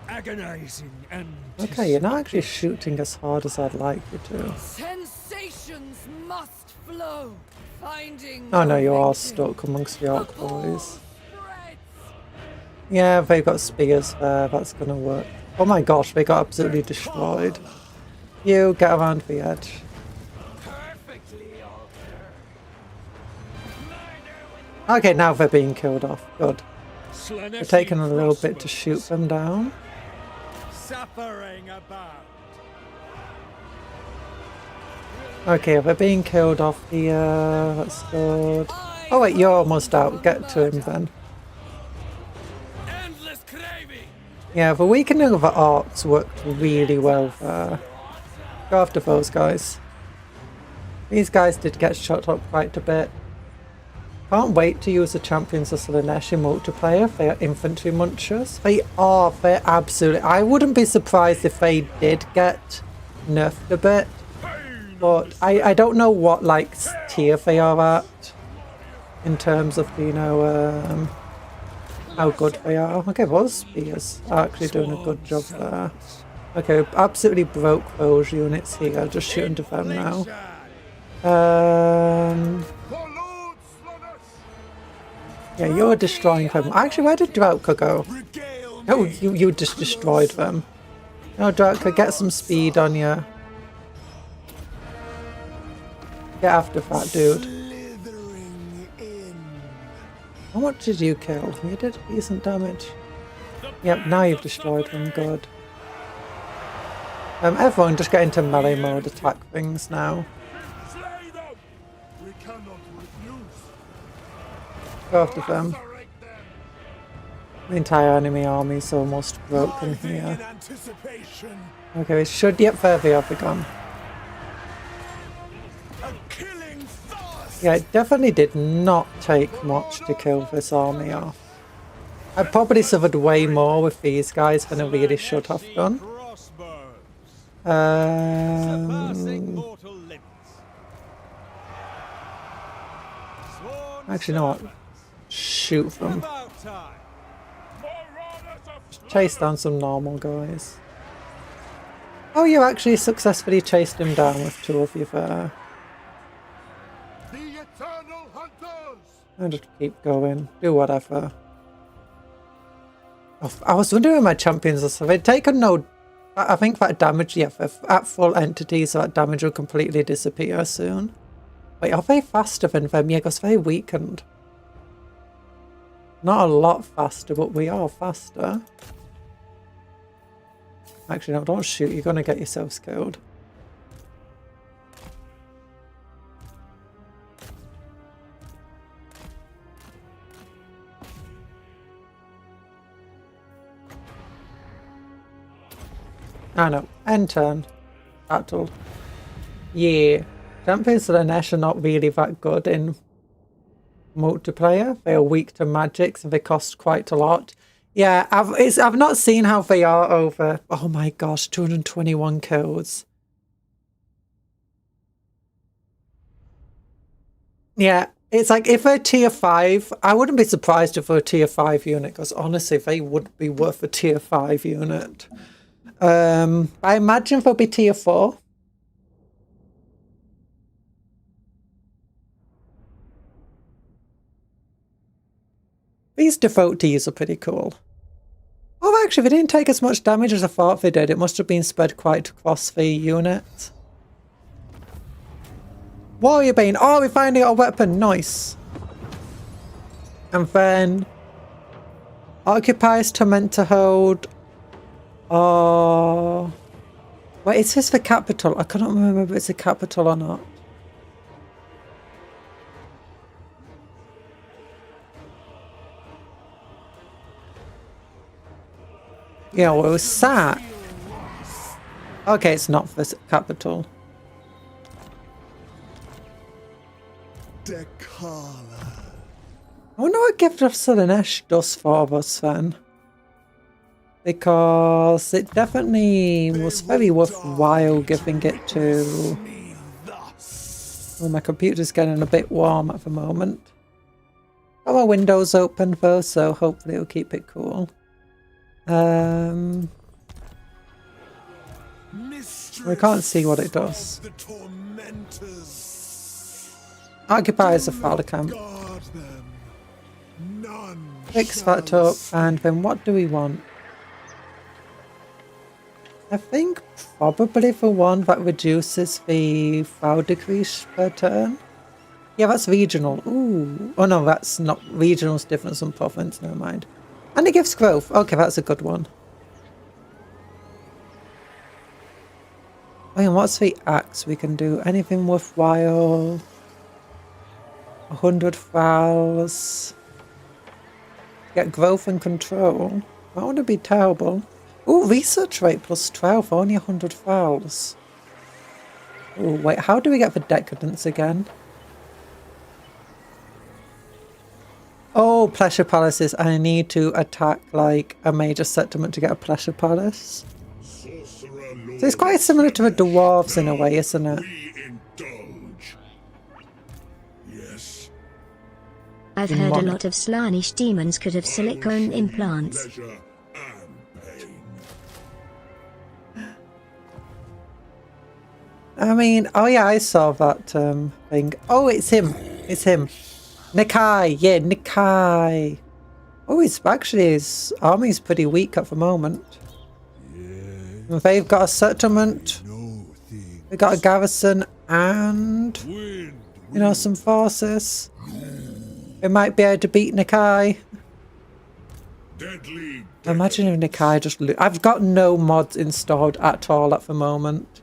Agonizing and. Okay, you're not actually shooting as hard as I'd like you to. Sensations must flow. Finding. Oh no, you are victim. stuck amongst the Orc boys. Spreads. Yeah, they've got spears there, that's gonna work. Oh my gosh, they got absolutely destroyed. You get around the edge. Perfectly altered. Murder with Okay, now they're being killed off. Good. Slaanesh We're taking a little bit to shoot them down. Suffering about. Okay, they're being killed off here. That's good. Oh wait, you're almost out. Get to him then. endless craving. Yeah, the weakening of the Orcs worked really well there. Go after those guys. These guys did get shot up quite a bit. Can't wait to use the Champions of Slaanesh in multiplayer. They are infantry munchers. They are. They're absolutely... I wouldn't be surprised if they did get nerfed a bit. But I don't know what, like, tier they are at. In terms of, you know, how good they are. Okay, those spears are actually doing a good job there. Okay, we absolutely broke those units here. Just shooting to them now. Yeah, you're destroying them. Actually, where did Drautka go? Oh, you just destroyed them. No, Drautka, get some speed on you. Get after that dude. How much did you kill? You did decent damage. Yep, now you've destroyed them. Good. Everyone just get into melee mode, attack things now. Go after them. The entire enemy army is almost broken here. Okay, should yet further have begun. Yeah, it definitely did not take much to kill this army off. I probably suffered way more with these guys than I really should have done. Actually, no, what? Shoot them. Just chase down some normal guys. Oh, you actually successfully chased him down with two of you there. I'll just keep going, do whatever. Oh, I was wondering where my champions are, so they've taken no... I think that damage, yeah, at full entities, so that damage will completely disappear soon. Wait, are they faster than them? Yeah, because they're weakened. Not a lot faster, but we are faster. Actually, no, don't shoot, you're going to get yourselves killed. I know. End turn. Cuptle. Yeah. Champions of the Nesh are not really that good in multiplayer. They are weak to magics and they cost quite a lot. Yeah, I've not seen how they are over... Oh my gosh, 221 kills. Yeah, it's like if they're tier 5, I wouldn't be surprised if they're a tier 5 unit, because honestly, they would be worth a tier 5 unit. I imagine they'll be tier 4. These devotees are pretty cool. Oh, actually, they didn't take as much damage as I thought they did. It must have been spread quite across the unit. Warrior Bane. Oh, we finally got a weapon. Nice. And then... Occupies Torment to hold... Oh... Wait, is this the capital? I cannot remember if it's a capital or not. Yeah, well, it was sat. Okay, it's not the capital. I wonder what Gift of Slaanesh does for us then. Because it definitely was very worthwhile giving it to... Well, my computer's getting a bit warm at the moment. Got my windows open though, so hopefully it'll keep it cool. We can't see what it does. Occupies a Fowler camp. Fix that up, and then what do we want? I think probably the one that reduces the foul decrease per turn. Yeah, that's regional. Ooh. Oh no, that's not. Regional's different from province, never mind. And it gives growth. Okay, that's a good one. Oh, and what's the axe? We can do anything worthwhile. 100 fouls. Get growth and control. That wouldn't be terrible. Ooh, research rate plus 12. Only 100 fouls. Ooh, wait, how do we get the decadence again? Oh, pleasure palaces. I need to attack like a major settlement to get a pleasure palace. So it's quite similar to the dwarves in a way, isn't it? Yes. I've heard a lot of Slaanesh demons could have silicone implants. Pleasure and pain. I mean, oh yeah, I saw that thing. Oh, it's him. It's him. Nikai. Yeah, Nikai. Oh, his army's pretty weak at the moment. They've got a settlement. They've got a garrison and, you know, some forces. They might be able to beat Nikai. Imagine if Nikai just... I've got no mods installed at all at the moment.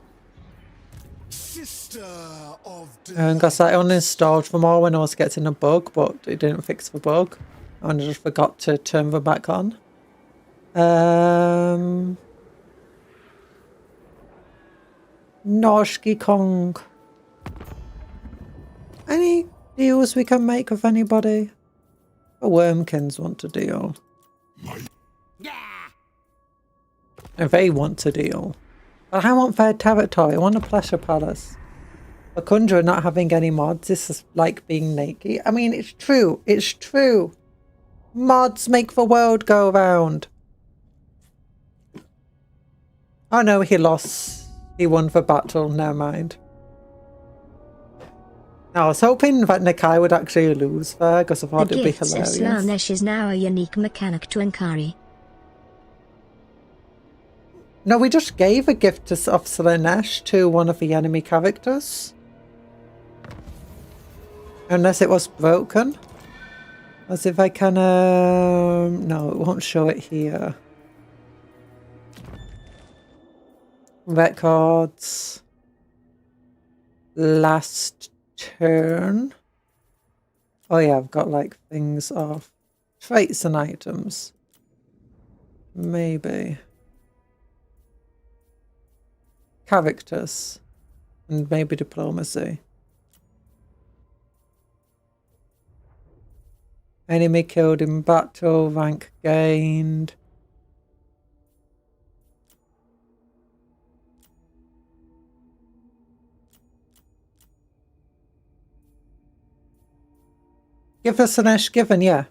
Because I uninstalled them all when I was getting a bug, but it didn't fix the bug. And I just forgot to turn them back on. Norski Kong. Any deals we can make with anybody? The Wormkins want to deal. If they want to deal. But I want their territory. I want a pleasure palace. A Conjurer not having any mods. This is like being naked. I mean, it's true. It's true. Mods make the world go round. Oh no, he lost. He won the battle. Never mind. I was hoping that Nikai would actually lose there because I thought it'd be hilarious. The gifts of Slaanesh is now a unique mechanic to Ankari. No, we just gave a gift of Slaanesh to one of the enemy characters. Unless it was broken. As if I can... no, it won't show it here. Records. Last turn. Oh yeah, I've got like things off. Traits and items. Maybe. Characters. And maybe diplomacy. Enemy killed in battle, rank gained. Give us an Ash given, yeah.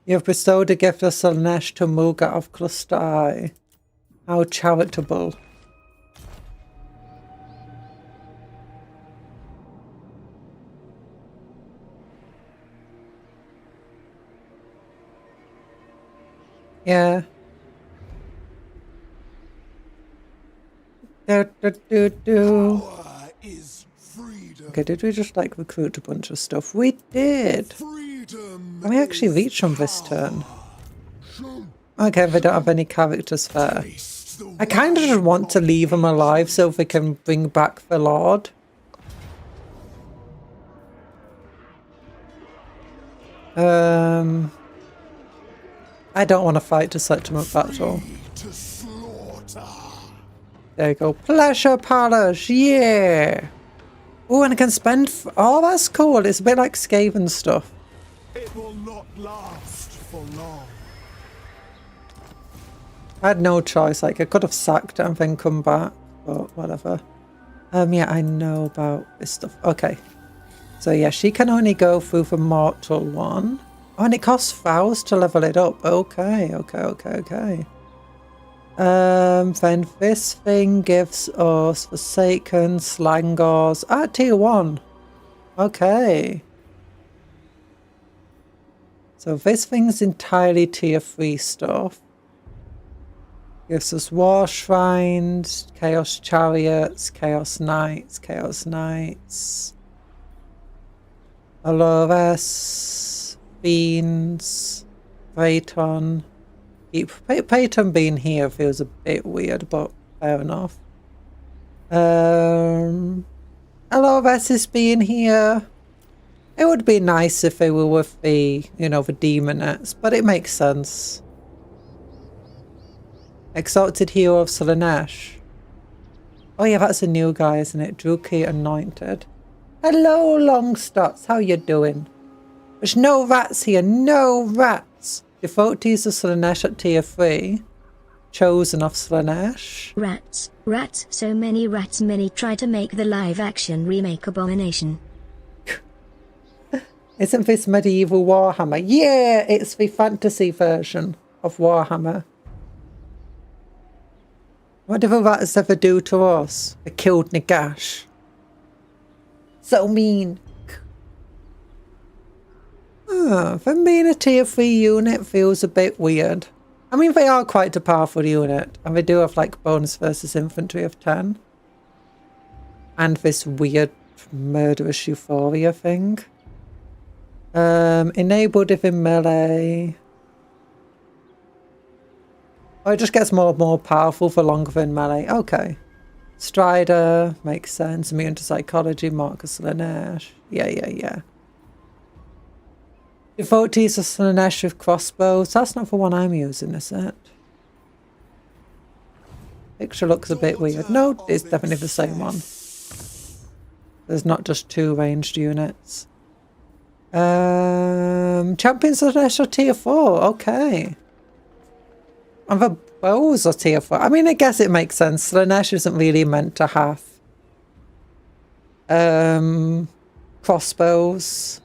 You have bestowed a gift of Slaanesh to Muga of Cluster Eye. How charitable. Yeah. Okay, did we just like recruit a bunch of stuff? We did. And we actually reached them this turn. Okay, they don't have any characters there. I kind of just want to leave them alive so they can bring back the Lord. I don't want to fight to settlement battle. There you go. Pleasure Palace, yeah! Oh, and I can spend... oh, that's cool. It's a bit like Skaven stuff. It will not last for long. I had no choice. Like, I could have sacked it and then come back, but whatever. Yeah, I know about this stuff. Okay. So, yeah, she can only go through the mortal one. Oh, and it costs vows to level it up. Okay. Then this thing gives us Forsaken, Slangors at tier 1. Okay. So this thing's entirely tier 3 stuff. Gives us War Shrines, Chaos Chariots, Chaos Knights, Alores, Fiends, Phaeton. Phaeton being here feels a bit weird, but fair enough. Alores being here. It would be nice if they were with the, you know, the demonettes, but it makes sense. Exalted Hero of Slaanesh. Oh yeah, that's a new guy, isn't it? Druki Anointed. Hello, Longstots. How you doing? There's no rats here. No rats. Devotees of Slaanesh at tier 3. chosen of Slaanesh. Rats, rats, so many rats. Many try to make the live-action remake Abomination. Isn't this medieval Warhammer? Yeah, it's the fantasy version of Warhammer. What did the rats ever do to us? They killed Nagash. So mean. Oh, them being a tier 3 unit feels a bit weird. I mean, they are quite a powerful unit, and they do have like bonus versus infantry of 10. And this weird murderous euphoria thing. Enabled if in melee. Oh, it just gets more and more powerful for longer than melee. Okay. Strider makes sense. Immune to psychology, Marcus Slaanesh. Yeah. Default to use a Slaanesh with crossbows. That's not the one I'm using, is it? Picture looks a bit weird. No, it's definitely the same one. There's not just 2 ranged units. Champions Slaanesh are tier 4. Okay. And the bows are tier 4. I mean, I guess it makes sense. Slaanesh isn't really meant to have crossbows.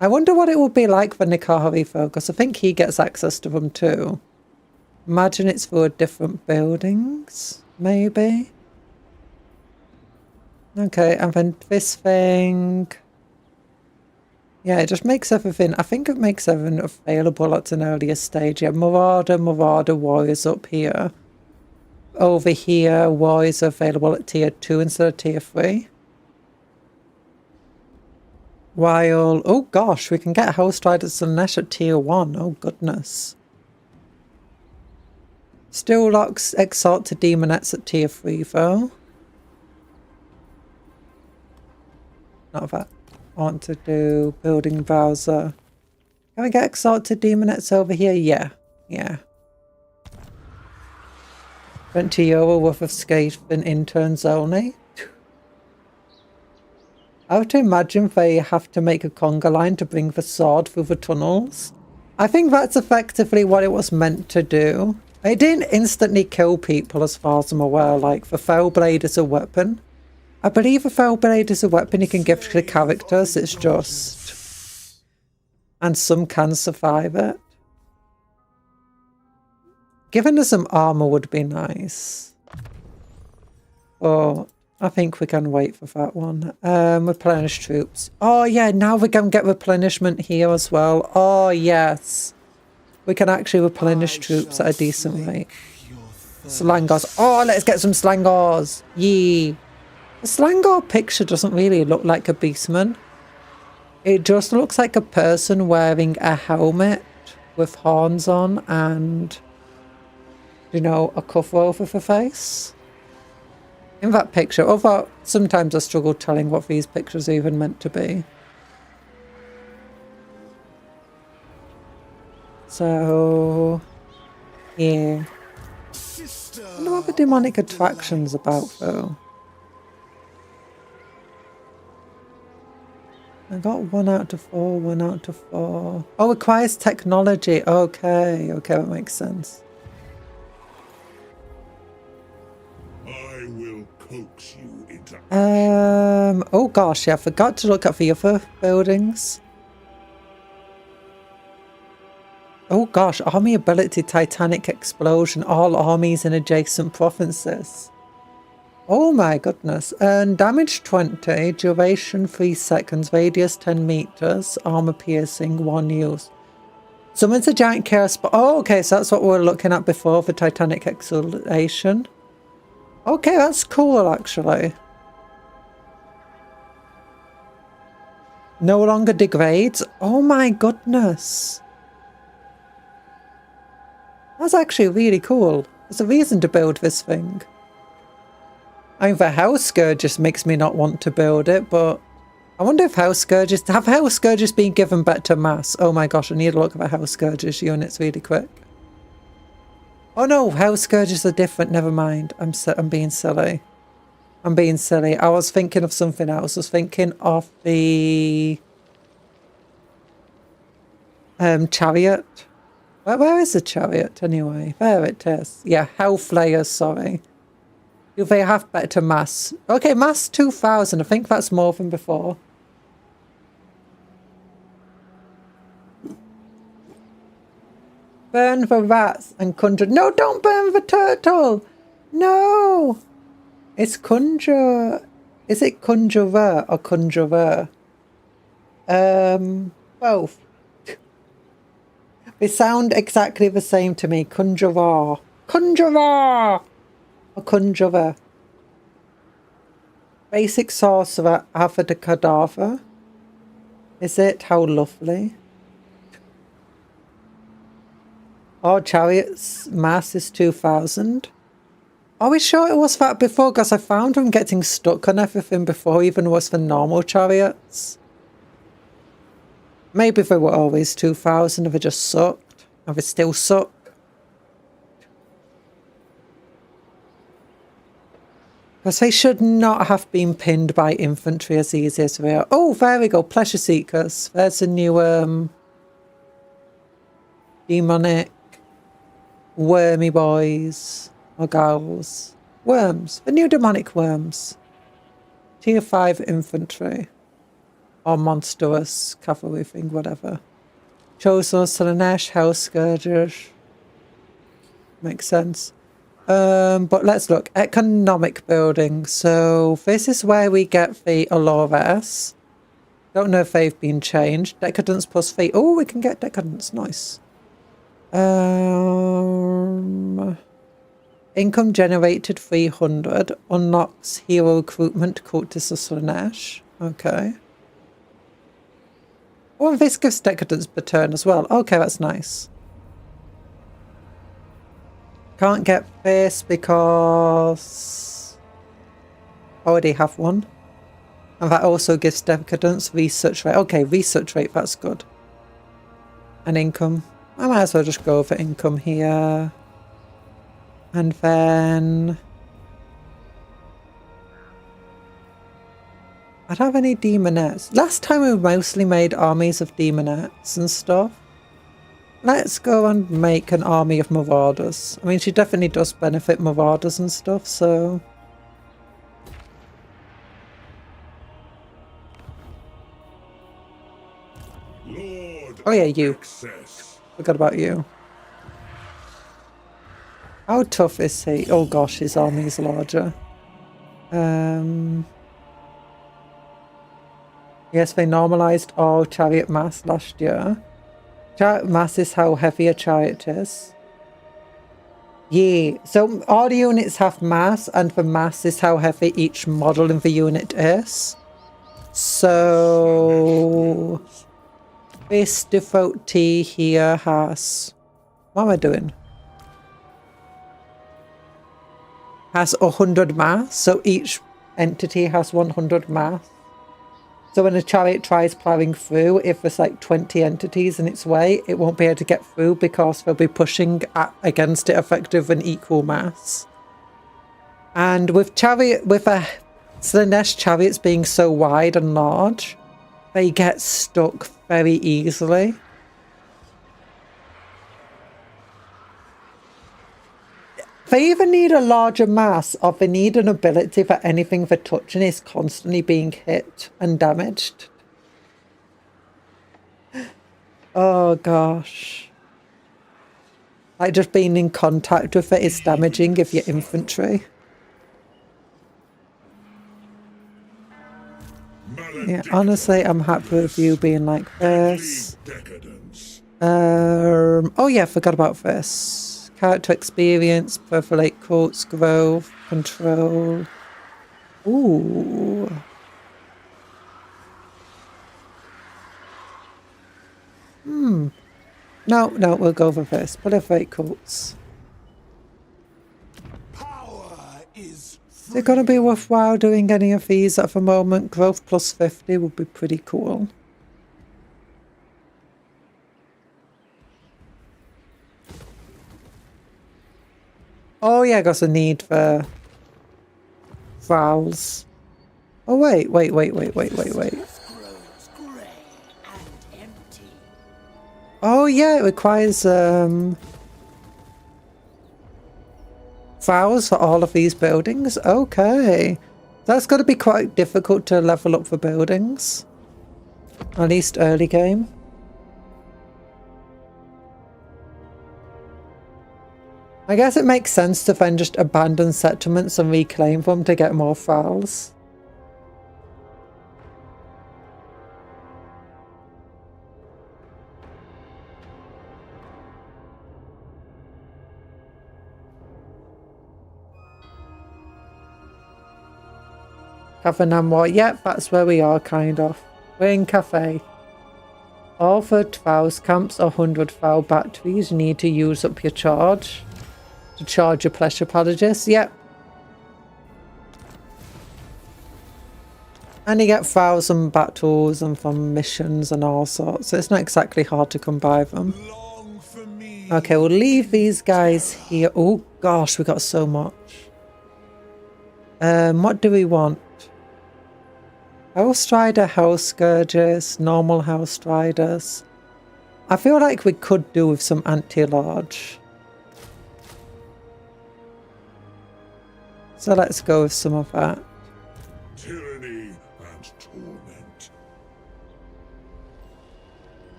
I wonder what it would be like for Nikari though, because I think he gets access to them too. Imagine it's for different buildings, maybe. Okay, and then this thing. Yeah, it just makes everything, I think it makes everything available at an earlier stage. Yeah, Marauder, Warriors up here. Over here, Warriors are available at tier 2 instead of tier 3. While, oh gosh, we can get House Riders Slaanesh at tier 1. Oh goodness. Still locks Exalted Demonettes at tier 3 though. Not that. I want to do building browser. Can we get Exalted Demonettes over here? Yeah. €20 worth of scathing interns only. I have to imagine they have to make a conga line to bring the sword through the tunnels. I think that's effectively what it was meant to do. It didn't instantly kill people as far as I'm aware, like the Fell Blade is a weapon. I believe a Fell Blade is a weapon you can give to the characters, it's just... And some can survive it. Giving us some armor would be nice. Oh, I think we can wait for that one. Replenish troops. Oh yeah, now we can get replenishment here as well. Oh yes. We can actually replenish troops at a decent rate. Slangors. Oh, let's get some slangors. Yee. The Slangor picture doesn't really look like a beastman. It just looks like a person wearing a helmet with horns on and, you know, a cover over the face. In that picture, although sometimes I struggle telling what these pictures are even meant to be. So, yeah. I wonder what the demonic attraction's about though. I got 1 out of 4, 1 out of 4. Oh, requires technology. Okay, that makes sense. I will coax you into Oh gosh, yeah, I forgot to look at the other buildings. Oh gosh, army ability Titanic explosion, all armies in adjacent provinces. Oh my goodness. Damage 20, duration 3 seconds, radius 10 meters, armor piercing 1 use. Summons a giant chaos. Oh, okay, so that's what we were looking at before for Titanic exhalation. Okay, that's cool actually. No longer degrades. Oh my goodness. That's actually really cool. There's a reason to build this thing. I mean, the House Scourges makes me not want to build it, but I wonder if House Scourges... Have House Scourges been given better mass? Oh my gosh, I need to look at the House Scourges units really quick. Oh no, House Scourges are different. Never mind. I'm being silly. I'm being silly. I was thinking of something else. I was thinking of the... Chariot. Where is the chariot anyway? There it is. Yeah, Hellflayers, sorry. Do they have better mass? Okay, mass 2000. I think that's more than before. Burn the rats and conjure. No, don't burn the turtle! No! It's conjure. Is it conjurer or conjurer? Both. They sound exactly the same to me. Conjurer. Conjurer! Or conjurer. Basic sorcerer, Alpha the Cadaver. Is it? How lovely. Oh, chariot's mass is 2000. Are we sure it was that before? Because I found them getting stuck on everything before even was the normal chariots. Maybe they were always 2000 if they just sucked. Or they still suck. Because they should not have been pinned by infantry as easy as they are. Oh, there we go. Pleasure Seekers. There's a new demonic wormy boys or girls. Worms. The new demonic worms. Tier 5 infantry. Or monstrous cavalry thing, whatever. Chosen Slanesh, Hell Scourgers. Makes sense. But let's look. Economic building. So this is where we get the Allures. Don't know if they've been changed. Decadence plus 3. Oh, we can get decadence. Nice. Income generated 300. Unlocks hero recruitment. Cultist of Slanesh. Okay. Oh, and this gives decadence per turn as well. Okay, that's nice. Can't get this because I already have one. And that also gives decadence, research rate. Okay, research rate, that's good. And income. I might as well just go for income here. And then I don't have any demonettes. Last time we mostly made armies of demonettes and stuff. Let's go and make an army of marauders. I mean, she definitely does benefit marauders and stuff, so... Lord oh yeah, you. Access. Forgot about you. How tough is he? Oh gosh, his army is larger. Yes, they normalized all chariot mass last year. Chariot mass is how heavy a chariot is. Yeah, so all the units have mass, and the mass is how heavy each model in the unit is. So this devotee here has... what am I doing? Has 100 mass, so each entity has 100 mass. So when a chariot tries plowing through, if there's like 20 entities in its way, it won't be able to get through because they'll be pushing against it effective and equal mass. And with Slanesh chariots being so wide and large, they get stuck very easily. They either need a larger mass or they need an ability that anything they're touching is constantly being hit and damaged. Oh gosh. Like just being in contact with it is damaging if you're infantry. Yeah, honestly, I'm happy with you being like this. Oh yeah, forgot about this. Character experience, perforate quotes, growth, control. Ooh. No, we'll go for this. Proliferate quotes. Is it going to be worthwhile doing any of these at the moment? Growth plus 50 would be pretty cool. Oh yeah, I got a need for vowels. Oh wait. Oh Oh yeah, it requires files for all of these buildings. Okay. That's got to be quite difficult to level up for buildings. At least early game. I guess it makes sense to then just abandon settlements and reclaim them to get more files. Cafe Namwa, yep, that's where we are, kind of. We're in Cafe. All for 12 camps or 100 foul batteries, you need to use up your charge. To charge your pleasure palages, yep. And you get 1,000 battles and from missions and all sorts, so it's not exactly hard to come by them. Okay, we'll leave these guys here. Oh gosh, we got so much. What do we want? Hell Strider, Hell Scourges, normal Hell Striders. I feel like we could do with some anti-large. So let's go with some of that. Tyranny and torment.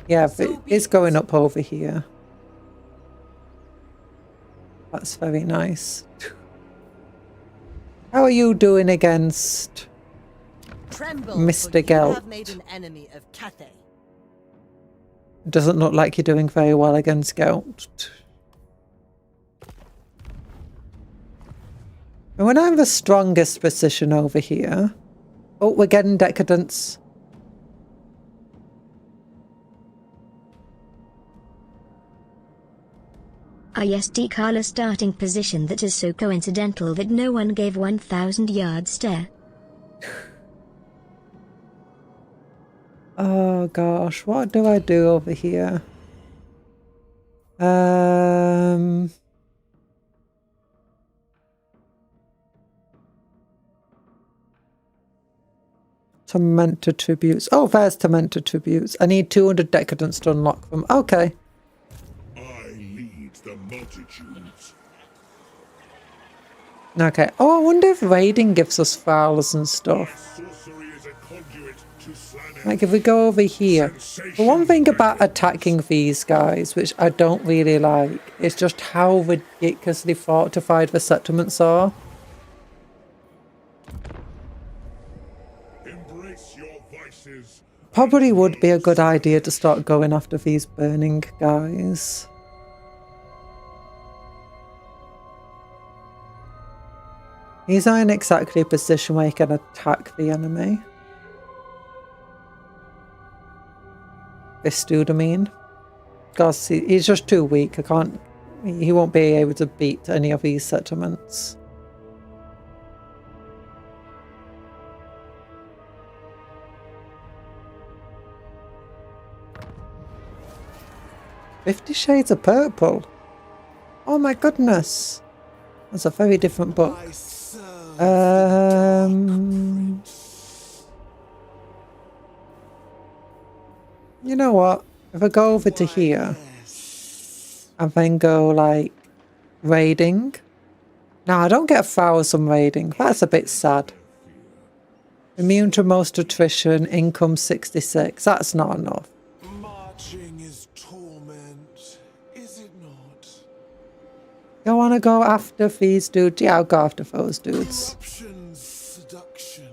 Yeah, it's going up over here. That's very nice. How are you doing against Tremble, Mr. for you have Gelt? made an enemy of Cathay. Doesn't look like you're doing very well against Gelt. And when I'm the strongest position over here... Oh, we're getting decadence. ISD Carla starting position that is so coincidental that no one gave 1,000 yard stare. Oh gosh, what do I do over here? Tormentor tributes. Oh, there's Tormentor tributes. I need 200 decadence to unlock them. Okay. I lead the multitudes. Okay. Oh, I wonder if raiding gives us files and stuff. Sorcery is a conduit to Slanesh. Like if we go over here. The one thing about attacking these guys, which I don't really like, is just how ridiculously fortified the settlements are. Embrace your vices. Probably would be a good idea to start going after these burning guys. He's not in exactly a position where he can attack the enemy. This dude, I mean. Because he's just too weak. He won't be able to beat any of these settlements. "50 Shades of Purple." Oh my goodness. That's a very different book. You know what? If I go over to here and then go like raiding. No, I don't get 1,000 raiding. That's a bit sad. Immune to most attrition, income 66. That's not enough. Marching is torment, is it not? You want to go after these dudes? Yeah, I'll go after those dudes. Corruption's seduction.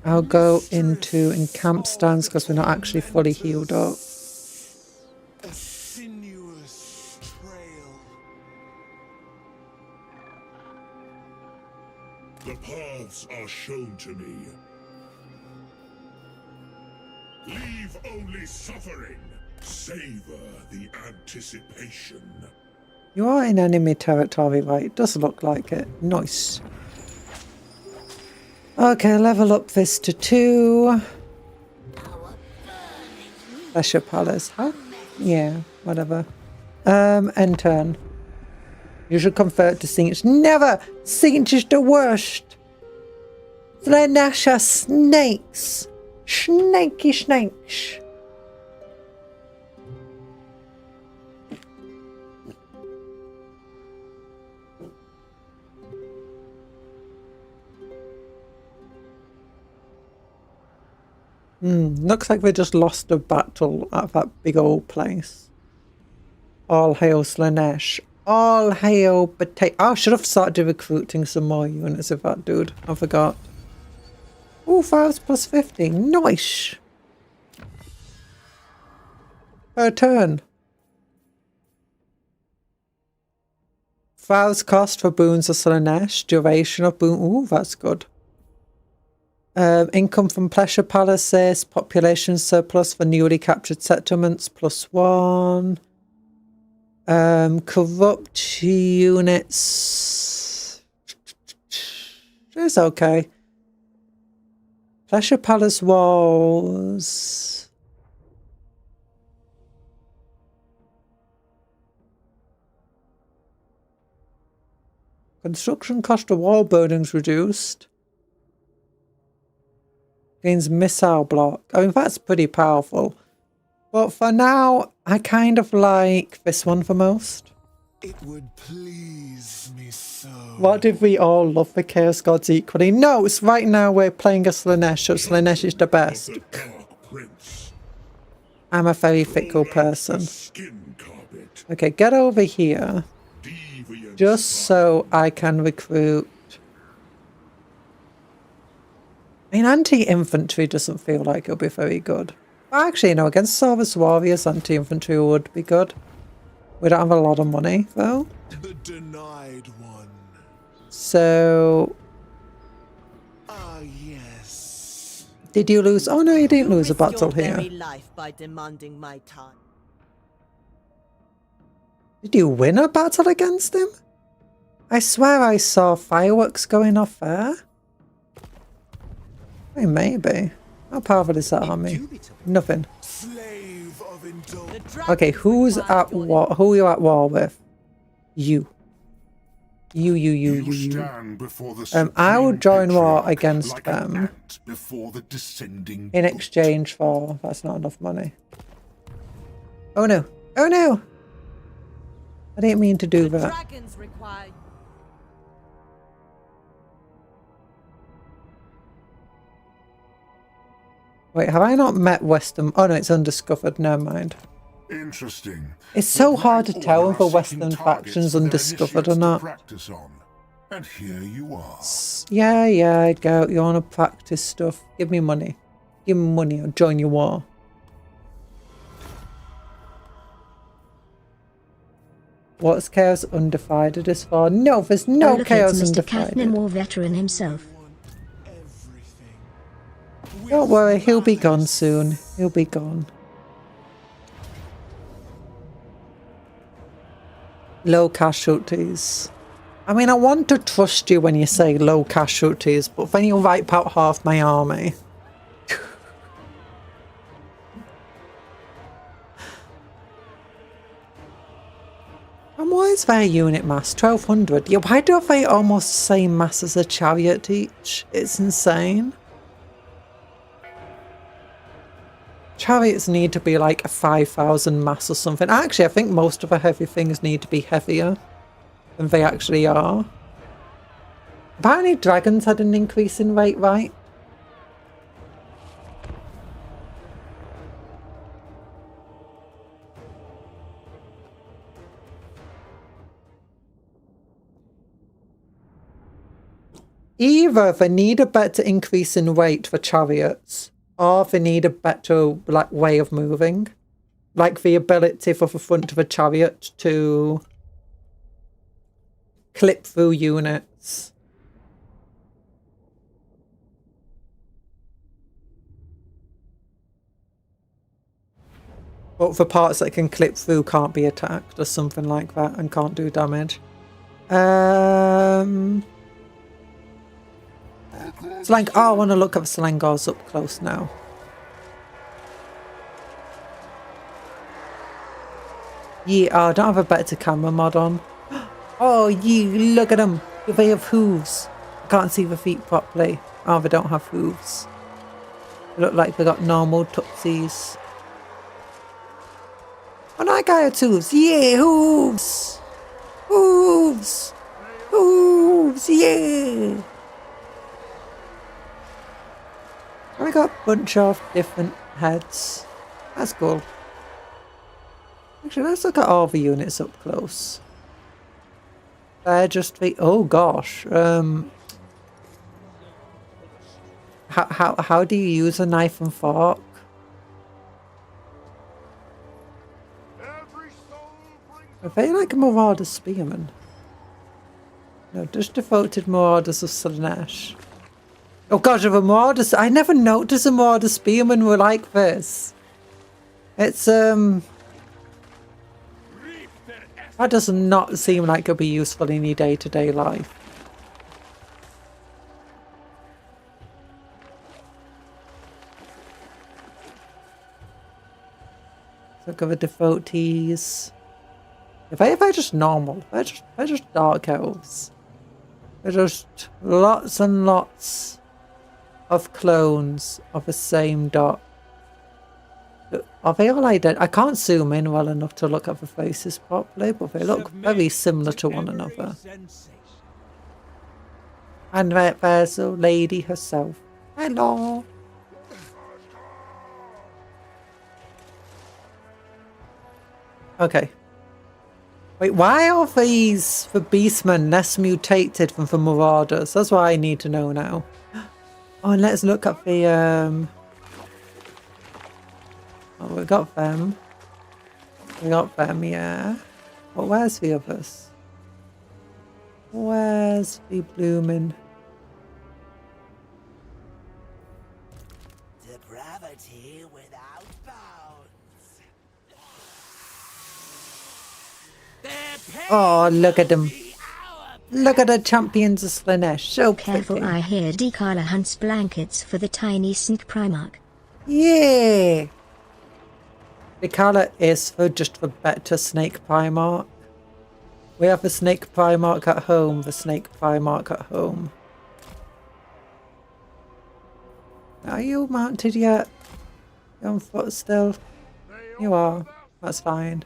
I'll go into encamp stands because we're not actually fully healed up. A sinuous trail. The paths are shown to me. Leave only suffering. Savor the anticipation. You are in enemy territory, right? It does look like it. Nice. Okay, level up this to 2. Pleasure Palace. Huh? Yeah, whatever. End turn. You should convert to Siege. Never! Siege is the worst! Slanesh are snakes. Snaky snakes. Looks like we just lost a battle at that big old place. All hail Slanesh. All hail potato. Oh, I should have started recruiting some more units of that dude. I forgot. Ooh, 5 plus 50. Nice. Per turn. 5 cost for boons of Slanesh. Duration of boon. Ooh, that's good. Income from pleasure palaces. Population surplus for newly captured settlements. +1. Corrupt units. It's okay. Pleasure Palace walls. Construction cost of wall buildings reduced. Gains missile block. I mean, that's pretty powerful. But for now, I kind of like this one the most. It would please me so. What did we all love the Chaos Gods equally? No, it's right now we're playing a Slanesh, so Slanesh is the best. I'm a very fickle person. Okay, get over here. Just so I can recruit. I mean, anti-infantry doesn't feel like it'll be very good. Actually, no, against Sarvis Warriors, anti-infantry would be good. We don't have a lot of money, though. The denied one. So... Ah, yes. Did you lose? Oh, no, you didn't lose a battle your here. very life by demanding my time. Did you win a battle against him? I swear I saw fireworks going off there. I mean, maybe. How powerful is that army? Nothing. Slave of Okay, who's at war? Who are you at war with? You. You. I will join war against them in exchange for... That's not enough money. Oh no. Oh no! I didn't mean to do that. Dragons require... Wait, have I not met Western... Oh no, it's undiscovered. Never mind. Interesting. It's so hard to tell if a Western faction's undiscovered or not. And here you are. Yeah, go. You want to practice stuff? Give me money. Give me money, I'll join your war. What's Chaos Undivided is for? No, there's no Chaos Undivided. Mr. Kathnim, war veteran himself. Don't worry, he'll be gone soon. He'll be gone. Low casualties. I mean, I want to trust you when you say low casualties, but then you wipe out half my army. And why is their unit mass 1200? Yeah, why do they almost the same mass as a chariot each? It's insane. Chariots need to be like a 5,000 mass or something. Actually, I think most of the heavy things need to be heavier than they actually are. Apparently dragons had an increase in weight, right? Either they need a better increase in weight for chariots, or they need a better way of moving. Like the ability for the front of a chariot to clip through units. But the parts that can clip through can't be attacked or something like that and can't do damage. Slang. Oh, I want to look at the Slangars up close now. Yeah, oh, I don't have a better camera mod on. Oh, you look at them. They have hooves. Can't see the feet properly. Oh, they don't have hooves. They look like they got normal tootsies. Oh, no, I got hooves. Yeah, hooves. Hooves. Hooves. Yeah. We got a bunch of different heads. That's cool. Actually, let's look at all the units up close. They're just the... Oh, gosh. How do you use a knife and fork? Are they like Marauder Spearmen? No, just devoted Marauders of Slaanesh. Oh gosh, of a Marauders... I never noticed a Marauder Spearmen were like this. It's, that does not seem like it'll be useful in your day-to-day life. Look at the devotees. If they're just normal, they're just dark elves. They're just lots and lots of clones of the same dot. Are they all identical? I can't zoom in well enough to look at the faces properly, but they look very similar to one another. And there's a lady herself. Hello. Okay. Wait, why are these the beastmen less mutated than the marauders? That's what I need to know now. Oh, and let's look at the oh, we got them. We got them, yeah. But where's the others? Where's the blooming? Depravity without bounds. Oh, look at them. Look at the champions of Slaanesh. So careful, pretty. I hear Decala hunts blankets for the tiny snake Primarch. Yeah. The colour is for just the better snake Primarch. We have the snake Primarch at home, the snake Primarch at home. Are you mounted yet? You're on foot still? You are. That's fine.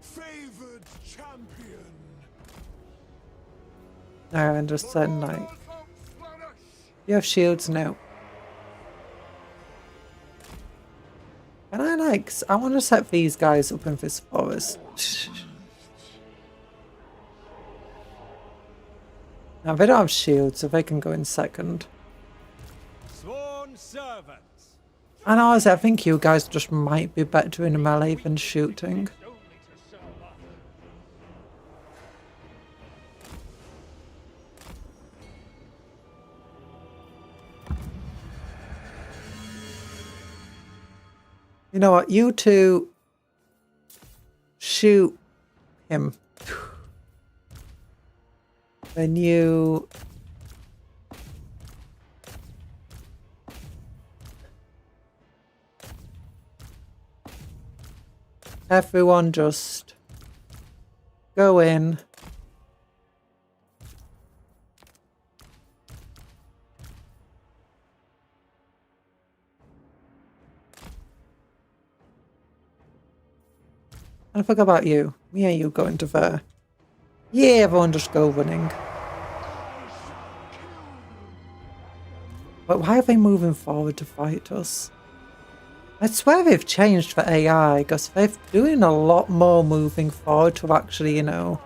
Favored champion. No, I understand, like... You have shields now. And I want to set these guys up in this forest. Now they don't have shields, so they can go in second. Sworn servants. And honestly, I think you guys just might be better in melee than shooting. You know what? You two shoot him. Then you... Everyone just go in. And I forgot about you. Yeah, you go into there. Yeah, everyone just go running. But why are they moving forward to fight us? I swear they've changed the AI, because they're doing a lot more moving forward to actually, you know,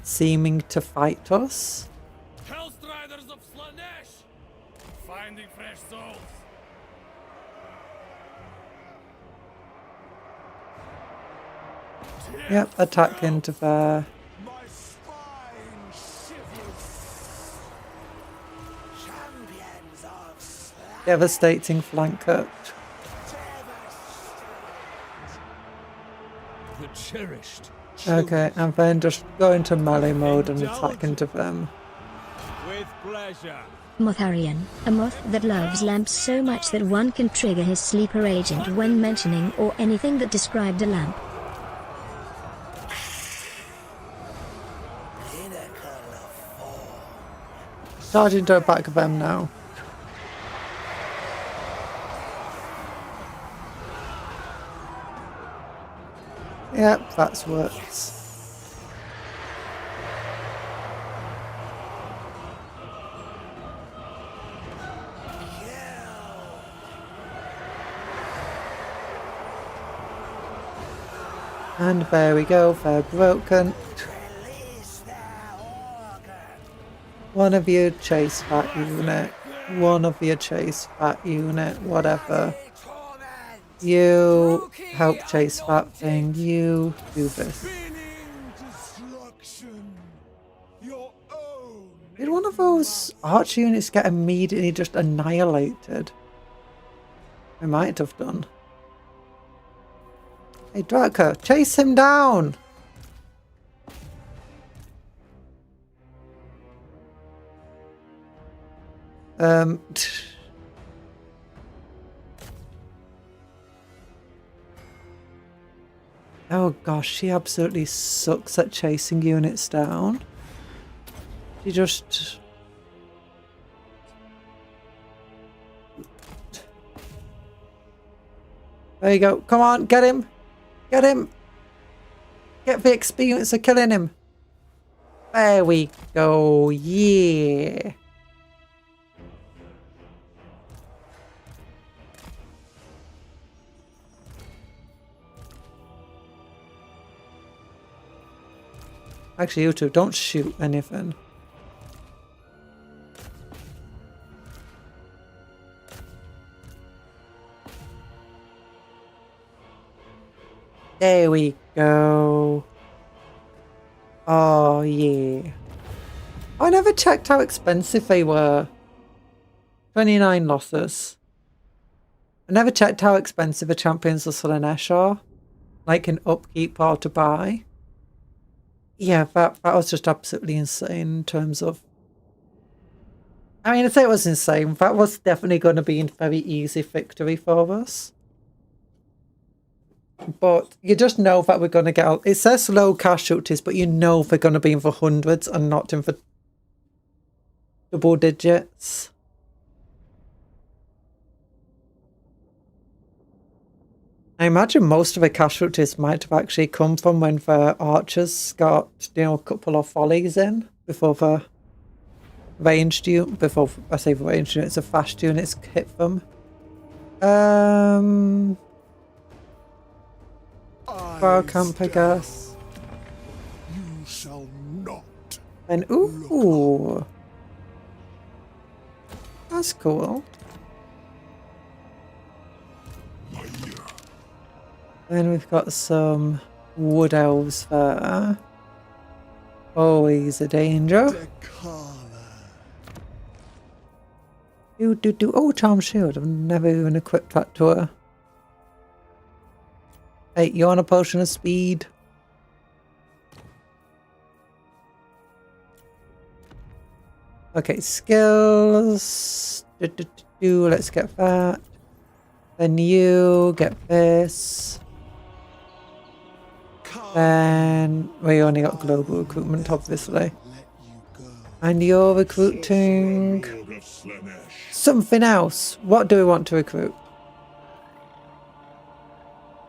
seeming to fight us. Hellstriders of Slaanesh! Finding fresh souls. Yep, attack into there. My spine shivers. Champions of Slaanesh. Devastating flanker. The cherished. Okay, and then just go into melee mode and attack into them. With pleasure. Motharian, a moth that loves lamps so much that one can trigger his sleeper agent when mentioning or anything that described a lamp. Pinnacle of Charging to the back of them now. Yep, that's works. And there we go, they're broken. One of you chase that unit. One of you chase that unit, whatever. You help chase that thing. You do this. Did one of those archer units get immediately just annihilated? I might have done. Hey, Draco, chase him down! Oh gosh, she absolutely sucks at chasing units down. She just... There you go. Come on, get him! Get him! Get the experience of killing him! There we go, yeah! Actually, you two, don't shoot anything. There we go. Oh, yeah. I never checked how expensive they were. 29 losses. I never checked how expensive the Champions of Slaanesh are. Like in upkeep or to buy. Yeah, that was just absolutely insane in terms of... I mean, I'd say it was insane. That was definitely going to be a very easy victory for us. But you just know that we're going to get out. It says low casualties, but you know they're going to be in the hundreds and not in the double digits. I imagine most of the casualties might have actually come from when the archers got, you know, a couple of volleys in before the ranged unit, before I say the ranged units, the fast units hit them. Fire camp, I guess. You shall not. And ooh, that's cool. Then we've got some wood elves there. Always a danger. Oh, charm shield. I've never even equipped that to her. Hey, you want a potion of speed? Okay, skills. Let's get that. Then you get this. Then we only got global recruitment, obviously. And you're recruiting something else. What do we want to recruit?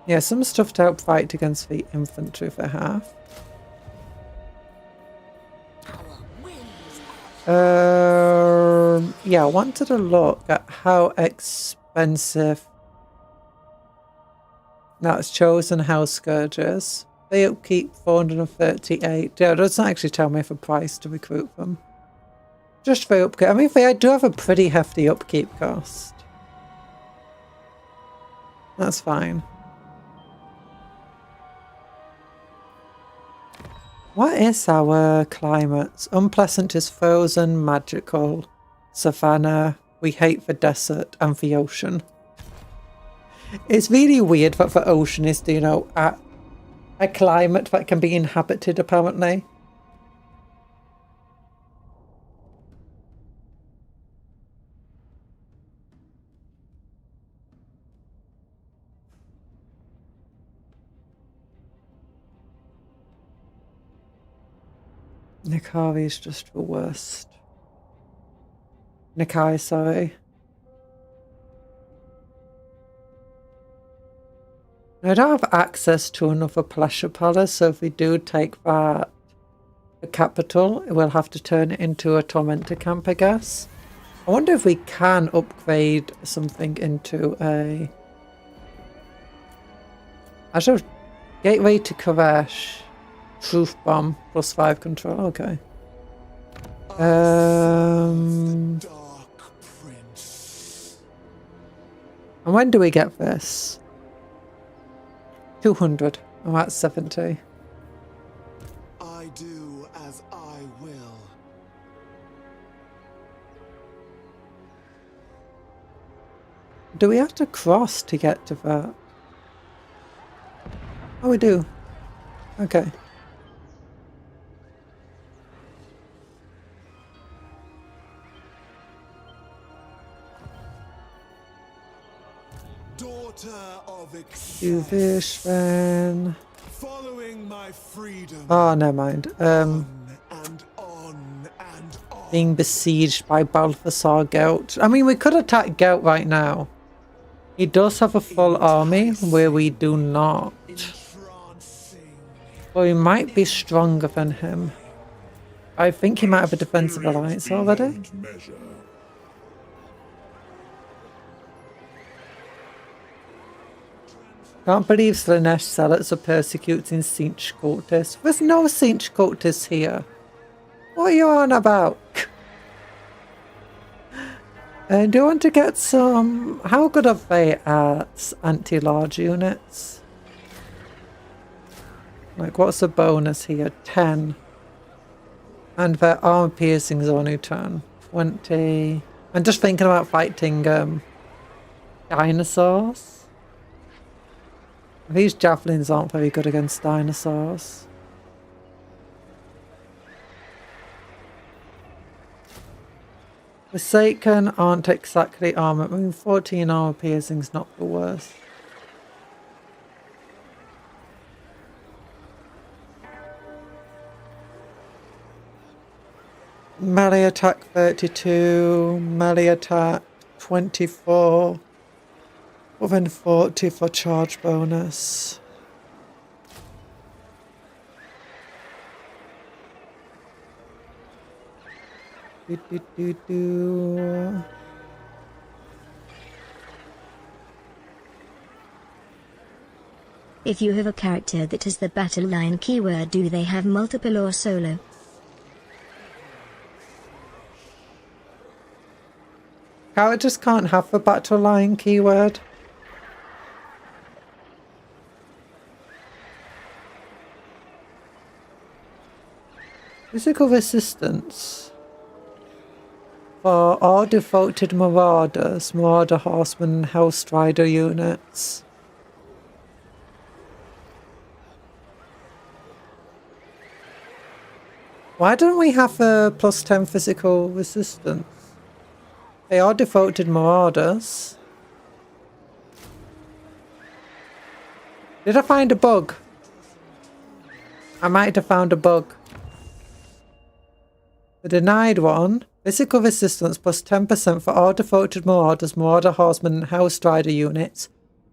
Yeah, some stuff to help fight against the infantry for half. Yeah, I wanted to look at how expensive that's chosen house scourges. They upkeep 438. Yeah, it doesn't actually tell me the price to recruit them. Just for upkeep. I mean, they do have a pretty hefty upkeep cost. That's fine. What is our climate? Unpleasant is frozen, magical, savannah. We hate the desert and the ocean. It's really weird that the ocean is, you know, at a climate that can be inhabited, apparently. Nikari is just the worst. Nikai, sorry. I don't have access to another pleasure palace, so if we do take that, the capital, we'll have to turn it into a tormentor camp, I guess. I wonder if we can upgrade something into a... Gateway to Karesh. Truth bomb. +5 control. Okay. And when do we get this? 200. I'm at 70. I do as I will. Do we have to cross to get to that? Oh, we do. Okay. Daughter of Division. Following my freedom. Oh, never mind. And on. Being besieged by Balthasar Gout. I mean, we could attack Gout right now. He does have a full army, where we do not. Well, he might be stronger than him. I think he might have a defensive alliance already. Can't believe Slanesh zealots are persecuting Sinch cultists. There's no Sinch cultists here. What are you on about? And do you want to get some... How good are they at anti-large units? Like, what's the bonus here? 10. And their armor piercings only turn 20. I'm just thinking about fighting dinosaurs. These javelins aren't very good against dinosaurs. Forsaken aren't exactly armor. I mean, 14 armor piercing's not the worst. Melee attack 32, melee attack 24, within 40 for charge bonus. If you have a character that has the battle line keyword, do they have multiple or solo? Characters can't have the battle line keyword. Physical resistance. For all devoted marauders, marauder horsemen and hellstrider units. Why don't we have a +10 physical resistance? They are devoted marauders. Did I find a bug? I might have found a bug. The denied one. Physical resistance +10% for all devoted marauders, marauder horsemen and hellstrider units.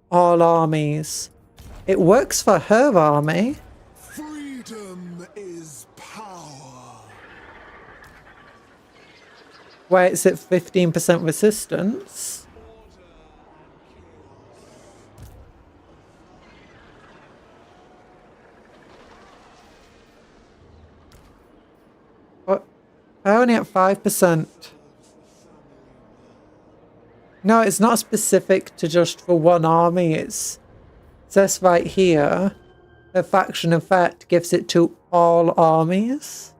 All armies. It works for her army. Freedom is power. Where it's at 15% resistance. What? Only at 5%. No, it's not specific to just for one army. It says right here, the faction effect gives it to all armies.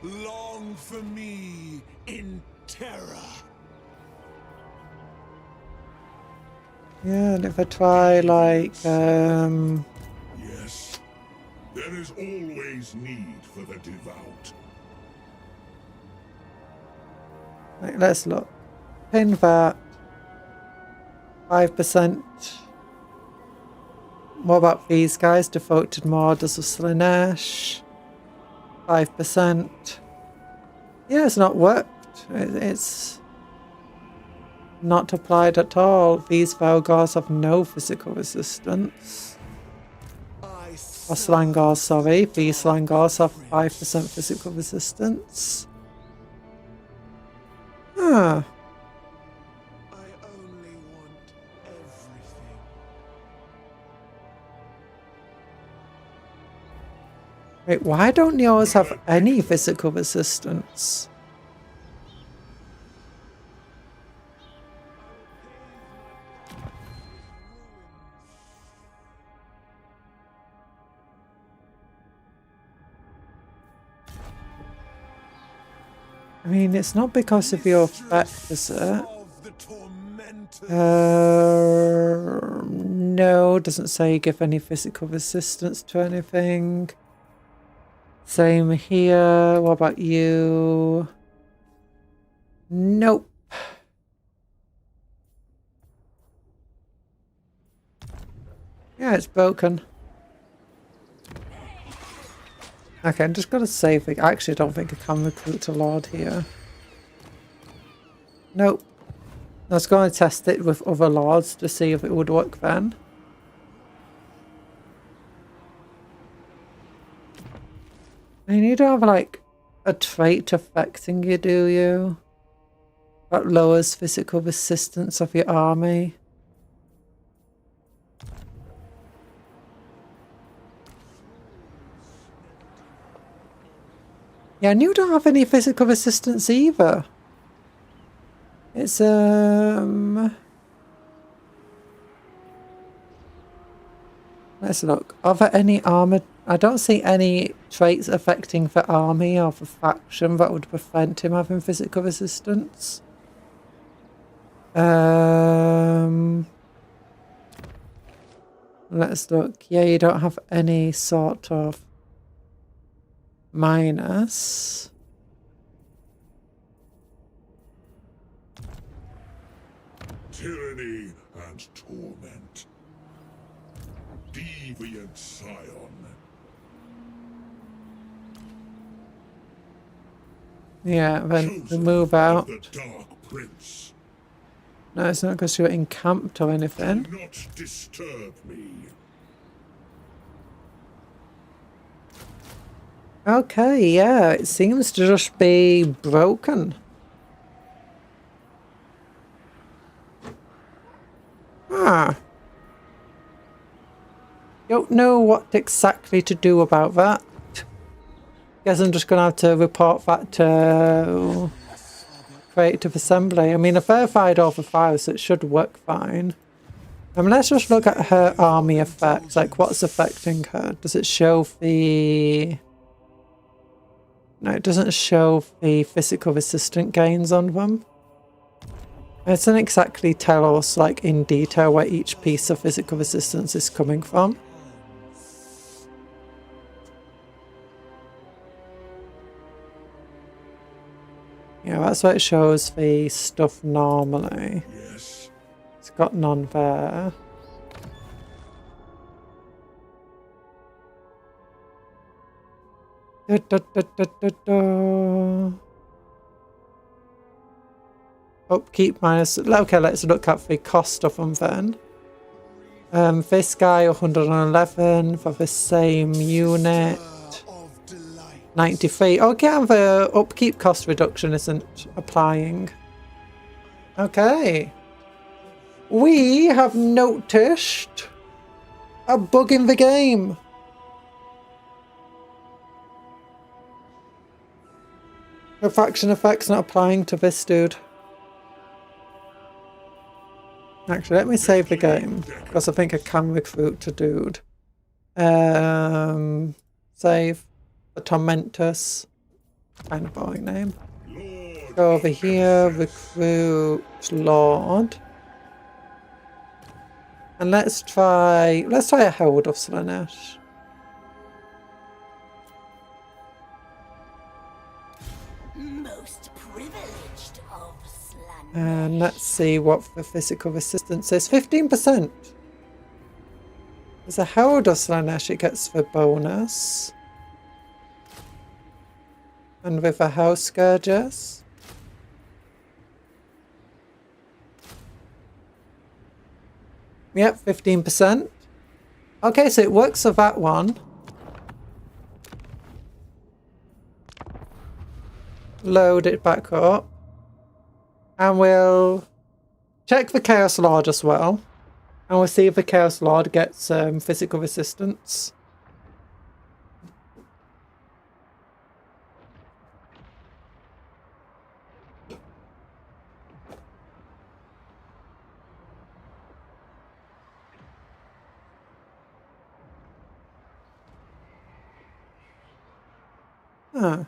Long for me in terror. Yeah, and if I try like Yes, there is always need for the devout. let's look. Pin that 5%. What about these guys? Devoted Morders of Slaanesh. 5%. Yeah, it's not worked. It's not applied at all. These Velgors have no physical resistance. Or Slangors, sorry. These Slangors have 5% physical resistance. Huh. Wait, why don't yours have any physical resistance? I mean, it's not because of your effect, is it? No, doesn't say you give any physical resistance to anything. Same here. What about you? Nope. Yeah, it's broken. Okay, I'm just gonna save it. I actually don't think I can recruit a lord here. Nope. I was going to test it with other lords to see if it would work then. And you don't have like a trait affecting you, do you? That lowers physical resistance of your army. Yeah, and you don't have any physical resistance either. It's let's look. Are there any armored? I don't see any traits affecting the army or the faction that would prevent him having physical resistance. Let's look. Yeah, you don't have any sort of minus. Tyranny and torment. Deviant scion. Yeah, then we move out. The Dark Prince. No, it's not because you're encamped or anything. Do not disturb me. Okay, yeah, it seems to just be broken. Ah. Don't know what exactly to do about that. Guess I'm just going to have to report that to Creative Assembly. I mean, I verified all the files, so it should work fine. Let's just look at her army effects. Like, what's affecting her? Does it show the... No, it doesn't show the physical resistant gains on them. It doesn't exactly tell us, like, in detail where each piece of physical resistance is coming from. Yeah, that's where it shows the stuff normally. Yes. It's got none there. Upkeep minus... Okay, let's look at the cost of them then. This guy 111 for the same unit. 93. Okay, and the upkeep cost reduction isn't applying. Okay. We have noticed a bug in the game. The faction effect's not applying to this dude. Actually, let me save the game, because I think I can recruit a dude. Save. The Tormentus. Kind of boring name. Go over here, recruit Lord. And let's try a Herald of Slaanesh. Most privileged of Slaanesh. And let's see what the physical resistance is. 15%. There's a Herald of Slaanesh it gets for bonus. And with a House Scourges. Yep, 15%. Okay, so it works for that one. Load it back up. And we'll check the Chaos Lord as well. And we'll see if the Chaos Lord gets physical resistance. Huh.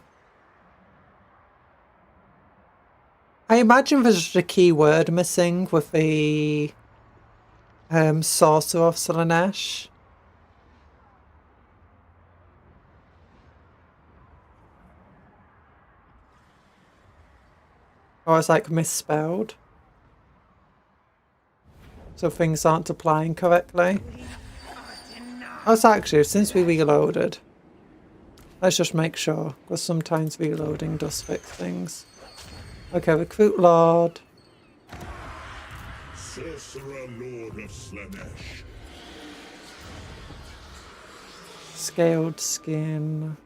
I imagine there's just a key word missing with the Sorcerer of Slaanesh. Or it's like misspelled. So things aren't applying correctly. Oh, it's actually, since we reloaded. Let's just make sure, because sometimes reloading does fix things. Okay, Recruit Lord. Sorcerer Lord of Slaanesh. Scaled Skin.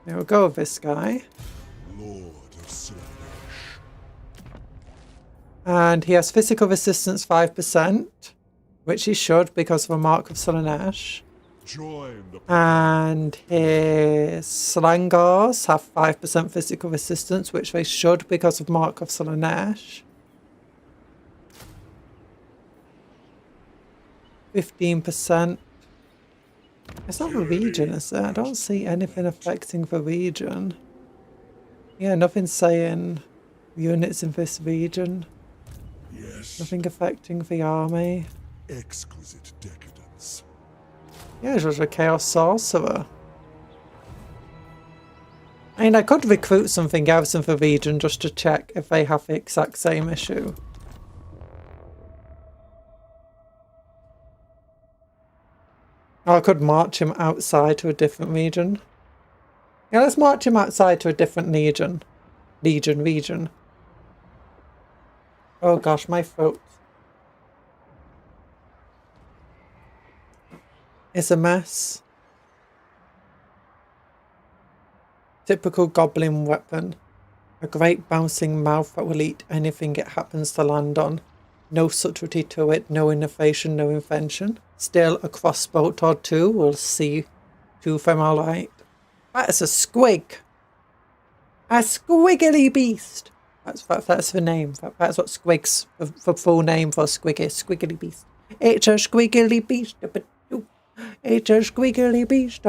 There we'll go with this guy. Lord of Slaanesh. And he has physical resistance 5%, which he should because of a Mark of Slaanesh. Join the And his Slangars have 5% physical resistance, which they should because of Mark of Slaanesh. 15%. It's not the region, is it? I don't see anything affecting the region. Yeah, nothing saying units in this region. Yes. Nothing affecting the army. Exquisite decadence. Yeah, it's just a Chaos Sorcerer. I mean, I could recruit something else in the region just to check if they have the exact same issue. Or I could march him outside to a different region. Yeah, let's march him outside to a different legion. Region. Oh gosh, my throat is a mess. Typical goblin weapon. A great bouncing mouth that will eat anything it happens to land on. No subtlety to it, no innovation, no invention. Still, a crossbow or two will see to them alright. That is a squig. A squiggly beast. That's the name. That's what squigs, the full name for squig is. Squiggly beast. It's a squiggly beast. It's a squiggly beast.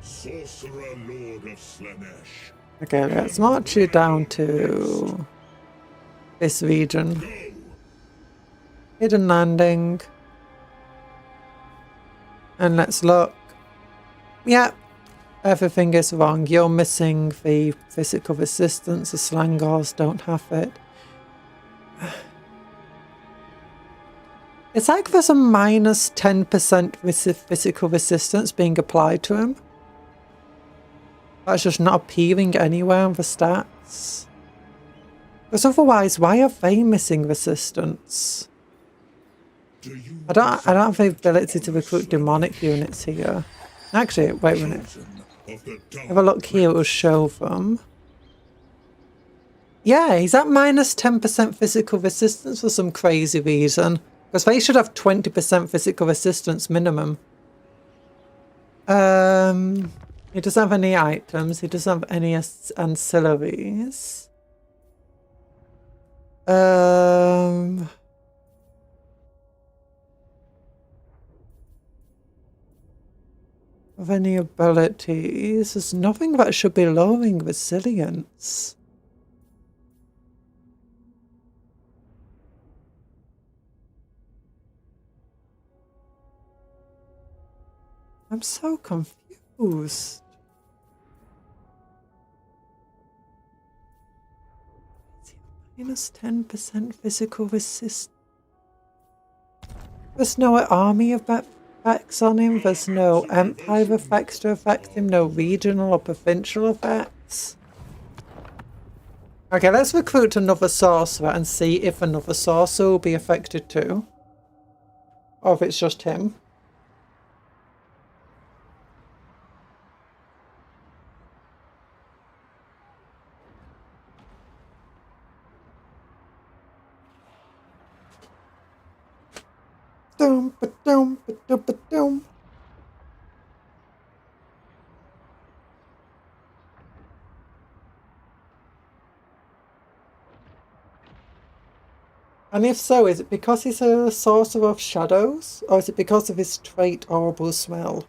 Sorcerer Lord of Slaanesh. Okay, let's march you down to this region. Hidden landing. And let's look. Yep. Everything is wrong. You're missing the physical resistance. The Slangars don't have it. It's like there's a minus 10% physical resistance being applied to him. That's just not appearing anywhere on the stats. Because otherwise, why are they missing resistance? I don't have the ability to recruit demonic units here. Actually, wait a minute. Have a look here, it will show them. Yeah, he's at minus 10% physical resistance for some crazy reason. Because they should have 20% physical resistance minimum. He doesn't have any items. He doesn't have any ancillaries. Of any abilities, there's nothing that should be lowering resilience. I'm so confused. Minus 10% physical resistance. There's no army effects on him. There's no empire effects to affect him. No regional or provincial effects. Okay, let's recruit another sorcerer and see if another sorcerer will be affected too. Or if it's just him. Dum ba dum ba dum ba dum. And if so, is it because he's a sorcerer of shadows? Or is it because of his trait horrible smell?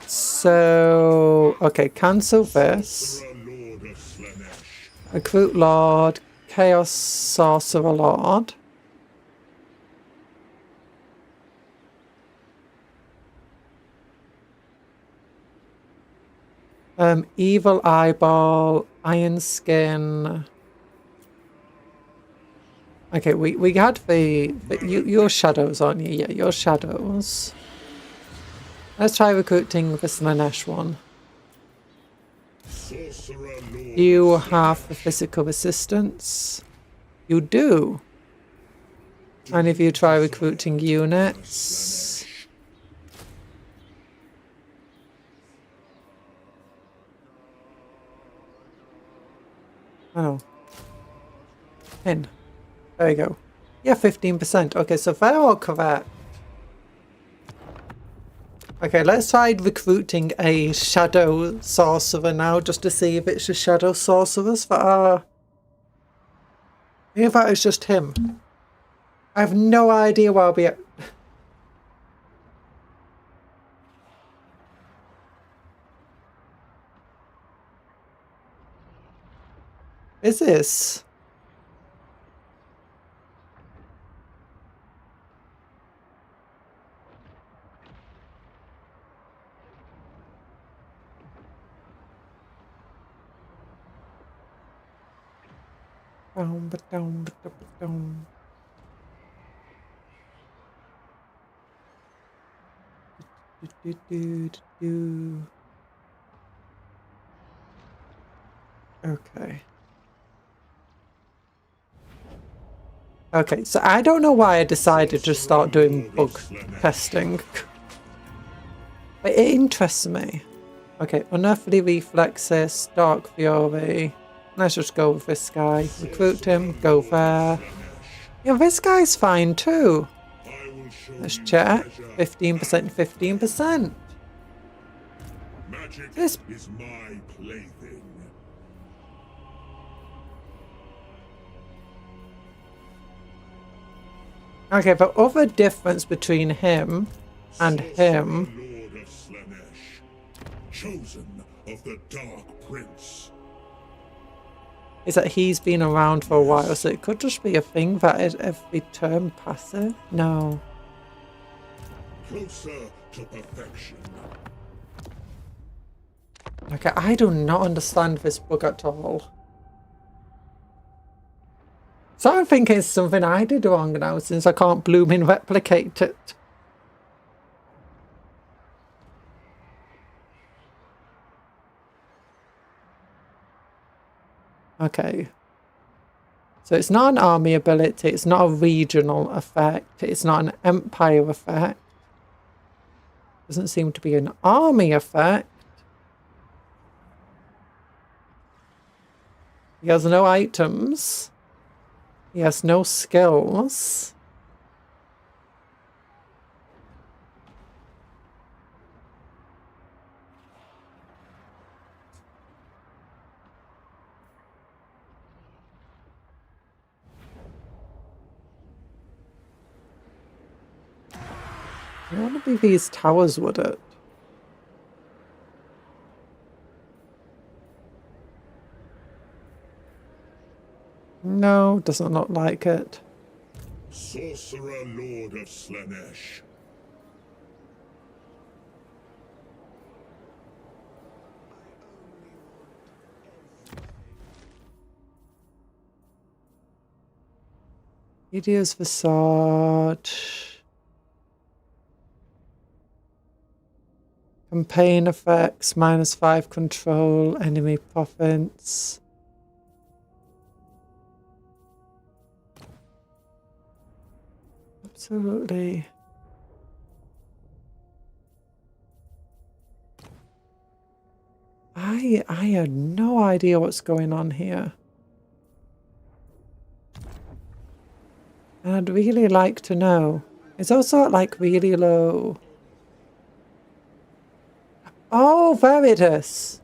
So, okay, cancel this. Recruit Lord, Chaos Sorcerer Lord. Evil Eyeball, Iron Skin. Okay, we had your shadows, aren't you? Yeah, your shadows. Let's try recruiting the Slanesh one. You have the physical resistance. You do. And if you try recruiting units... Oh. 10. There you go. Yeah, 15%. Okay, so they're all correct. Okay, let's try recruiting a shadow sorcerer now, just to see if it's just shadow sorcerers that are... If that is just him. I have no idea why I'll be... Is this? Okay. Okay, so I don't know why I decided to start doing bug testing. But it interests me. Okay, Unearthly Reflexes, Dark Fury. Let's just go with this guy. Recruit him, go there. Yeah, this guy's fine too. Let's check. 15%, 15%. Magic This is my plaything. okay, the other difference between him and him, Lord of Slanesh, chosen of the Dark Prince. is that he's been around for a while, so it could just be a thing that is every turn passive. No. Closer to perfection. Okay, I do not understand this bug at all. So I'm thinking it's something I did wrong now, since I can't blooming replicate it. Okay. So it's not an army ability, it's not a regional effect, it's not an empire effect. Doesn't seem to be an army effect. He has no items. He has no skills. It wouldn't be these towers, would it? No, doesn't look like it. Sorcerer Lord of Slaanesh. Hideous Facade. Campaign effects, -5 control, enemy profits. Absolutely. I had no idea what's going on here. And I'd really like to know. It's also at like really low. Oh, there it is.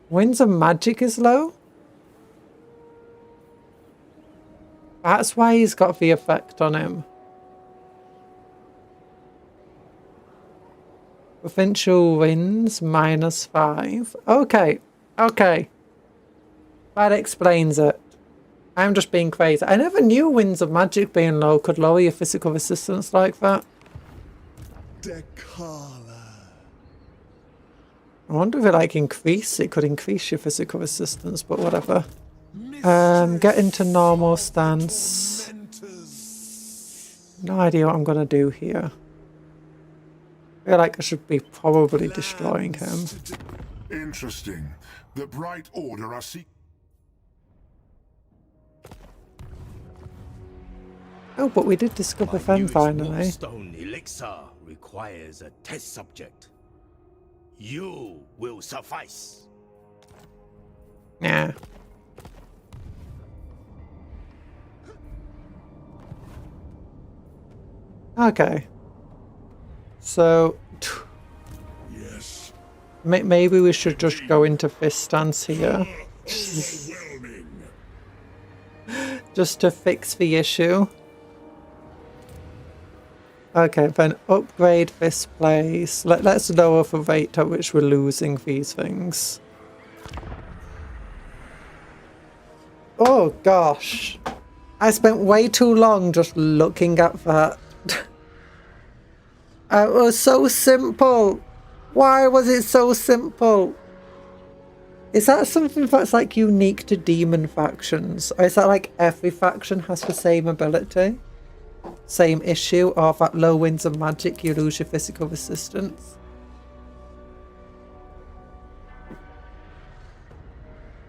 Winds of Magic is low? That's why he's got the effect on him. Provincial winds, -5. Okay, okay. That explains it. I'm just being crazy. I never knew Winds of Magic being low could lower your physical resistance like that. I wonder if it like it could increase your physical resistance, but whatever. Get into normal stance. No idea what I'm gonna do here. I feel like I should be probably destroying him. Interesting. The Bright Order are Oh, but we did discover them finally. Stone elixir requires a test subject. You will suffice. Yeah. Okay. So, Yes. maybe we should just go into fist stance here. Overwhelming. Just to fix the issue. Okay, then upgrade this place. Let's lower the rate at which we're losing these things. Oh gosh. I spent way too long just looking at that. It was so simple. Why was it so simple? Is that something that's like unique to demon factions? Or is that like every faction has the same ability? Same issue, or that low winds of magic you lose your physical resistance?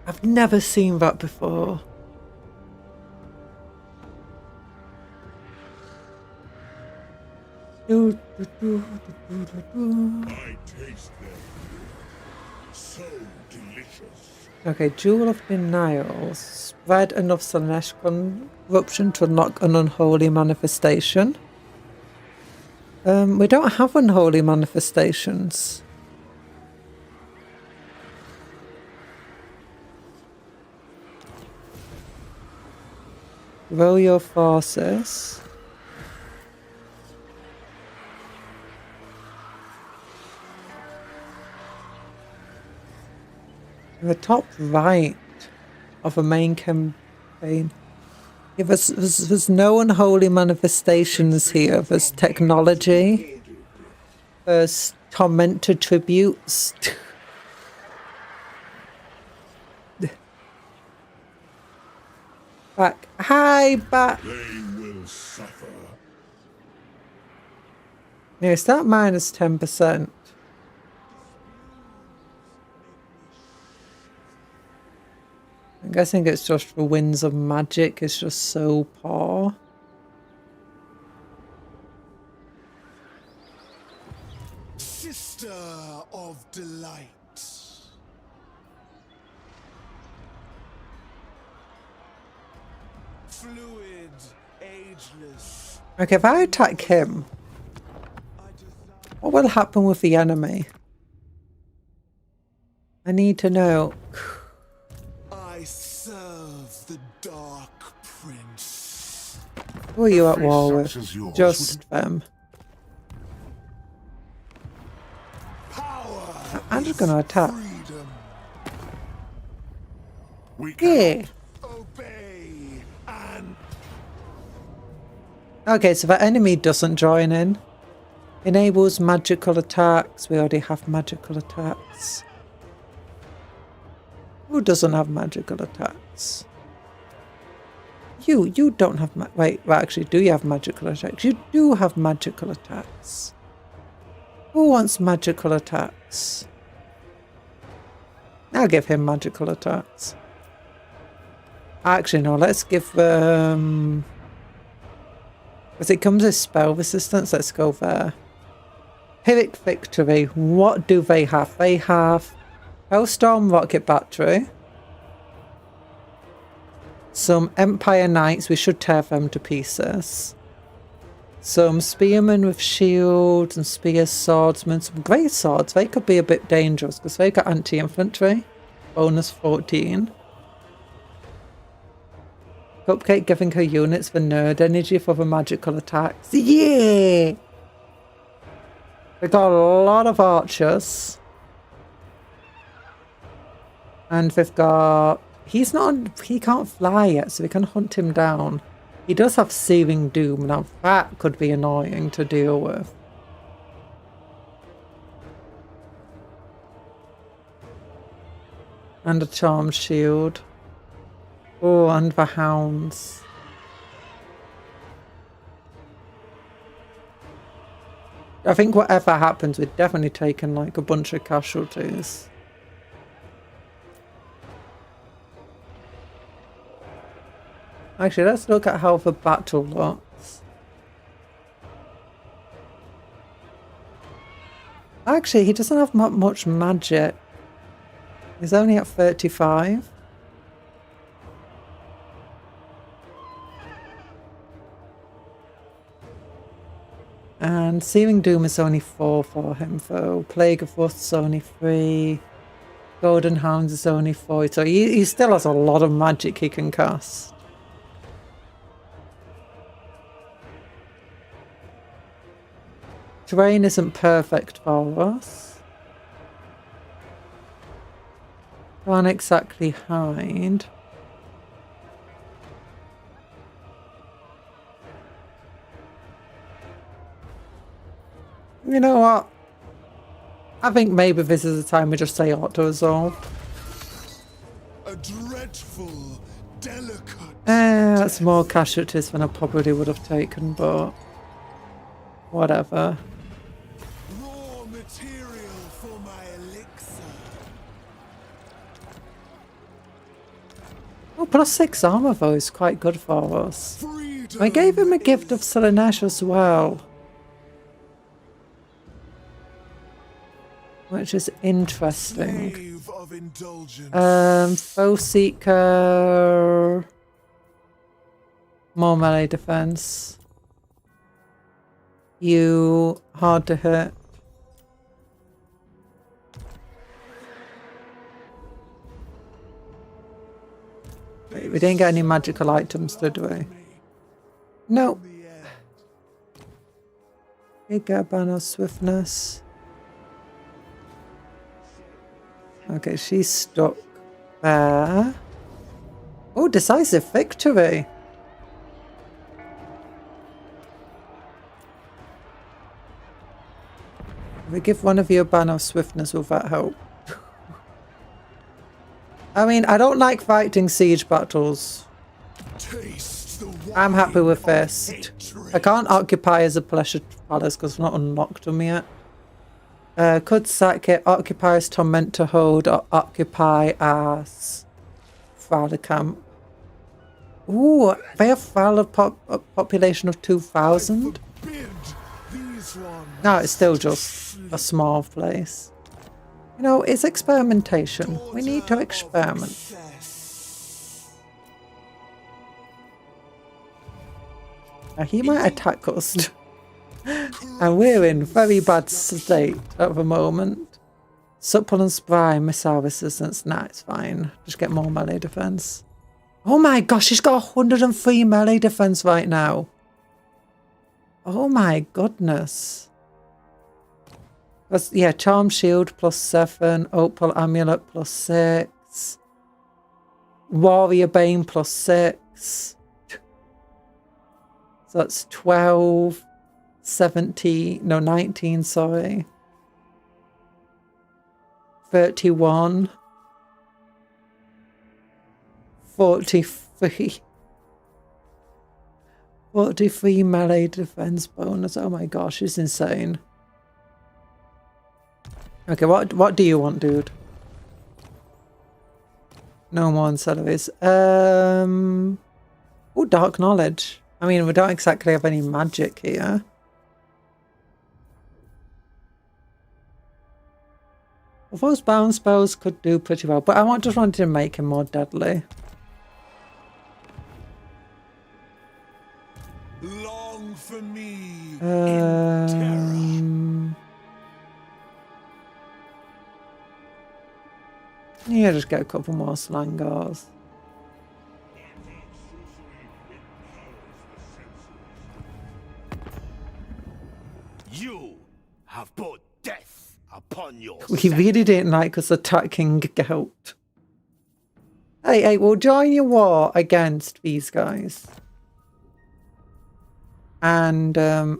I've never seen that before. I taste them. So delicious. Okay, Jewel of Denial. Spread enough Slaanesh corruption to unlock an unholy manifestation. We don't have unholy manifestations. Roll your forces. In the top right of a main campaign. Yeah, there's no unholy manifestations here. There's technology. There's tormented tributes. Back. Hi, back. They will suffer. Yeah, it's that -10%. I'm guessing it's just the winds of magic is just so poor. Sister of delight. Fluid, ageless. Okay, if I attack him, what will happen with the enemy? I need to know. I serve the Dark Prince. Who are you at war Such with? as yours Just them. Power. I'm just gonna attack. Freedom. We Yeah. Obey and Okay, so the enemy doesn't join in. Enables magical attacks. We already have magical attacks. Who doesn't have magical attacks? You don't have wait, actually, do you have magical attacks? You do have magical attacks. Who wants magical attacks? I'll give him magical attacks. Actually, no, let's give because it comes with spell resistance, let's go there. Pyrrhic Victory, what do they have? They have Hellstorm Rocket Battery. Some Empire Knights, we should tear them to pieces. Some Spearmen with shields and spears, swordsmen, some great swords. They could be a bit dangerous because they got anti-infantry. Bonus 14. Cupcake giving her units the nerd energy for the magical attacks. Yeah! We got a lot of archers. And they've got... he can't fly yet, so we can hunt him down. He does have Searing Doom. Now that could be annoying to deal with. And a Charm Shield. Oh, and the Hounds. I think whatever happens, we're definitely taking like a bunch of casualties. Actually, let's look at how the battle looks. Actually, he doesn't have much magic. He's only at 35. And Searing Doom is only 4 for him, though. Plague of Rust is only 3. Golden Hounds is only 4. So he still has a lot of magic he can cast. Terrain isn't perfect for us. Can't exactly hide. You know what? I think maybe this is the time we just say auto-resolve. a dreadful, delicate. That's more casualties than I probably would have taken, but whatever. Raw material for my elixir. Oh, +6 armor though is quite good for us. I gave him a gift of Slaanesh as well, which is interesting. Slave of indulgence. Foe Seeker, more melee defense. You hard to hit. Wait, we didn't get any magical items, did we? No. You get a banner of swiftness. Okay, she's stuck there. Oh, decisive victory. If we give one of you a banner of swiftness, will that help? I mean, I don't like fighting siege battles. I'm happy with this. I can't occupy as a pleasure palace because I've not unlocked them yet. Could sack it, occupy as Torment to hold, or occupy as Thrall camp. Ooh, they have Thrall of population of 2,000. No, it's still just a small place. You know, it's experimentation. We need to experiment. Now, he might attack us. And we're in very bad state at the moment. Supple and spry, missile resistance. Nah, it's fine. Just get more melee defense. Oh my gosh, she's got 103 melee defense right now. Oh my goodness. That's, yeah, Charm Shield +7, Opal Amulet +6. Warrior Bane plus 6. So that's 12, 17, no, 19, sorry. 31. 43. 43 melee defense bonus. Oh my gosh, it's insane. Okay, what do you want, dude? No more ancillaries. Oh, dark knowledge. I mean, we don't exactly have any magic here. Well, those bound spells could do pretty well, but I just wanted to make him more deadly. Long for me. Yeah, just get a couple more slangars. You have brought death upon your We really didn't like us attacking Gout. Hey, we'll join your war against these guys. And, yeah,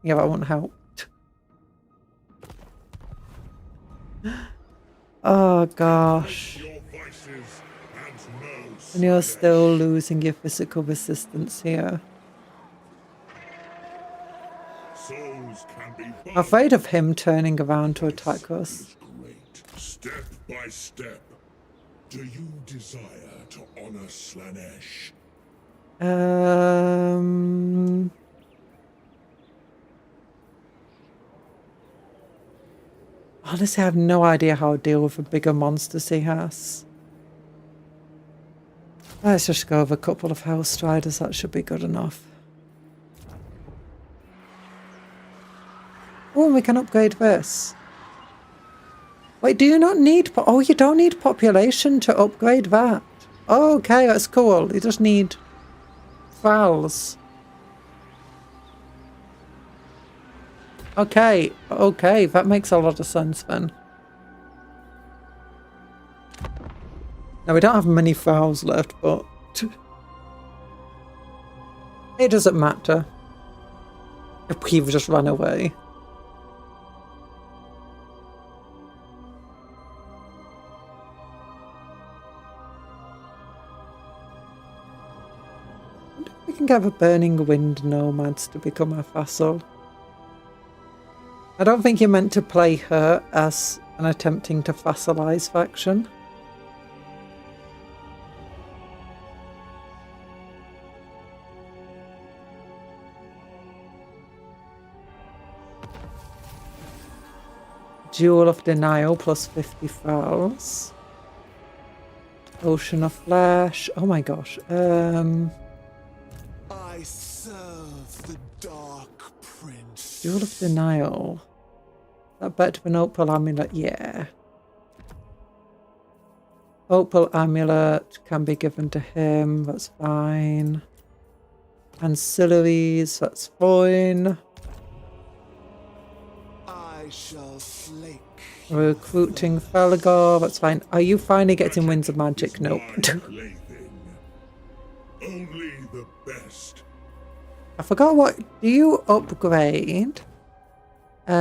that won't help. Oh, gosh. And you're still losing your physical resistance here. I'm afraid of him turning around to attack us. Step by step, do you desire to honor Slaanesh? Honestly, I have no idea how to deal with the bigger monsters he has. Let's just go with a couple of House Striders, that should be good enough. Oh, we can upgrade this. Wait, do you not need... Oh, you don't need population to upgrade that. Oh, okay, that's cool. You just need files. Okay, that makes a lot of sense then. Now, we don't have many files left, but... it doesn't matter. If we've just run away. We can get the Burning Wind Nomads to become our vassal. I don't think you're meant to play her as an attempting to vassalize faction. Jewel of Denial plus 50 files. Ocean of Flesh. Oh my gosh. I serve the Dark Prince. Jewel of Denial. That better than Opal Amulet? Yeah. Opal Amulet can be given to him. That's fine. Ancillaries. That's fine. I shall slake. Recruiting Felagor. That's fine. Are you finally getting Winds of Magic? Nope. Only the best. I forgot what... Do you upgrade? You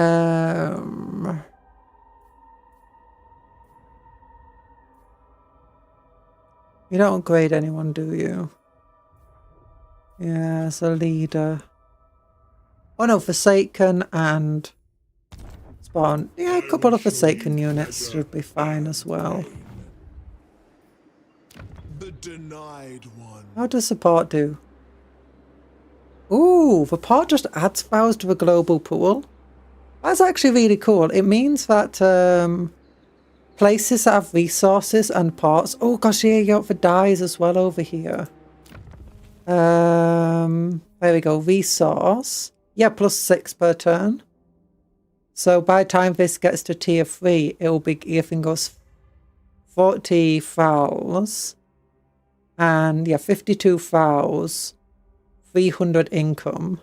don't upgrade anyone, do you? Yeah, as a leader. Oh no, Forsaken and Spawn. Yeah, a couple of Forsaken units should be fine as well. The denied one. How does support do? Ooh, the part just adds files to the global pool. That's actually really cool. It means that places that have resources and parts. Oh gosh, yeah, you got the dyes as well over here. There we go. Resource. Yeah, plus 6 per turn. So by the time this gets to tier 3, it will be giving us 40 files. And yeah, 52 files. 300 income.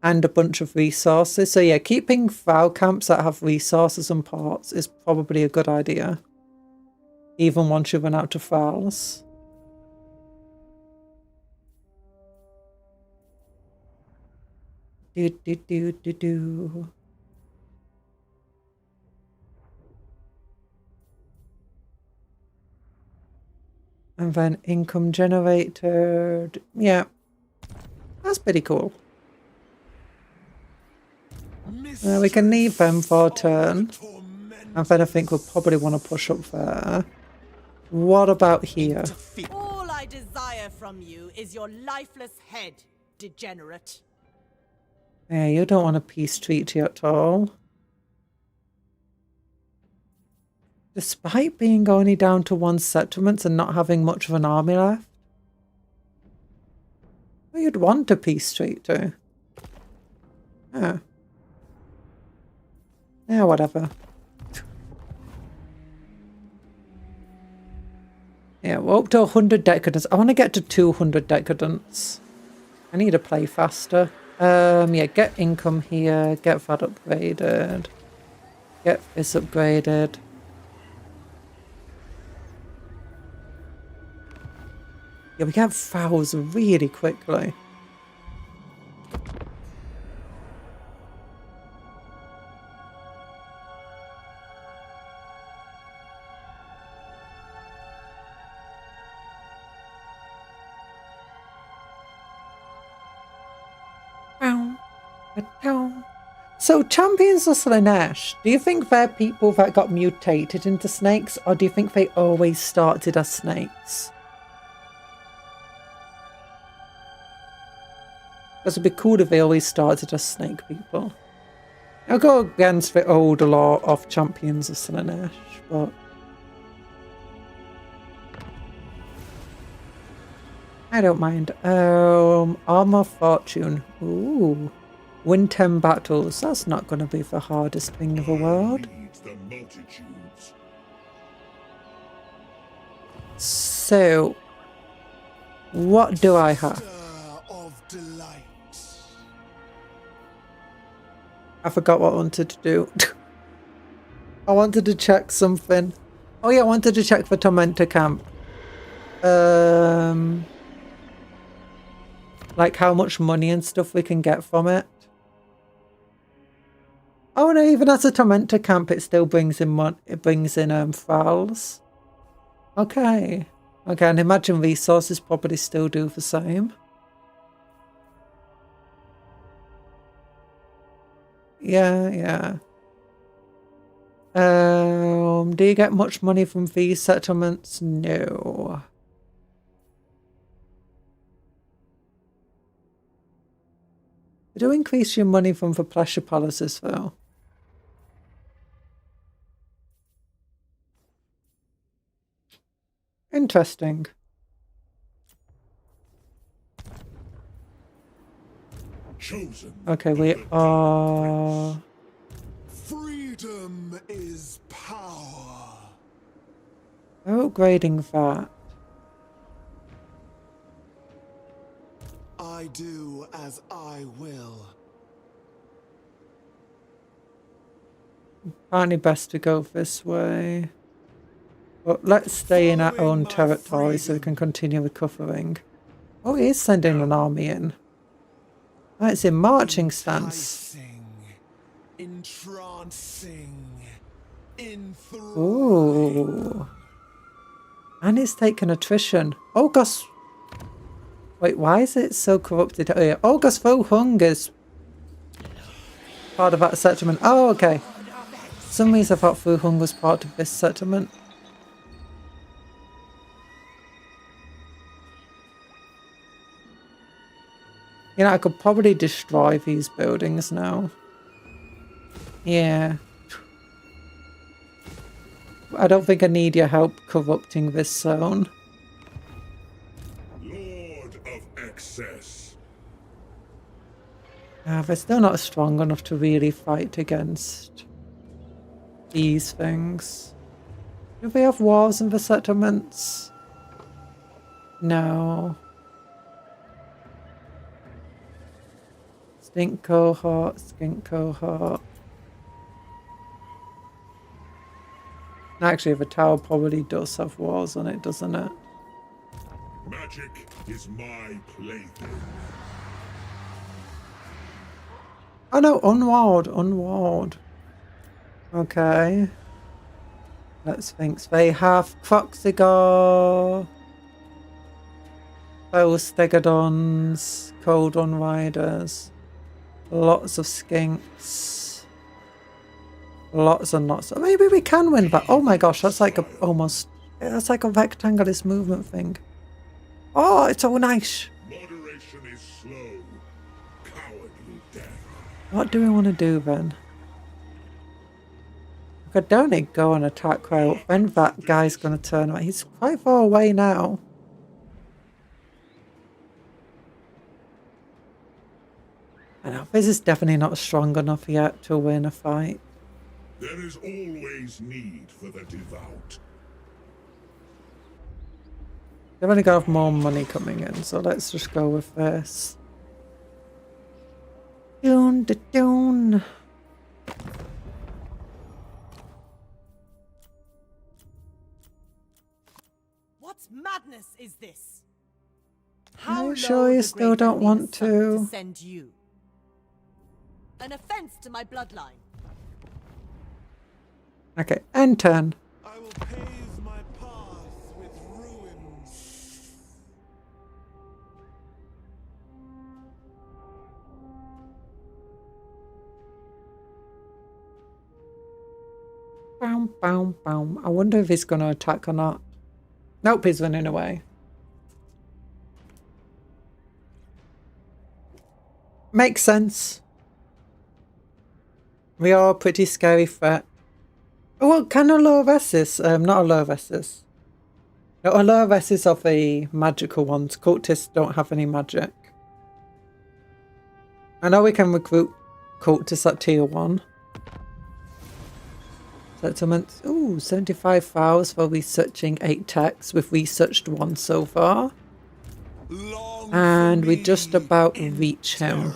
And a bunch of resources. So yeah, keeping file camps that have resources and parts is probably a good idea. even once you run out of files. Do. And then income generated. Yeah, that's pretty cool. We can leave them for a turn. And then I think we'll probably want to push up there. What about here? All I desire from you is your lifeless head, degenerate. Yeah, you don't want a peace treaty at all. Despite being only down to 1 settlement and not having much of an army left. Well, you'd want a peace treaty. Yeah. Yeah, whatever. Yeah, we're up to 100 decadence. I want to get to 200 decadence. I need to play faster. Yeah, get income here. Get that upgraded. Get this upgraded. Yeah, we get fouls really quickly. So, champions of Slaanesh, do you think they're people that got mutated into snakes, or do you think they always started as snakes? Because it'd be cool if they always started as snake people. I'll go against the old law of champions of Slaanesh, but... I don't mind. Armor Fortune. Ooh. Win 10 battles. That's not going to be the hardest thing in the world. So, what do I have? I forgot what I wanted to do. I wanted to check something. Oh yeah, I wanted to check for Tormentor Camp. Like how much money and stuff we can get from it. Oh no, even as a Tormentor Camp, it still brings in files. Okay. Okay, and imagine resources probably still do the same. Yeah. Do you get much money from these settlements? No. They do increase your money from the pleasure palaces though. Interesting. Chosen. Okay, we are... Freedom is power. We're upgrading that. I do as I will. Apparently best to go this way. But let's stay in our own territory so we can continue recovering. Oh, he is sending an army in. Oh, it's in marching stance. Entrancing. Ooh. And it's taken attrition. August. Wait, why is it so corrupted? Oh, yeah. August Vohung is part of that settlement. Oh, okay. For some reason I thought Vohung was part of this settlement. You know, I could probably destroy these buildings now. Yeah. I don't think I need your help corrupting this zone. Lord of excess. They're still not strong enough to really fight against these things. Do we have wars in the settlements? No. Skink cohort. Actually, the tower probably does have walls on it, doesn't it? Magic is my plaything. Oh no, unwalled, unwalled. Okay. Let's think. They have Croxigor, those Stegodons, Cold One Riders, lots of Skinks, lots and lots. Maybe we can win that. Oh my gosh, that's like a almost. That's like a rectangulist movement thing. Oh, it's so nice. Moderation is slow. Cowardly death. What do we want to do then? I could only go and attack right when that guy's going to turn around. He's quite far away now. I know, this is definitely not strong enough yet to win a fight. There is always need for the devout. They've only got more money coming in, so let's just go with this. Dune da dune. What madness is this? Are you low sure you the still great don't want Queen's son to? Send you. An offense to my bloodline. Okay, end turn. I will pave my path with ruins. Boom, boom, boom. I wonder if he's going to attack or not. Nope, he's running away. Makes sense. We are a pretty scary threat. Oh, well, can Alovesis, not Alovesis. No, Alovesis are the magical ones. Cultists don't have any magic. I know we can recruit cultists at tier 1. Settlements. Ooh, 75 files for researching 8 texts. We've researched 1 so far. And we just about reach him.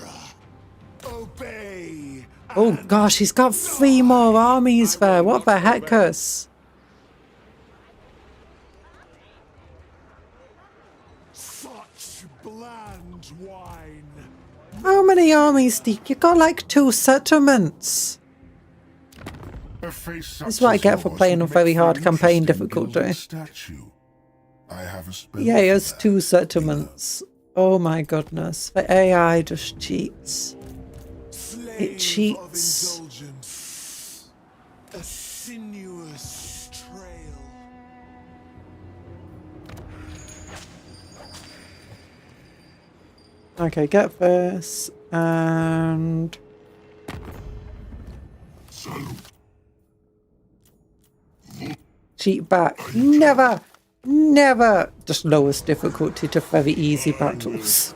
Oh gosh, he's got 3 more armies there. What the heckers? Such bland wine. How many armies do you got? Like 2 settlements. This is what I get for playing a very hard campaign difficulty. Yeah, he has 2 settlements. Oh my goodness. The AI just cheats. It cheats. A sinuous trail. Okay, get this and cheat back. Never, never. Just lowest difficulty to very easy battles.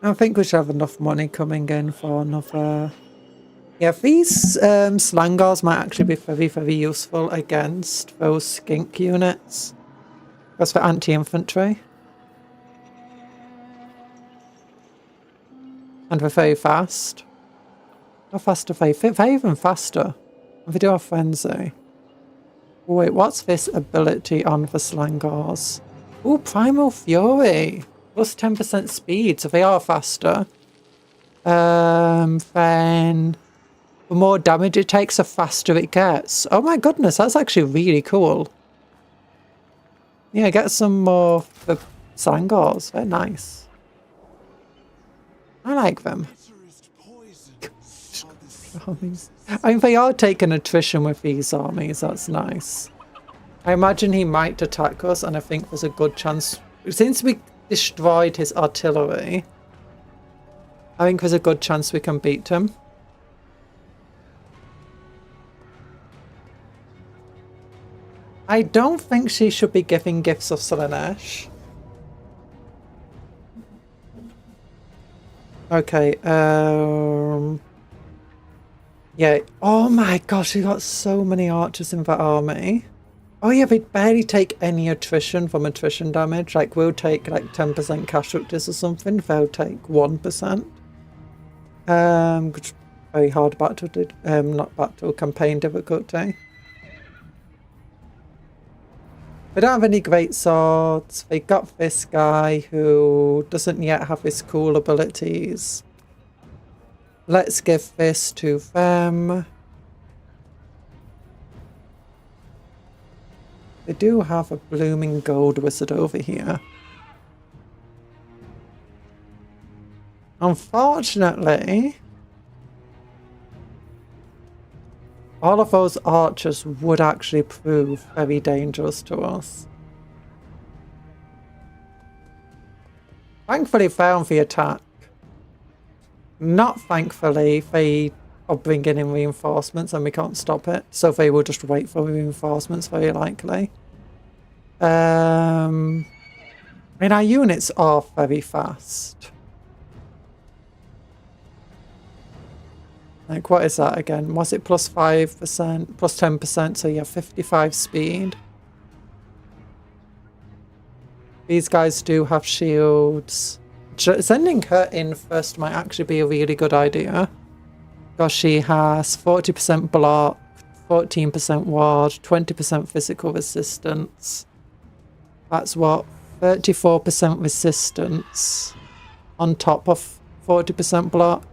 I think we should have enough money coming in for another. Yeah, these slangars might actually be very, very useful against those skink units. That's for anti-infantry. And they're very fast. How fast are they? They're even faster. And they do have frenzy. Oh, wait, what's this ability on the slangars? Oh, Primal Fury. Plus 10% speed, so they are faster. Then the more damage it takes, the faster it gets. Oh my goodness, that's actually really cool. Yeah, get some more for Slangars. They're nice. I like them. I mean, they are taking attrition with these armies. That's nice. I imagine he might attack us, and I think there's a good chance. Since we destroyed his artillery, I think there's a good chance we can beat him. I don't think she should be giving gifts of Slaanesh. Okay, yeah, oh my gosh, we got so many archers in that army. Oh yeah, we barely take any attrition from attrition damage. Like, we'll take like 10% casualties or something. They'll take 1%. very hard battle, not battle, campaign difficulty. We don't have any great swords. We got this guy who doesn't yet have his cool abilities. Let's give this to them. They do have a blooming gold wizard over here. Unfortunately, all of those archers would actually prove very dangerous to us. Thankfully, found the attack. Not thankfully, they are bringing in reinforcements and we can't stop it. So they will just wait for reinforcements, very likely. I mean, our units are very fast. Like, what is that again? Was it plus 5%? Plus 10%, so yeah, 55 speed. These guys do have shields. Sending her in first might actually be a really good idea. Because she has 40% block, 14% ward, 20% physical resistance. That's what? 34% resistance on top of 40% block.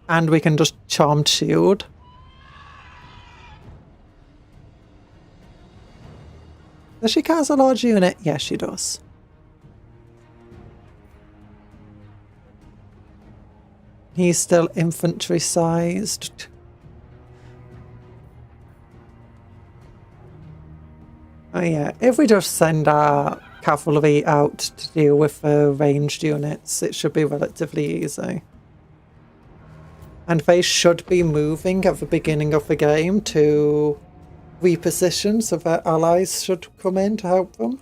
And we can just Charmed Shield. Does she cast a large unit? Yes, she does. He's still infantry sized. Oh yeah, if we just send our cavalry out to deal with ranged units, it should be relatively easy. And they should be moving at the beginning of the game to reposition, so their allies should come in to help them.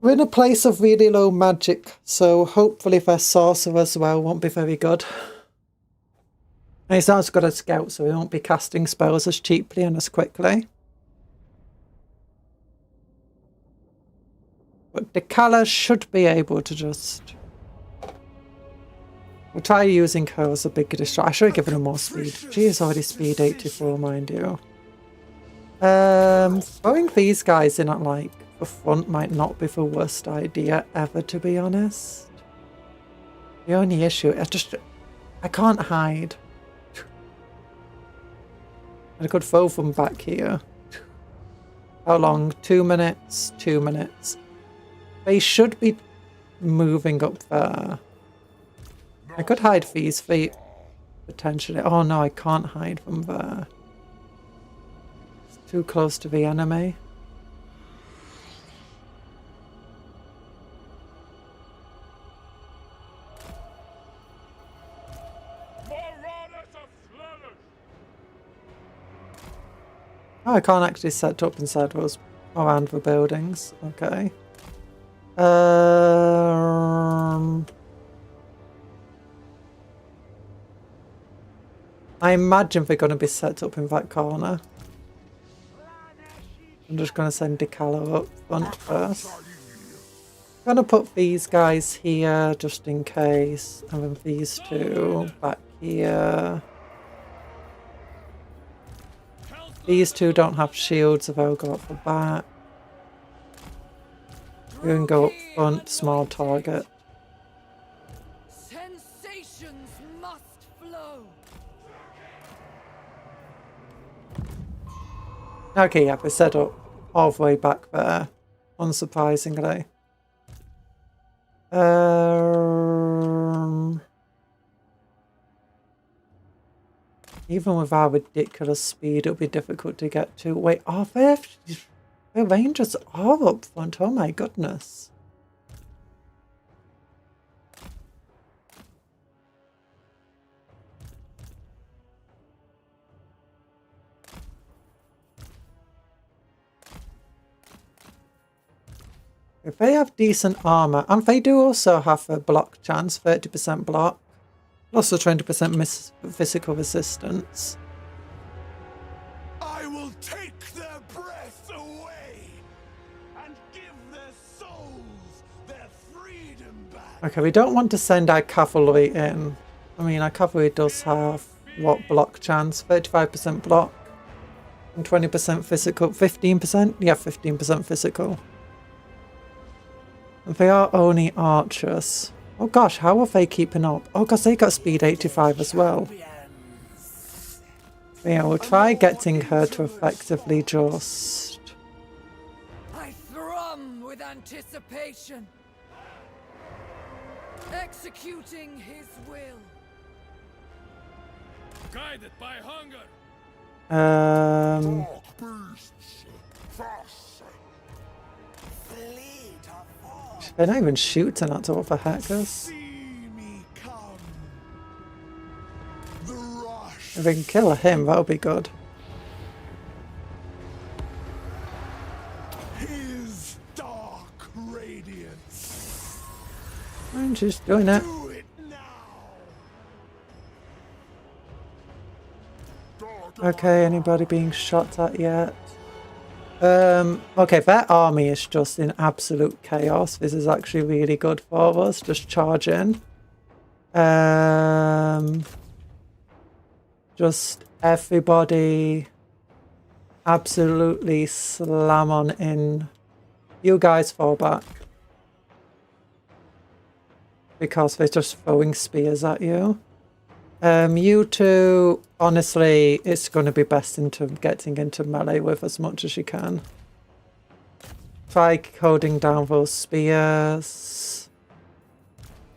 We're in a place of really low magic, so hopefully their sorcerer as well won't be very good. And he's not as good as scout, so he won't be casting spells as cheaply and as quickly. But the Kala should be able to just... We'll try using her as a big distraction. I should have given her more speed. She is already speed 84, mind you. Throwing these guys in at, like, the front might not be the worst idea ever, to be honest. The only issue is I can't hide. I could throw them back here. How long? 2 minutes? 2 minutes. They should be moving up there. I could hide these feet, potentially. Oh no, I can't hide them there. It's too close to the enemy. Oh, I can't actually set up inside those around the buildings. Okay. I imagine they're going to be set up in that corner. I'm just going to send Decalo up front first. I'm going to put these guys here just in case. And then these two back here. These two don't have shields, so they'll go up the back. You can go up front, small target. Sensations must flow. Okay, yeah, we're set up all the way back there, unsurprisingly. Even with our ridiculous speed, it'll be difficult to get to. Wait, are there? The rangers are up front. Oh my goodness. If they have decent armor, and they do also have a block chance, 30% block. Also 20% physical resistance. I will take their breath away and give their souls their Okay, we don't want to send our cavalry in. I mean, our cavalry does have, what, block chance? 35% block. And 20% physical. 15%? Yeah, 15% physical. And they are only archers. Oh gosh, how are they keeping up? Oh gosh, they got speed 85 as well. Yeah, we'll try getting her to effectively just... I thrum with anticipation. Executing his will. Guided by hunger. They're not even shooting at all for hackers. If we can kill him, that'll be good. His dark radiance. I'm just doing it. Do it now. Okay, anybody being shot at yet? Okay, their army is just in absolute chaos. This is actually really good for us. Just charge in. Just everybody absolutely slam on in. You guys fall back. Because they're just throwing spears at you. You two, honestly, it's going to be best into getting into melee with as much as you can. Try holding down those spears.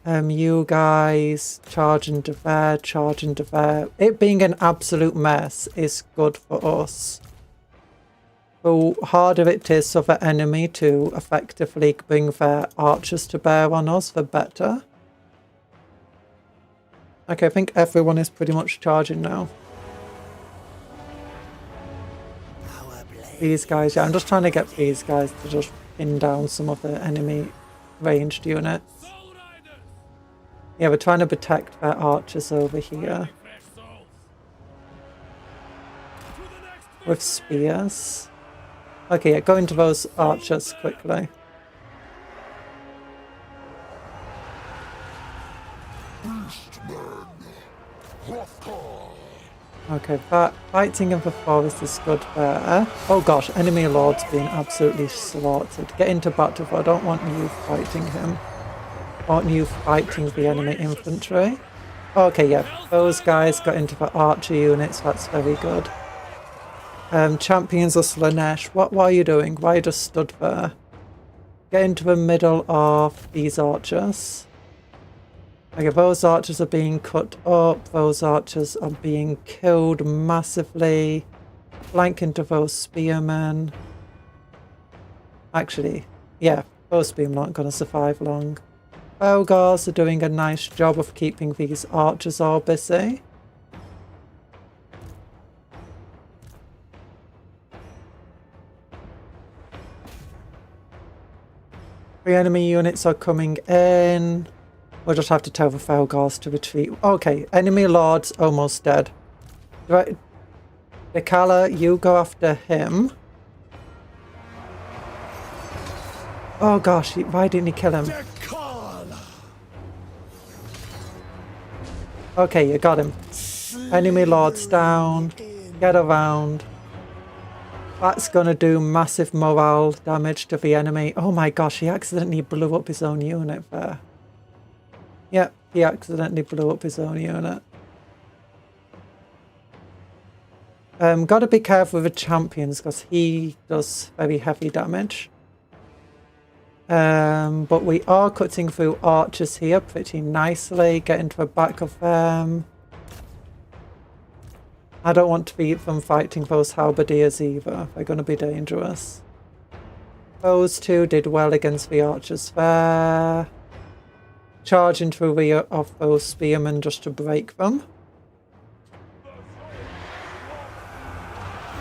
You guys, charge into there, charge into there. It being an absolute mess is good for us. The harder it is for the enemy to effectively bring their archers to bear on us, the better. Okay, I think everyone is pretty much charging now. These guys, yeah, I'm just trying to get these guys to just pin down some of the enemy ranged units. Yeah, we're trying to protect their archers over here. With spears. Okay, yeah, go into those archers quickly. Okay, fighting in the forest is good there. Oh gosh, enemy lord's being absolutely slaughtered. Get into battle. I don't want you fighting him. I want you fighting the enemy infantry. Okay, yeah, those guys got into the archer units. That's very good. Champions of Slanesh, what are you doing? Why are you just stood there? Get into the middle of these archers. Okay, those archers are being cut up. Those archers are being killed massively. Flank into those spearmen. Actually, yeah, those spearmen aren't going to survive long. Belgars are doing a nice job of keeping these archers all busy. The enemy units are coming in. We'll just have to tell the Felgars to retreat. Okay, enemy lord's almost dead. Right, Dekala, you go after him. Oh gosh, why didn't he kill him? Okay, you got him. Enemy lord's down. Get around. That's gonna do massive morale damage to the enemy. Oh my gosh, he accidentally blew up his own unit there. Yep, he accidentally blew up his own unit. Gotta be careful with the champions because he does very heavy damage. But we are cutting through archers here pretty nicely. Get into the back of them. I don't want to be them fighting those halberdiers either. They're going to be dangerous. Those two did well against the archers there. Charge into the rear of those spearmen just to break them.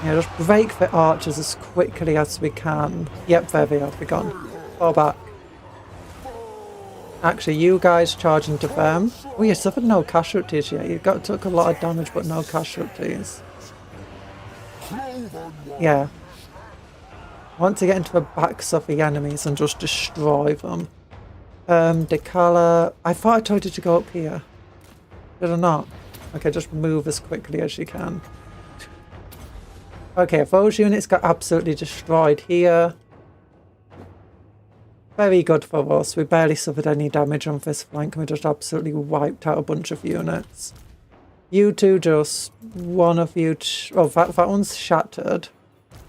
Yeah, just break the archers as quickly as we can. Yep, there they are. They're gone. Fall back. Actually, you guys charge into them. Oh, you suffered no casualties yet. You took a lot of damage, but no casualties. Yeah. I want to get into the backs of the enemies and just destroy them. Decala. I thought I told you to go up here. Did I not? Okay, just move as quickly as you can. Okay, those units got absolutely destroyed here. Very good for us. We barely suffered any damage on this flank and we just absolutely wiped out a bunch of units. You two, just one of you... Oh, that one's shattered.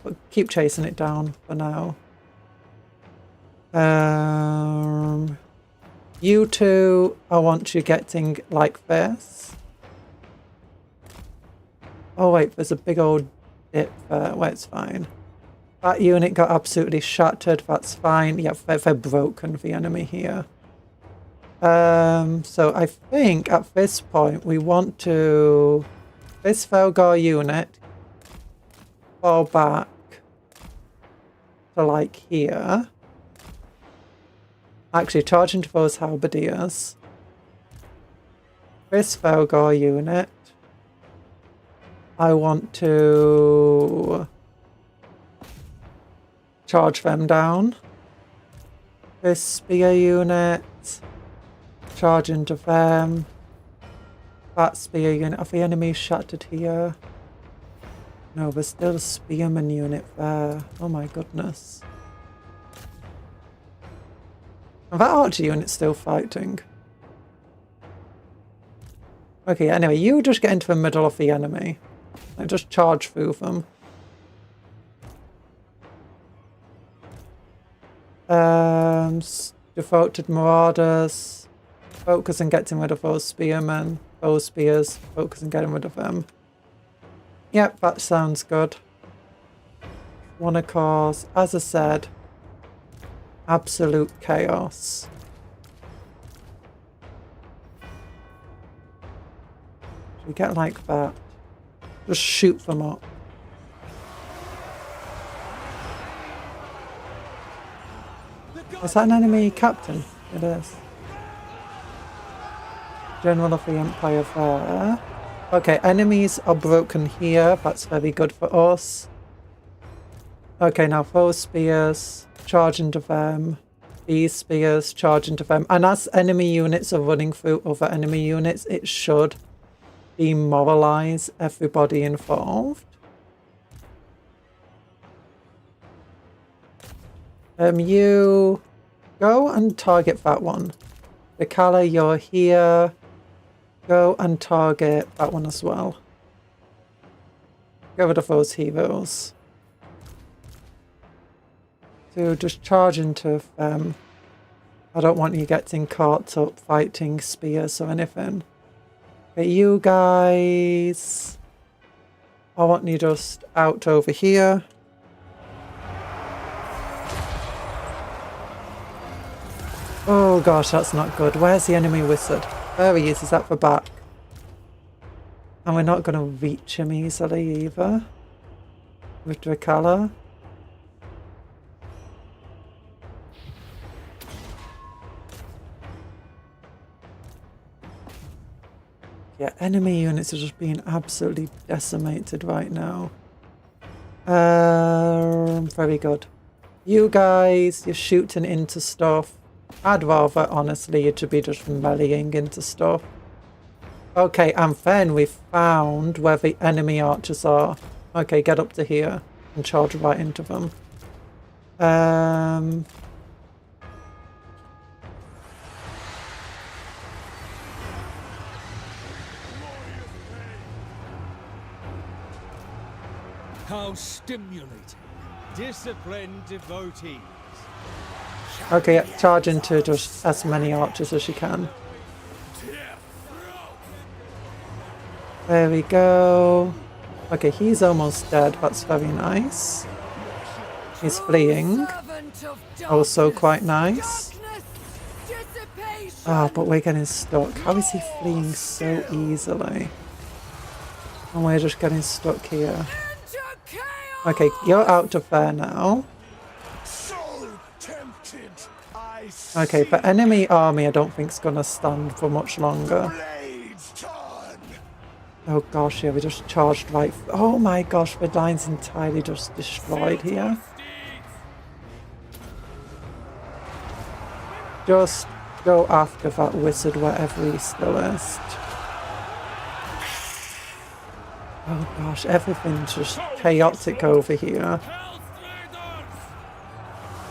But keep chasing it down for now. You two, I want you getting like this. Oh wait, there's a big old dip there. Well, it's fine. That unit got absolutely shattered. That's fine. Yeah, they're broken, the enemy here. So I think at this point we want to... This Felgar unit fall back to like here. Actually, charge into those halberdiers. This Felgar unit, I want to charge them down. This spear unit, charge into them. That spear unit, are the enemies shattered here? No, there's still a spearman unit there. Oh my goodness. And that archer unit's still fighting. Okay, anyway, you just get into the middle of the enemy. And just charge through them. Devoted marauders. Focus on getting rid of those spearmen. Those spears. Focus on getting rid of them. Yep, that sounds good. Wanna cause, as I said, absolute chaos. Should we get like that? Just shoot them up. Is that an enemy captain? It is. General of the Empire there. Okay, enemies are broken here. That's very good for us. Okay, now those spears, charge into them. These spears, charge into them. And as enemy units are running through other enemy units, it should demoralize everybody involved. You go and target that one. Decala, you're here. Go and target that one as well. Get rid of those heroes. So just charge into them. I don't want you getting caught up fighting spears or anything. Okay, you guys. I want you just out over here. Oh gosh, that's not good. Where's the enemy wizard? There he is. He's at the back. And we're not going to reach him easily either. With Decala. Yeah, enemy units are just being absolutely decimated right now. Very good. You guys, you're shooting into stuff. I'd rather, honestly, you to be just meleeing into stuff. Okay, and then we found where the enemy archers are. Okay, get up to here and charge right into them. How stimulating. Disciplined devotees. Okay, yeah, charge into just as many archers as you can. There we go. Okay, he's almost dead. That's very nice. He's fleeing. Also quite nice. Ah, but we're getting stuck. How is he fleeing so easily? And we're just getting stuck here. Okay, you're out of there now. Okay, the enemy army I don't think is going to stand for much longer. Oh gosh, yeah, we just charged right... Oh my gosh, the line's entirely just destroyed here. Just go after that wizard wherever he still is. Oh gosh, everything's just chaotic over here.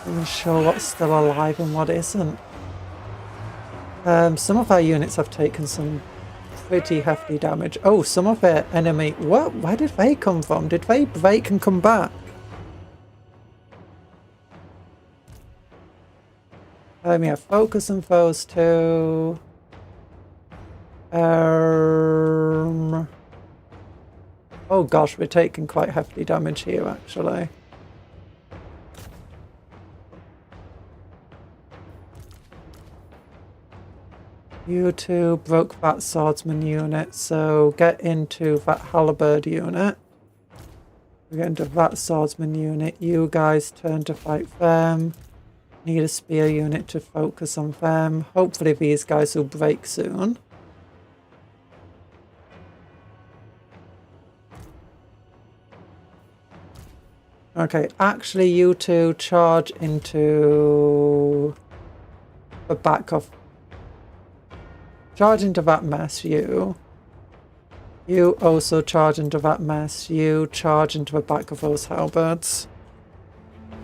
I'm not sure what's still alive and what isn't. Some of our units have taken some pretty hefty damage. Oh, some of their enemy... What? Where did they come from? Did they break and come back? Yeah, focus on those two. Oh gosh, we're taking quite hefty damage here, actually. You two broke that swordsman unit, so get into that halberd unit. We get into that swordsman unit. You guys turn to fight them. Need a spear unit to focus on them. Hopefully these guys will break soon. Okay, actually you two charge into the back of... Charge into that mess, you. You also charge into that mess. You charge into the back of those halberds.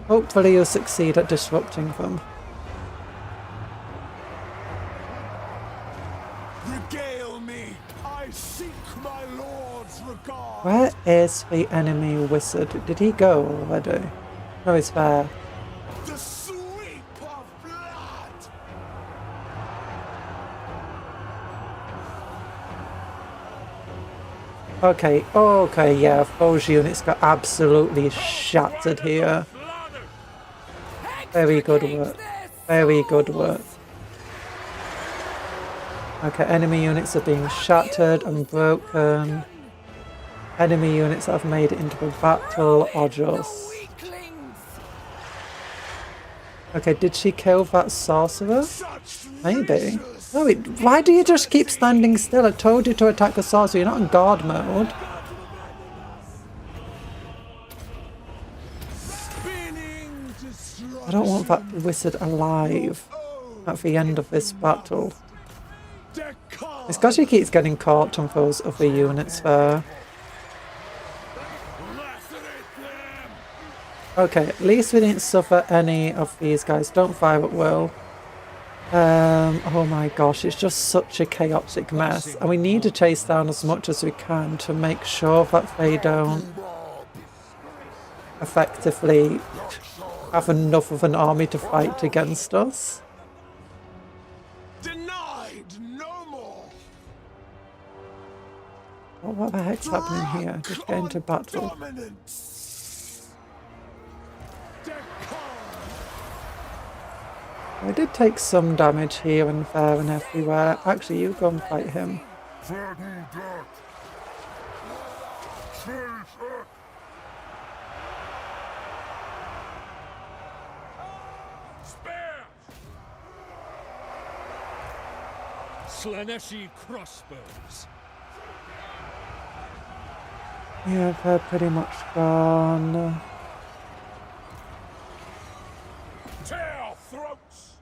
Hopefully you'll succeed at disrupting them. Regale me. I seek my lord's regard. Where is the enemy wizard? Did he go already? No, he's there. The sweep of blood. Okay, okay, yeah, those units got absolutely shattered here. Very good work. Very good work. Okay, enemy units are being shattered and broken. Enemy units that have made it into the battle are just... Okay, did she kill that sorcerer? Maybe. No, why do you just keep standing still? I told you to attack the sorcerer. You're not in guard mode. I don't want that wizard alive at the end of this battle. It's because she keeps getting caught on those other units there. Okay, at least we didn't suffer any of these guys. Don't fire at will. Oh my gosh, it's just such a chaotic mess. And we need to chase down as much as we can to make sure that they don't effectively have enough of an army to fight against us. Denied no more. Oh, what the heck's happening here? Just get into battle. I did take some damage here and there and everywhere. Actually, you go and fight him. Slaneshi crossbows. Yeah, they're pretty much gone. Tear throats.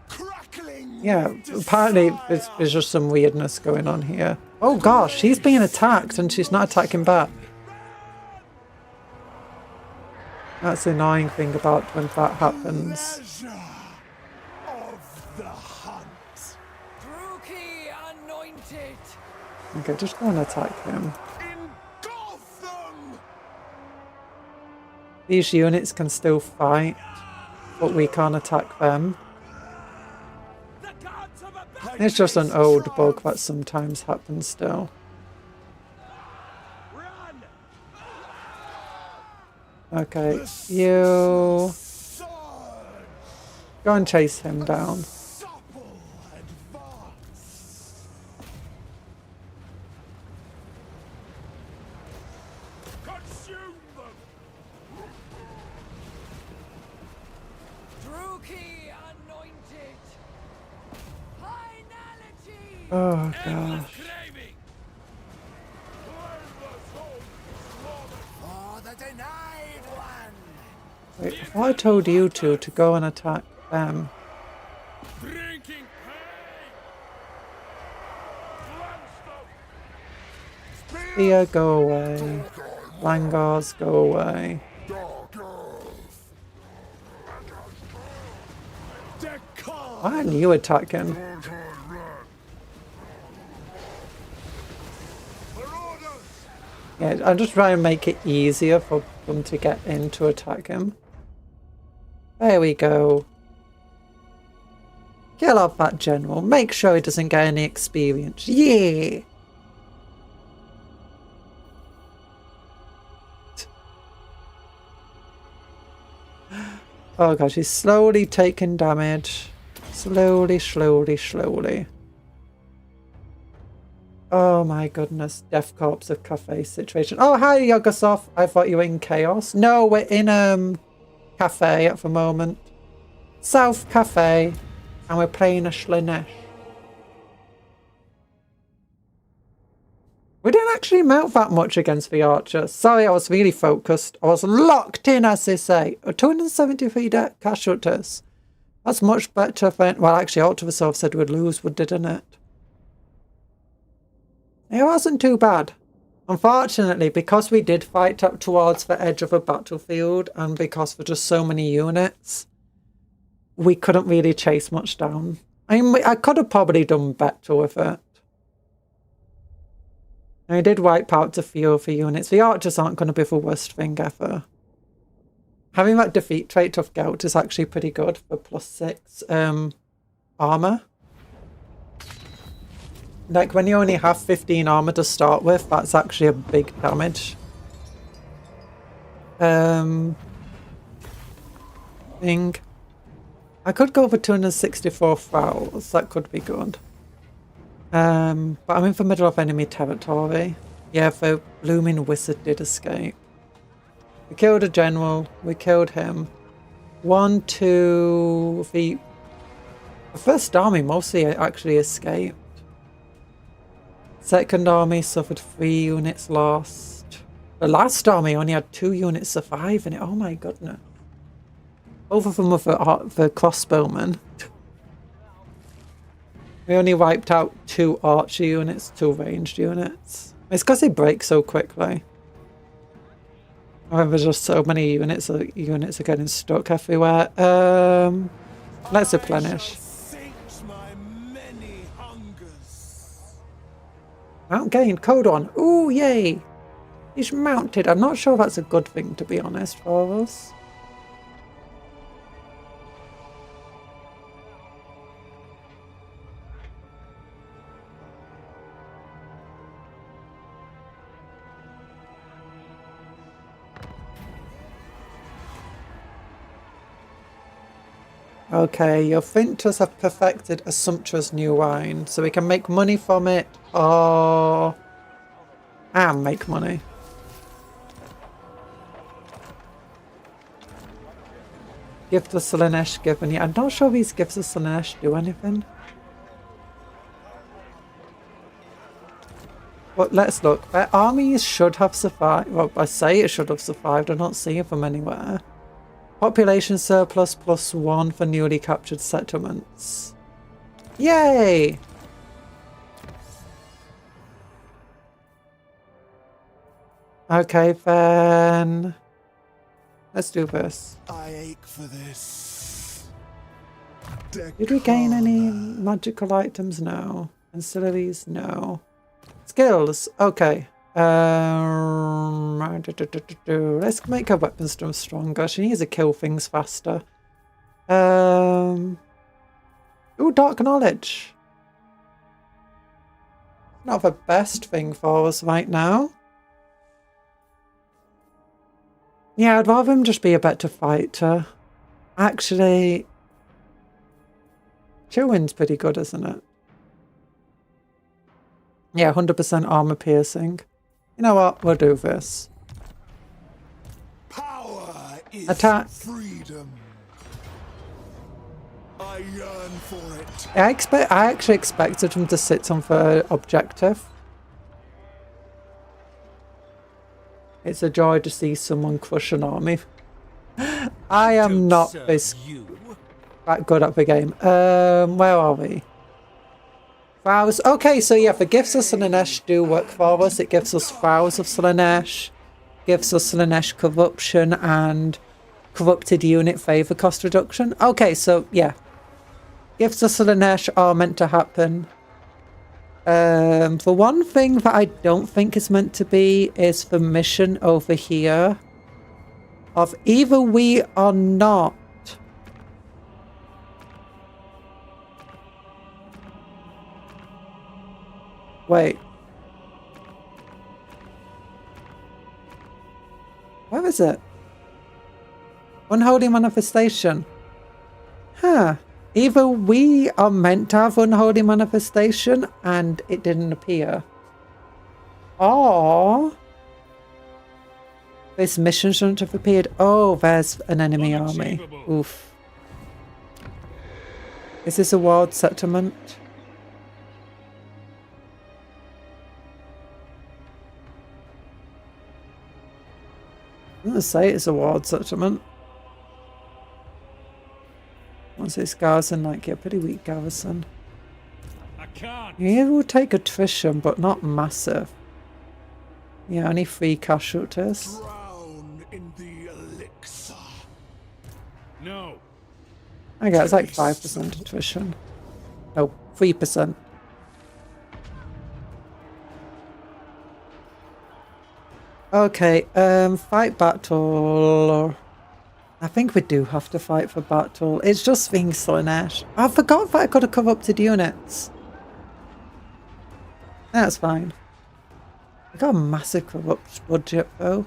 Crackling. Yeah, apparently there's just some weirdness going on here. Oh gosh, she's being attacked and she's not attacking back. That's the annoying thing about when that happens. Okay, just go and attack him. These units can still fight, but we can't attack them. It's just an old bug that sometimes happens still. Okay, you go and chase him down. Oh gosh. Wait, I thought I told you two to go and attack them. Fear, go away. Langars, go away. Why aren't you attacking? Yeah, I'm just trying to make it easier for them to get in to attack him. There we go. Kill off that general. Make sure he doesn't get any experience. Yeah! Oh gosh, he's slowly taking damage. Slowly, slowly, slowly. Oh my goodness. Death Corpse of Cafe situation. Oh, hi Yogosov. I thought you were in Chaos. No, we're in Cafe at the moment. South Cafe. And we're playing a Slaanesh. We didn't actually mount that much against the archers. Sorry, I was really focused. I was locked in, as they say. 273 casualties. That's much better than... Well, actually, Octavusov said we'd lose, didn't it? It wasn't too bad. Unfortunately, because we did fight up towards the edge of a battlefield, and because there were just so many units, we couldn't really chase much down. I mean, I could have probably done better with it. I did wipe out a few of the units. The archers aren't going to be the worst thing ever. Having that defeat trait of gout is actually pretty good for +6 armor. Like when you only have 15 armor to start with, that's actually a big damage. Thing. I could go for 264 fouls. That could be good. But I'm in the middle of enemy territory. Yeah, the blooming wizard did escape. We killed a general. We killed him. 1, 2... The first army mostly actually escaped. Second army suffered 3 units lost. The last army only had 2 units survive in it. Oh my goodness. Both of them were the crossbowmen. We only wiped out 2 archer units, 2 ranged units. It's because they break so quickly. However, just so many units are getting stuck everywhere. Let's replenish. Mount gained, code on. Ooh, yay! He's mounted. I'm not sure that's a good thing, to be honest, for us. Okay, your Finters have perfected a sumptuous new wine, so we can make money from it, or... and make money. Gift of Slaanesh given you. I'm not sure these gifts of Slaanesh do anything. But let's look. Their armies should have survived. Well, I say it should have survived. I'm not seeing them anywhere. Population surplus +1 for newly captured settlements. Yay! Okay, then let's do this. I ache for this. Did we gain any magical items? No. Ancillaries? No. Skills? Okay. Let's make her weapon storm stronger. She needs to kill things faster. Ooh, dark knowledge. Not the best thing for us right now. Yeah, I'd rather him just be a better fighter. Actually, chewing's pretty good, isn't it? Yeah, 100% armor piercing. You know what? We'll do this. Power is Attack. freedom. I yearn for it. I actually expected him to sit on the objective. It's a joy to see someone crush an army. I am not that good at the game. Where are we? Vows. Okay, so yeah, the gifts of Slaanesh do work for us. It gives us vows of Slaanesh, gives us Slaanesh corruption and corrupted unit favor cost reduction. Okay, so yeah, gifts of Slaanesh are meant to happen. The one thing that I don't think is meant to be is the mission over here of either we are not. Wait. Where is it? Unholy manifestation. Huh. Either we are meant to have unholy manifestation and it didn't appear. Or this mission shouldn't have appeared. Oh, there's an enemy army. Oof. Is this a wild settlement? I'm gonna say it's a wild settlement. Once this garrison, like, yeah, pretty weak garrison. I can't. Yeah, we'll take attrition, but not massive. Yeah, only 3 casualties. Drown in the elixir. No. Okay, it's like 5% attrition. Oh, 3%. Okay, fight battle. I think we do have to fight for battle. It's just being Slaanesh. I forgot that I could have corrupted units. That's fine. I got a massive corrupt budget though.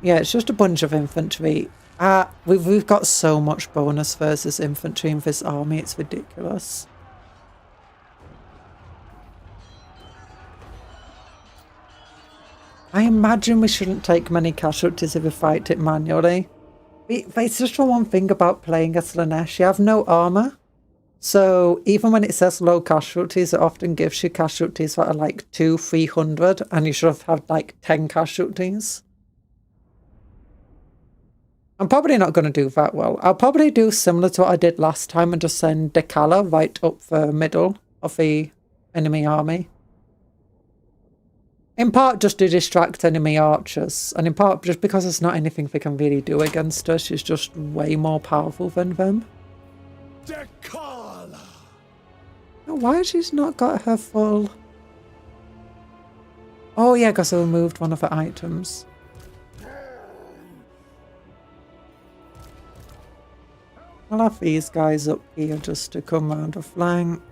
Yeah, it's just a bunch of infantry. We've got so much bonus versus infantry in this army, it's ridiculous. I imagine we shouldn't take many casualties if we fight it manually. It's just the one thing about playing a Slaanesh. You have no armor. So even when it says low casualties, it often gives you casualties that are like 200-300 and you should have had like 10 casualties. I'm probably not going to do that well. I'll probably do similar to what I did last time and just send Decala right up the middle of the enemy army. In part just to distract enemy archers, and in part just because there's not anything they can really do against us. She's just way more powerful than them. Decala. Oh, why has she not got her full... Oh yeah, because I removed one of the items. I'll have these guys up here just to come round a flank.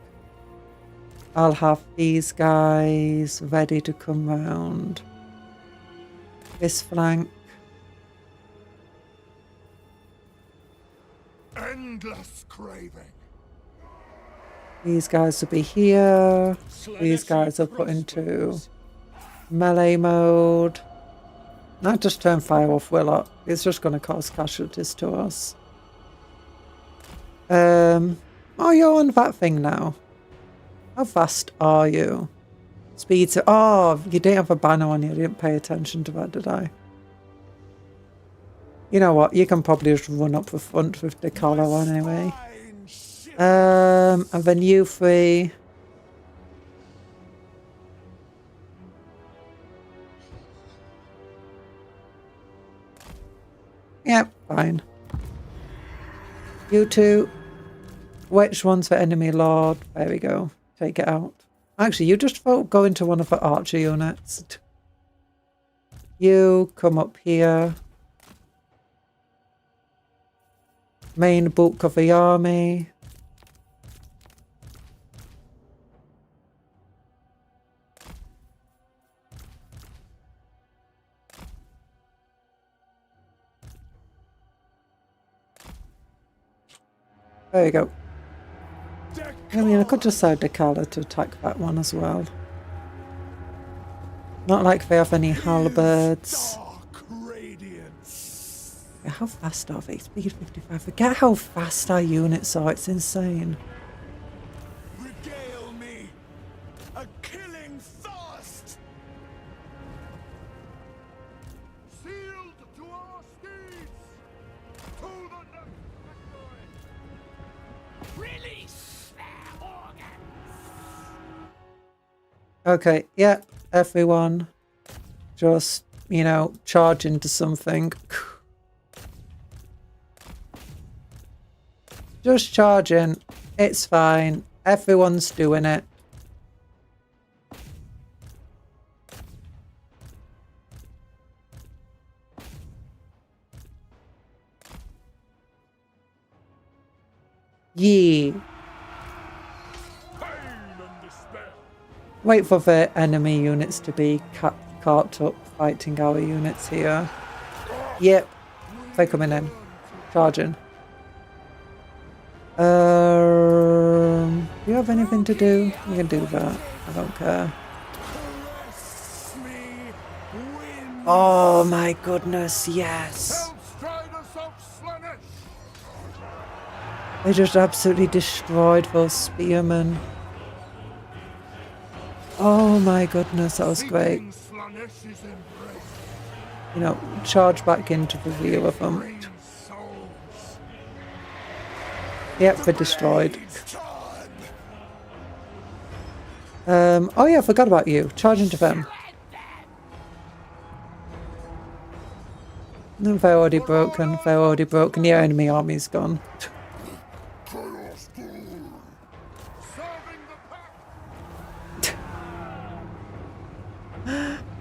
I'll have these guys ready to come round this flank. Endless craving. These guys will be here. These guys are put into melee mode. Not just turn fire off Willock. It's just going to cause casualties to us. Oh, you're on that thing now. How fast are you? Speed to... Oh, you didn't have a banner on you. I didn't pay attention to that, did I? You know what? You can probably just run up the front with the collar on anyway. And then you 3. Yep, fine. You 2. Which one's the enemy lord? There we go. Take it out. Actually, you just go into one of the archer units. You come up here. Main bulk of the army. There you go. I mean, I could just send Decala to attack that one as well. Not like they have any halberds. Yeah, how fast are they? Speed 55. Forget how fast our units are. It's insane. Regale me. A killing thirst. Sealed to our steeds. To the next victory. Release their organs. Okay, yeah, everyone just, you know, charge into something. Just charge in. It's fine. Everyone's doing it. Yeah. Wait for the enemy units to be caught up fighting our units here. Yep. They're coming in. Charging. Do you have anything to do? You can do that. I don't care. Oh my goodness, yes. They just absolutely destroyed those spearmen. Oh my goodness, that was great. You know, charge back into the rear of them. Yep, they're destroyed. Oh yeah, I forgot about you. Charge into them. No, they're already broken. They're already broken. The enemy army's gone.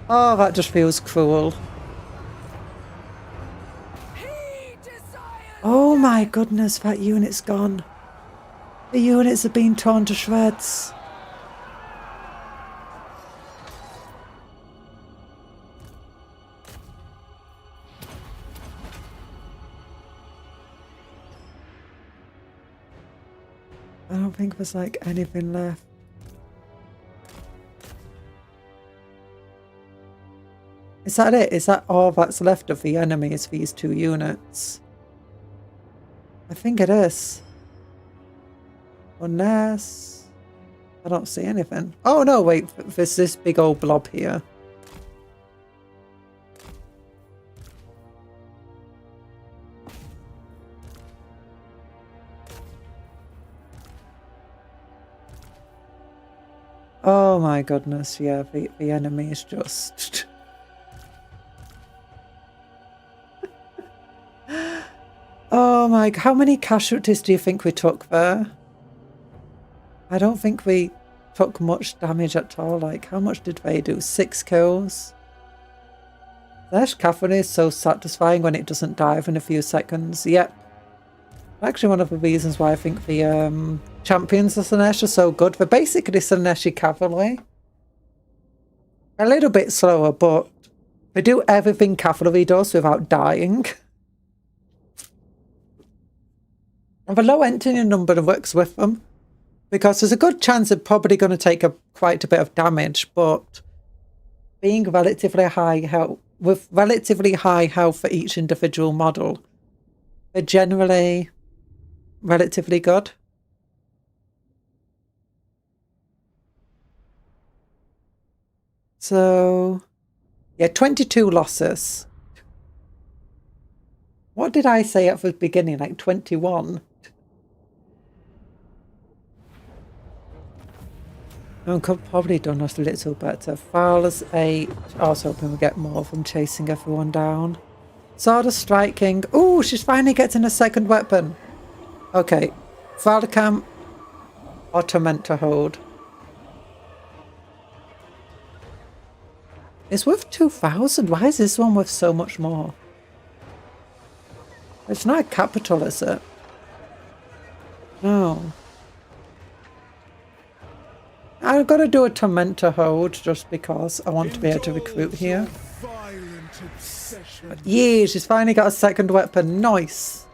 Oh, that just feels cruel. Oh my goodness, that unit's gone. The units have been torn to shreds. I don't think there's like anything left. Is that it? Is that all that's left of the enemy is these two units? I think it is. Unless... I don't see anything. Oh no, wait. There's this big old blob here. Oh my goodness, yeah, the enemy is just... Oh my, how many casualties do you think we took there? I don't think we took much damage at all. Like, how much did they do? 6 kills? Their cavalry is so satisfying when it doesn't die within a few seconds. Yep. Actually, one of the reasons why I think the champions of Slaanesh are so good. They're basically Slaaneshi cavalry. A little bit slower, but they do everything cavalry does without dying. And the low entry number works with them, because there's a good chance they're probably going to take quite a bit of damage, but being relatively high health, with relatively high health for each individual model, they're generally relatively good. So, yeah, 22 losses. What did I say at the beginning? Like 21? I could probably done us a little better. Fowler's 8. I was hoping we get more from chasing everyone down. Sword of Striking. Ooh, she's finally getting a second weapon. Okay. Fowler Camp or Torment to hold. It's worth 2,000. Why is this one worth so much more? It's not a capital, is it? No. I've got to do a Torment to hold just because I want to be able to recruit here. Yeah, she's finally got a second weapon. Nice.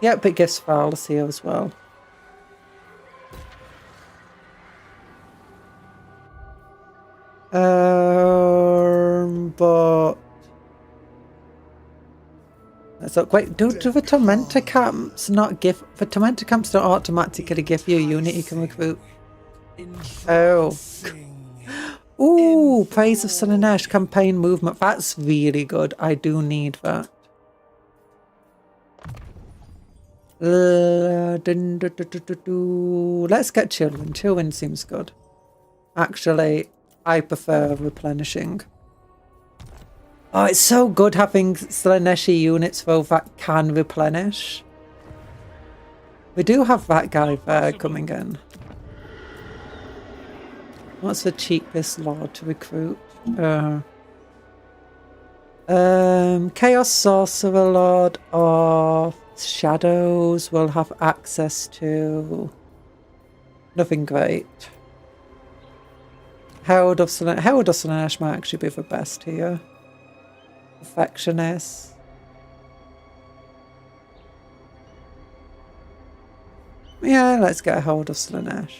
Yep, it gives Fowler's here as well. But let's look. Wait, do the Tormentor camps not give? The Tormentor camps don't automatically give you a unit you can recruit. Oh. Ooh, Praise of Slaanesh campaign movement. That's really good. I do need that. Let's get Chillwind. Chillwind seems good. Actually, I prefer replenishing. Oh, it's so good having Slaneshi units though that can replenish. We do have that guy there coming in. What's the cheapest lord to recruit? Chaos Sorcerer Lord or Shadows will have access to nothing great. Herald of Slanesh might actually be the best here. Perfectionist. Yeah, let's get a hold of Slanesh.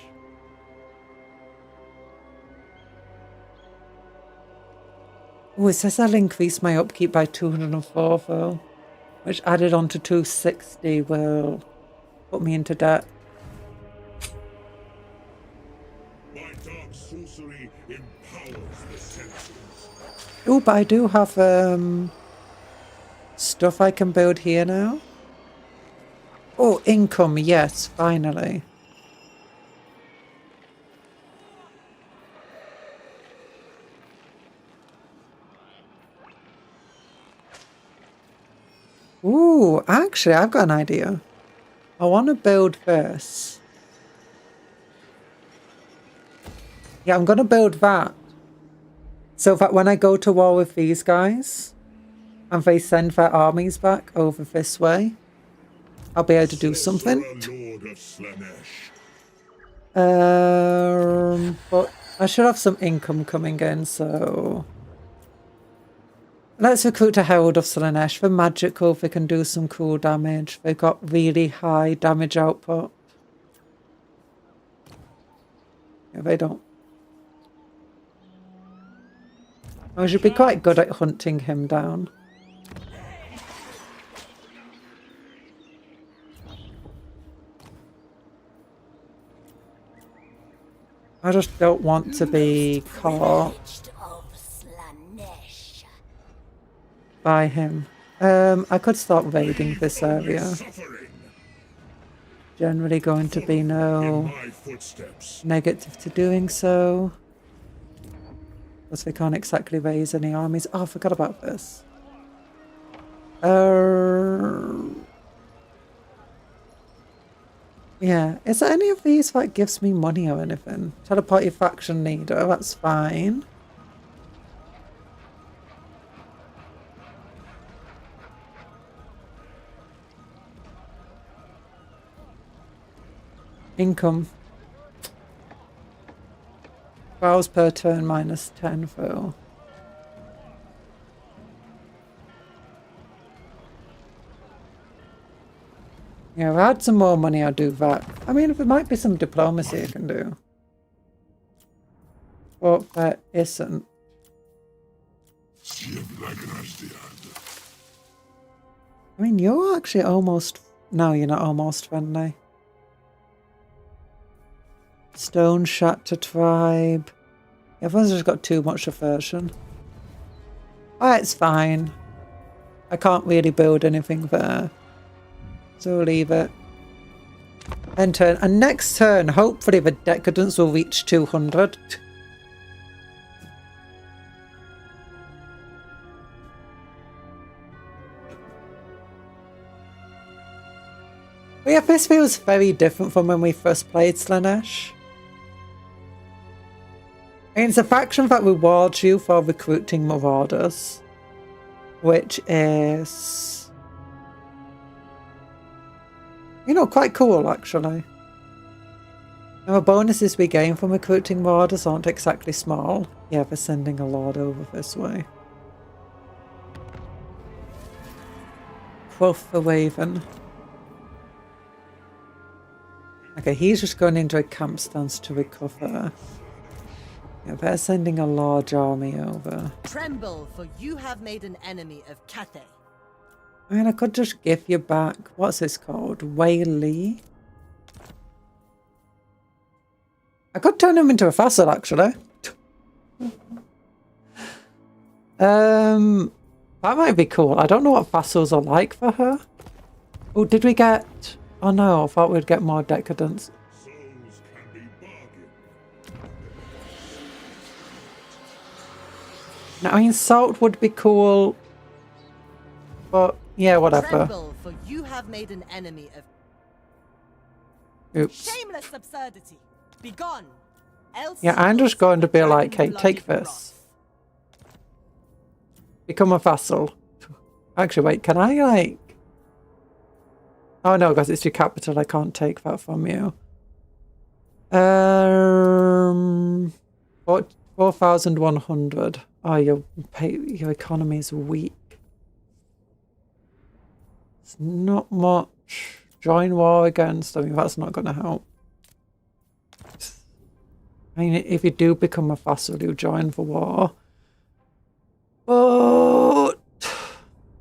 Oh, it says I'll increase my upkeep by 204 though, which added on to 260 will put me into debt. My dark sorcery empowers the senses. Oh, but I do have stuff I can build here now. Oh, income, yes, finally. Ooh, actually, I've got an idea. I want to build this. Yeah, I'm going to build that. So that when I go to war with these guys, and they send their armies back over this way, I'll be able to do something. But I should have some income coming in, so... Let's recruit a Herald of Slanesh. For magical, they can do some cool damage. They've got really high damage output. Yeah, they don't. I should be quite good at hunting him down. I just don't want to be caught by him. I could start raiding this area. Generally going to be no negative to doing so. Plus we can't exactly raise any armies. Oh, I forgot about this. Yeah, is there any of these that gives me money or anything? Teleport your faction leader, that's fine. Income. Vows per turn minus 10 though. Yeah, if I had some more money, I'd do that. I mean, if it might be some diplomacy I can do. But there isn't. I mean, you're actually almost... No, you're not almost friendly. Stone Shatter Tribe. Everyone's just got too much aversion. Oh, it's fine. I can't really build anything there. So we'll leave it. End turn. And next turn, hopefully the Decadence will reach 200. But yeah, this feels very different from when we first played Slanesh. It's a faction that rewards you for recruiting marauders, which is, you know, quite cool actually. Now the bonuses we gain from recruiting marauders aren't exactly small. Yeah, for sending a lord over this way. Quoth the Raven. Okay, he's just going into a camp stance to recover. Yeah, they're sending a large army over. Tremble, for you have made an enemy of Cathay. I mean, I could just give you back... What's this called? Whaley? I could turn him into a vassal, actually. That might be cool. I don't know what vassals are like for her. Oh, did we get... Oh no, I thought we'd get more decadence. Souls can be bargained. Now, I mean, salt would be cool. But, yeah, whatever. Tremble, for you have made an enemy of Oops. shameless absurdity. Begone. Else Yeah, I'm just going to be like, hey, take this. Become a vassal. Actually, wait, can I, like... Oh, no, because it's your capital. I can't take that from you. 4,100. Oh, your economy is weak. It's not much. Join war against. I mean, that's not going to help. I mean, if you do become a vassal, you join for war. But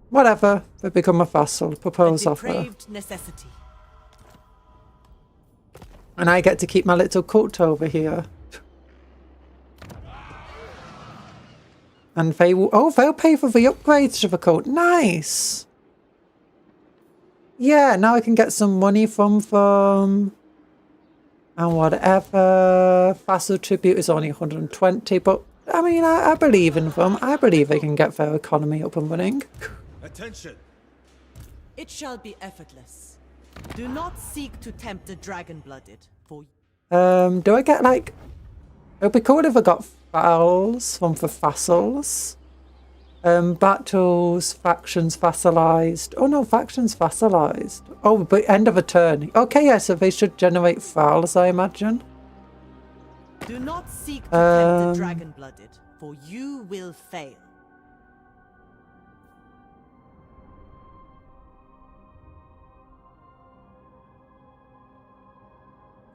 whatever. They become a vassal. Propose offer. Necessity. And I get to keep my little cult over here. And they will, oh, they'll pay for the upgrades to the cult. Nice. Yeah, now I can get some money from them. And whatever. Vassal tribute is only 120, but I mean, I believe in them. I believe they can get their economy up and running. Attention! It shall be effortless. Do not seek to tempt the dragon-blooded, for Do I get like... It'd be cool if I got files from the vassals. Battles, factions vassalized. Oh no, factions vassalized. Oh, but end of a turn. Okay, yeah, so they should generate files, I imagine. do not seek to tempt the dragon-blooded, for you will fail.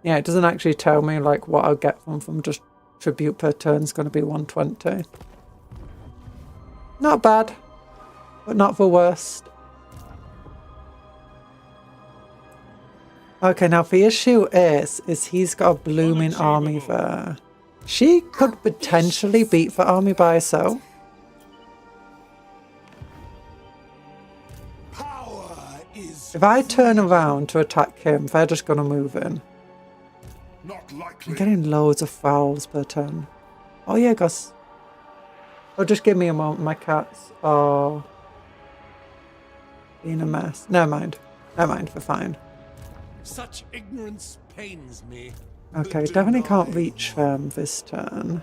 Yeah, it doesn't actually tell me like what I'll get from just tribute per turn is going to be 120. Not bad, but not the worst. Okay, now the issue is he's got a blooming army there. She could potentially beat the army by herself. Power is If I turn around to attack him, they're just going to move in. not likely. I'm getting loads of fouls per turn. Oh yeah, Gus. Oh, just give me a moment. My cats are being a mess. Never mind. Never mind. We're fine. Such ignorance pains me. Okay, definitely can't reach them this turn.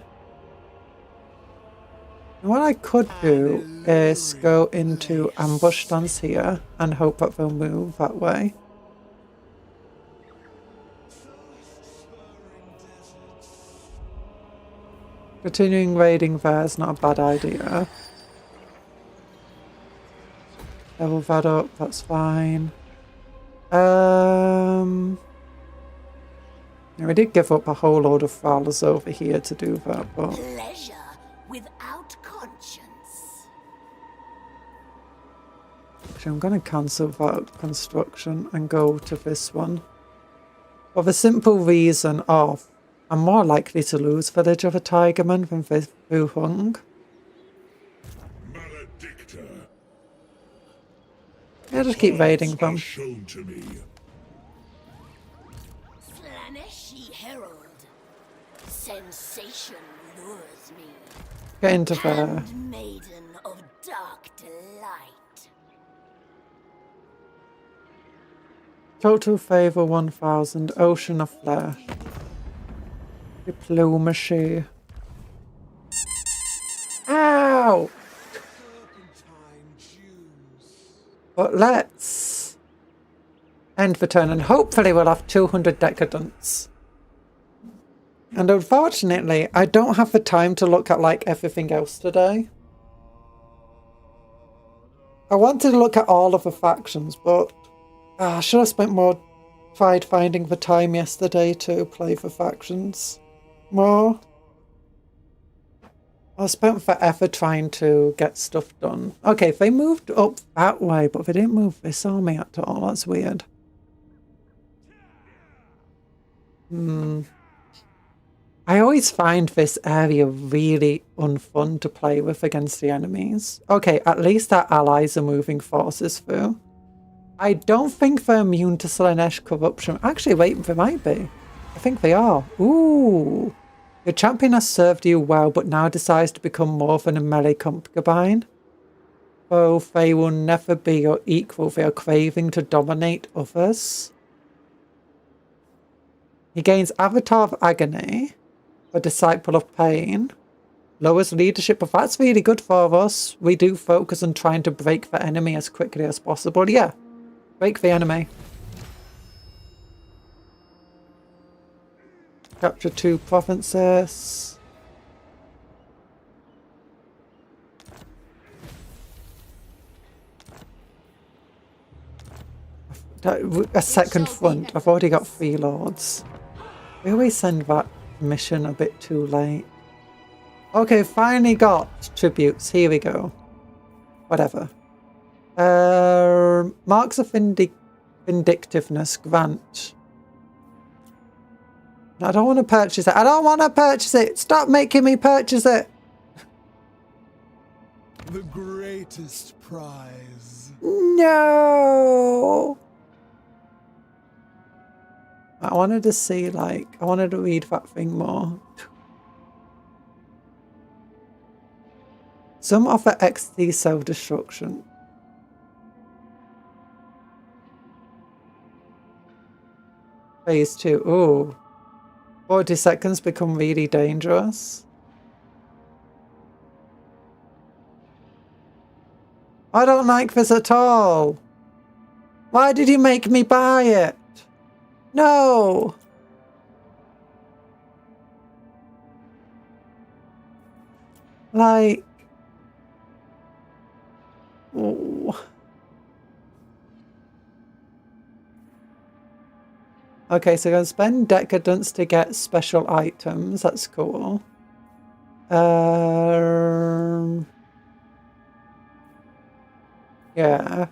And what I could do is go into ambush stance here and hope that they'll move that way. Continuing raiding there is not a bad idea. Level that up, that's fine. Yeah, we did give up a whole load of files over here to do that, but... Pleasure without conscience. Actually, I'm going to cancel that construction and go to this one. For the simple reason of I'm more likely to lose Village of a Tigerman than Wu Hung. Maledictor. Yeah, just keep raiding them. Shown to me. Slaneshi Herald. Sensation lures me. Get into there. Maiden of dark delight. Total favour 1000. Ocean of Flesh. Diplomacy. Ow! But let's end the turn and hopefully we'll have 200 decadence. And unfortunately, I don't have the time to look at like everything else today. I wanted to look at all of the factions, but I should have spent more tried finding the time yesterday to play the factions more. I spent forever trying to get stuff done. Okay, they moved up that way, but they didn't move this army at all. That's weird. I always find this area really unfun to play with against the enemies. Okay, at least our allies are moving forces through. I don't think they're immune to Slaanesh corruption. Actually, wait, they might be. I think they are. Ooh. Your champion has served you well, but now decides to become more than a melee concubine. Though they will never be your equal, they are craving to dominate others. He gains Avatar of Agony, a Disciple of Pain. Lowers leadership, but that's really good for us. We do focus on trying to break the enemy as quickly as possible. Yeah, break the enemy. Capture 2 provinces. A second front. I've already got 3 lords. We always send that mission a bit too late. Okay, finally got tributes. Here we go. Whatever. Marks of Vindictiveness grant. I don't want to purchase it. I don't want to purchase it. Stop making me purchase it. The greatest prize. No. I wanted to see, like, I wanted to read that thing more. Some offer XD self-destruction. Phase 2. Ooh. 40 seconds become really dangerous. I don't like this at all. Why did you make me buy it? No. Like. Oh. Okay, so I'm going to spend Decadence to get special items. That's cool. Yeah.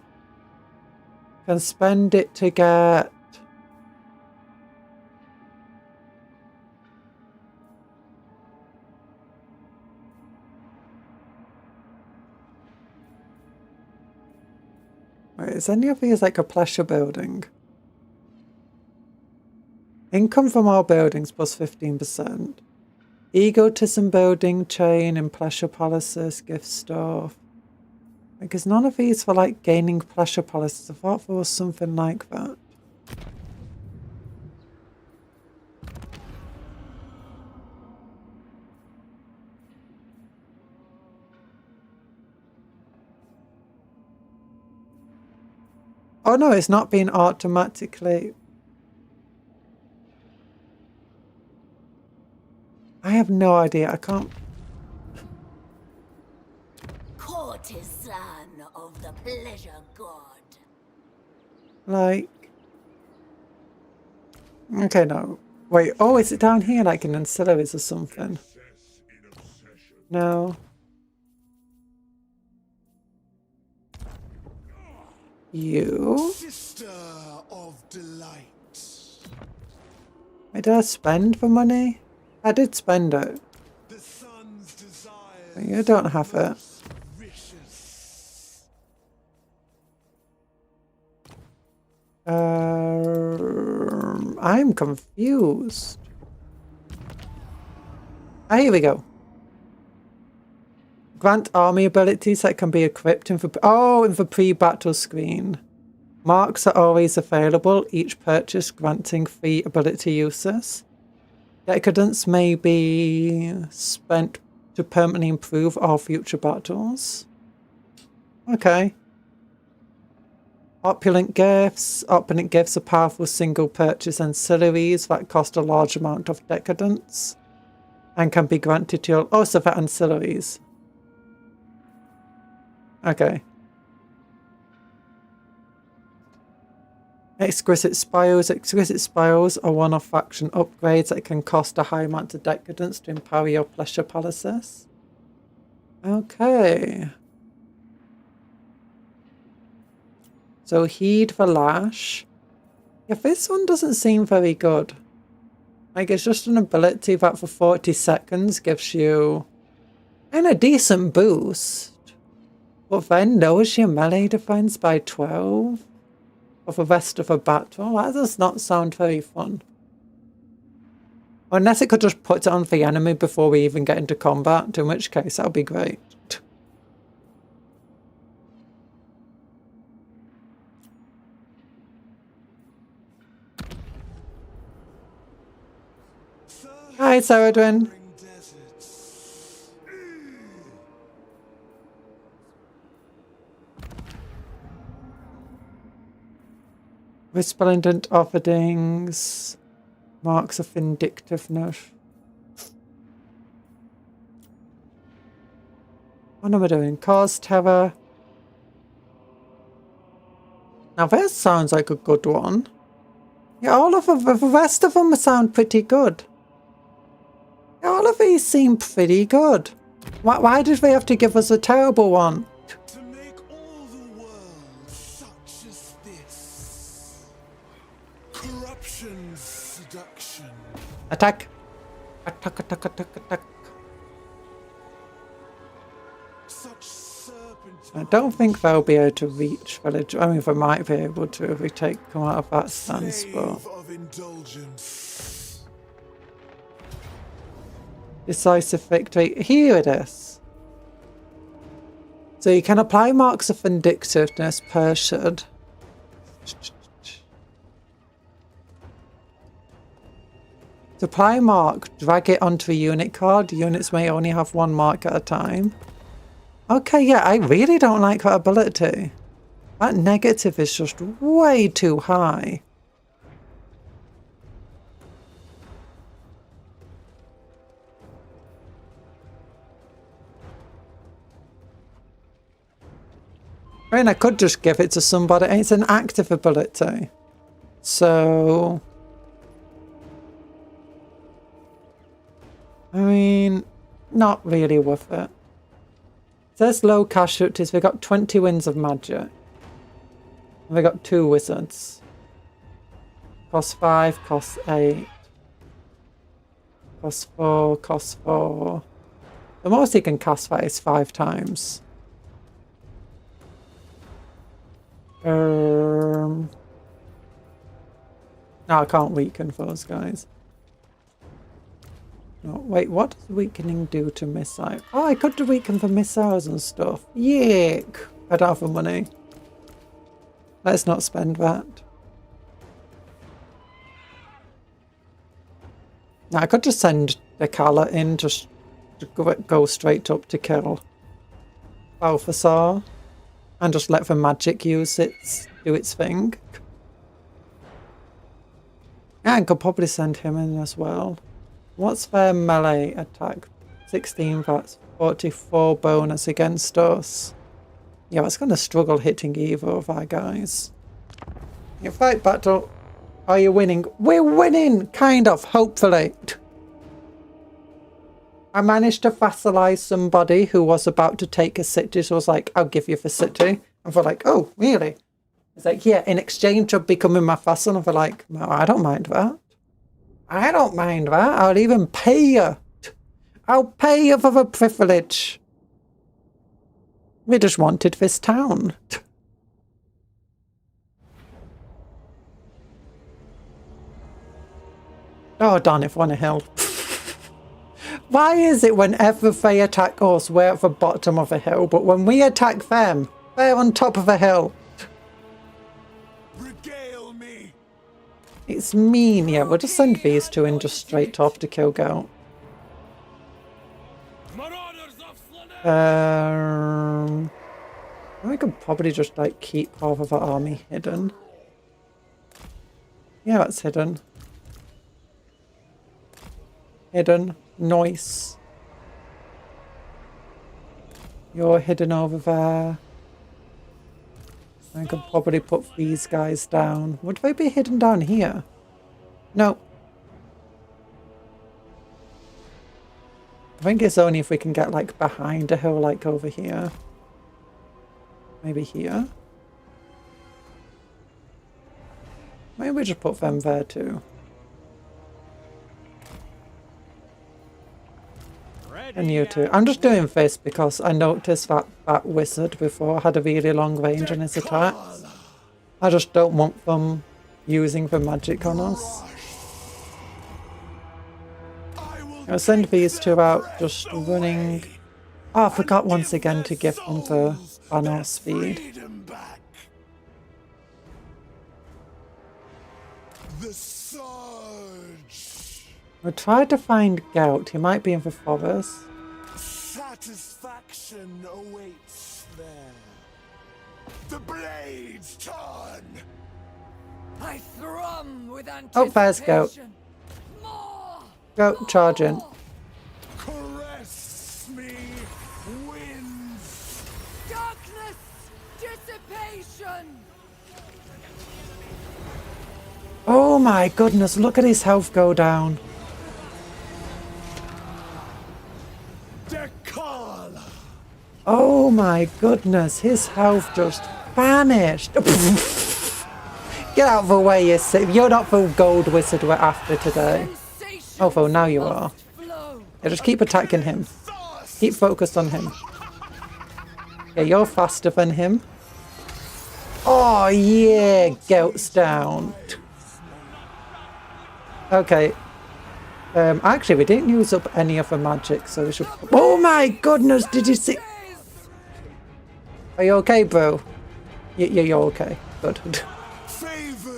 Can spend it to get... Wait, is any of these like a pleasure building? Income from all buildings plus 15%. Egotism building, chain, and pleasure palaces, gift store. Because none of these were like gaining pleasure palaces. I thought there was something like that. Oh no, it's not being automatically... I have no idea. I can't... Courtesan of the pleasure god. Like... Okay, no. Wait, oh, is it down here like in ancillaries or something? No. You? Sister of delight. Wait, did I spend the money? I did spend it. The sun's desire. But you don't have it. I'm confused. Ah, here we go. Grant army abilities that can be equipped in the pre-battle screen. Marks are always available, each purchase granting 3 ability uses. Decadence may be spent to permanently improve all future battles. Okay. Opulent gifts. Opulent gifts are powerful single purchase ancillaries that cost a large amount of decadence and can be granted to your... Oh, so for ancillaries. Okay. Exquisite Spiles. Exquisite Spiles are one-off faction upgrades that can cost a high amount of decadence to empower your pleasure palaces. Okay. So Heed the Lash. Yeah, this one doesn't seem very good. Like, it's just an ability that for 40 seconds gives you a decent boost. But then lowers your melee defense by 12. For the rest of a battle. That does not sound very fun. Unless it could just put it on the enemy before we even get into combat, in which case that would be great. Hi, Saradwin. Resplendent offerings, marks of vindictiveness. What am I doing? Cause terror. Now this sounds like a good one. Yeah, all of them, the rest of them sound pretty good. Yeah, all of these seem pretty good. Why did they have to give us a terrible one? To make all the world such as this. Corruption, seduction. Attack. Attack, attack, attack, attack. Such serpent. I don't think they'll be able to reach village. I mean, they might be able to if we come out of that stance, but... Of indulgence. Decisive victory. Here it is. So you can apply marks of vindictiveness per should. To apply mark, drag it onto a unit card. Units may only have one mark at a time. Okay, yeah, I really don't like that ability. That negative is just way too high. I mean, I could just give it to somebody. It's an active ability. So... I mean, not really worth it. It says low casualties. We got 20 winds of magic. And we got 2 wizards. Cost 5, cost 8. Cost 4, cost 4. The most you can cast that is 5 times. No, I can't weaken those guys. No, wait, what does weakening do to missiles? Oh, I could weaken for missiles and stuff. Yuck! I don't have the money. Let's not spend that. Now, I could just send the Kala in just to go straight up to kill Balthasar. And just let the magic do its thing. Yeah, I could probably send him in as well. What's their melee attack? 16, that's 44 bonus against us. Yeah, it's going to struggle hitting either of our guys. You fight battle. Are you winning? We're winning! Kind of, hopefully. I managed to vassalize somebody who was about to take a city, so I was like, I'll give you the city. And they're like, oh, really? It's like, yeah, in exchange of becoming my vassal. And they're like, no, I don't mind that. I don't mind that. I'll even pay you. I'll pay you for the privilege. We just wanted this town. Oh, darn it, on a hill. Why is it whenever they attack us, we're at the bottom of a hill, but when we attack them, they're on top of a hill? Regale me. It's mean. Yeah, we'll just send these two in just straight off to kill Gout. We could probably just like keep half of our army hidden. Yeah, that's hidden. Hidden. Nice. You're hidden over there. I could probably put these guys down. Would they be hidden down here? No. I think it's only if we can get like behind a hill, like over here. Maybe here. Maybe we just put them there too. And you too. I'm just doing this because I noticed that that wizard before had a really long range in his attacks. I just don't want them using the magic on us. I'll send these two out just running. Oh, I forgot once again to give them the banner speed. The surge. I tried to find Gout. He might be in the forest. Satisfaction awaits there. The blades turn. I thrum with anticipation. Oh, there's Goat. More. Goat charging. Caress me, winds. Darkness, dissipation. Oh my goodness, look at his health go down. Decala. Oh my goodness, his health just vanished. Get out of the way, you sick. You're not the gold wizard we're after today. Oh, well, now you are. Yeah, just keep attacking him. Keep focused on him. Yeah, you're faster than him. Oh, yeah, Goat's down. Okay. Actually, we didn't use up any of the magic, so we should... Oh my goodness, did you see... Are you okay, bro? You're okay. Good.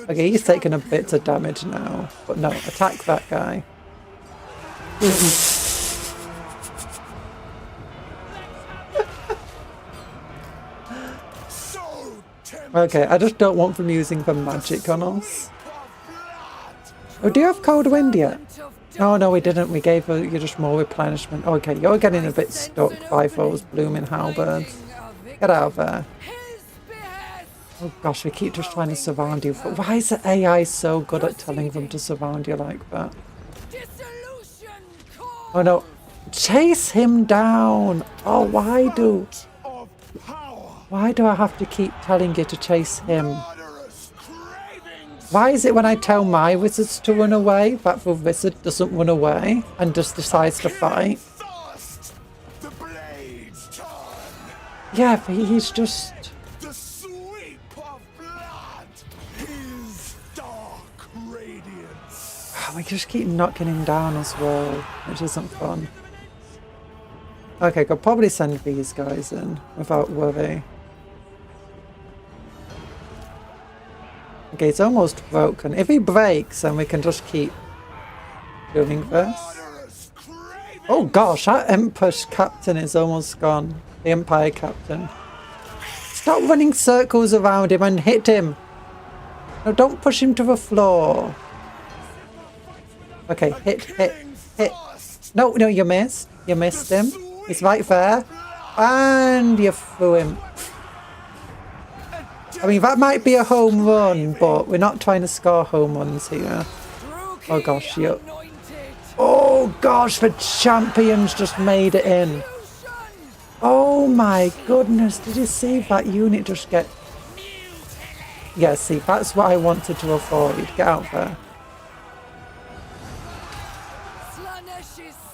Okay, he's taking a bit of damage now. But no, attack that guy. Okay, I just don't want them using the magic on us. Oh, do you have Cold Wind yet? Oh, no, we didn't. We gave you just more replenishment. Okay, you're getting a bit stuck by those blooming halberds. Get out of there. Oh gosh, we keep just trying to surround you. But why is the AI so good at telling them to surround you like that? Oh no. Chase him down! Oh, why do I have to keep telling you to chase him? Why is it when I tell my wizards to run away, that the wizard doesn't run away and just decides to fight? Yeah, but he's just... The sweep of blood. His dark radiance. We just keep knocking him down as well, which isn't fun. Okay, could probably send these guys in without worry. Okay, it's almost broken. If he breaks, then we can just keep doing this. Oh gosh, that Emperor's captain is almost gone. The Empire captain. Stop running circles around him and hit him. No, don't push him to the floor. Okay, hit. No, you missed. You missed him. He's right there. And you threw him. I mean, that might be a home run, but we're not trying to score home runs here. Oh gosh, oh gosh, the champions just made it in. Oh my goodness, did you see that unit just get... Yeah, see, that's what I wanted to avoid. Get out there.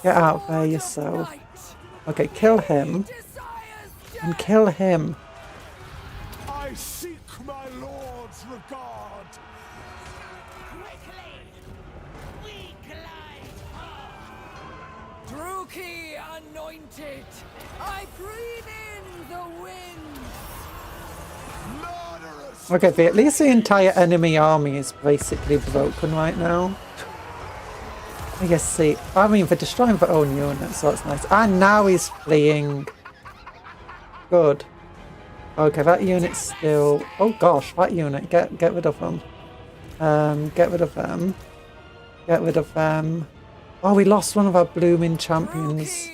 Get out there yourself. Okay, kill him. And kill him. I seek my lord's regard. Druki anointed, I breathe in the wind. Okay, but at least the entire enemy army is basically broken right now. I guess, see, I mean, they're destroying their own units, so that's nice. And now he's fleeing. Good. Okay, that unit's still... Oh gosh, that unit, get rid of them. Get rid of them. Get rid of them. Oh, we lost one of our blooming champions.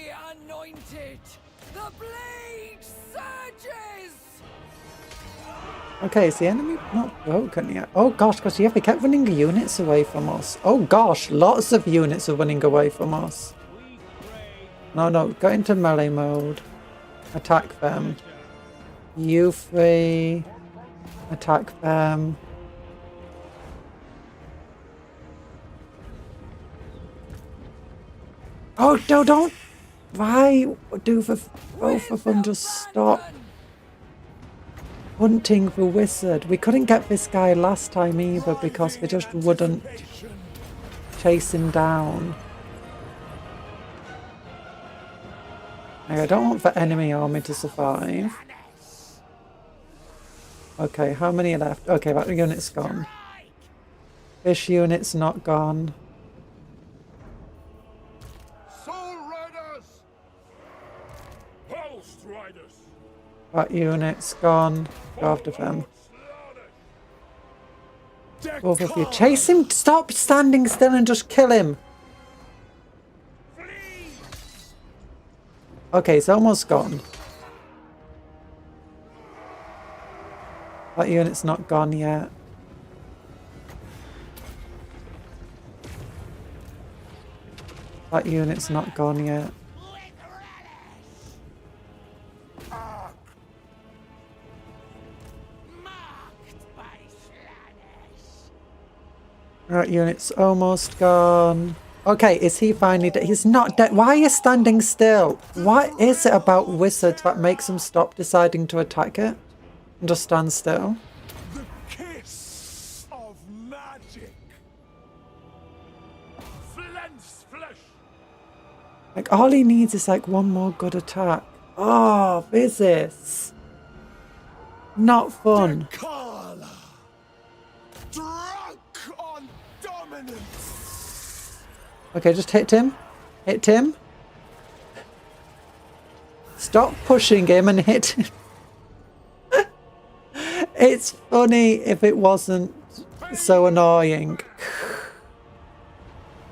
Okay, is the enemy not broken yet? Oh gosh, because yeah, they kept running units away from us. Oh gosh, lots of units are running away from us. No, go into melee mode. Attack them. You three. Attack them. Oh, no, don't. Why do the both of them just stop? hunting the wizard. We couldn't get this guy last time either because we just wouldn't chase him down. I don't want the enemy army to survive. Okay, how many are left? Okay, that unit's gone. This unit's not gone. Soul Riders! Pulse Riders! That unit's gone. Go after them. Both of you. Chase him! Stop standing still and just kill him! Okay, it's almost gone. That unit's not gone yet. That unit's not gone yet. That unit's almost gone. Okay, is he finally dead? He's not dead. Why are you standing still? What is it about wizards that makes them stop deciding to attack it? And just stand still? The kiss of magic. Flesh. Like, all he needs is like one more good attack. Oh, this. Not fun. Carla. Drunk on dominance. Okay, just hit him. Hit him. Stop pushing him and hit him. It's funny if it wasn't so annoying.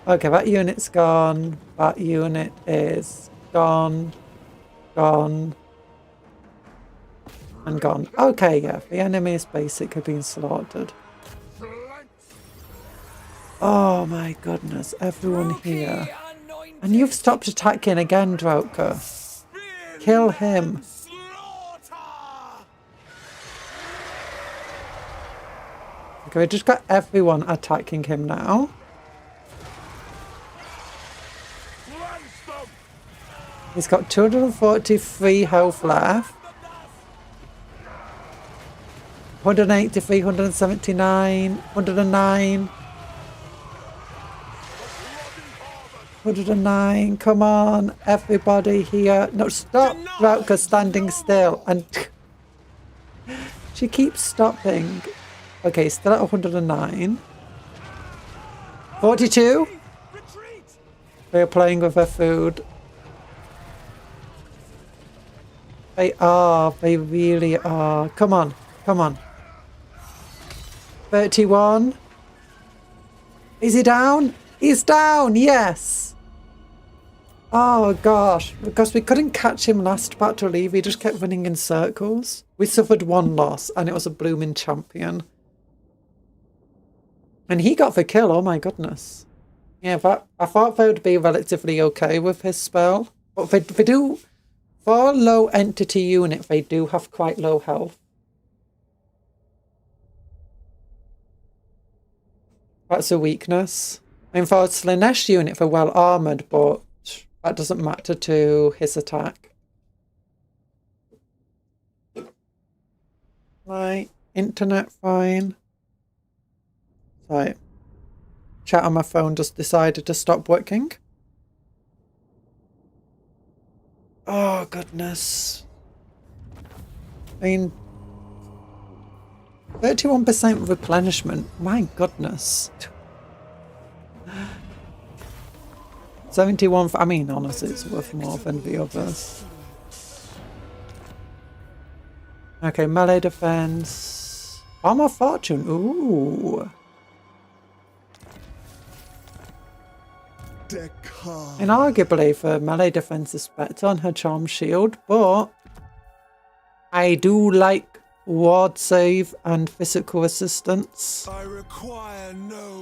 Okay, that unit's gone. That unit is gone. Gone. And gone. Okay, yeah, the enemy is basically being slaughtered. Oh my goodness, everyone here. And you've stopped attacking again, Droker. Kill him. Okay, we just got everyone attacking him now. He's got 243 health left. 183, 179, 109. 109, come on, everybody here. No, stop, Rauka standing still. And she keeps stopping. Okay, still at 109. 42. They're playing with their food. They are, they really are. Come on, come on. 31. Is he down? He's down, yes. Oh gosh, because we couldn't catch him last battle either. He just kept running in circles. We suffered one loss and it was a blooming champion. And he got the kill, oh my goodness. Yeah, but I thought they would be relatively okay with his spell. But they do, for a low entity unit, they do have quite low health. That's a weakness. I mean, for a Slaanesh unit, they're well armoured, but that doesn't matter to his attack. Right, internet fine. Right. Chat on my phone just decided to stop working. Oh, goodness. I mean, 31% replenishment. My goodness. 71, I mean, honestly, it's worth more than the others. Okay, melee defense. Armor fortune. Ooh. And arguably, for melee defense is better on her charm shield, but I do like ward save and physical assistance.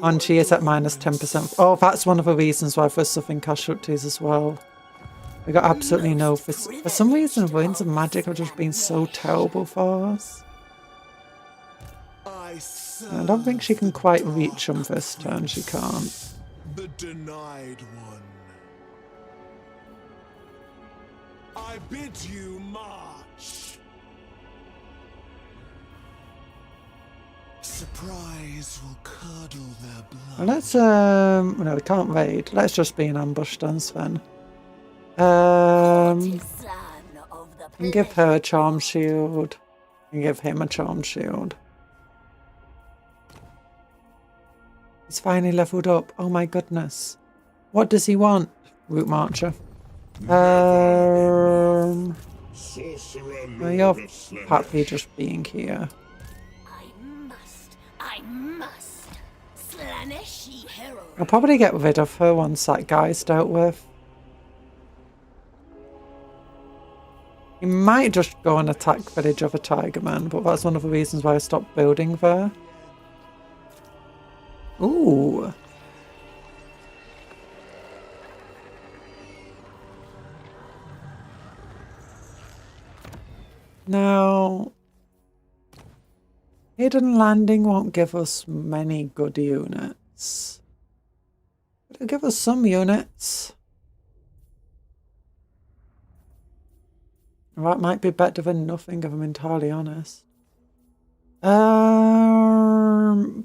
And she is at minus 10%. Oh, that's one of the reasons why we're suffering casualties as well. We got absolutely no... For some reason, winds of magic have just been so terrible for us. I don't think she can quite reach them this turn. She can't. The denied one. I bid you march. prize will curdle their blood. Well, let's no, we can't raid. Let's just be in ambush then, Sven. And give her a charm shield. And give him a charm shield. He's finally leveled up. Oh my goodness. What does he want? Root Marcher. Well, you're happy just being here. I must. Slaneshi hero. I'll probably get rid of her once that guy's dealt with. He might just go and attack Village of a Tigerman, but that's one of the reasons why I stopped building there. Ooh. Now, Hidden Landing won't give us many good units. It'll give us some units. That might be better than nothing, if I'm entirely honest.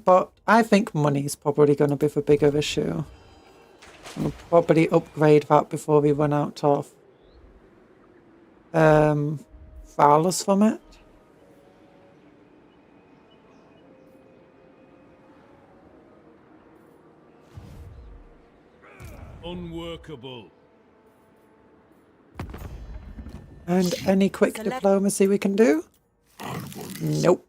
But I think money's probably going to be the bigger issue. We'll probably upgrade that before we run out of Fowlers from it. Unworkable. And any quick diplomacy we can do? Nope.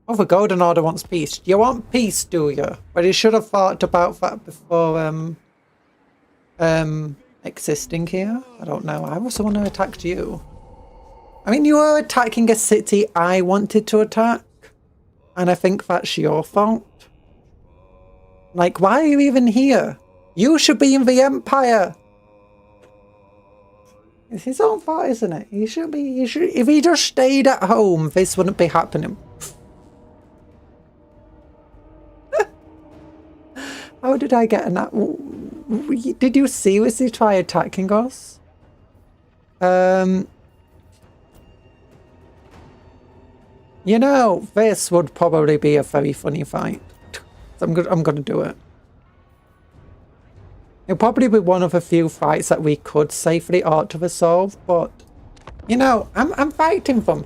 Oh, the Golden Order wants peace. You want peace, do you? But you should have thought about that before existing here. I don't know. I was the one who attacked you. I mean, you were attacking a city I wanted to attack. And I think that's your fault. Like, why are you even here? You should be in the Empire. It's his own fault, isn't it? He should be. If he just stayed at home, this wouldn't be happening. How did I get in that? Did you seriously try attacking us? You know, this would probably be a very funny fight. So I'm gonna do it. It'll probably be one of a few fights that we could safely ought to resolve, but you know, I'm fighting them.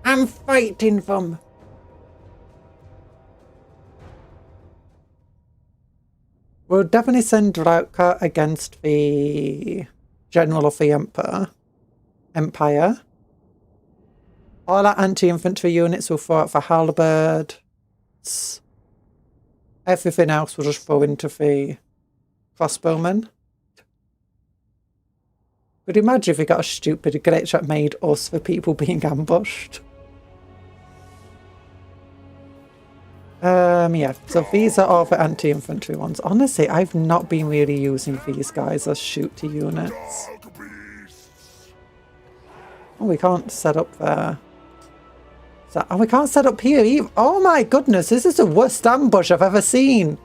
I'm fighting them. We'll definitely send Drauka against the General of the Empire. All our anti-infantry units will throw out for halberds. Everything else will just throw into the crossbowmen. Could you imagine if we got a stupid glitch that made us the people being ambushed? Yeah, so these are all the anti-infantry ones. Honestly, I've not been really using these guys as shooty units. Oh, we can't set up there. Oh, we can't set up here either. Oh my goodness, this is the worst ambush I've ever seen.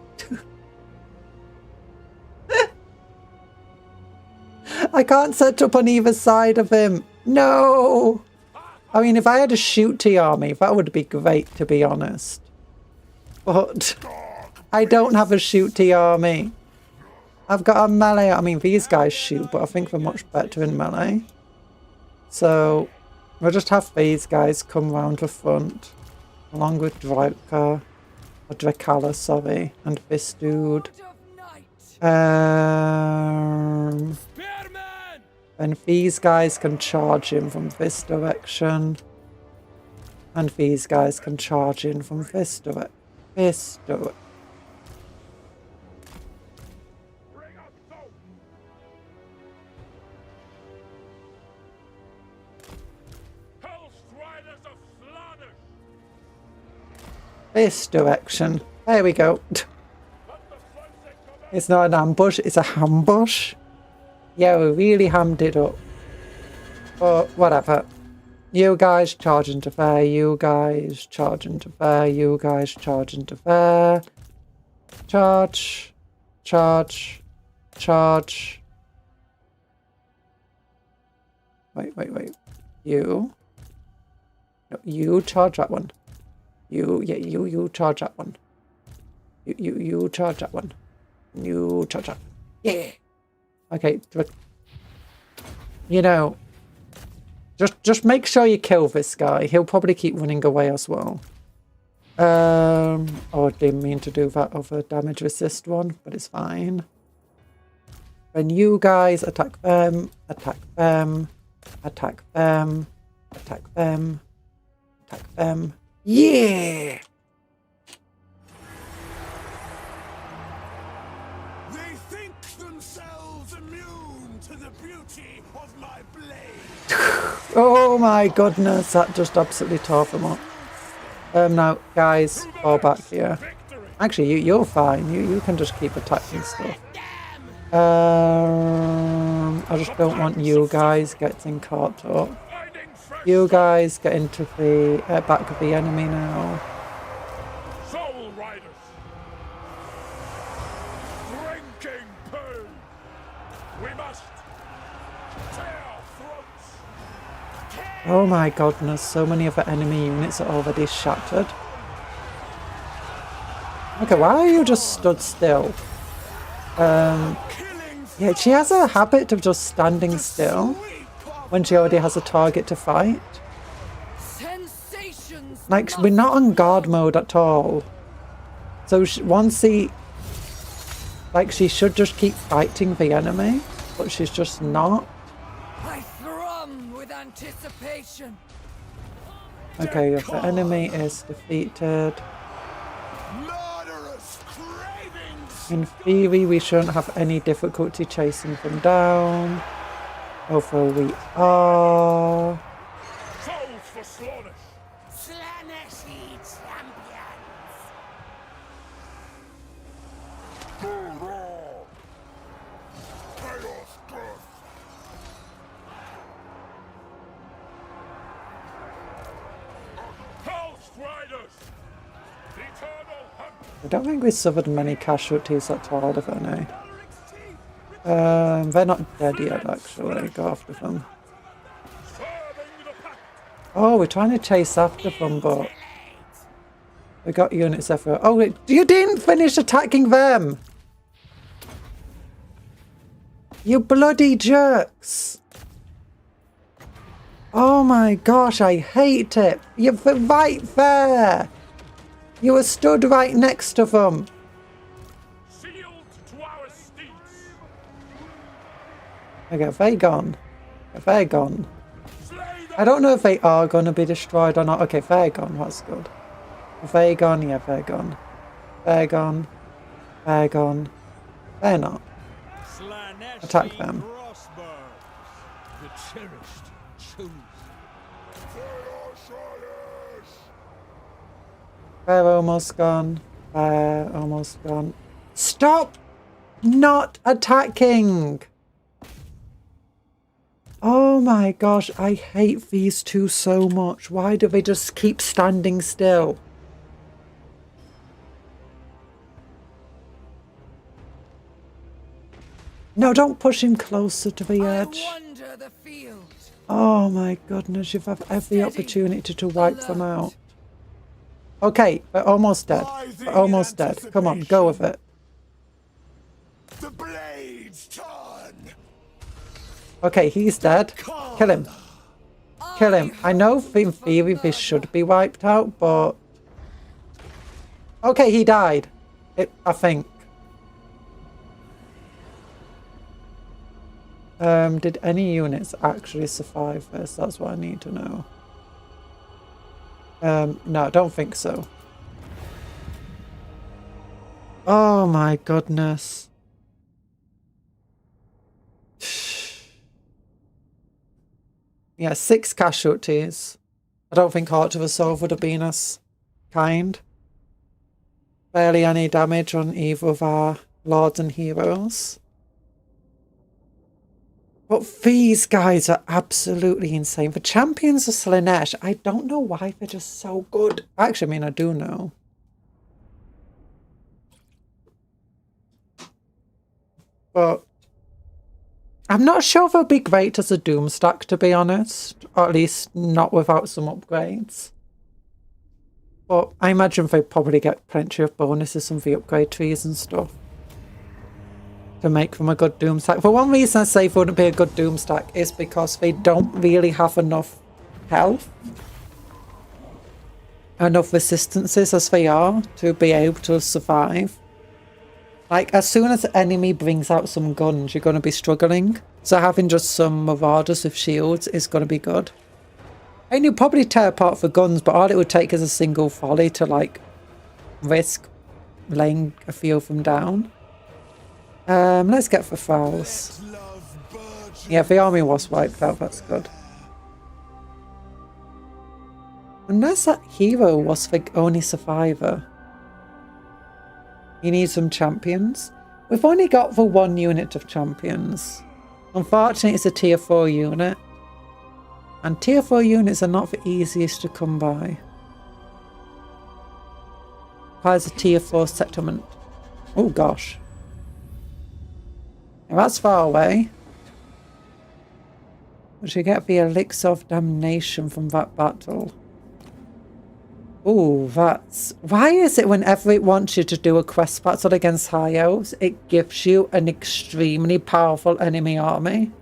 I can't set up on either side of him. No! I mean, if I had a shooty army, that would be great, to be honest. But I don't have a shooty army. I've got a melee. I mean, these guys shoot, but I think they're much better in melee. So we'll just have these guys come round the front, along with Drauka, or Drakala, sorry, and this dude. And these guys can charge in from this direction. And these guys can charge in from this direction. This direction. This direction. There we go. It's not an ambush, it's a hambush. Yeah, we really hammed it up. But whatever. You guys charge into there, you guys charge into there, you guys charge into there. Charge. Charge. Charge. Wait. You. No, you charge that one. You charge that one. You charge that one. You charge that. Yeah. Okay, but you know, just make sure you kill this guy. He'll probably keep running away as well. Oh, I didn't mean to do that other damage resist one, but it's fine. Then you guys attack them, attack them, attack them, attack them, attack them. Yeah! They think themselves immune to the beauty of my blade. Oh my goodness, that just absolutely tore them up. Now, guys, fall back here. Actually, you're fine. You can just keep attacking stuff. I just don't want you guys getting caught up. You guys get into the back of the enemy now. Soul Riders. Drinking poo. We must tear throats. Oh my goodness, so many of the enemy units are already shattered. Okay, why are you just stood still? Yeah, she has a habit of just standing still when she already has a target to fight. Like, we're not on guard mode at all. So once she should just keep fighting the enemy, but she's just not. I thrum with anticipation. Okay, if the enemy is defeated, in theory we shouldn't have any difficulty chasing them down. Although we are. Souls for Slaanesh. Slaneshi champions. Chaos birth. House Riders. Eternal hunt. I don't think we suffered many casualties at all, if any. They're not dead yet, actually. Go after them. Oh, we're trying to chase after them, but we got units everywhere. Oh, wait, you didn't finish attacking them! You bloody jerks! Oh my gosh, I hate it! You're right there! You were stood right next to them! Sealed to our steeds. Okay, they gone. They're gone. I don't know if they are going to be destroyed or not. Okay, they're gone. That's good. They're gone. Yeah, they're gone. They're gone. They're gone. They're not. Attack them. The cherished choose. They're almost gone. They're almost gone. Stop not attacking! Oh my gosh, I hate these two so much. Why do they just keep standing still? No, don't push him closer to the edge. Oh my goodness, you've had every opportunity to wipe them out. Okay, we're almost dead. We're almost dead. Come on, go with it. The blade's turn. Okay, he's dead. Kill him. Kill him. I know in theory this should be wiped out, but... Okay, he died. I think. Did any units actually survive this? That's what I need to know. No, I don't think so. Oh my goodness. Yeah, 6 casualties. I don't think Heart of a Soul would have been as kind. Barely any damage on either of our lords and heroes. But these guys are absolutely insane. The champions of Slaanesh, I don't know why they're just so good. Actually, I mean, I do know. But I'm not sure they'll be great as a Doom stack, to be honest. Or at least not without some upgrades. But I imagine they probably get plenty of bonuses from the upgrade trees and stuff to make them a good doom stack. For one reason I say it wouldn't be a good doom stack is because they don't really have enough health, enough resistances as they are to be able to survive. Like, as soon as the enemy brings out some guns, you're going to be struggling. So having just some marauders with shields is going to be good. And you'll probably tear apart the guns, but all it would take is a single volley to, like, risk laying a few of them down. Let's get the files. Yeah, the army was wiped out, that's good. Unless that hero was the only survivor. You need some champions. We've only got the one unit of champions. Unfortunately, it's a tier 4 unit. And tier 4 units are not the easiest to come by. Requires a tier 4 settlement. Oh gosh. Now that's far away. We should get the elixir of damnation from that battle. Oh, that's... Why is it whenever it wants you to do a quest battle against high elves, it gives you an extremely powerful enemy army?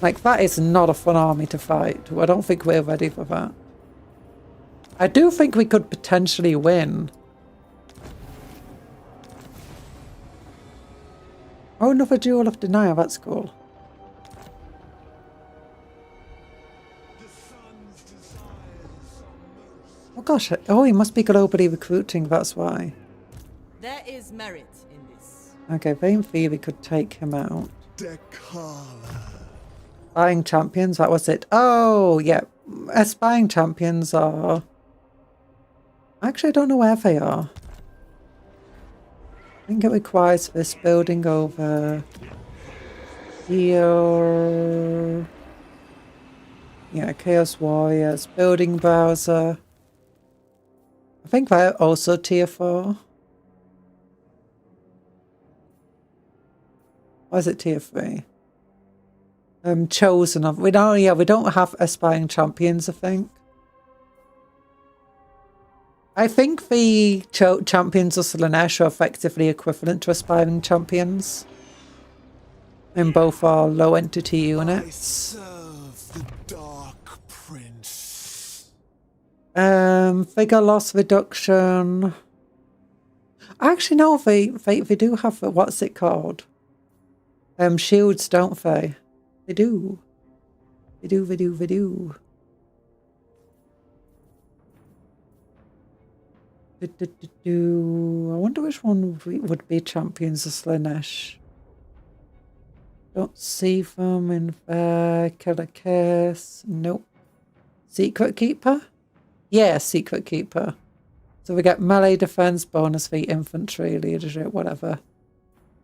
Like, that is not a fun army to fight. I don't think we're ready for that. I do think we could potentially win. Oh, another Duel of Denial, that's cool. Oh gosh, oh, he must be globally recruiting, that's why. There is merit in this. Okay, Vain Theory could take him out. Aspiring champions, that was it. Oh, yeah. Aspiring champions are... Actually, I don't know where they are. I think it requires this building over here. Yeah, Chaos Warriors, building browser. I think they're also tier 4. Or is it tier 3? Chosen of... we don't have aspiring champions, I think. I think the champions of Slaanesh are effectively equivalent to aspiring champions. In both our low entity units. Figure loss reduction. Actually, no, they do have, what's it called? Shields, don't they? They do. They do. I wonder which one would be champions of Slaanesh. Don't see them in there. Killer Case. Nope. Secret Keeper? Yeah, Secret Keeper. So we get melee defense, bonus for infantry, leadership, whatever.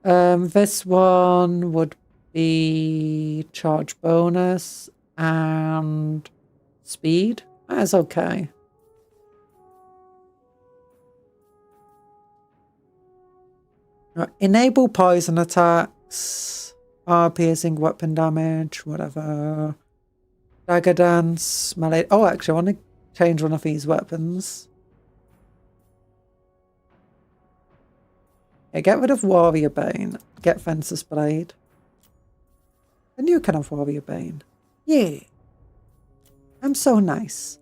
This one would be charge bonus and speed. That's okay. Enable poison attacks, piercing weapon damage, whatever. Dagger dance, melee. Oh, actually, I want to change one of these weapons. Yeah, get rid of Warrior Bane. Get Fencer's Blade. The new kind of Warrior Bane. Yeah. I'm so nice.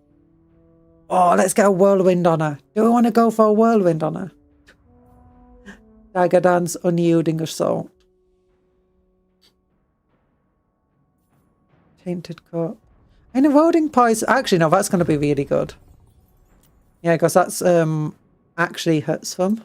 Oh, let's get a Whirlwind on her. Do we want to go for a Whirlwind on her? Dagger Dance, Unyielding Assault. Tainted Cup. And Eroding Poison. Actually, no, that's going to be really good. Yeah, because that's actually hurts them.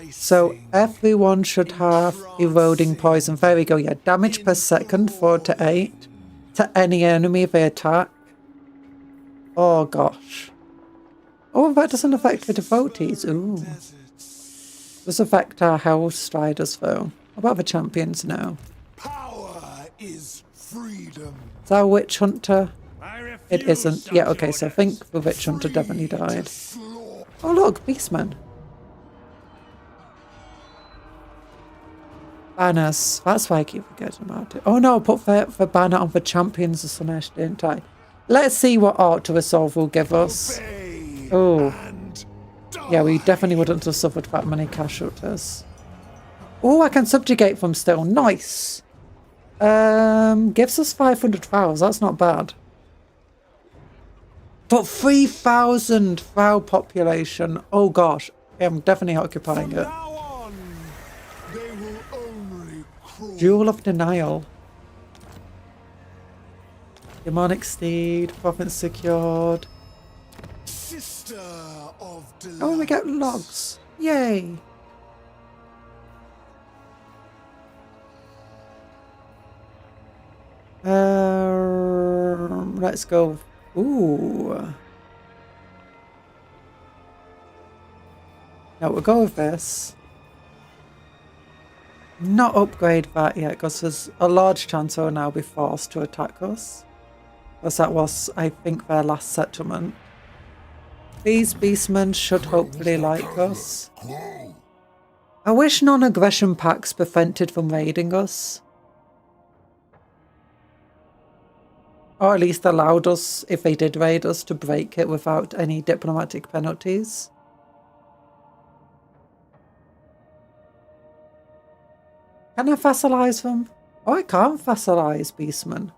So everyone should have Eroding Poison. There we go. Yeah, damage per second, 4 to 8 to any enemy they attack. Oh gosh. Oh, that doesn't affect the devotees. Ooh. Does affect our Hell Striders though. What about the champions now? Power is freedom. Is that a Witch Hunter? It isn't. Yeah, okay, so I think the Witch Hunter definitely died. Oh look, Beastman. Banners. That's why I keep forgetting about it. Oh no, I put for banner on for champions of Slanesh, didn't I? Let's see what Art to Resolve will give us. Oh. Yeah, we definitely wouldn't have suffered that many casualties. Oh, I can subjugate them still. Nice. Gives us 500 fouls. That's not bad. But 3,000 foul population. Oh gosh. I'm definitely occupying it. Jewel of Denial. Demonic Steed. Profit secured. Sister of Delight. Oh, we get logs. Yay. Let's go. Ooh. No, we'll go with this. Not upgrade that yet, because there's a large chance they'll now be forced to attack us. Because that was, I think, their last settlement. These beastmen should hopefully like us. I wish non-aggression pacts prevented from raiding us. Or at least allowed us, if they did raid us, to break it without any diplomatic penalties. Can I vassalize them? Oh, I can't vassalize beastmen.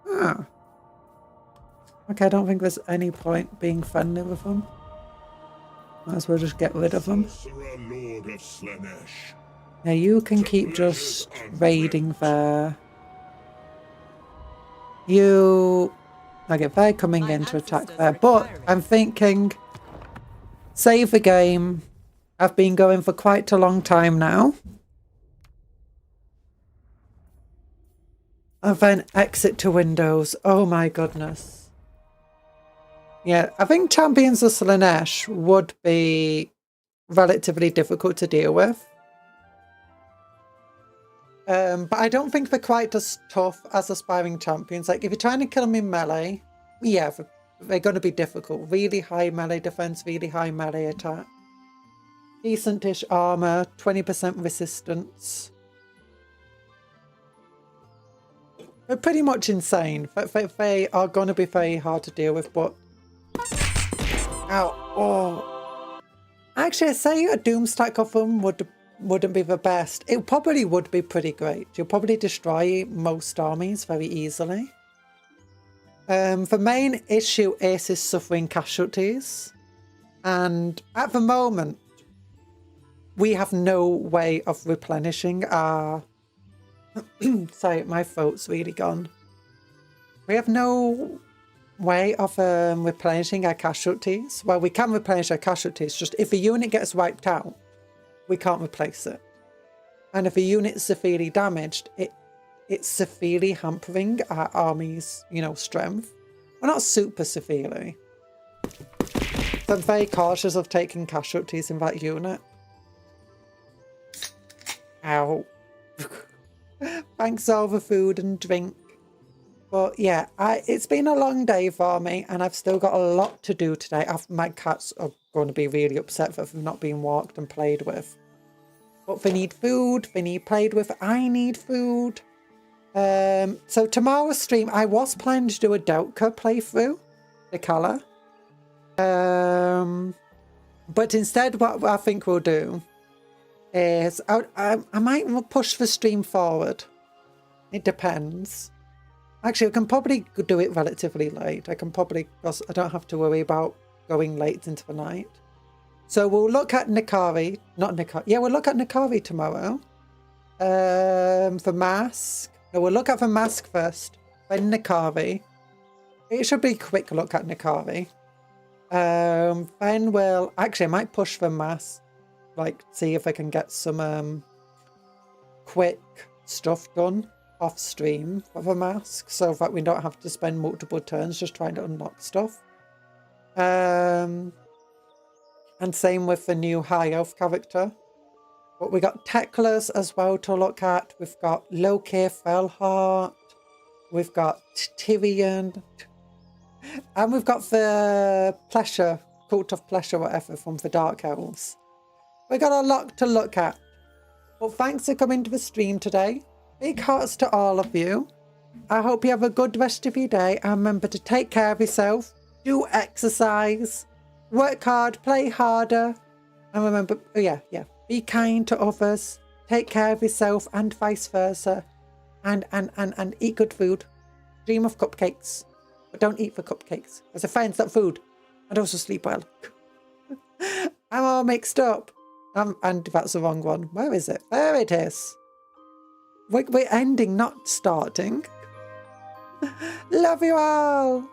Ah. Okay, I don't think there's any point being friendly with them. Might as well just get rid of them. Lord of Slanesh. Yeah, you can keep just raiding there. You... Okay, they're coming in to attack there. But I'm thinking... Save the game. I've been going for quite a long time now. And then exit to Windows. Oh my goodness. Yeah, I think Champions of Slanesh would be relatively difficult to deal with. But I don't think they're quite as tough as Aspiring Champions. Like, if you're trying to kill them in melee, yeah, they're going to be difficult. Really high melee defense, really high melee attack. Decent-ish armor, 20% resistance. They're pretty much insane. They are going to be very hard to deal with, but... Ow. Oh. Actually, I say a doom stack of them wouldn't be the best. It probably would be pretty great. You'll probably destroy most armies very easily. The main issue is suffering casualties. And at the moment, we have no way of replenishing our... Sorry, my throat's really gone. We have no way of replenishing our casualties. Well, we can replenish our casualties, just if a unit gets wiped out, we can't replace it. And if a unit's severely damaged, it's severely hampering our army's, you know, strength. Well, not super severely. So I'm very cautious of taking casualties in that unit. Ow. Thanks all the food and drink. But yeah, it's been a long day for me, and I've still got a lot to do today. My cats are going to be really upset that they've not been walked and played with. But they need food, they need played with, I need food. So tomorrow's stream, I was planning to do a Delta playthrough, the colour. But instead what I think we'll do is I might push the stream forward. It depends. Actually, I can probably do it relatively late. I can probably, because I don't have to worry about going late into the night. So we'll look at Nikari, not Nikari. Yeah, we'll look at Nikari tomorrow. For Mask. No, we'll look at the Mask first, then Nikari. It should be a quick look at Nikari. Then we'll, actually I might push for Mask. Like, see if I can get some quick stuff done off stream for the Mask, so that we don't have to spend multiple turns just trying to unlock stuff. And same with the new high elf character. But we got Teclas as well to look at. We've got Loki Fellheart. We've got Tyrion. And we've got the Pleasure, Cult of Pleasure, whatever, from the Dark Elves. We got a lot to look at. Well, thanks for coming to the stream today. Big hearts to all of you. I hope you have a good rest of your day. And remember to take care of yourself. Do exercise. Work hard. Play harder. And remember, be kind to others. Take care of yourself and vice versa. And eat good food. Dream of cupcakes. But don't eat for cupcakes. As a friend's not food. And also sleep well. I'm all mixed up. And that's the wrong one. Where is it? There it is. We're ending, not starting. Love you all.